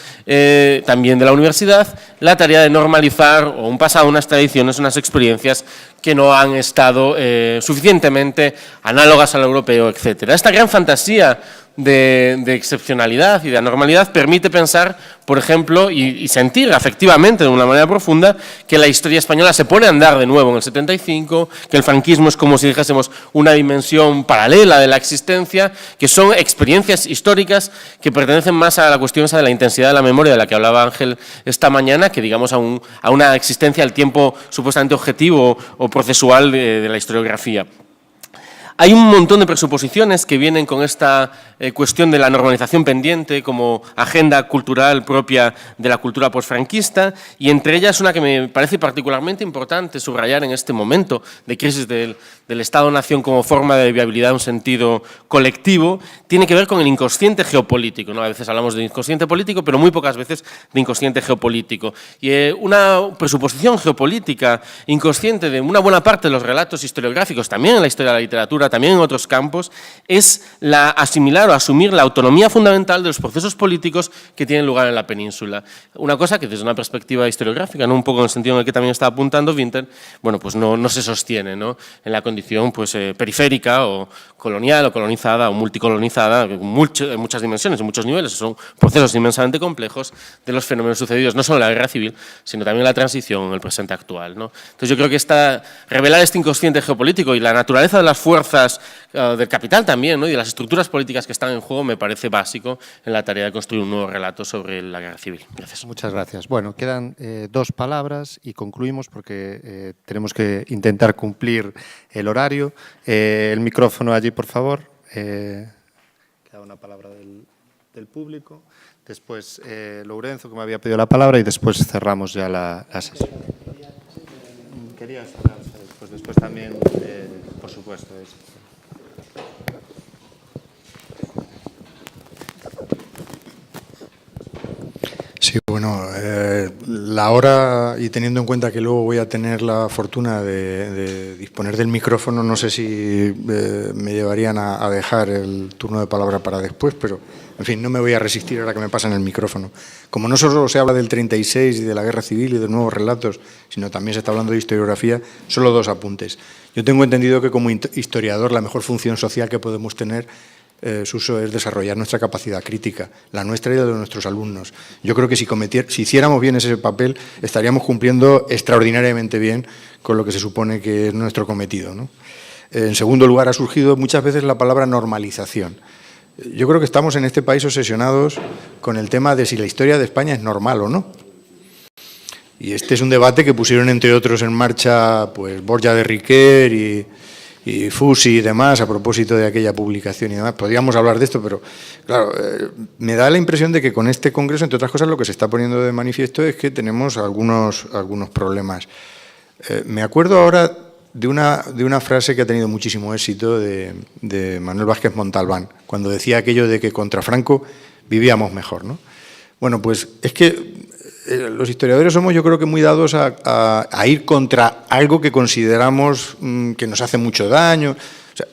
también de la universidad, la tarea de normalizar un pasado, unas tradiciones, unas experiencias que no han estado suficientemente análogas al europeo, etc. Esta gran fantasía de excepcionalidad y de anormalidad permite pensar, por ejemplo, y sentir afectivamente de una manera profunda que la historia española se pone a andar de nuevo en el 75, que el franquismo es como si dijésemos una dimensión paralela de la existencia, que son experiencias históricas que pertenecen más a la cuestión esa de la intensidad de la memoria de la que hablaba Ángel esta mañana, que digamos a una existencia al tiempo supuestamente objetivo o procesual de la historiografía. Hay un montón de presuposiciones que vienen con esta cuestión de la normalización pendiente como agenda cultural propia de la cultura posfranquista, y entre ellas una que me parece particularmente importante subrayar en este momento de crisis del Estado-Nación como forma de viabilidad en un sentido colectivo, tiene que ver con el inconsciente geopolítico, ¿no? A veces hablamos de inconsciente político, pero muy pocas veces de inconsciente geopolítico. Y una presuposición geopolítica inconsciente de una buena parte de los relatos historiográficos, también en la historia de la literatura, también en otros campos, es asimilar o asumir la autonomía fundamental de los procesos políticos que tienen lugar en la península. Una cosa que desde una perspectiva historiográfica, ¿no? Un poco en el sentido en el que también está apuntando Winter, bueno, pues no se sostiene, ¿no? En la condición pues, periférica o colonial o colonizada o multicolonizada, en muchas dimensiones, en muchos niveles, son procesos inmensamente complejos de los fenómenos sucedidos, no solo en la guerra civil, sino también en la transición, en el presente actual, ¿no? Entonces yo creo que revelar este inconsciente geopolítico y la naturaleza de las fuerzas del capital también, ¿no? Y de las estructuras políticas que están en juego me parece básico en la tarea de construir un nuevo relato sobre la guerra civil. Gracias. Muchas gracias. Bueno, quedan 2 palabras y concluimos porque tenemos que intentar cumplir el horario. El micrófono allí, por favor. Queda una palabra del público. Después Lourenzo, que me había pedido la palabra, y después cerramos ya la sesión. Quería cerrar, pues después también, por supuesto. Sí, bueno, la hora, y teniendo en cuenta que luego voy a tener la fortuna de disponer del micrófono, no sé si me llevarían a dejar el turno de palabra para después, pero, en fin, no me voy a resistir ahora que me pasan el micrófono. Como no solo se habla del 36 y de la guerra civil y de nuevos relatos, sino también se está hablando de historiografía, solo 2 apuntes. Yo tengo entendido que como historiador la mejor función social que podemos tener, Suso, es desarrollar nuestra capacidad crítica, la nuestra y la de nuestros alumnos. Yo creo que si hiciéramos bien ese papel, estaríamos cumpliendo extraordinariamente bien con lo que se supone que es nuestro cometido, ¿no? En segundo lugar, ha surgido muchas veces la palabra normalización. Yo creo que estamos en este país obsesionados con el tema de si la historia de España es normal o no. Y este es un debate que pusieron, entre otros, en marcha pues Borja de Riquer y Fusi y demás, a propósito de aquella publicación y demás. Podríamos hablar de esto, pero claro, me da la impresión de que con este congreso, entre otras cosas, lo que se está poniendo de manifiesto es que tenemos algunos problemas. Me acuerdo ahora de una frase que ha tenido muchísimo éxito de Manuel Vázquez Montalbán, cuando decía aquello de que contra Franco vivíamos mejor, ¿no? Bueno, pues es que los historiadores somos, yo creo que muy dados a ir contra algo que consideramos que nos hace mucho daño. O sea,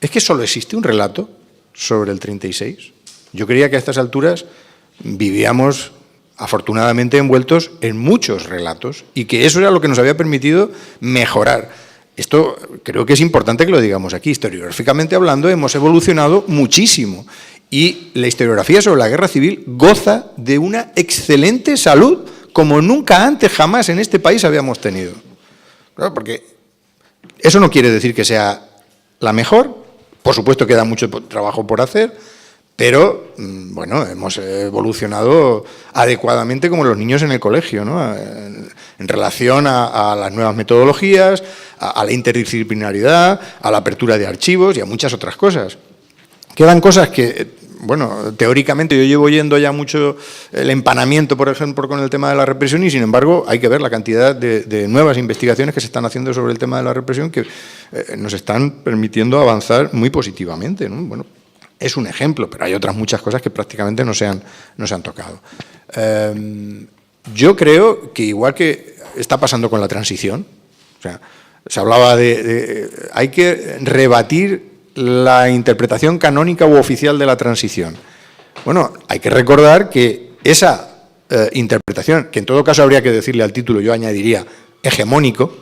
es que solo existe un relato sobre el 36. Yo creía que a estas alturas vivíamos afortunadamente envueltos en muchos relatos y que eso era lo que nos había permitido mejorar. Esto creo que es importante que lo digamos aquí. Historiográficamente hablando, hemos evolucionado muchísimo. Y la historiografía sobre la guerra civil goza de una excelente salud como nunca antes jamás en este país habíamos tenido. Claro, porque eso no quiere decir que sea la mejor, por supuesto queda mucho trabajo por hacer, pero bueno, hemos evolucionado adecuadamente como los niños en el colegio, ¿no? En relación a las nuevas metodologías, a la interdisciplinaridad, a la apertura de archivos y a muchas otras cosas. Quedan cosas que, bueno, teóricamente yo llevo oyendo ya mucho el empanamiento, por ejemplo, con el tema de la represión y, sin embargo, hay que ver la cantidad de nuevas investigaciones que se están haciendo sobre el tema de la represión que nos están permitiendo avanzar muy positivamente, ¿no? Bueno, es un ejemplo, pero hay otras muchas cosas que prácticamente no se han tocado. Yo creo que igual que está pasando con la transición, o sea, se hablaba hay que rebatir la interpretación canónica u oficial de la transición. Bueno, hay que recordar que esa interpretación, que en todo caso habría que decirle al título, yo añadiría hegemónico,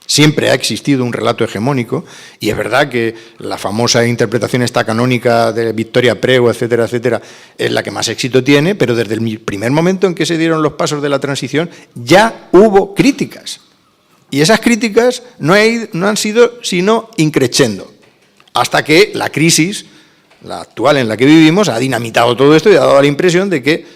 Siempre ha existido un relato hegemónico y es verdad que la famosa interpretación esta canónica de Victoria Prego, etcétera, etcétera, es la que más éxito tiene, pero desde el primer momento en que se dieron los pasos de la transición ya hubo críticas. Y esas críticas no han sido sino increchendo, hasta que la crisis, la actual en la que vivimos, ha dinamitado todo esto y ha dado la impresión de que,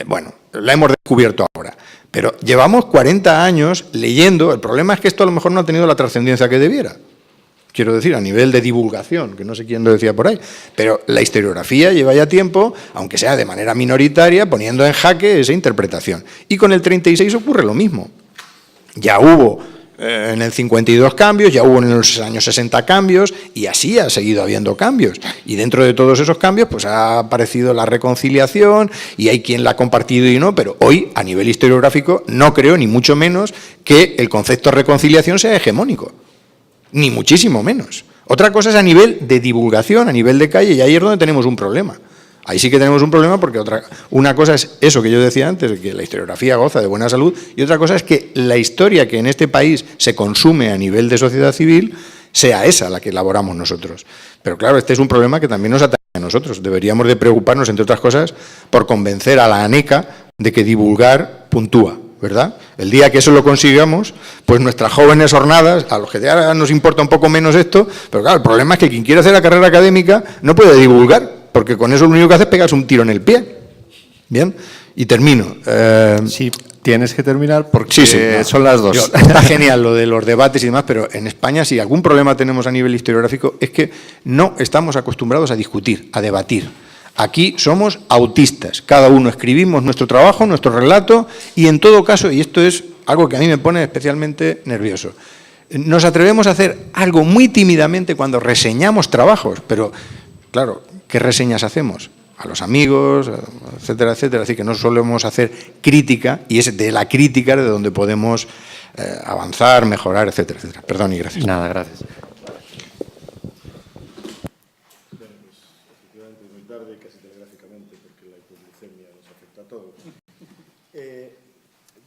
bueno, la hemos descubierto ahora. Pero llevamos 40 años leyendo, el problema es que esto a lo mejor no ha tenido la trascendencia que debiera. Quiero decir, a nivel de divulgación, que no sé quién lo decía por ahí, pero la historiografía lleva ya tiempo, aunque sea de manera minoritaria, poniendo en jaque esa interpretación. Y con el 36 ocurre lo mismo. Ya hubo en el 52 cambios, ya hubo en los años 60 cambios, y así ha seguido habiendo cambios. Y dentro de todos esos cambios pues ha aparecido la reconciliación, y hay quien la ha compartido y no, pero hoy, a nivel historiográfico, no creo, ni mucho menos, que el concepto de reconciliación sea hegemónico. Ni muchísimo menos. Otra cosa es a nivel de divulgación, a nivel de calle, y ahí es donde tenemos un problema. Ahí sí que tenemos un problema porque una cosa es eso que yo decía antes, que la historiografía goza de buena salud, y otra cosa es que la historia que en este país se consume a nivel de sociedad civil sea esa la que elaboramos nosotros. Pero claro, este es un problema que también nos atañe a nosotros. Deberíamos de preocuparnos, entre otras cosas, por convencer a la ANECA de que divulgar puntúa, ¿verdad? El día que eso lo consigamos, pues nuestras jóvenes jornadas, a los que ya nos importa un poco menos esto, pero claro, el problema es que quien quiere hacer la carrera académica no puede divulgar, porque con eso lo único que hace es pegarse un tiro en el pie. Bien, y termino. Sí, tienes que terminar porque sí, no, son las 2. Está genial lo de los debates y demás, pero en España si algún problema tenemos a nivel historiográfico es que no estamos acostumbrados a discutir, a debatir. Aquí somos autistas, cada uno escribimos nuestro trabajo, nuestro relato, y en todo caso, y esto es algo que a mí me pone especialmente nervioso, nos atrevemos a hacer algo muy tímidamente cuando reseñamos trabajos, pero claro, ¿qué reseñas hacemos? A los amigos, etcétera, etcétera. Así que no solemos hacer crítica, y es de la crítica de donde podemos avanzar, mejorar, etcétera, etcétera. Perdón y gracias. Nada, gracias.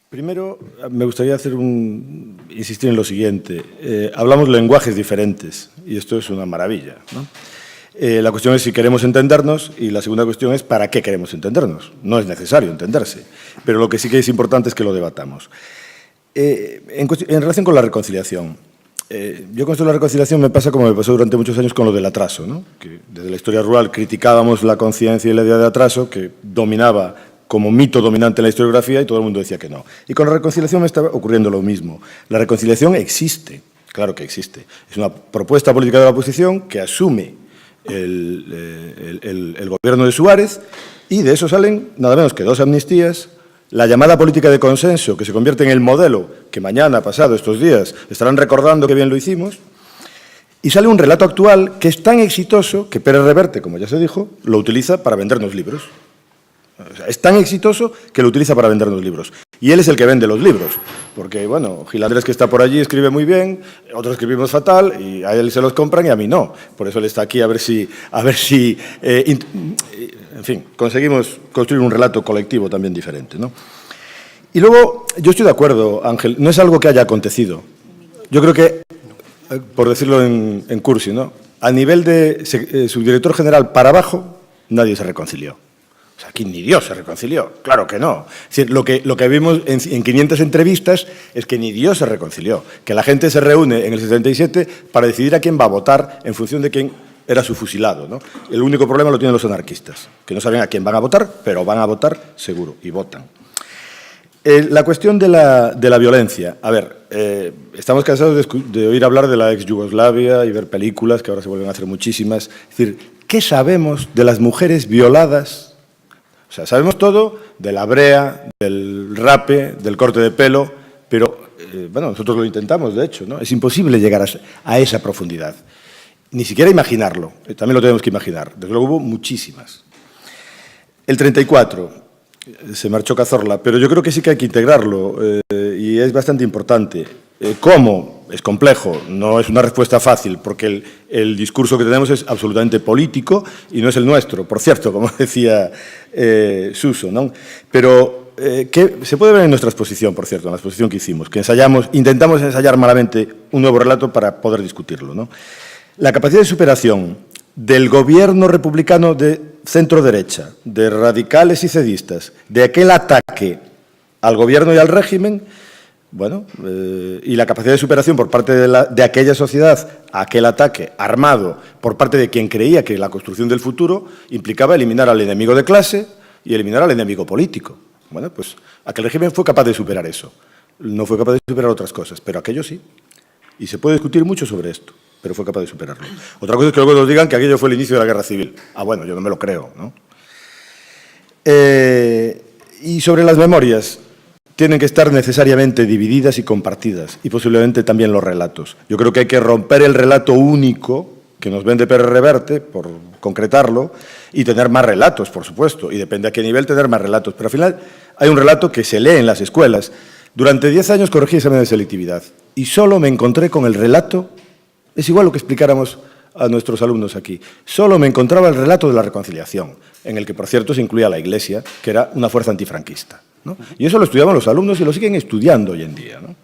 Primero, me gustaría insistir en lo siguiente. Hablamos lenguajes diferentes y esto es una maravilla, ¿no? La cuestión es si queremos entendernos y la segunda cuestión es para qué queremos entendernos. No es necesario entenderse, pero lo que sí que es importante es que lo debatamos. En relación con la reconciliación, yo con esto de la reconciliación me pasa como me pasó durante muchos años con lo del atraso, ¿no? Que desde la historia rural criticábamos la conciencia y la idea de atraso que dominaba como mito dominante en la historiografía y todo el mundo decía que no. Y con la reconciliación me está ocurriendo lo mismo. La reconciliación existe, claro que existe. Es una propuesta política de la oposición que asume el gobierno de Suárez y de eso salen nada menos que 2 amnistías, la llamada política de consenso que se convierte en el modelo que mañana, pasado, estos días estarán recordando que bien lo hicimos, y sale un relato actual que es tan exitoso que Pérez Reverte, como ya se dijo, lo utiliza para vendernos libros. O sea, es tan exitoso que lo utiliza para vendernos libros. Y él es el que vende los libros. Porque, bueno, Gil Andrés, que está por allí, escribe muy bien, otros escribimos fatal, y a él se los compran y a mí no. Por eso él está aquí a ver si en fin, conseguimos construir un relato colectivo también diferente, ¿no? Y luego, yo estoy de acuerdo, Ángel, no es algo que haya acontecido. Yo creo que, por decirlo en cursi, ¿no? A nivel de subdirector general para abajo, nadie se reconcilió. O sea, aquí ni Dios se reconcilió, claro que no. Es decir, lo que vimos en 500 entrevistas es que ni Dios se reconcilió, que la gente se reúne en el 77 para decidir a quién va a votar en función de quién era su fusilado, ¿no? El único problema lo tienen los anarquistas, que no saben a quién van a votar, pero van a votar seguro, y votan. La cuestión de la violencia. A ver, estamos cansados de oír hablar de la ex Yugoslavia y ver películas, que ahora se vuelven a hacer muchísimas. Es decir, ¿qué sabemos de las mujeres violadas? O sea, sabemos todo de la brea, del rape, del corte de pelo, pero, bueno, nosotros lo intentamos, de hecho, ¿no? Es imposible llegar a esa profundidad. Ni siquiera imaginarlo, también lo tenemos que imaginar. Desde luego hubo muchísimas. El 34, se marchó Cazorla, pero yo creo que sí que hay que integrarlo y es bastante importante. ¿Cómo? Es complejo, no es una respuesta fácil, porque el discurso que tenemos es absolutamente político y no es el nuestro, por cierto, como decía Suso, ¿no? Pero que se puede ver en nuestra exposición, por cierto, en la exposición que hicimos, que intentamos ensayar malamente un nuevo relato para poder discutirlo, ¿no? La capacidad de superación del gobierno republicano de centro-derecha, de radicales y cedistas, de aquel ataque al gobierno y al régimen, bueno, y la capacidad de superación por parte de aquella sociedad a aquel ataque armado por parte de quien creía que la construcción del futuro implicaba eliminar al enemigo de clase y eliminar al enemigo político. Bueno, pues aquel régimen fue capaz de superar eso. No fue capaz de superar otras cosas, pero aquello sí. Y se puede discutir mucho sobre esto, pero fue capaz de superarlo. Otra cosa es que luego nos digan que aquello fue el inicio de la guerra civil. Ah, bueno, yo no me lo creo, ¿no? Y sobre las memorias, tienen que estar necesariamente divididas y compartidas, y posiblemente también los relatos. Yo creo que hay que romper el relato único que nos vende Pérez Reverte, por concretarlo, y tener más relatos, por supuesto, y depende a qué nivel tener más relatos. Pero al final hay un relato que se lee en las escuelas. Durante 10 años corregí examen de selectividad y solo me encontré con el relato, es igual lo que explicáramos a nuestros alumnos aquí, solo me encontraba el relato de la reconciliación, en el que, por cierto, se incluía la Iglesia, que era una fuerza antifranquista, ¿no? Y eso lo estudiaban los alumnos y lo siguen estudiando hoy en día, ¿no?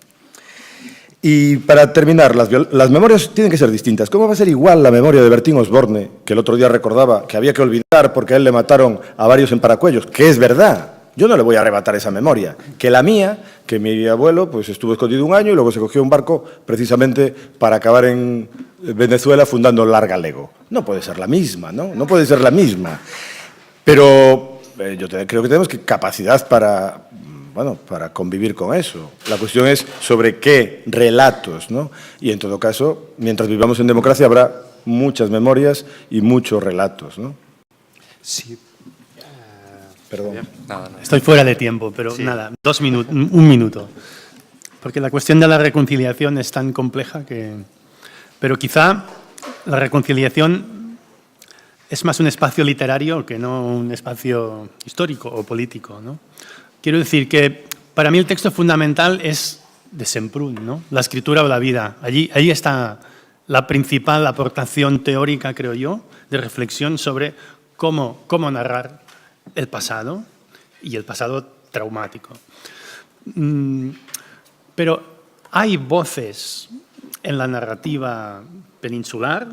Y para terminar, las memorias tienen que ser distintas. ¿Cómo va a ser igual la memoria de Bertín Osborne, que el otro día recordaba que había que olvidar porque a él le mataron a varios en Paracuellos? Que es verdad, yo no le voy a arrebatar esa memoria. Que la mía, que mi abuelo pues estuvo escondido un año y luego se cogió un barco precisamente para acabar en Venezuela fundando Larga Lego. No puede ser la misma, ¿no? No puede ser la misma. Pero yo creo que tenemos capacidad para convivir con eso. La cuestión es sobre qué relatos, ¿no? Y en todo caso, mientras vivamos en democracia habrá muchas memorias y muchos relatos, ¿no? Sí. Perdón. Estoy fuera de tiempo, pero sí. Nada, 2 minutos, 1 minuto. Porque la cuestión de la reconciliación es tan compleja que... Pero quizá la reconciliación es más un espacio literario que no un espacio histórico o político, ¿no? Quiero decir que para mí el texto fundamental es de Semprún, ¿no? La escritura o la vida. Ahí está la principal aportación teórica, creo yo, de reflexión sobre cómo narrar el pasado y el pasado traumático. Pero hay voces en la narrativa peninsular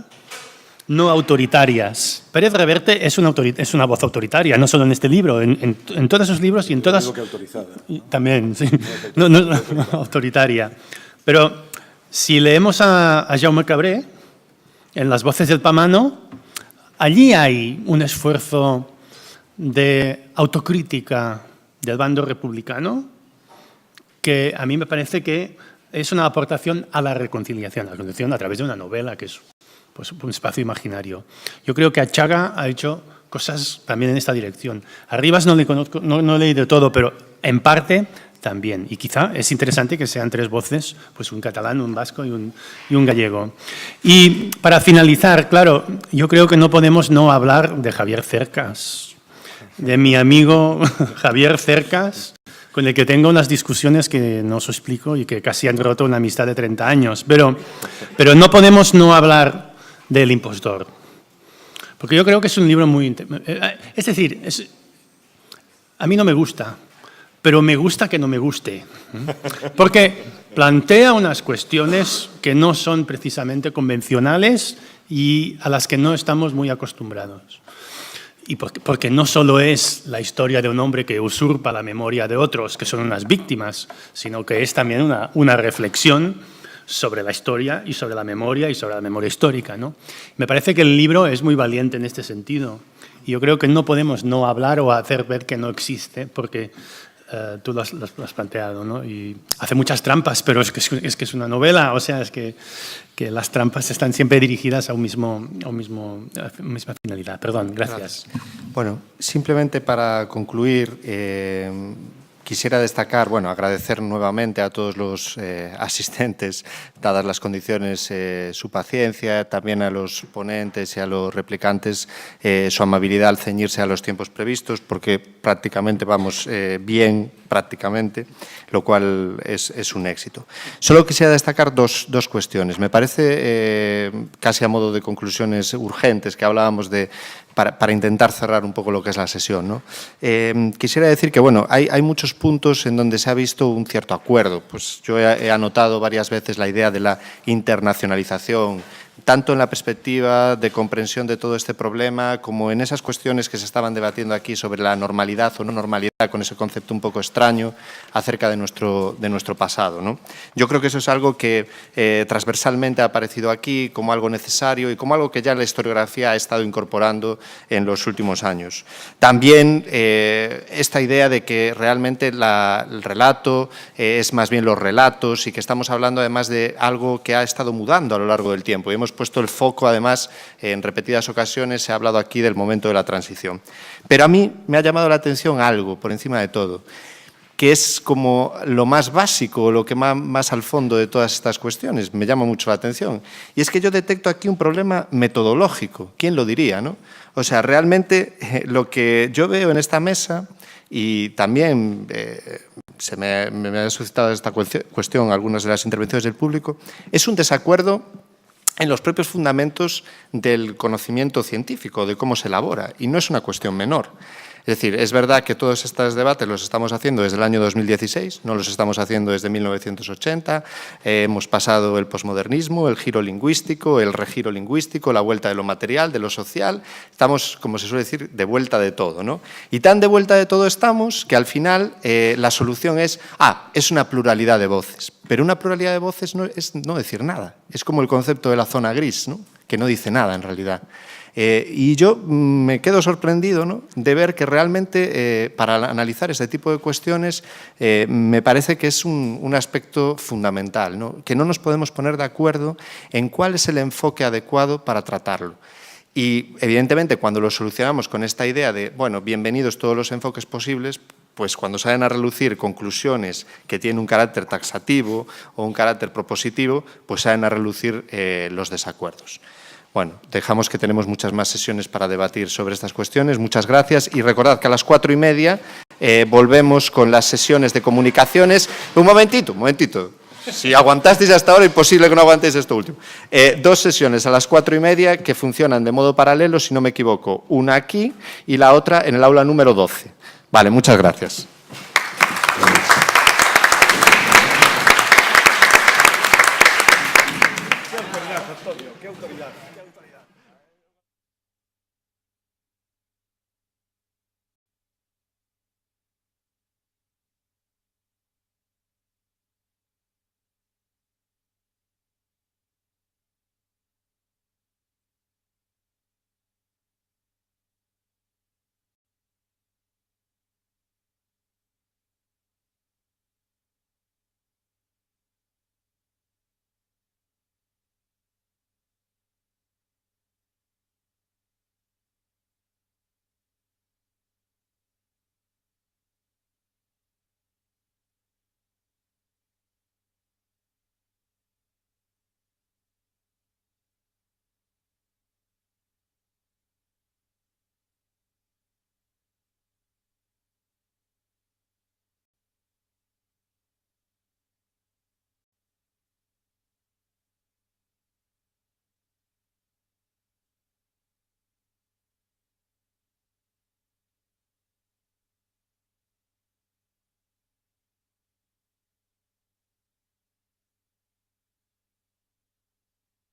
no autoritarias. Pérez Reverte es una voz autoritaria, no solo en este libro, en todos sus libros y en todas... Que autorizada. También, sí. No, autoritaria. Pero si leemos a Jaume Cabré, en Las voces del Pamano, allí hay un esfuerzo de autocrítica del bando republicano que a mí me parece que es una aportación a la reconciliación a través de una novela que es pues, un espacio imaginario. Yo creo que Achaga ha hecho cosas también en esta dirección. A Rivas no le conozco, no he leído todo, pero en parte también. Y quizá es interesante que sean 3 voces, pues un catalán, un vasco y un gallego. Y para finalizar, claro, yo creo que no podemos no hablar de Javier Cercas, de mi amigo Javier Cercas, con el que tengo unas discusiones que no os explico y que casi han roto una amistad de 30 años. Pero no podemos no hablar del impostor. Porque yo creo que es un libro muy... Es decir, a mí no me gusta, pero me gusta que no me guste. Porque plantea unas cuestiones que no son precisamente convencionales y a las que no estamos muy acostumbrados. Y porque no solo es la historia de un hombre que usurpa la memoria de otros, que son unas víctimas, sino que es también una reflexión sobre la historia y sobre la memoria histórica, ¿no? Me parece que el libro es muy valiente en este sentido. Y yo creo que no podemos no hablar o hacer ver que no existe, porque tú lo has planteado, ¿no? Y hace muchas trampas, pero es que es una novela, o sea, es que las trampas están siempre dirigidas a una misma finalidad. Perdón, gracias. Bueno, simplemente para concluir, quisiera destacar, agradecer nuevamente a todos los asistentes, dadas las condiciones, su paciencia, también a los ponentes y a los replicantes, su amabilidad al ceñirse a los tiempos previstos, porque prácticamente vamos bien, lo cual es un éxito. Solo quisiera destacar dos cuestiones. Me parece, casi a modo de conclusiones urgentes, que hablábamos de para intentar cerrar un poco lo que es la sesión, ¿no? Quisiera decir que, bueno, hay muchos puntos en donde se ha visto un cierto acuerdo. Pues yo he anotado varias veces la idea de la internacionalización, tanto en la perspectiva de comprensión de todo este problema como en esas cuestiones que se estaban debatiendo aquí sobre la normalidad o no normalidad, con ese concepto un poco extraño acerca de nuestro pasado, ¿no? Yo creo que eso es algo que transversalmente ha aparecido aquí como algo necesario y como algo que ya la historiografía ha estado incorporando en los últimos años. También esta idea de que realmente el relato es más bien los relatos y que estamos hablando además de algo que ha estado mudando a lo largo del tiempo. Y hemos puesto el foco, además, en repetidas ocasiones se ha hablado aquí del momento de la transición. Pero a mí me ha llamado la atención algo, por encima de todo, que es como lo más básico, lo que más al fondo de todas estas cuestiones, me llama mucho la atención. Y es que yo detecto aquí un problema metodológico. ¿Quién lo diría, no? O sea, realmente lo que yo veo en esta mesa, y también me ha suscitado esta cuestión algunas de las intervenciones del público, es un desacuerdo en los propios fundamentos del conocimiento científico, de cómo se elabora, y no es una cuestión menor. Es decir, es verdad que todos estos debates los estamos haciendo desde el año 2016, no los estamos haciendo desde 1980, hemos pasado el posmodernismo, el giro lingüístico, el regiro lingüístico, la vuelta de lo material, de lo social, estamos, como se suele decir, de vuelta de todo, ¿no? Y tan de vuelta de todo estamos que al final la solución es una pluralidad de voces, pero una pluralidad de voces no es no decir nada, es como el concepto de la zona gris, ¿no? Que no dice nada en realidad. Y yo me quedo sorprendido, ¿no?, de ver que realmente para analizar este tipo de cuestiones me parece que es un aspecto fundamental, ¿no?, que no nos podemos poner de acuerdo en cuál es el enfoque adecuado para tratarlo. Y evidentemente cuando lo solucionamos con esta idea de, bueno, bienvenidos todos los enfoques posibles, pues cuando salen a relucir conclusiones que tienen un carácter taxativo o un carácter propositivo, pues salen a relucir los desacuerdos. Bueno, dejamos que tenemos muchas más sesiones para debatir sobre estas cuestiones. Muchas gracias y recordad que a las 4:30 volvemos con las sesiones de comunicaciones. Un momentito. Si aguantasteis hasta ahora, imposible que no aguantéis esto último. 2 sesiones a las 4:30 que funcionan de modo paralelo, si no me equivoco. Una aquí y la otra en el aula número 12. Vale, muchas gracias.